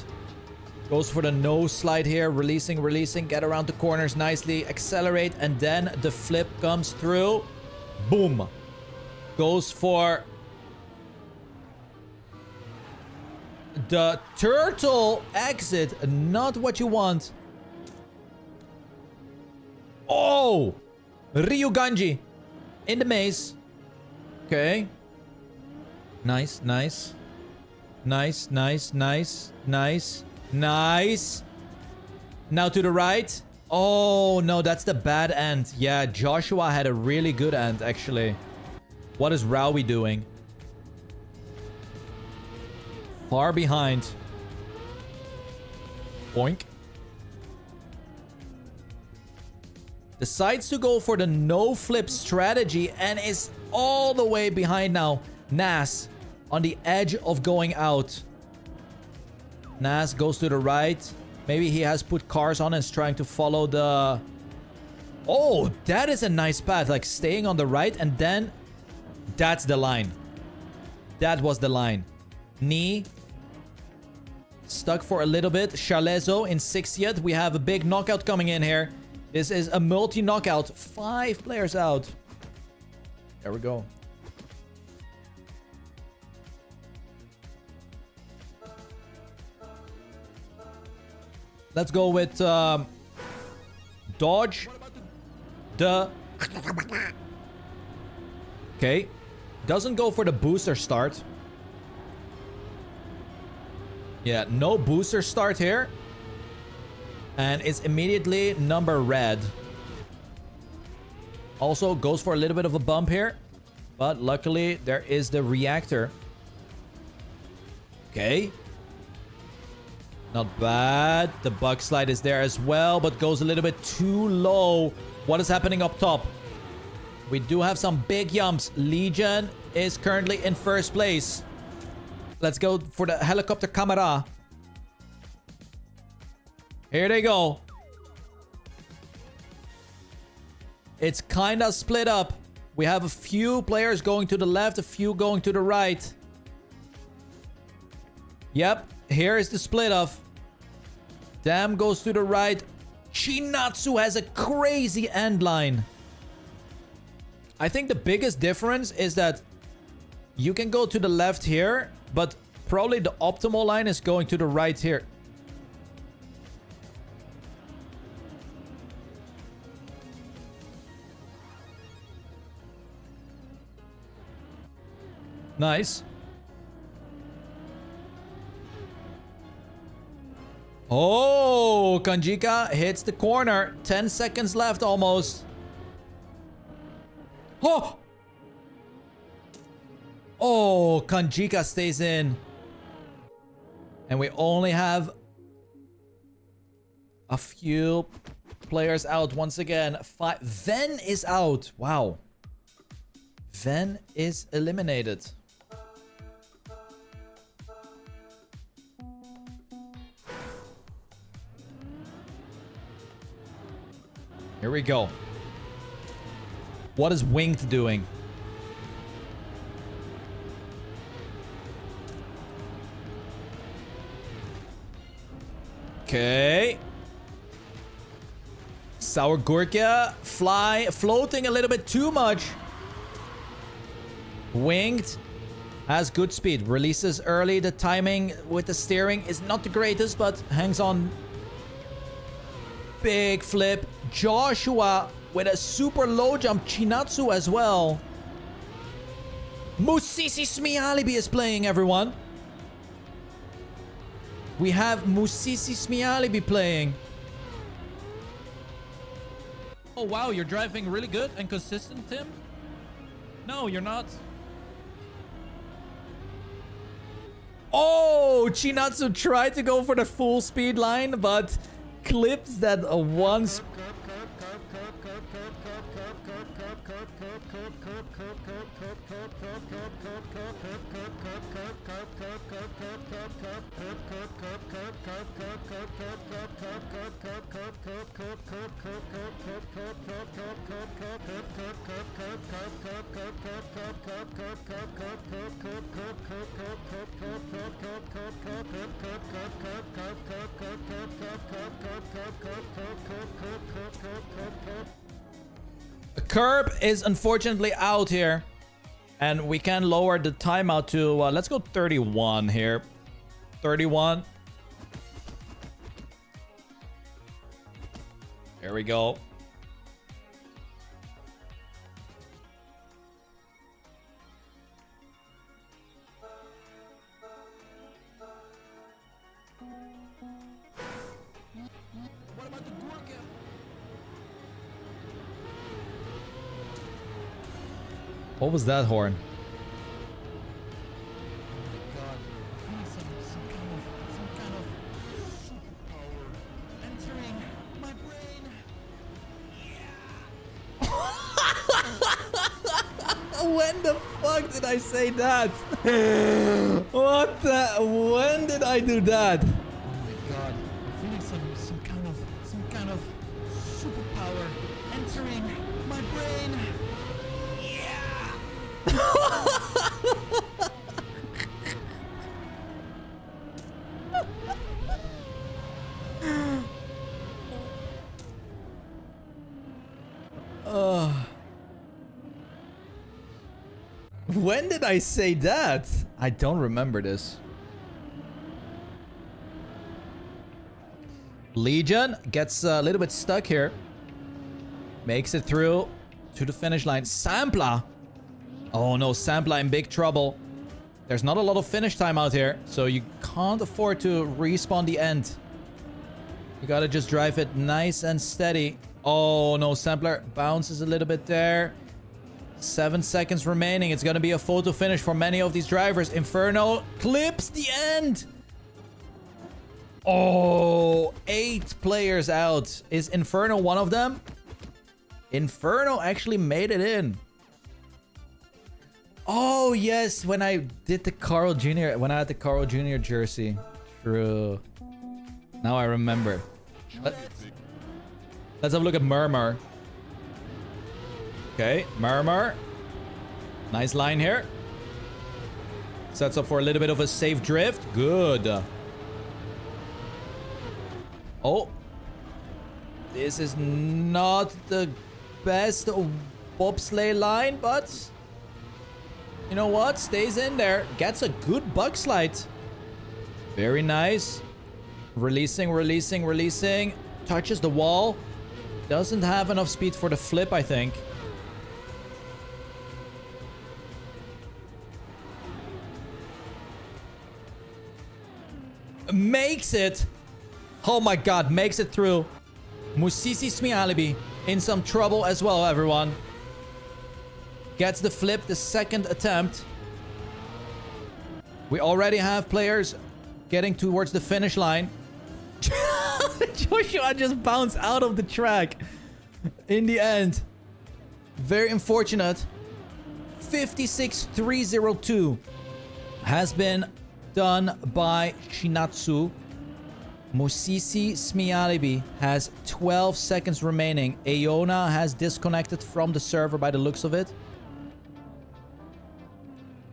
Goes for the nose slide here. Releasing. Get around the corners nicely. Accelerate. And then the flip comes through. Boom. Goes for the turtle exit. Not what you want. Oh! Ryuganji in the maze. Okay. Nice, nice. Nice, nice, nice, nice, nice. Now to the right. Oh, no, that's the bad end. Yeah, Joshua had a really good end, actually. What is Rowie doing? Far behind. Boink. Decides to go for the no-flip strategy and is all the way behind now. Nas on the edge of going out. Nas goes to the right. Maybe he has put cars on and is trying to follow the... Oh, that is a nice path. Like staying on the right and then... That's the line. That was the line. Knee. Stuck for a little bit. Chalezo in 60th. We have a big knockout coming in here. This is a multi-knockout. 5 players out. There we go. Let's go with dodge the... Okay. Doesn't go for the booster start. Yeah, no booster start here. And it's immediately number red. Also goes for a little bit of a bump here. But luckily there is the reactor. Okay. Not bad. The bug slide is there as well, but goes a little bit too low. What is happening up top? We do have some big jumps. Legion is currently in first place. Let's go for the helicopter camera. Here they go. It's kind of split up. We have a few players going to the left, a few going to the right. Yep. Here is the split off. Dam goes to the right. Chinatsu has a crazy end line. I think the biggest difference is that you can go to the left here, but probably the optimal line is going to the right here. Nice. Oh, Kanjika hits the corner. 10 seconds left almost. Oh! Oh, Kanjika stays in. And we only have a few players out once again. Ven is out. Wow. Ven is eliminated. Here we go. What is Winged doing? Okay. Sour Gurkia floating a little bit too much. Winged has good speed. Releases early. The timing with the steering is not the greatest, but hangs on. Big flip. Joshua with a super low jump. Chinatsu as well. Musisi Smialibi is playing, everyone. We have Musisi Smialibi playing. Oh, wow. You're driving really good and consistent, Tim? No, you're not. Oh, Chinatsu tried to go for the full speed line, but clips that one... The curb is unfortunately out here. And we can lower the timeout to, let's go 31 here. 31. There we go. What was that horn? God, I feel some kind of superpower entering my brain. When the fuck did I say that? What the? When did I do that? Oh my God, I'm feeling some kind of superpower entering my brain. When did I say that? I don't remember this. Legion gets a little bit stuck here. Makes it through to the finish line. Sampler. Oh no, Sampler in big trouble. There's not a lot of finish time out here, so you can't afford to respawn the end. You gotta just drive it nice and steady. Oh no, Sampler bounces a little bit there. 7 seconds remaining. It's gonna be a photo finish for many of these drivers. Inferno clips the end. Oh, 8 players out. Is Inferno one of them? Inferno actually made it in. Oh, yes. When I did the Carl Jr. When I had the Carl Jr. jersey. True. Now I remember. Let's have a look at Murmur. Okay, Murmur. Nice line here. Sets up for a little bit of a safe drift. Good. Oh. This is not the best bobsleigh line, but you know what? Stays in there. Gets a good bug slide. Very nice. Releasing, releasing, releasing. Touches the wall. Doesn't have enough speed for the flip, I think. Makes it. Oh my god, makes it through. Musisi Smialibi in some trouble as well, everyone. Gets the flip, the second attempt. We already have players getting towards the finish line. Joshua just bounced out of the track in the end. Very unfortunate. 56.302 has been done by Shinatsu. Musisi Smialibi has 12 seconds remaining. Aona has disconnected from the server by the looks of it.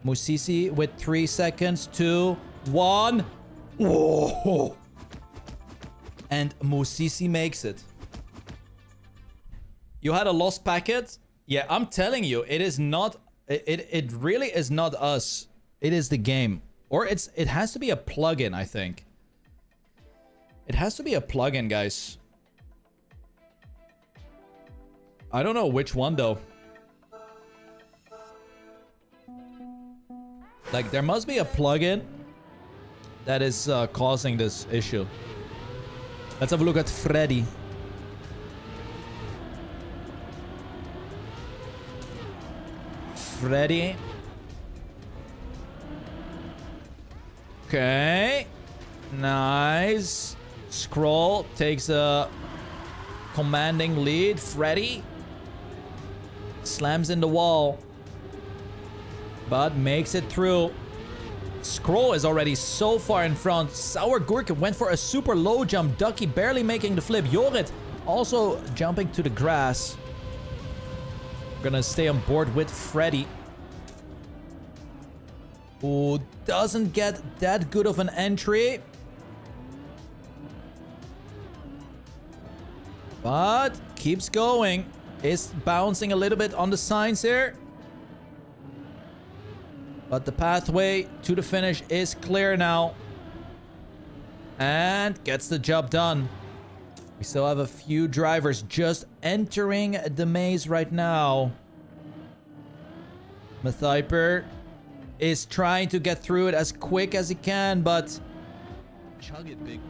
Musisi with 3 seconds, 2, 1. Whoa. And Musisi makes it. You had a lost packet? Yeah, I'm telling you, it is not... It really is not us. It is the game. Or it has to be a plugin, I think. It has to be a plugin, guys. I don't know which one, though. Like, there must be a plugin that is causing this issue. Let's have a look at Freddy. Freddy. Okay. Nice. Scroll takes a commanding lead. Freddy slams in the wall, but makes it through. Scroll is already so far in front. Sour Gurken went for a super low jump. Ducky barely making the flip. Jorit also jumping to the grass. We're gonna stay on board with Freddy, who doesn't get that good of an entry, but keeps going. Is bouncing a little bit on the signs here. But the pathway to the finish is clear now. And gets the job done. We still have a few drivers just entering the maze right now. Mathyper is trying to get through it as quick as he can, but... Chug it, big.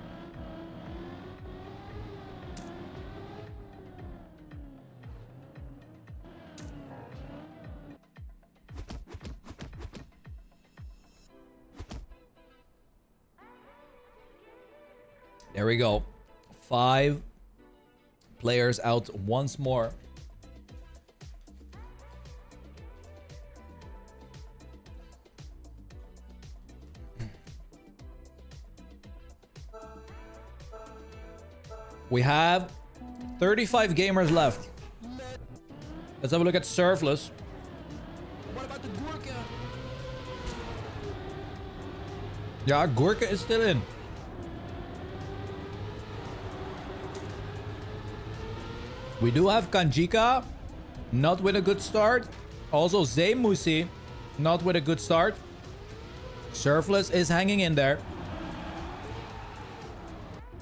There we go. 5 players out once more. We have 35 gamers left. Let's have a look at Surfless. What about the Gurkha? Yeah, Gurkha is still in. We do have Kanjika, not with a good start. Also Zemusi, not with a good start. Surfless is hanging in there.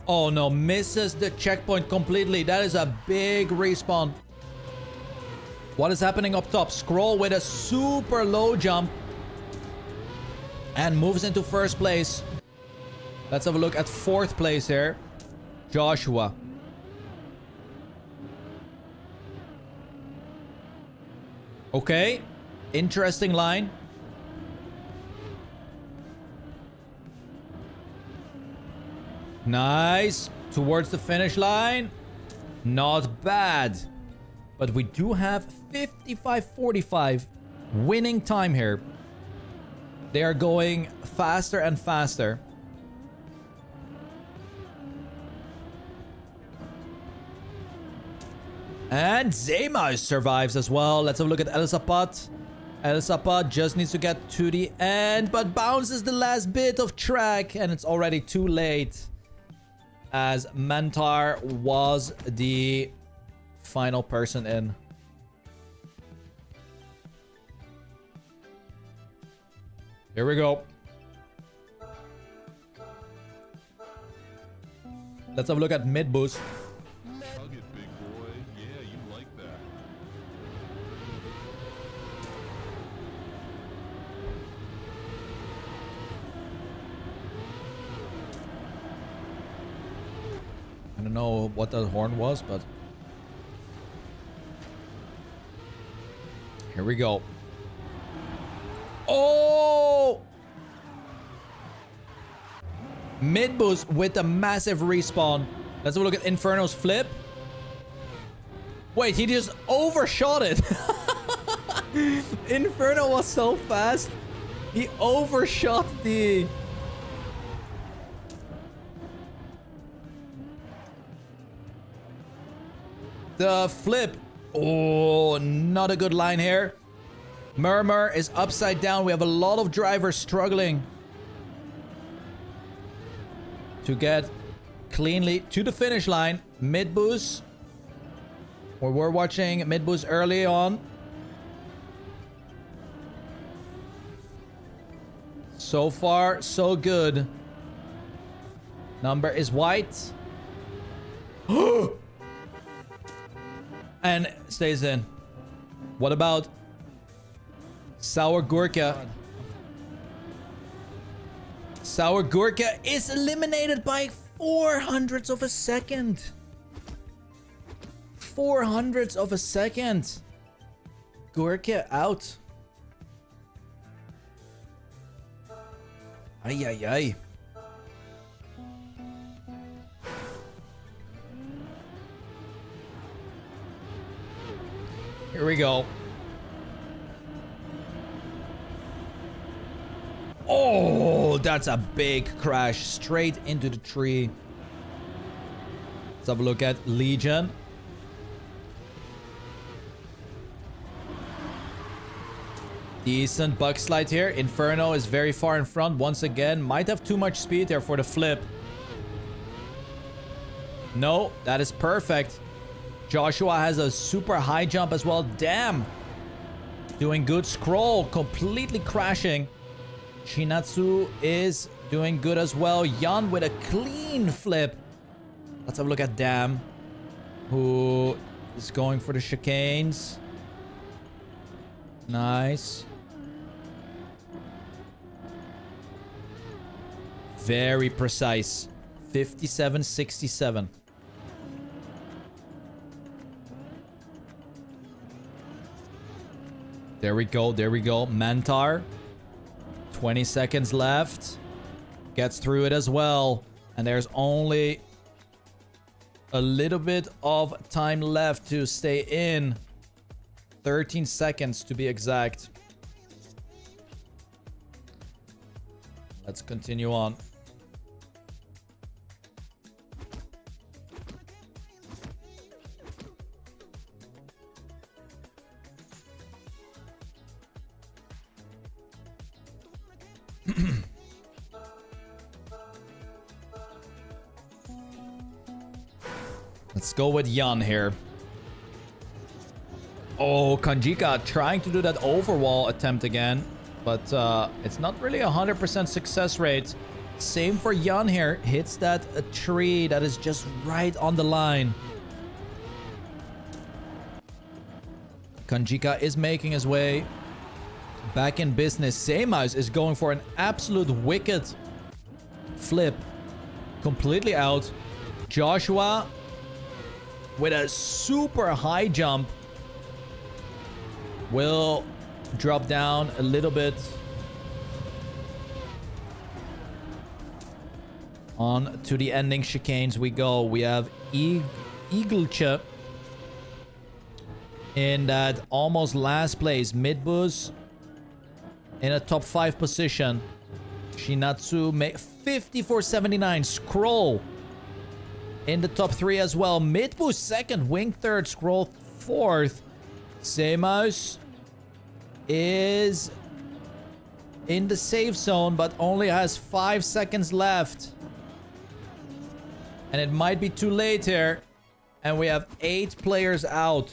Oh no, misses the checkpoint completely. That is a big respawn. What is happening up top? Scroll with a super low jump. And moves into first place. Let's have a look at 4th place here. Joshua. Okay, interesting line. Nice. Towards the finish line. Not bad. But we do have 55-45 winning time here. They are going faster and faster. And Zema survives as well. Let's have a look at Elisapat. Elisapat just needs to get to the end, but bounces the last bit of track. And it's already too late, as Mantar was the final person in. Here we go. Let's have a look at mid boost. Hug it, big boy. Yeah, you like that. I don't know what that horn was, but here we go. Oh! Mid boost with a massive respawn. Let's have a look at Inferno's flip. Wait, he just overshot it. Inferno was so fast. He overshot the... the flip. Oh, not a good line here. Murmur is upside down. We have a lot of drivers struggling to get cleanly to the finish line. Mid boost. We were watching mid boost early on. So far, so good. Number is white. And stays in. What about Sour Gurkha? Sour Gurkha is eliminated by 400ths of a second. 400ths of a second. Gurkha out. Ay, ay, ay. Here we go. Oh, that's a big crash straight into the tree. Let's have a look at Legion. Decent bug slide here. Inferno is very far in front once again. Might have too much speed there for the flip. No, that is perfect. Joshua has a super high jump as well. Damn. doing good. Scroll completely crashing. Shinatsu is doing good as well. Yan with a clean flip. Let's have a look at Dam, who is going for the chicanes. Nice. Very precise. 57-67. There we go. There we go. Mantar. 20 seconds left. Gets through it as well. And there's only a little bit of time left to stay in. 13 seconds to be exact. Let's continue on. Let's go with Yan here. Oh, Kanjika trying to do that overwall attempt again. But it's not really a 100% success rate. Same for Yan here. Hits that a tree that is just right on the line. Kanjika is making his way back in business. Seimaus is going for an absolute wicked flip. Completely out. Joshua with a super high jump will drop down a little bit on to the ending chicanes we go. We have Eaglecha in that almost last place. Midbus in a top 5 position. Shinatsu 54.79. Scroll in the top 3 as well. Midbus second. Wing third. Scroll fourth. Seimaus is in the safe zone, but only has 5 seconds left. And it might be too late here. And we have 8 players out.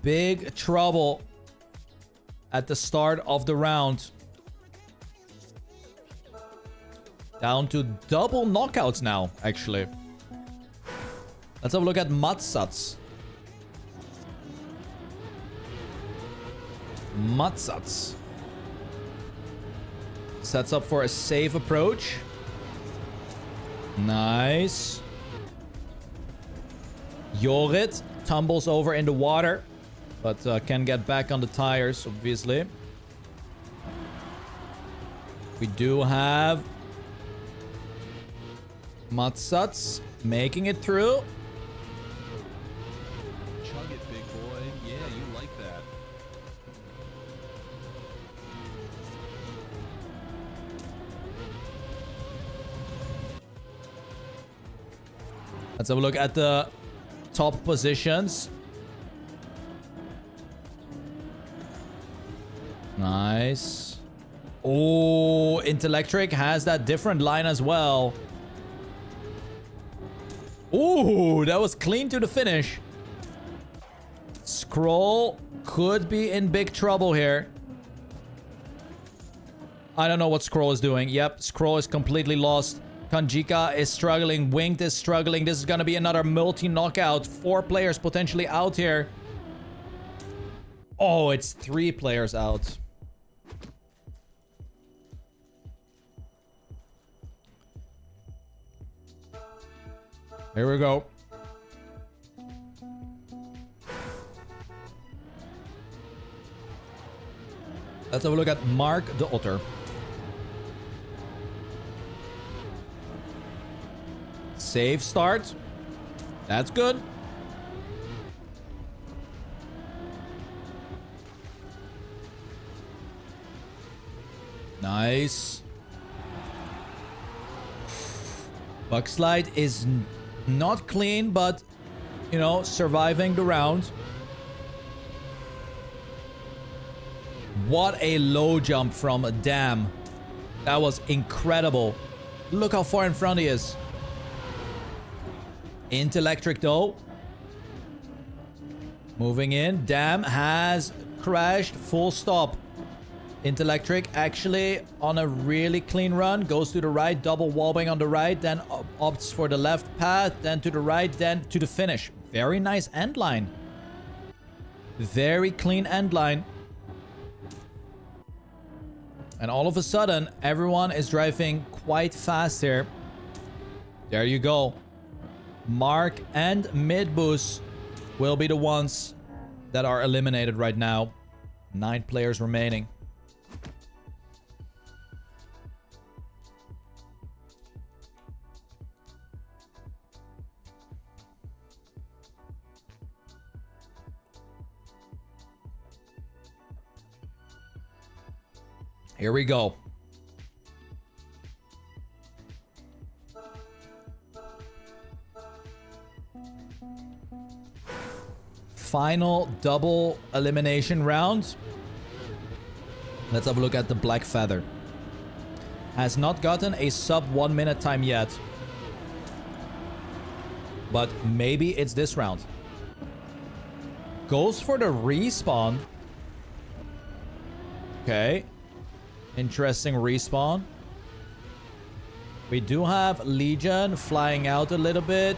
Big trouble at the start of the round. Down to double knockouts now, actually. Let's have a look at Matsats. Matsats sets up for a safe approach. Nice. Jorit tumbles over in the water, but can get back on the tires, obviously. We do have Matsats making it through. Chug it, big boy. Yeah, you like that. Let's have a look at the top positions. Nice. Oh, Intellectric has that different line as well. Ooh, that was clean to the finish. Scroll could be in big trouble here. I don't know what Scroll is doing. Yep, Scroll is completely lost. Kanjika is struggling. Winged is struggling. This is going to be another multi-knockout. 4 players potentially out here. Oh, it's 3 players out. Here we go. Let's have a look at Mark the Otter. Save start. That's good. Nice. Buckslide is not clean, but, you know, surviving the round. What a low jump from a Dam. That was incredible. Look how far in front he is. Into electric though. Moving in. Damn has crashed. Full stop. Into electric actually on a really clean run. Goes to the right. Double wallbang on the right. Then opts for the left path. Then to the right. Then to the finish. Very nice end line. Very clean end line. And all of a sudden, everyone is driving quite fast here. There you go. Mark and Midbus will be the ones that are eliminated right now. 9 players remaining. Here we go. Final double elimination round. Let's have a look at the Black Feather. Has not gotten a sub 1 minute time yet. But maybe it's this round. Goes for the respawn. Okay. Interesting respawn. We do have Legion flying out a little bit.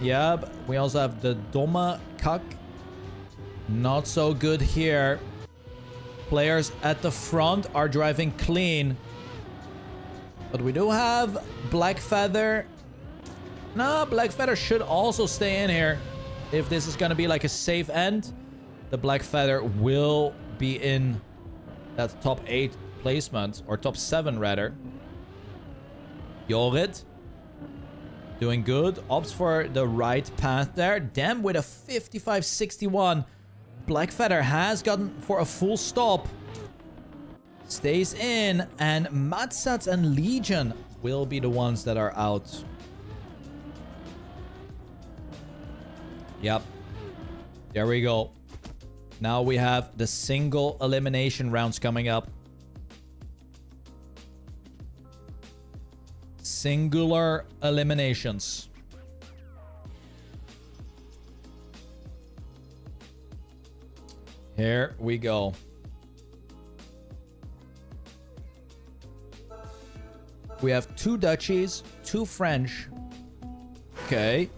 Yeah, we also have the Domme Kak. Not so good here. Players at the front are driving clean. But we do have Black Feather. No, Black Feather should also stay in here. If this is going to be like a safe end, the Black Feather will be in that top 8 placement, or top 7 rather. Jorrit doing good. Opts for the right path there. Damn, with a 55-61. Black Feather has gotten for a full stop. Stays in, and Matsats and Legion will be the ones that are out. Yep. There we go. Now we have the single elimination rounds coming up. Singular eliminations. Here we go. We have 2 Dutchies, 2 French. Okay.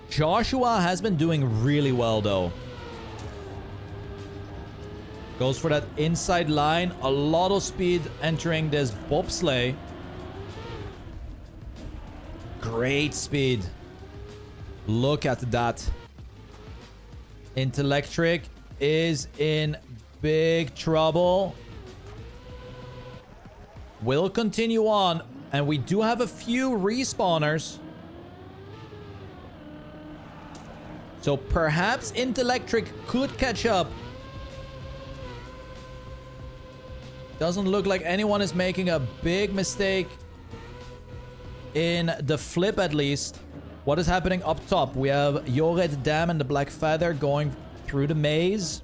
Joshua has been doing really well though. Goes for that inside line. A lot of speed entering this bobsleigh. Great speed. Look at that. Intellectric is in big trouble. Will continue on. And we do have a few respawners. So perhaps Intellectric could catch up. Doesn't look like anyone is making a big mistake in the flip, at least. What is happening up top? We have Jorrit, Dam, and the Black Feather going through the maze.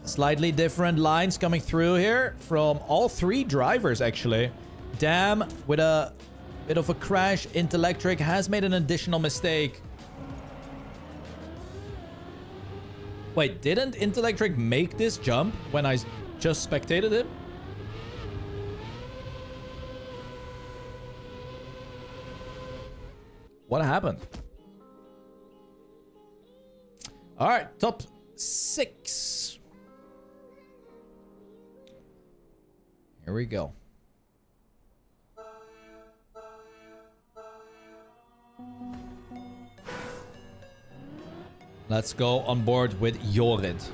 Slightly different lines coming through here from all 3 drivers, actually. Dam with a bit of a crash. Intellectric has made an additional mistake. Wait, didn't Intellectric make this jump when I just spectated him? What happened? All right, top 6. Here we go. Let's go on board with Jorrit.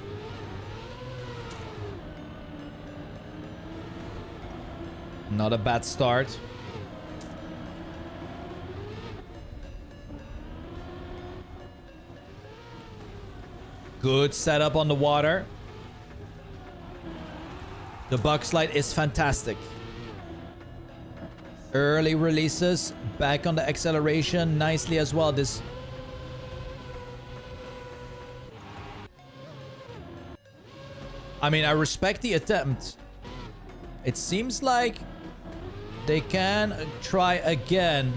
Not a bad start. Good setup on the water. The bug slide is fantastic. Early releases. Back on the acceleration nicely as well. This... I mean, I respect the attempt. It seems like They can try again.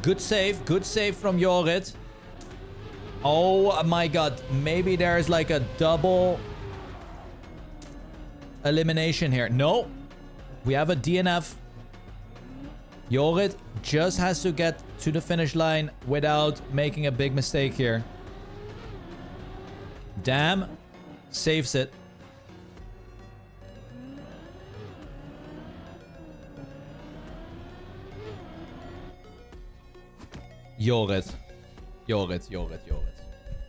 Good save from Jorrit. Oh my god, maybe there's like a double elimination here. No, we have a DNF. Jorrit just has to get to the finish line without making a big mistake here. Damn, saves it. Jorrit.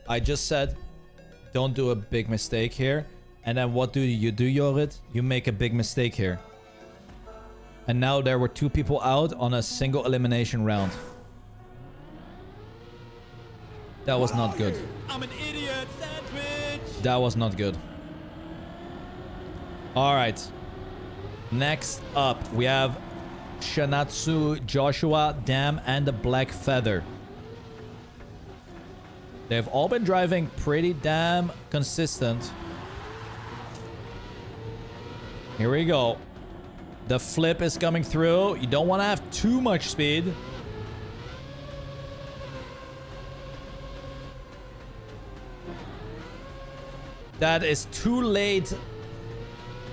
I just said, don't do a big mistake here. And then what do, Jorrit? You make a big mistake here. And now there were 2 people out on a single elimination round. That was not good. I'm an idiot, sandwich! That was not good. Alright. Next up, we have Shanatsu, Joshua, Dam, and the Black Feather. They've all been driving pretty damn consistent. Here we go. The flip is coming through. You don't want to have too much speed. That is too late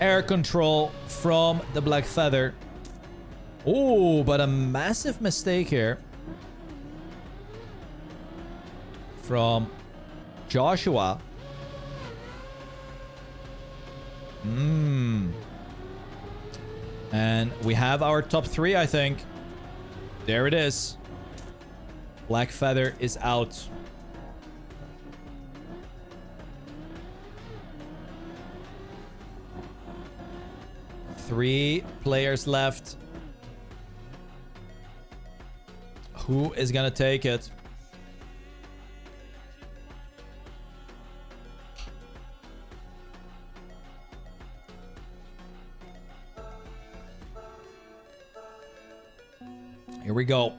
air control from the Black Feather. Oh, but a massive mistake here from Joshua. And we have our top 3, I think. There it is. Black Feather is out. Three players left. Who is gonna take it? Here we go.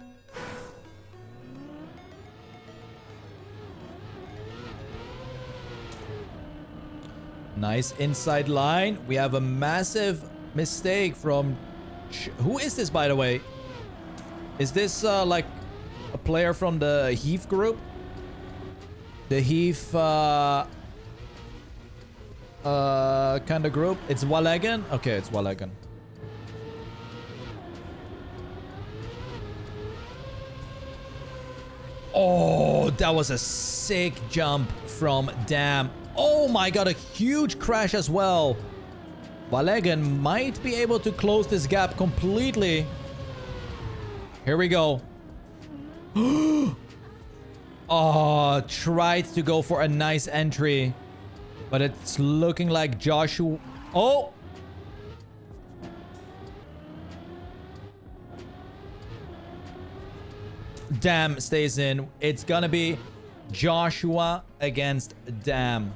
Nice inside line. We have a massive mistake from... Who is this, by the way? Is this like a player from the Heath group? The Heath kind of group? It's Walegan? Okay, it's Walegan. Oh, that was a sick jump from Dam. Oh my god, a huge crash as well. Walegan might be able to close this gap completely. Here we go. Oh, tried to go for a nice entry. But it's looking like Joshua... Oh! Dam stays in. It's gonna be Joshua against Dam.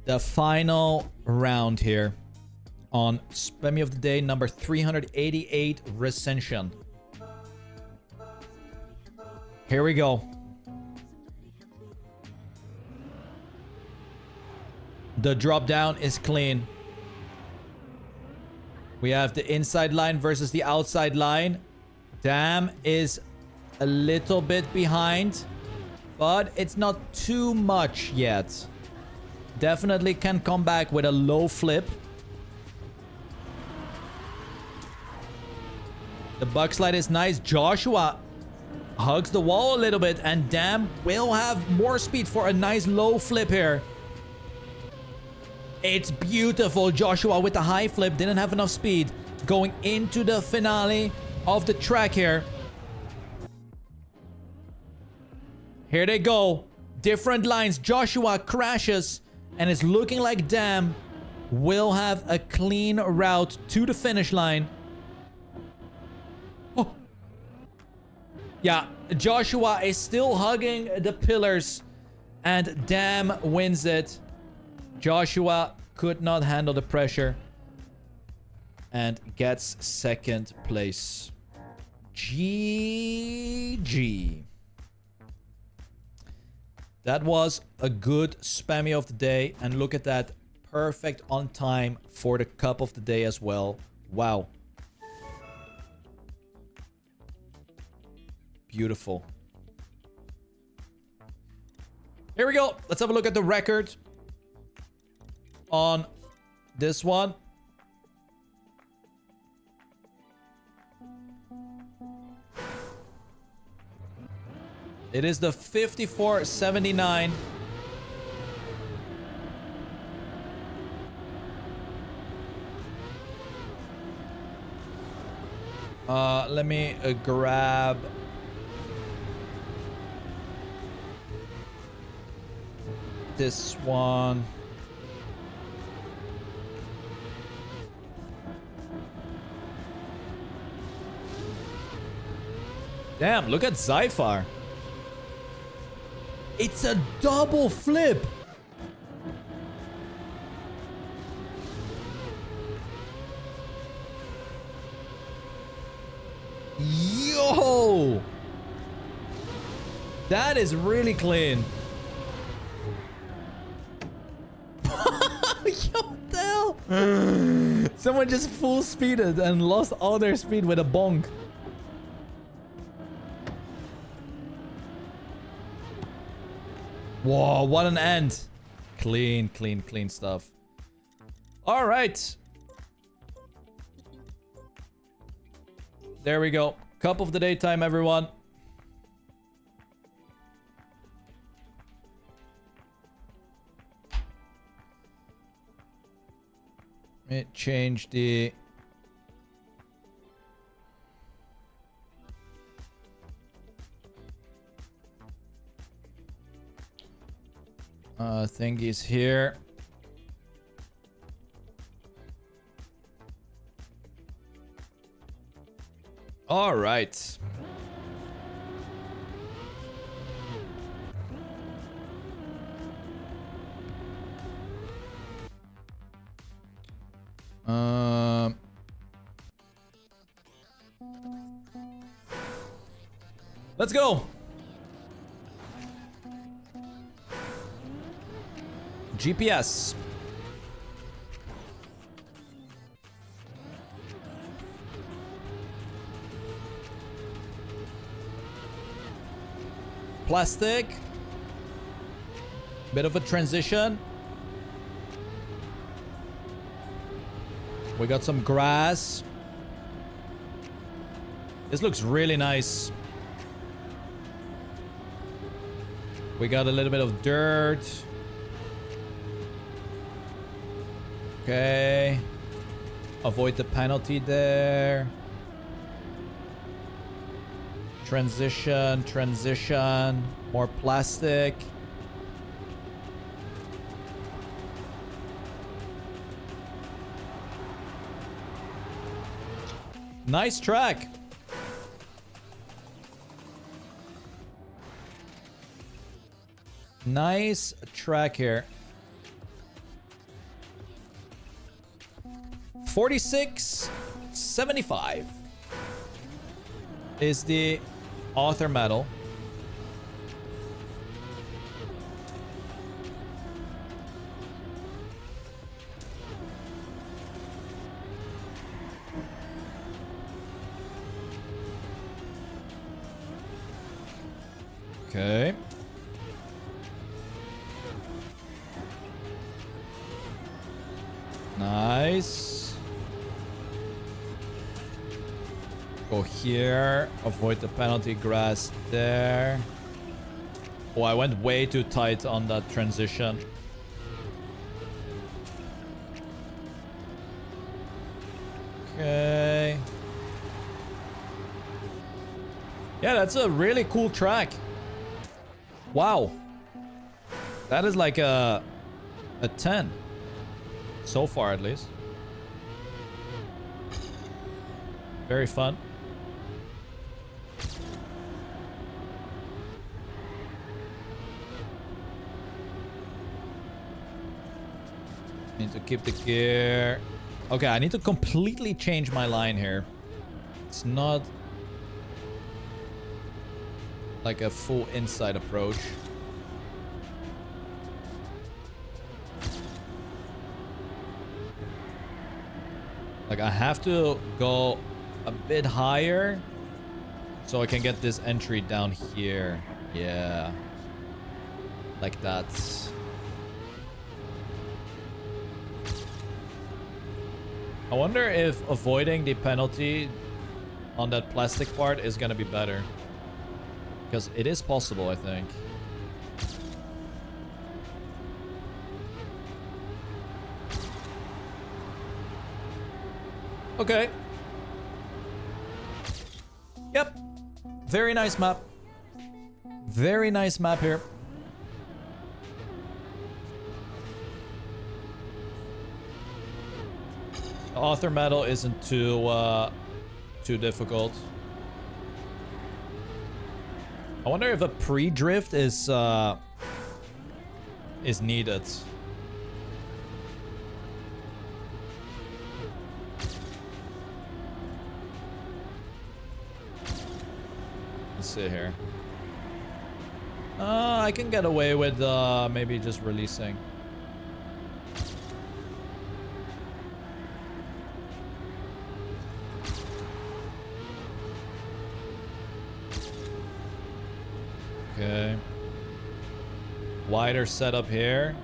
The final round here on Spammiej of the Day number 388 Recension. Here we go. The drop down is clean. We have the inside line versus the outside line. Dam is a little bit behind, but it's not too much yet. Definitely can come back with a low flip. The buck slide is nice. Joshua hugs the wall a little bit, and Dam will have more speed for a nice low flip here. It's beautiful. Joshua with the high flip didn't have enough speed. Going into the finale of the track here. Here they go. Different lines. Joshua crashes, and it's looking like Dam will have a clean route to the finish line. Oh. Yeah, Joshua is still hugging the pillars, and Dam wins it. Joshua could not handle the pressure and gets second place. GG. That was a good spammy of the day. And look at that. Perfect on time for the cup of the day as well. Wow. Beautiful. Here we go. Let's have a look at the record on this one. It is the 54.79. Let me grab this one. Damn, look at Zyphar. It's a double flip. Yo! That is really clean. Yo, what the hell? Someone just full speeded and lost all their speed with a bonk. Whoa, what an end. Clean, clean, clean stuff. All right. There we go. Cup of the day time, everyone. Let me change the... thingies here. All right. Let's go. GPS. Plastic. Bit of a transition. We got some grass. This looks really nice. We got a little bit of dirt. Okay. Avoid the penalty there. Transition, transition. More plastic. Nice track. Nice track here. 46.75 is the author medal. Okay. Nice. Go here. Avoid the penalty grass there. Oh, I went way too tight on that transition. Okay. Yeah, that's a really cool track. Wow. That is like a 10. So far, at least. Very fun. Need to keep the gear. Okay, I need to completely change my line here. It's not like a full inside approach. Like, I have to go a bit higher so I can get this entry down here. Yeah. Like that. I wonder if avoiding the penalty on that plastic part is gonna be better. Because it is possible, I think. Okay. Yep. Very nice map. Very nice map here. The author medal isn't too difficult. I wonder if a pre-drift is needed. Let's see here. I can get away with maybe just releasing. Okay. Wider setup here.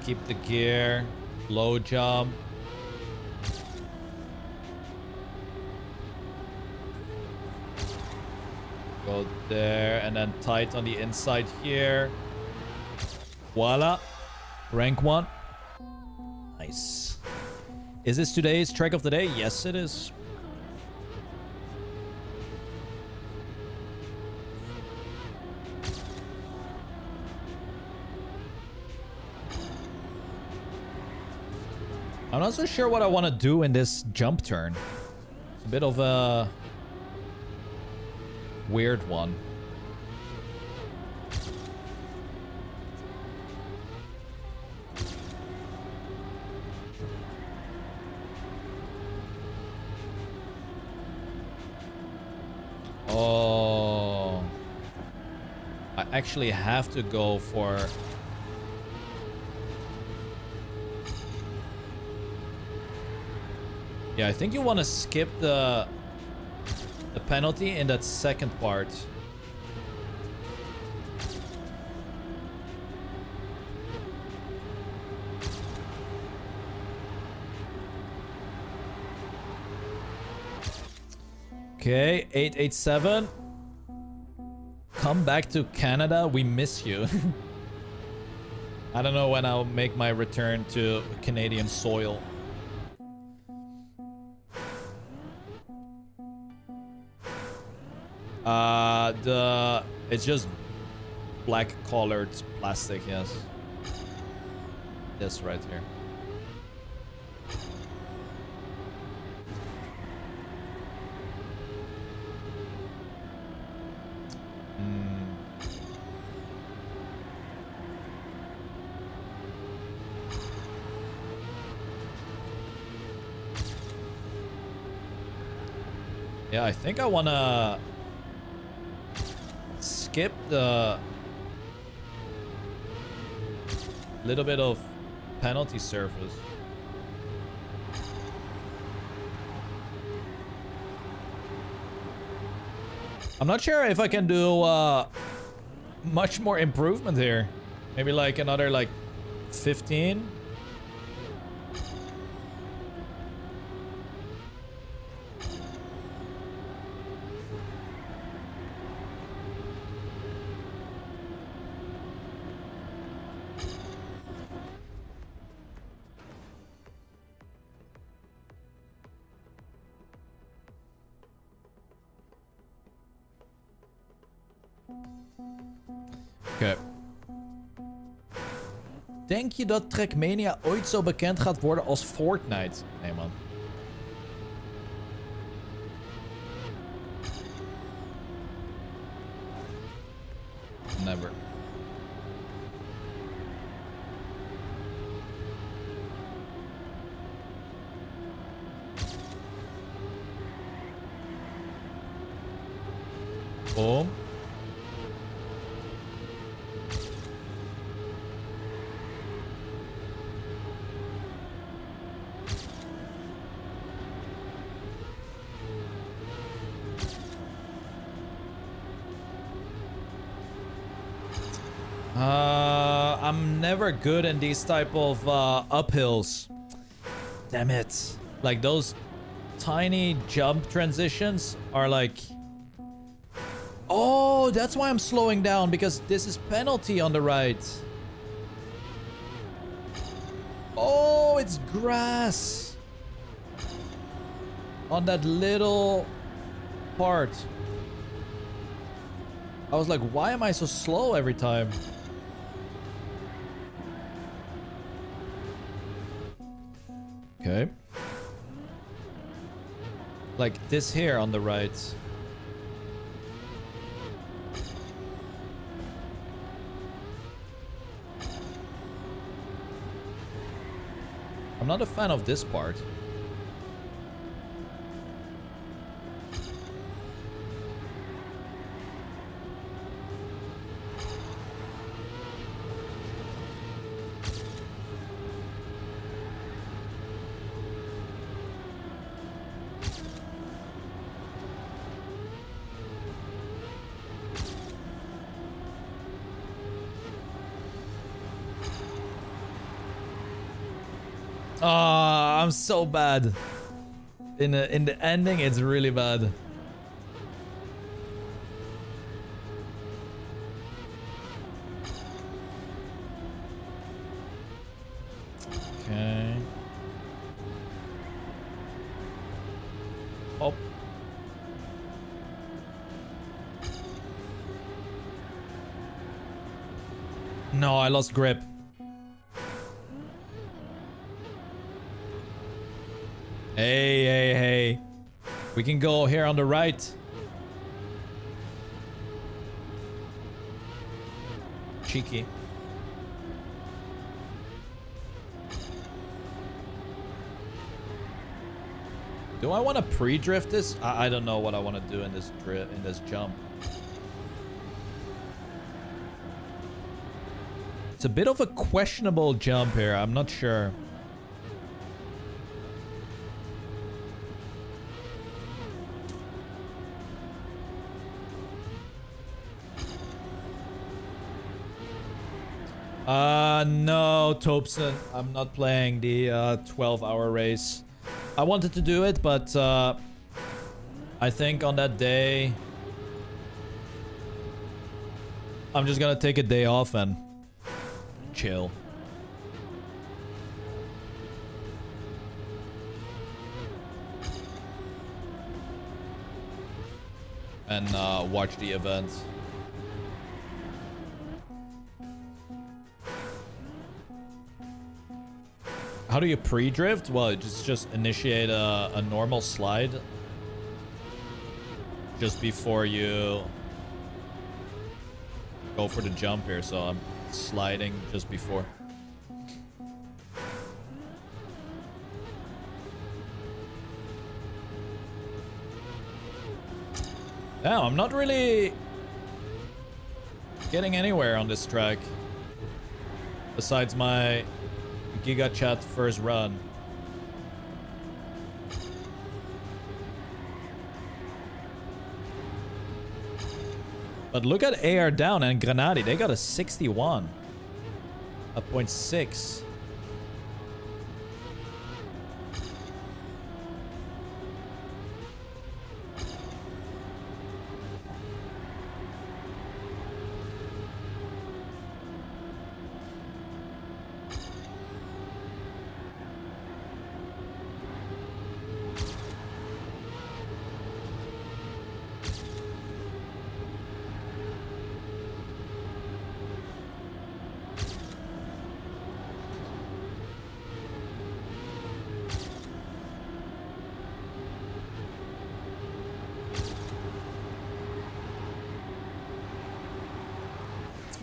Keep the gear. Low jump. Go there and then tight on the inside here. Voila. Rank 1. Nice. Is this today's track of the day? Yes, it is. I'm not so sure what I want to do in this jump turn. It's a bit of a weird one. Oh. I actually have to go for... Yeah, I think you want to skip the penalty in that second part. Okay, 887. Come back to Canada. We miss you. I don't know when I'll make my return to Canadian soil. It's just black colored plastic, yes. This right here. Yeah, I think I wanna skip the little bit of penalty surface. I'm not sure if I can do much more improvement here. Maybe like another like 15. Oké. Denk je dat TrackMania ooit zo bekend gaat worden als Fortnite? Nee, man. Never. Boom. I'm never good in these type of uphills. Damn it. Like those tiny jump transitions are like... Oh, that's why I'm slowing down, because this is penalty on the right. Oh, it's grass. On that little part. I was like, why am I so slow every time? Okay. Like this here on the right. I'm not a fan of this part. I'm so bad. In the ending, it's really bad. Okay. Oh. No, I lost grip. Hey, hey, hey. We can go here on the right. Cheeky. Do I want to pre-drift this? I don't know what I want to do in this jump. It's a bit of a questionable jump here. I'm not sure. No, Tobson. I'm not playing the 12-hour race. I wanted to do it, but I think on that day I'm just gonna take a day off and chill. And watch the event. How do you pre-drift? Well, just initiate a normal slide just before you go for the jump here. So I'm sliding just before. Now, I'm not really getting anywhere on this track besides my Giga Chat first run. But look at AR down and Granadi. They got a 61. A 0.6.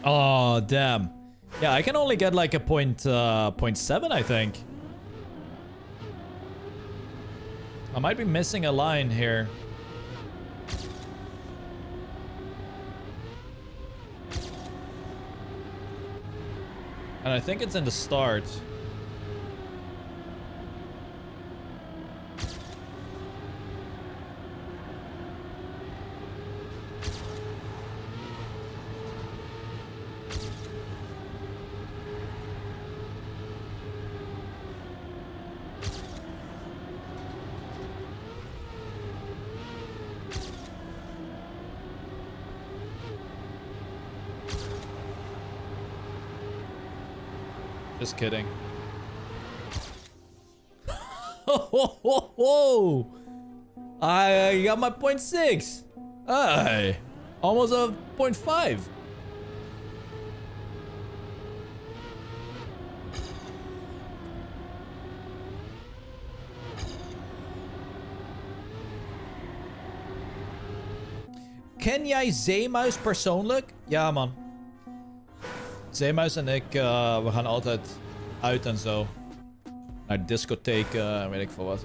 Oh, damn. Yeah, I can only get like a 0.7, I think. I might be missing a line here. And I think it's in the start. Just kidding. Whoa. I got my 0.6. Hey. Almost a 0.5. Ken jij Zeemuis persoonlijk? Ja, man. Zeemuis en ik, we gaan altijd uit en zo. Naar discotheken, weet ik veel wat.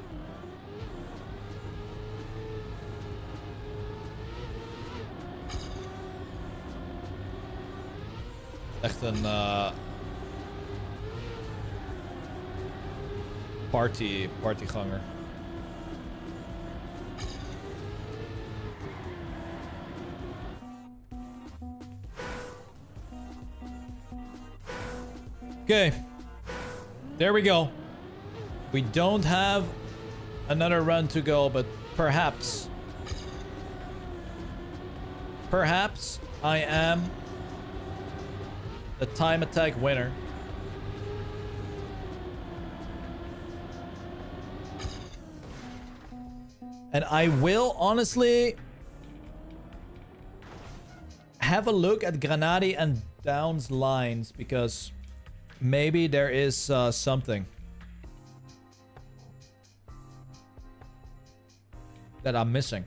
Echt een partyganger. Okay, there we go. We don't have another run to go, but perhaps I am the time attack winner. And I will honestly have a look at Granadi and Down's lines because maybe there is something that I'm missing.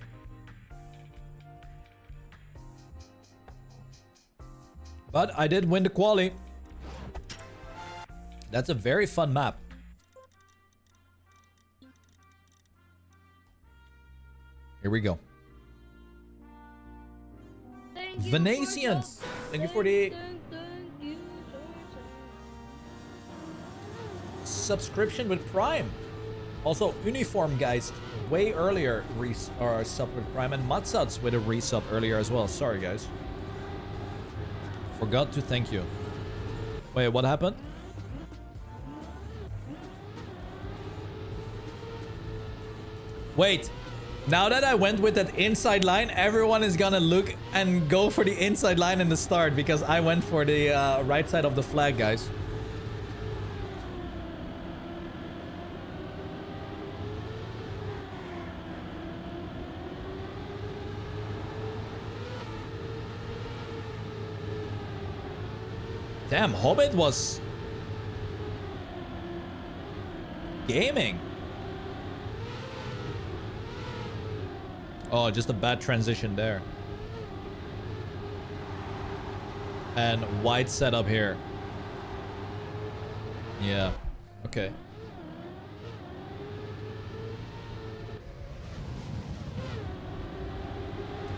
But I did win the quali. That's a very fun map. Here we go. Thank you Venetians, thank you for the Thank you so subscription with Prime. Also, Uniform guys, way earlier sub with Prime, and Matsats with a resub earlier as well. Sorry, guys. Forgot to thank you. Wait, what happened? Wait. Now that I went with that inside line, everyone is gonna look and go for the inside line in the start because I went for the right side of the flag, guys. Damn, Hobbit was gaming. Oh, just a bad transition there. And wide setup here. Yeah. Okay.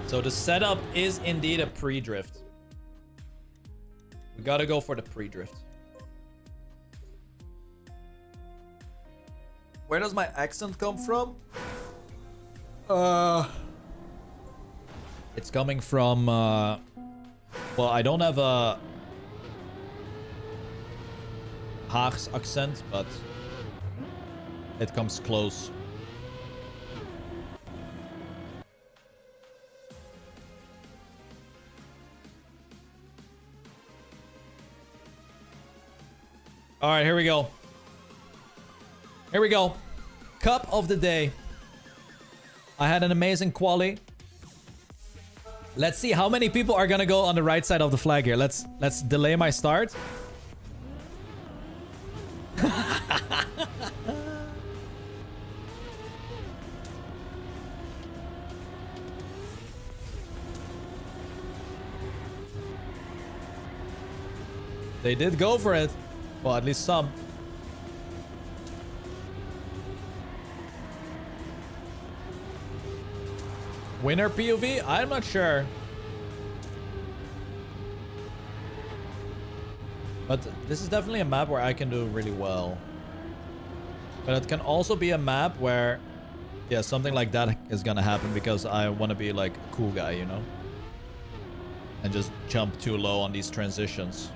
So the setup is indeed a pre-drift. We gotta go for the pre-drift. Where does my accent come from? It's coming from, well, I don't have a Haags accent, but it comes close. All right, here we go. Here we go. Cup of the day. I had an amazing quali. Let's see how many people are gonna go on the right side of the flag here. Let's delay my start. They did go for it. Well, at least some. Winner POV? I'm not sure. But this is definitely a map where I can do really well. But it can also be a map where, yeah, something like that is gonna happen because I want to be like a cool guy, you know? And just jump too low on these transitions.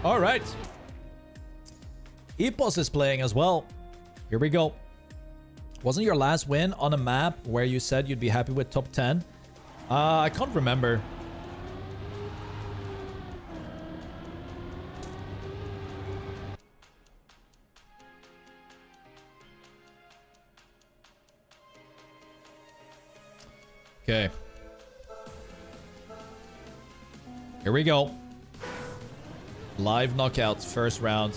All right. Epos is playing as well. Here we go. Wasn't your last win on a map where you said you'd be happy with top 10? I can't remember. Okay. Here we go. Live knockouts, first round.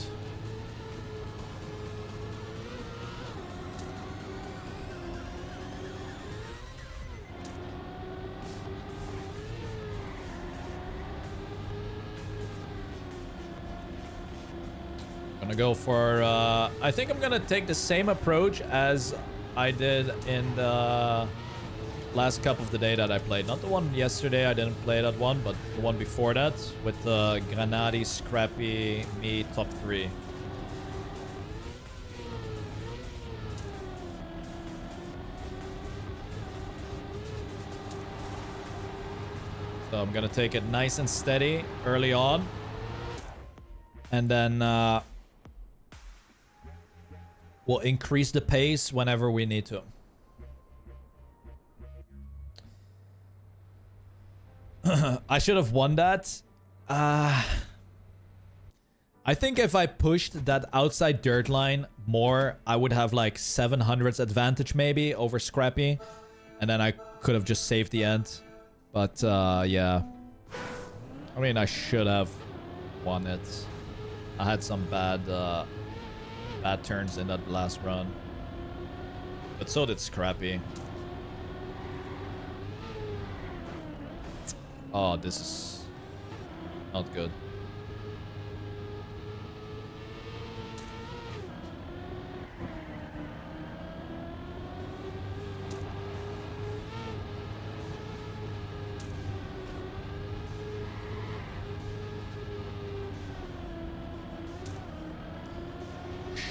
Gonna go for, I think I'm gonna take the same approach as I did in the last cup of the day that I played. Not the one yesterday, I didn't play that one, but the one before that with the Granadi, Scrappy, me, top 3. So I'm gonna take it nice and steady early on. And then we'll increase the pace whenever we need to. I should have won that. I think if I pushed that outside dirt line more, I would have like 700s advantage maybe over Scrappy. And then I could have just saved the end. But yeah. I mean, I should have won it. I had some bad turns in that last run. But so did Scrappy. Oh, this is not good.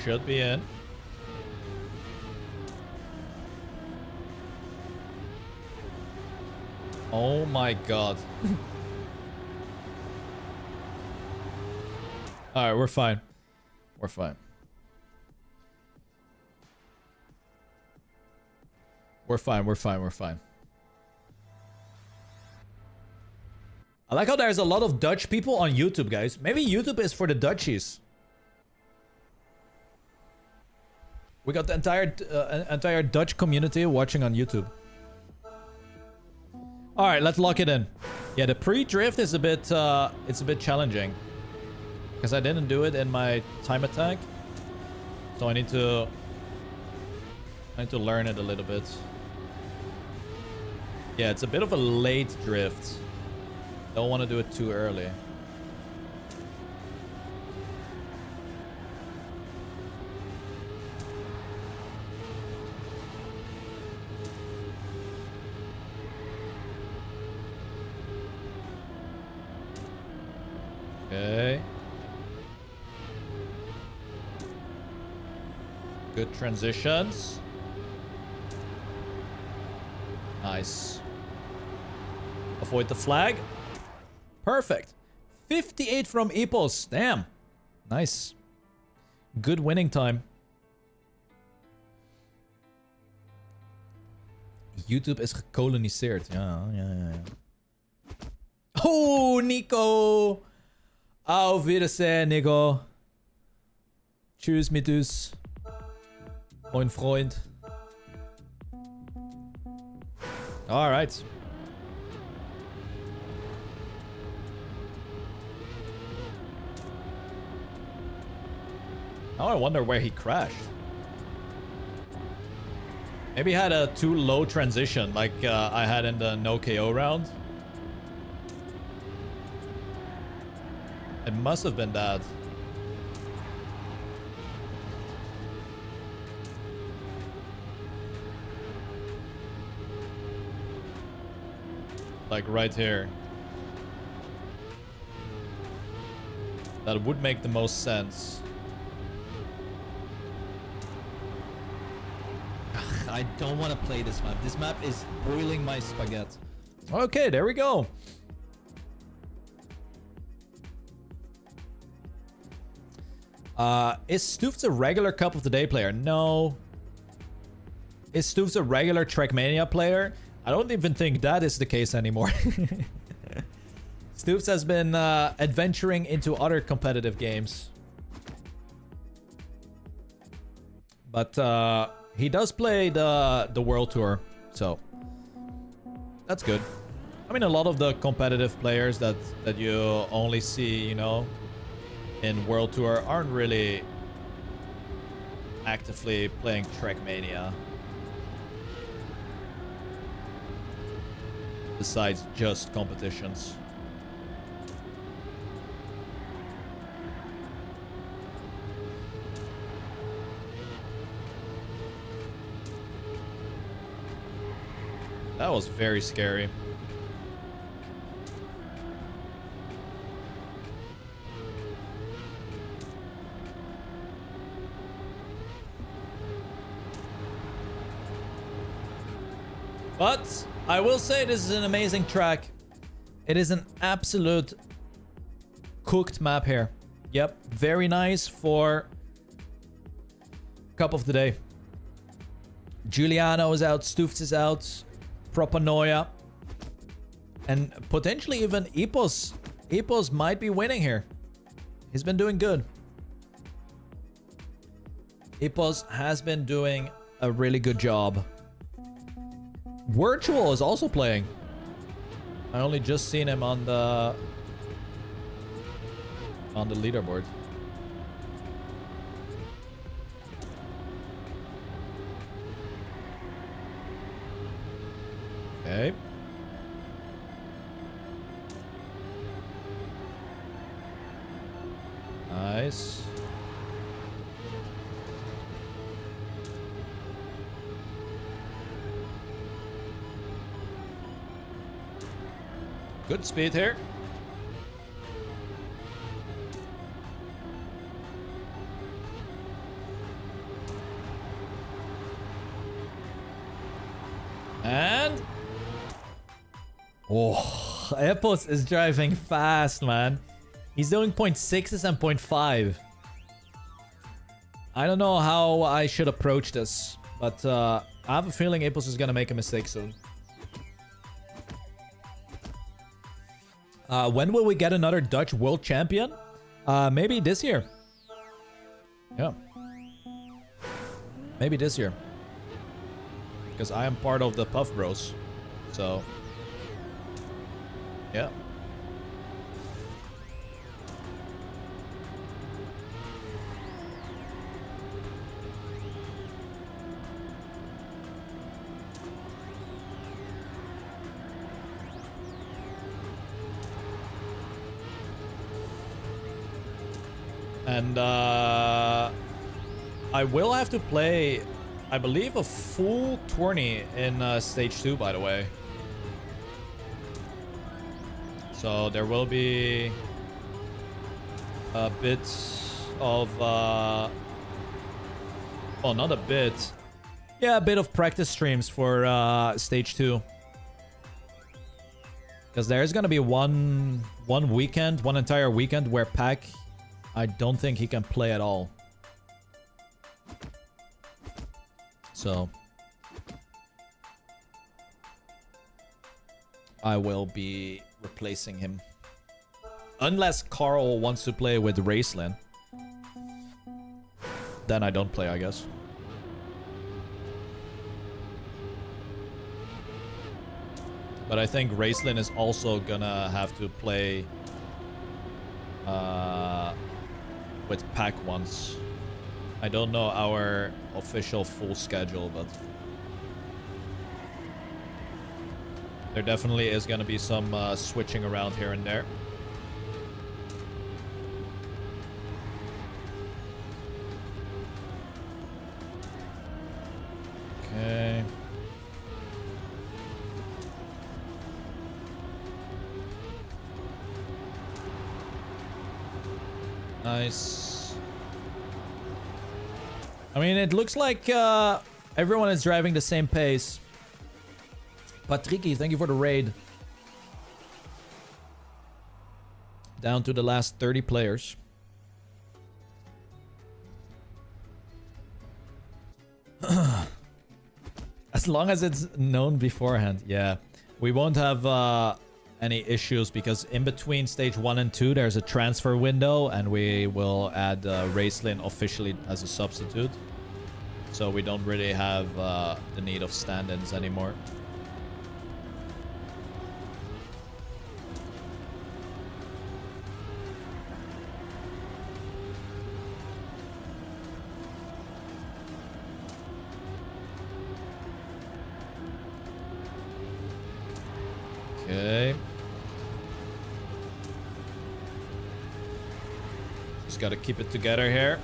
Should be in. Oh my god. Alright, we're fine. We're fine. We're fine, we're fine, we're fine. I like how there's a lot of Dutch people on YouTube, guys. Maybe YouTube is for the Dutchies. We got the entire Dutch community watching on YouTube. All right, let's lock it in. Yeah, the pre-drift is a bit it's a bit challenging because I didn't do it in my time attack, so I need to learn it a little bit. Yeah, it's a bit of a late drift. Don't want to do it too early. Okay. Good transitions. Nice. Avoid the flag. Perfect. 58 from Epos. Damn. Nice. Good winning time. YouTube is gekoloniseerd. Ja. Oh, Nico. Auf Wiedersehen, Nico. Tschüss, Mitus. Mein Freund. All right. Now I wonder where he crashed. Maybe he had a too low transition like I had in the no KO round. It must have been that. Like right here. That would make the most sense. Ugh, I don't want to play this map. This map is boiling my spaghetti. Okay, there we go. Is Stoofs a regular Cup of the Day player? No. Is Stoofs a regular TrackMania player? I don't even think that is the case anymore. Stoofs has been adventuring into other competitive games. But he does play the World Tour, so that's good. I mean, a lot of the competitive players that you only see, you know, in World Tour aren't really actively playing TrackMania. Besides just competitions. That was very scary. But I will say this is an amazing track. It is an absolute cooked map here. Yep, very nice for Cup of the Day. Giuliano is out, Stoofs is out, Propanoia, and potentially even Epos. Epos might be winning here. He's been doing good. Epos has been doing a really good job. Virtual is also playing. I only just seen him on the leaderboard. Okay. Nice. Good speed here. And oh, Epos is driving fast, man. He's doing 0.6s and 0.5. I don't know how I should approach this, but I have a feeling Epos is gonna make a mistake soon. When will we get another Dutch world champion? Maybe this year. Yeah. Maybe this year. Because I am part of the Puff Bros. So. Yeah. And I will have to play, I believe, a full tourney in stage 2, by the way. So there will be a bit of, well, not a bit. Yeah, a bit of practice streams for stage 2. Because there's going to be one entire weekend where Pack, I don't think he can play at all. So I will be replacing him. Unless Carl wants to play with Raceland. Then I don't play, I guess. But I think Raceland is also gonna have to play with Pack once. I don't know our official full schedule, but there definitely is going to be some switching around here and there. Okay. Nice. I mean, it looks like everyone is driving the same pace. Patricky, thank you for the raid. Down to the last 30 players. As long as it's known beforehand. Yeah. We won't have any issues because in between stage 1 and 2, there's a transfer window and we will add Racelin officially as a substitute. So we don't really have the need of stand-ins anymore. Okay. Just gotta keep it together here.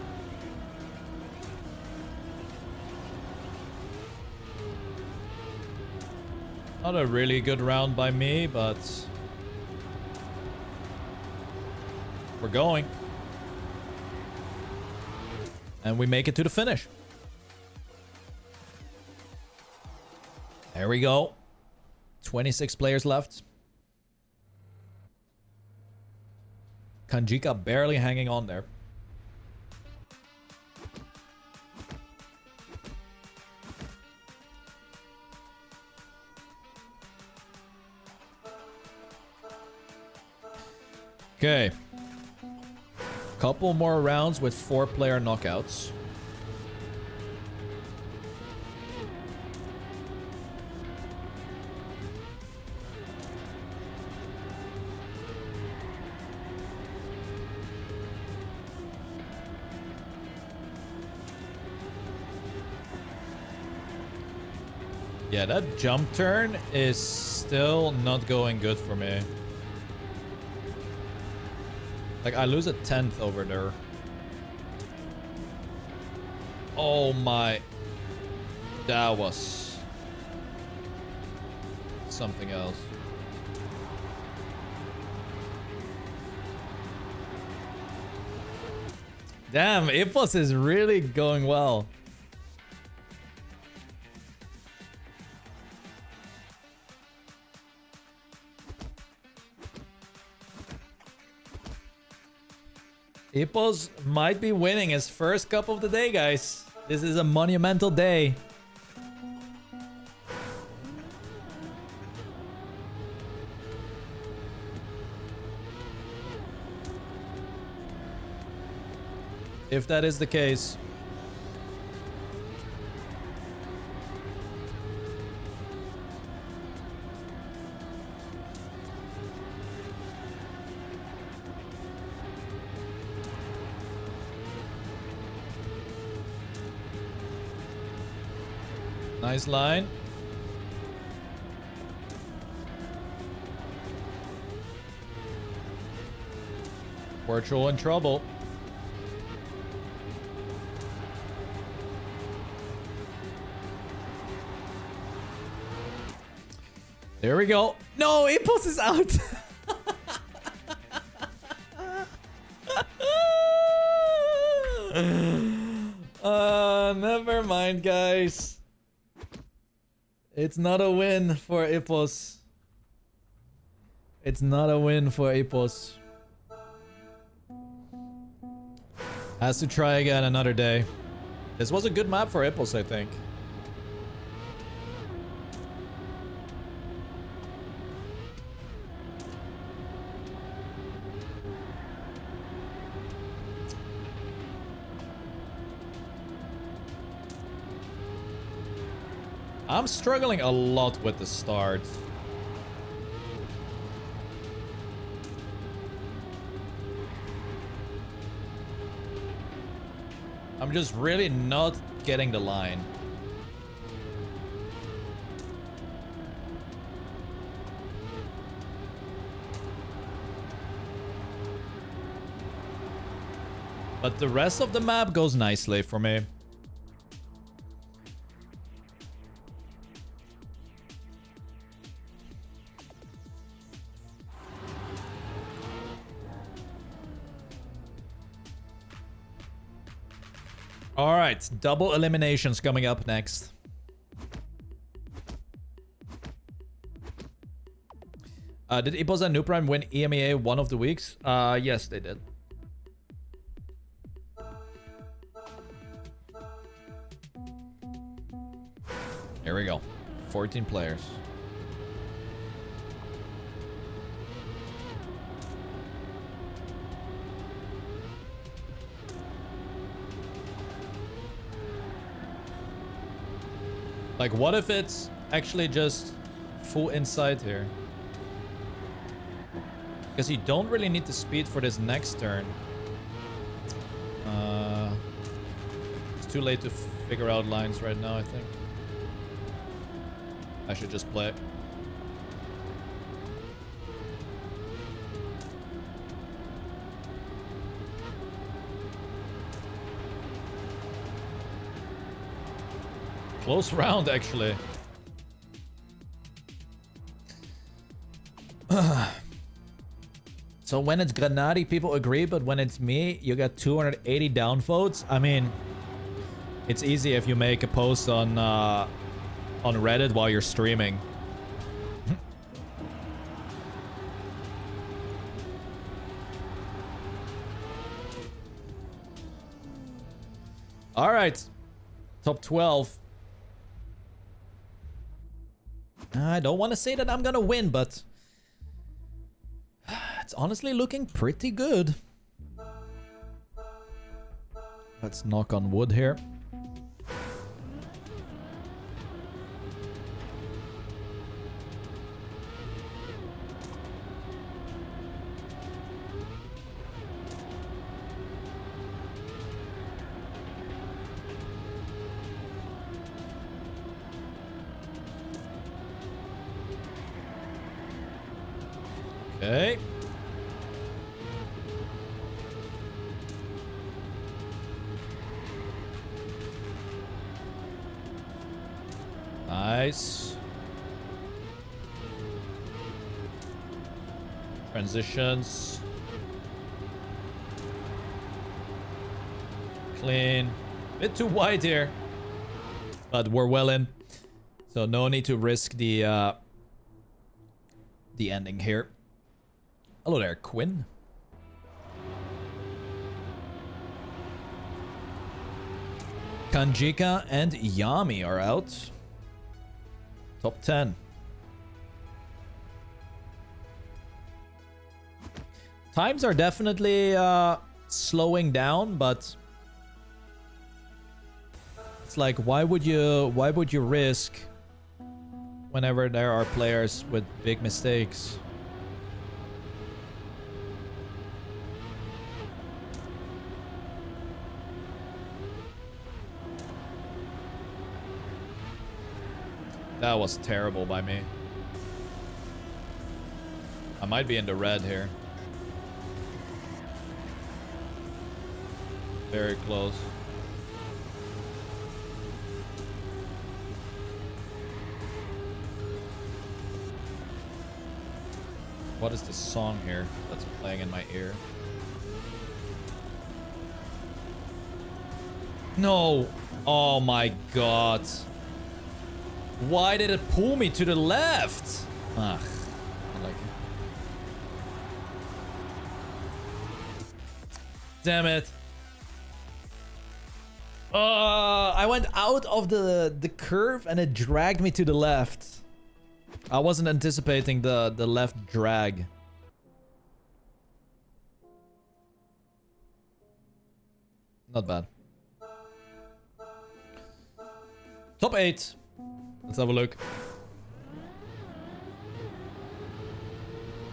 Not a really good round by me, but we're going. And we make it to the finish. There we go. 26 players left. Kanjika barely hanging on there. Okay. Couple more rounds with 4-player knockouts. Yeah, that jump turn is still not going good for me. Like, I lose a 10th over there. Oh my. That was something else. Damn, Ipos is really going well. Ipos might be winning his first cup of the day, guys. This is a monumental day. If that is the case. Nice line. Virtual in trouble. There we go. No, Ipos is out. Never mind, guys. It's not a win for Ipos. It's not a win for Ipos. Has to try again another day. This was a good map for Ipos, I think. I'm struggling a lot with the start. I'm just really not getting the line. But the rest of the map goes nicely for me. All right, double eliminations coming up next. Did Ipos and Nuprime win EMEA one of the weeks? Yes, they did. Here we go. 14 players. Like, what if it's actually just full insight here? Because you don't really need the speed for this next turn. It's too late to figure out lines right now, I think. I should just play. Close round, actually. So when it's Granadi, people agree, but when it's me, you got 280 downvotes. I mean, it's easy if you make a post on Reddit while you're streaming. All right, top 12. I don't want to say that I'm gonna win, but it's honestly looking pretty good. Let's knock on wood here. Okay. Nice. Transitions. Clean. Bit too wide here. But we're well in. So no need to risk the ending here. Hello there, Quinn. Kanjika and Yami are out. Top 10. Times are definitely slowing down, but it's like, why would you risk whenever there are players with big mistakes? That was terrible by me. I might be in the red here. Very close. What is this song here that's playing in my ear? No! Oh my god. Why did it pull me to the left? Ugh. I like it. Damn it. I went out of the curve and it dragged me to the left. I wasn't anticipating the left drag. Not bad. Top 8. Let's have a look.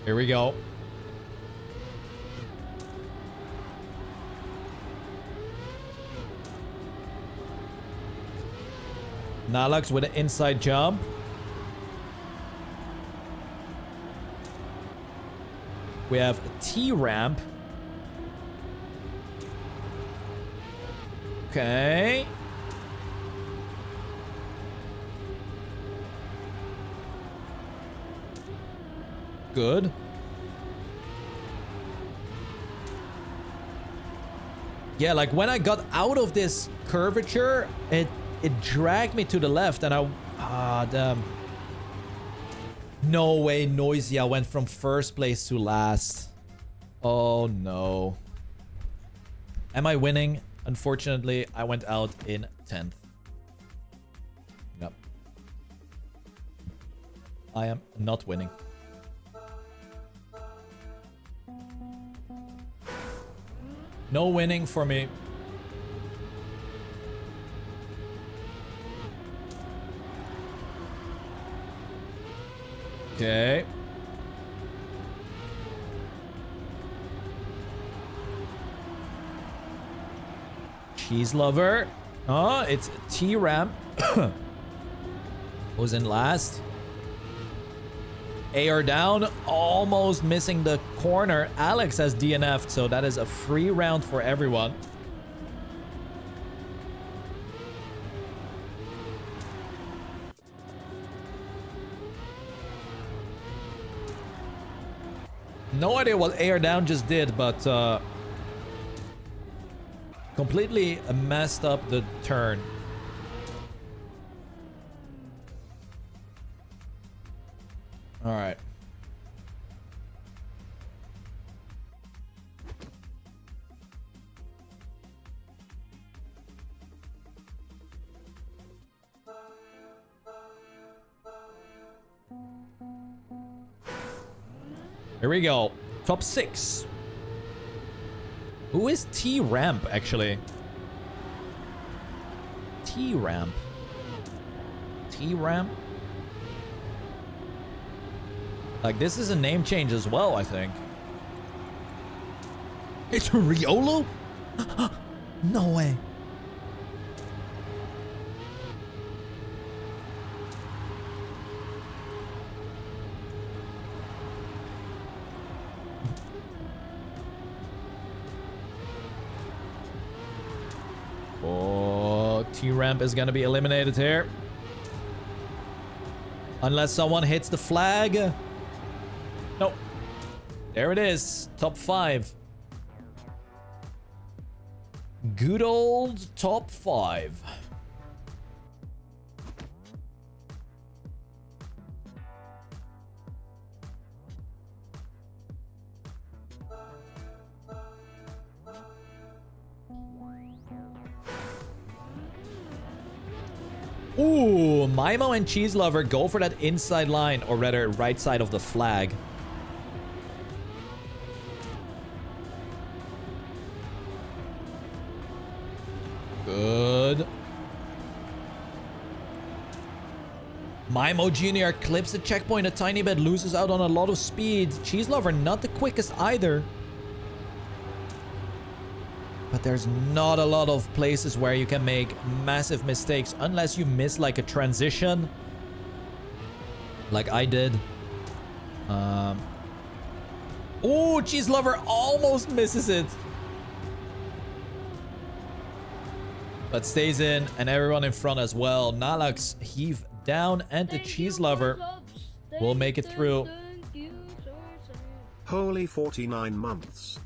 Here we go. Nalux with an inside jump. We have a T-ramp. Okay. Good. Yeah, like when I got out of this curvature, it dragged me to the left and damn. No way Noisia went from first place to last. Oh no. Am I winning? Unfortunately, I went out in 10th. Yep. I am not winning. No winning for me. Okay. Cheese lover. Oh, it's T-Ramp. Who's in last? AR down. Almost missing the corner. Alex has DNF'd, so that is a free round for everyone. No idea what AR down just did, but completely messed up the turn. All right. Here we go. Top 6. Who is T-Ramp, actually? T-Ramp. T-Ramp? Like, this is a name change as well, I think. It's Riolo? No way. Oh, T-Ramp is gonna be eliminated here. Unless someone hits the flag. Nope. There it is. Top 5. Good old top 5. Ooh, Mimo and Cheese Lover go for that inside line, or rather right side of the flag. Good. Mimo Jr. clips the checkpoint a tiny bit, loses out on a lot of speed. Cheese Lover not the quickest either. But there's not a lot of places where you can make massive mistakes unless you miss like a transition. Like I did. Oh, Cheese Lover almost misses it. But stays in, and everyone in front as well. Nalax heave down, and the Cheese Lover will make it through. Holy 49 months.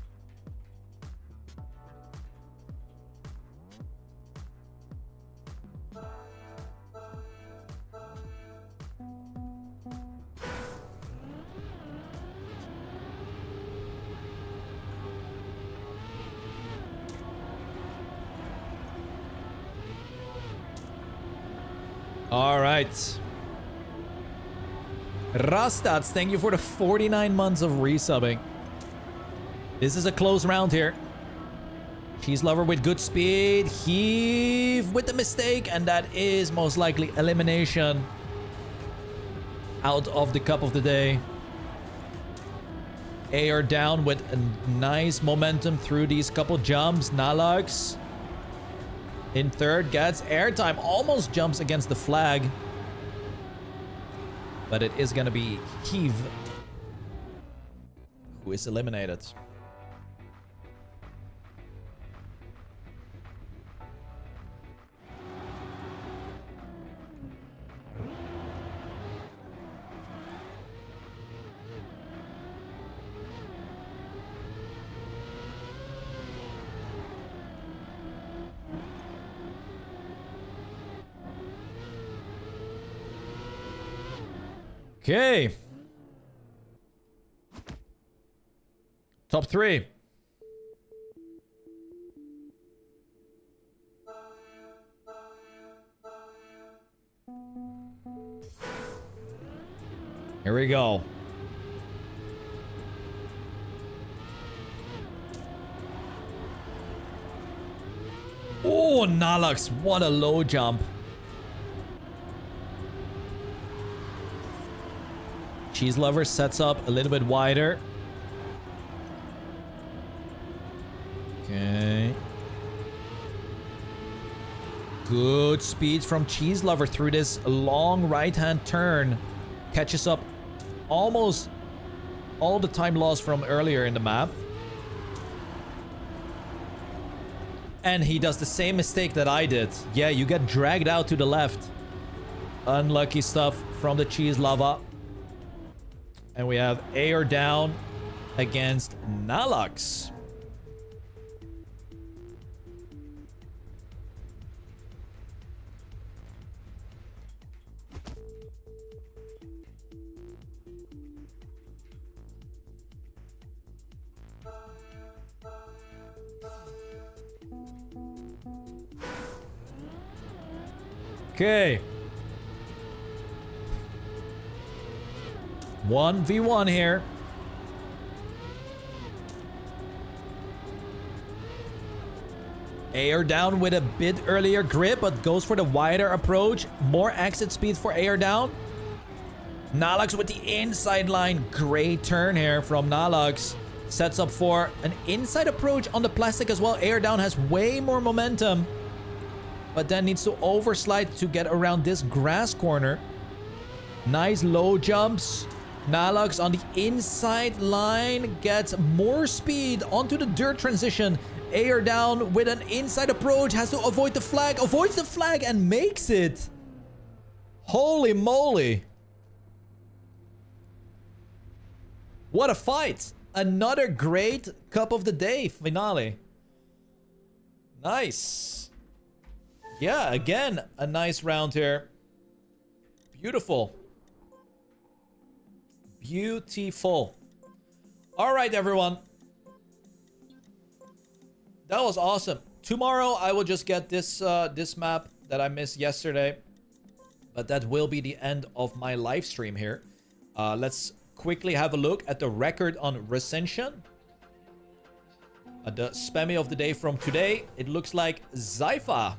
All right. Rastats, thank you for the 49 months of resubbing. This is a close round here. Cheese Lover with good speed. Heave with the mistake. And that is most likely elimination. Out of the cup of the day. AR down with a nice momentum through these couple jumps. Nalax in third, gets airtime, almost jumps against the flag. But it is going to be Heave who is eliminated. Okay. Top 3. Here we go. Oh, Nalux, what a low jump. Cheese Lover sets up a little bit wider. Okay. Good speed from Cheese Lover through this long right-hand turn. Catches up almost all the time lost from earlier in the map. And he does the same mistake that I did. Yeah, you get dragged out to the left. Unlucky stuff from the Cheese Lava. And we have air down against Nalux. Okay. 1v1 here. Air down with a bit earlier grip, but goes for the wider approach. More exit speed for air down. Nalux with the inside line. Great turn here from Nalux. Sets up for an inside approach on the plastic as well. Air down has way more momentum, but then needs to overslide to get around this grass corner. Nice low jumps. Nalux on the inside line gets more speed onto the dirt transition. Air down with an inside approach. Has to avoid the flag. Avoids the flag and makes it. Holy moly. What a fight. Another great Cup of the Day finale. Nice. Yeah, again, a nice round here. Beautiful. Beautiful. All right, everyone. That was awesome. Tomorrow, I will just get this this map that I missed yesterday. But that will be the end of my live stream here. Let's quickly have a look at the record on Recension. The Spammiej of the day from today. It looks like Zypha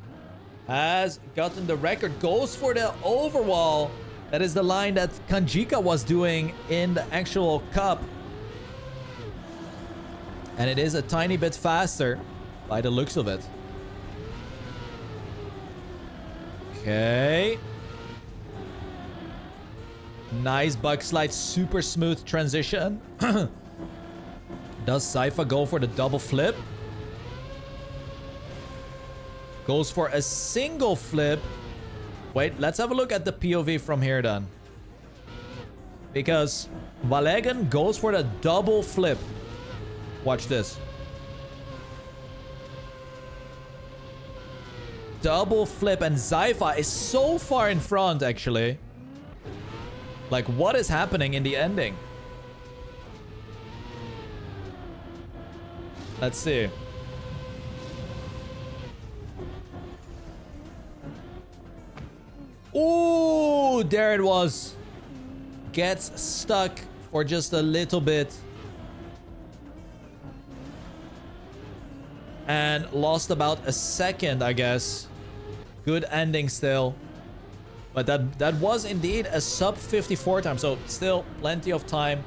has gotten the record. Goes for the overwall. That is the line that Kanjika was doing in the actual cup. And it is a tiny bit faster by the looks of it. Okay. Nice bug slide. Super smooth transition. Does Zypha go for the double flip? Goes for a single flip. Wait, let's have a look at the POV from here then. Because Valegan goes for the double flip. Watch this. Double flip, and Zypha is so far in front actually. Like, what is happening in the ending? Let's see. Ooh, there it was. Gets stuck for just a little bit. And lost about a second, I guess. Good ending still. But that was indeed a sub 54 time. So still plenty of time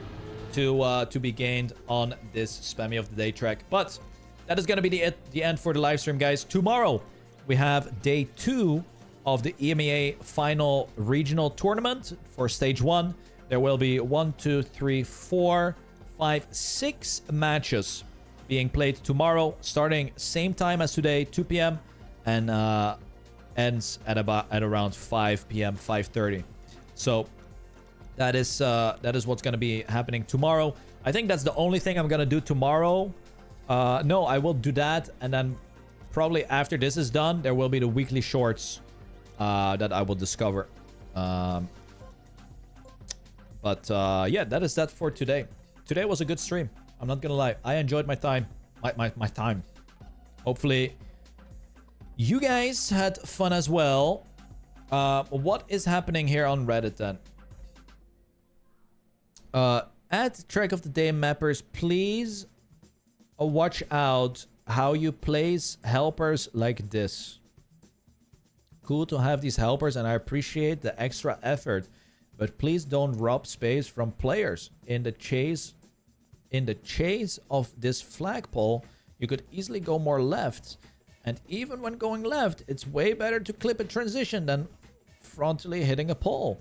to be gained on this Spammiej of the Day track. But that is going to be the end for the live stream, guys. Tomorrow, we have day 2 of the EMEA final regional tournament for stage 1. There will be 1, 2, 3, 4, 5, 6 matches being played tomorrow, starting same time as today, 2 p.m. and ends at around 5 p.m., 5:30. So that is what's going to be happening tomorrow. I think that's the only thing I'm going to do tomorrow. No, I will do that, and then probably after this is done, there will be the weekly shorts that I will discover. Yeah, that is that for today. Today was a good stream. I'm not gonna lie. I enjoyed my time. My time. Hopefully, you guys had fun as well. What is happening here on Reddit then? At Track of the Day mappers, please watch out how you place helpers like this. Cool to have these helpers, and I appreciate the extra effort, but please don't rob space from players. In the chase of this flagpole, you could easily go more left, and even when going left, it's way better to clip a transition than frontally hitting a pole.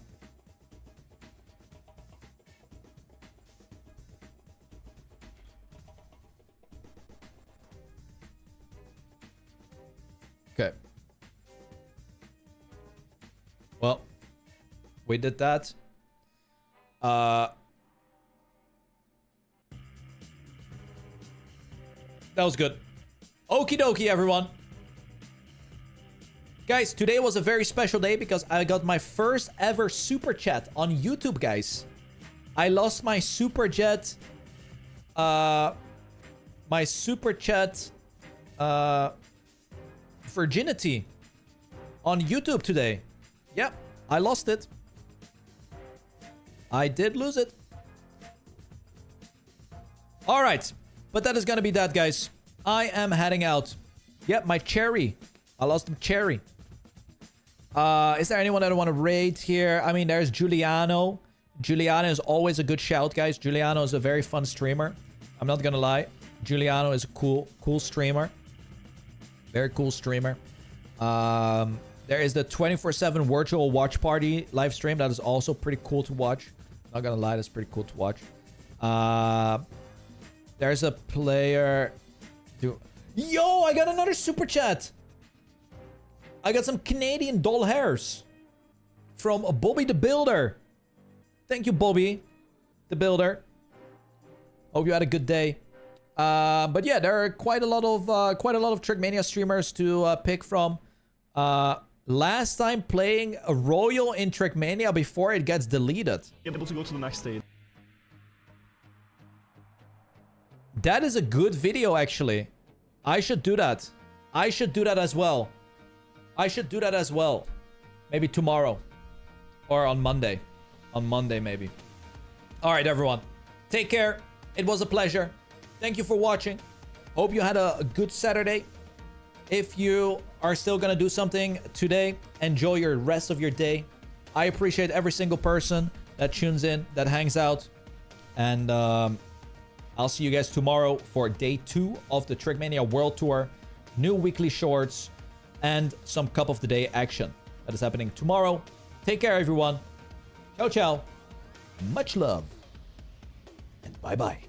Okay. Well, we did that. That was good. Okie dokie, everyone. Guys, today was a very special day because I got my first ever super chat on YouTube, guys. I lost my super chat. My super chat virginity on YouTube today. Yep, I lost it. I did lose it. All right, but that is gonna be that, guys. I am heading out. Yep, my cherry. I lost my cherry. Is there anyone that I want to raid here? I mean, there's Giuliano. Giuliano is always a good shout, guys. Giuliano is a very fun streamer. I'm not gonna lie. Giuliano is a cool streamer. Very cool streamer. There is the 24/7 virtual watch party live stream. That is also pretty cool to watch. Not gonna lie, that's pretty cool to watch. There's a player. Yo, I got another super chat. I got some Canadian doll hairs from Bobby the Builder. Thank you, Bobby the Builder. Hope you had a good day. But yeah, there are quite a lot of TrackMania streamers to pick from. Last time playing a Royal in TrackMania before it gets deleted. Able to go to the next stage. That is a good video, actually. I should do that. I should do that as well. I should do that as well. Maybe tomorrow. Or on Monday. On Monday, maybe. Alright, everyone. Take care. It was a pleasure. Thank you for watching. Hope you had a good Saturday. If you are still gonna do something today, enjoy your rest of your day. I appreciate every single person that tunes in, that hangs out. And I'll see you guys tomorrow for day 2 of the TrackMania World Tour. New weekly shorts and some Cup of the Day action. That is happening tomorrow. Take care, everyone. Ciao, ciao. Much love. And bye-bye.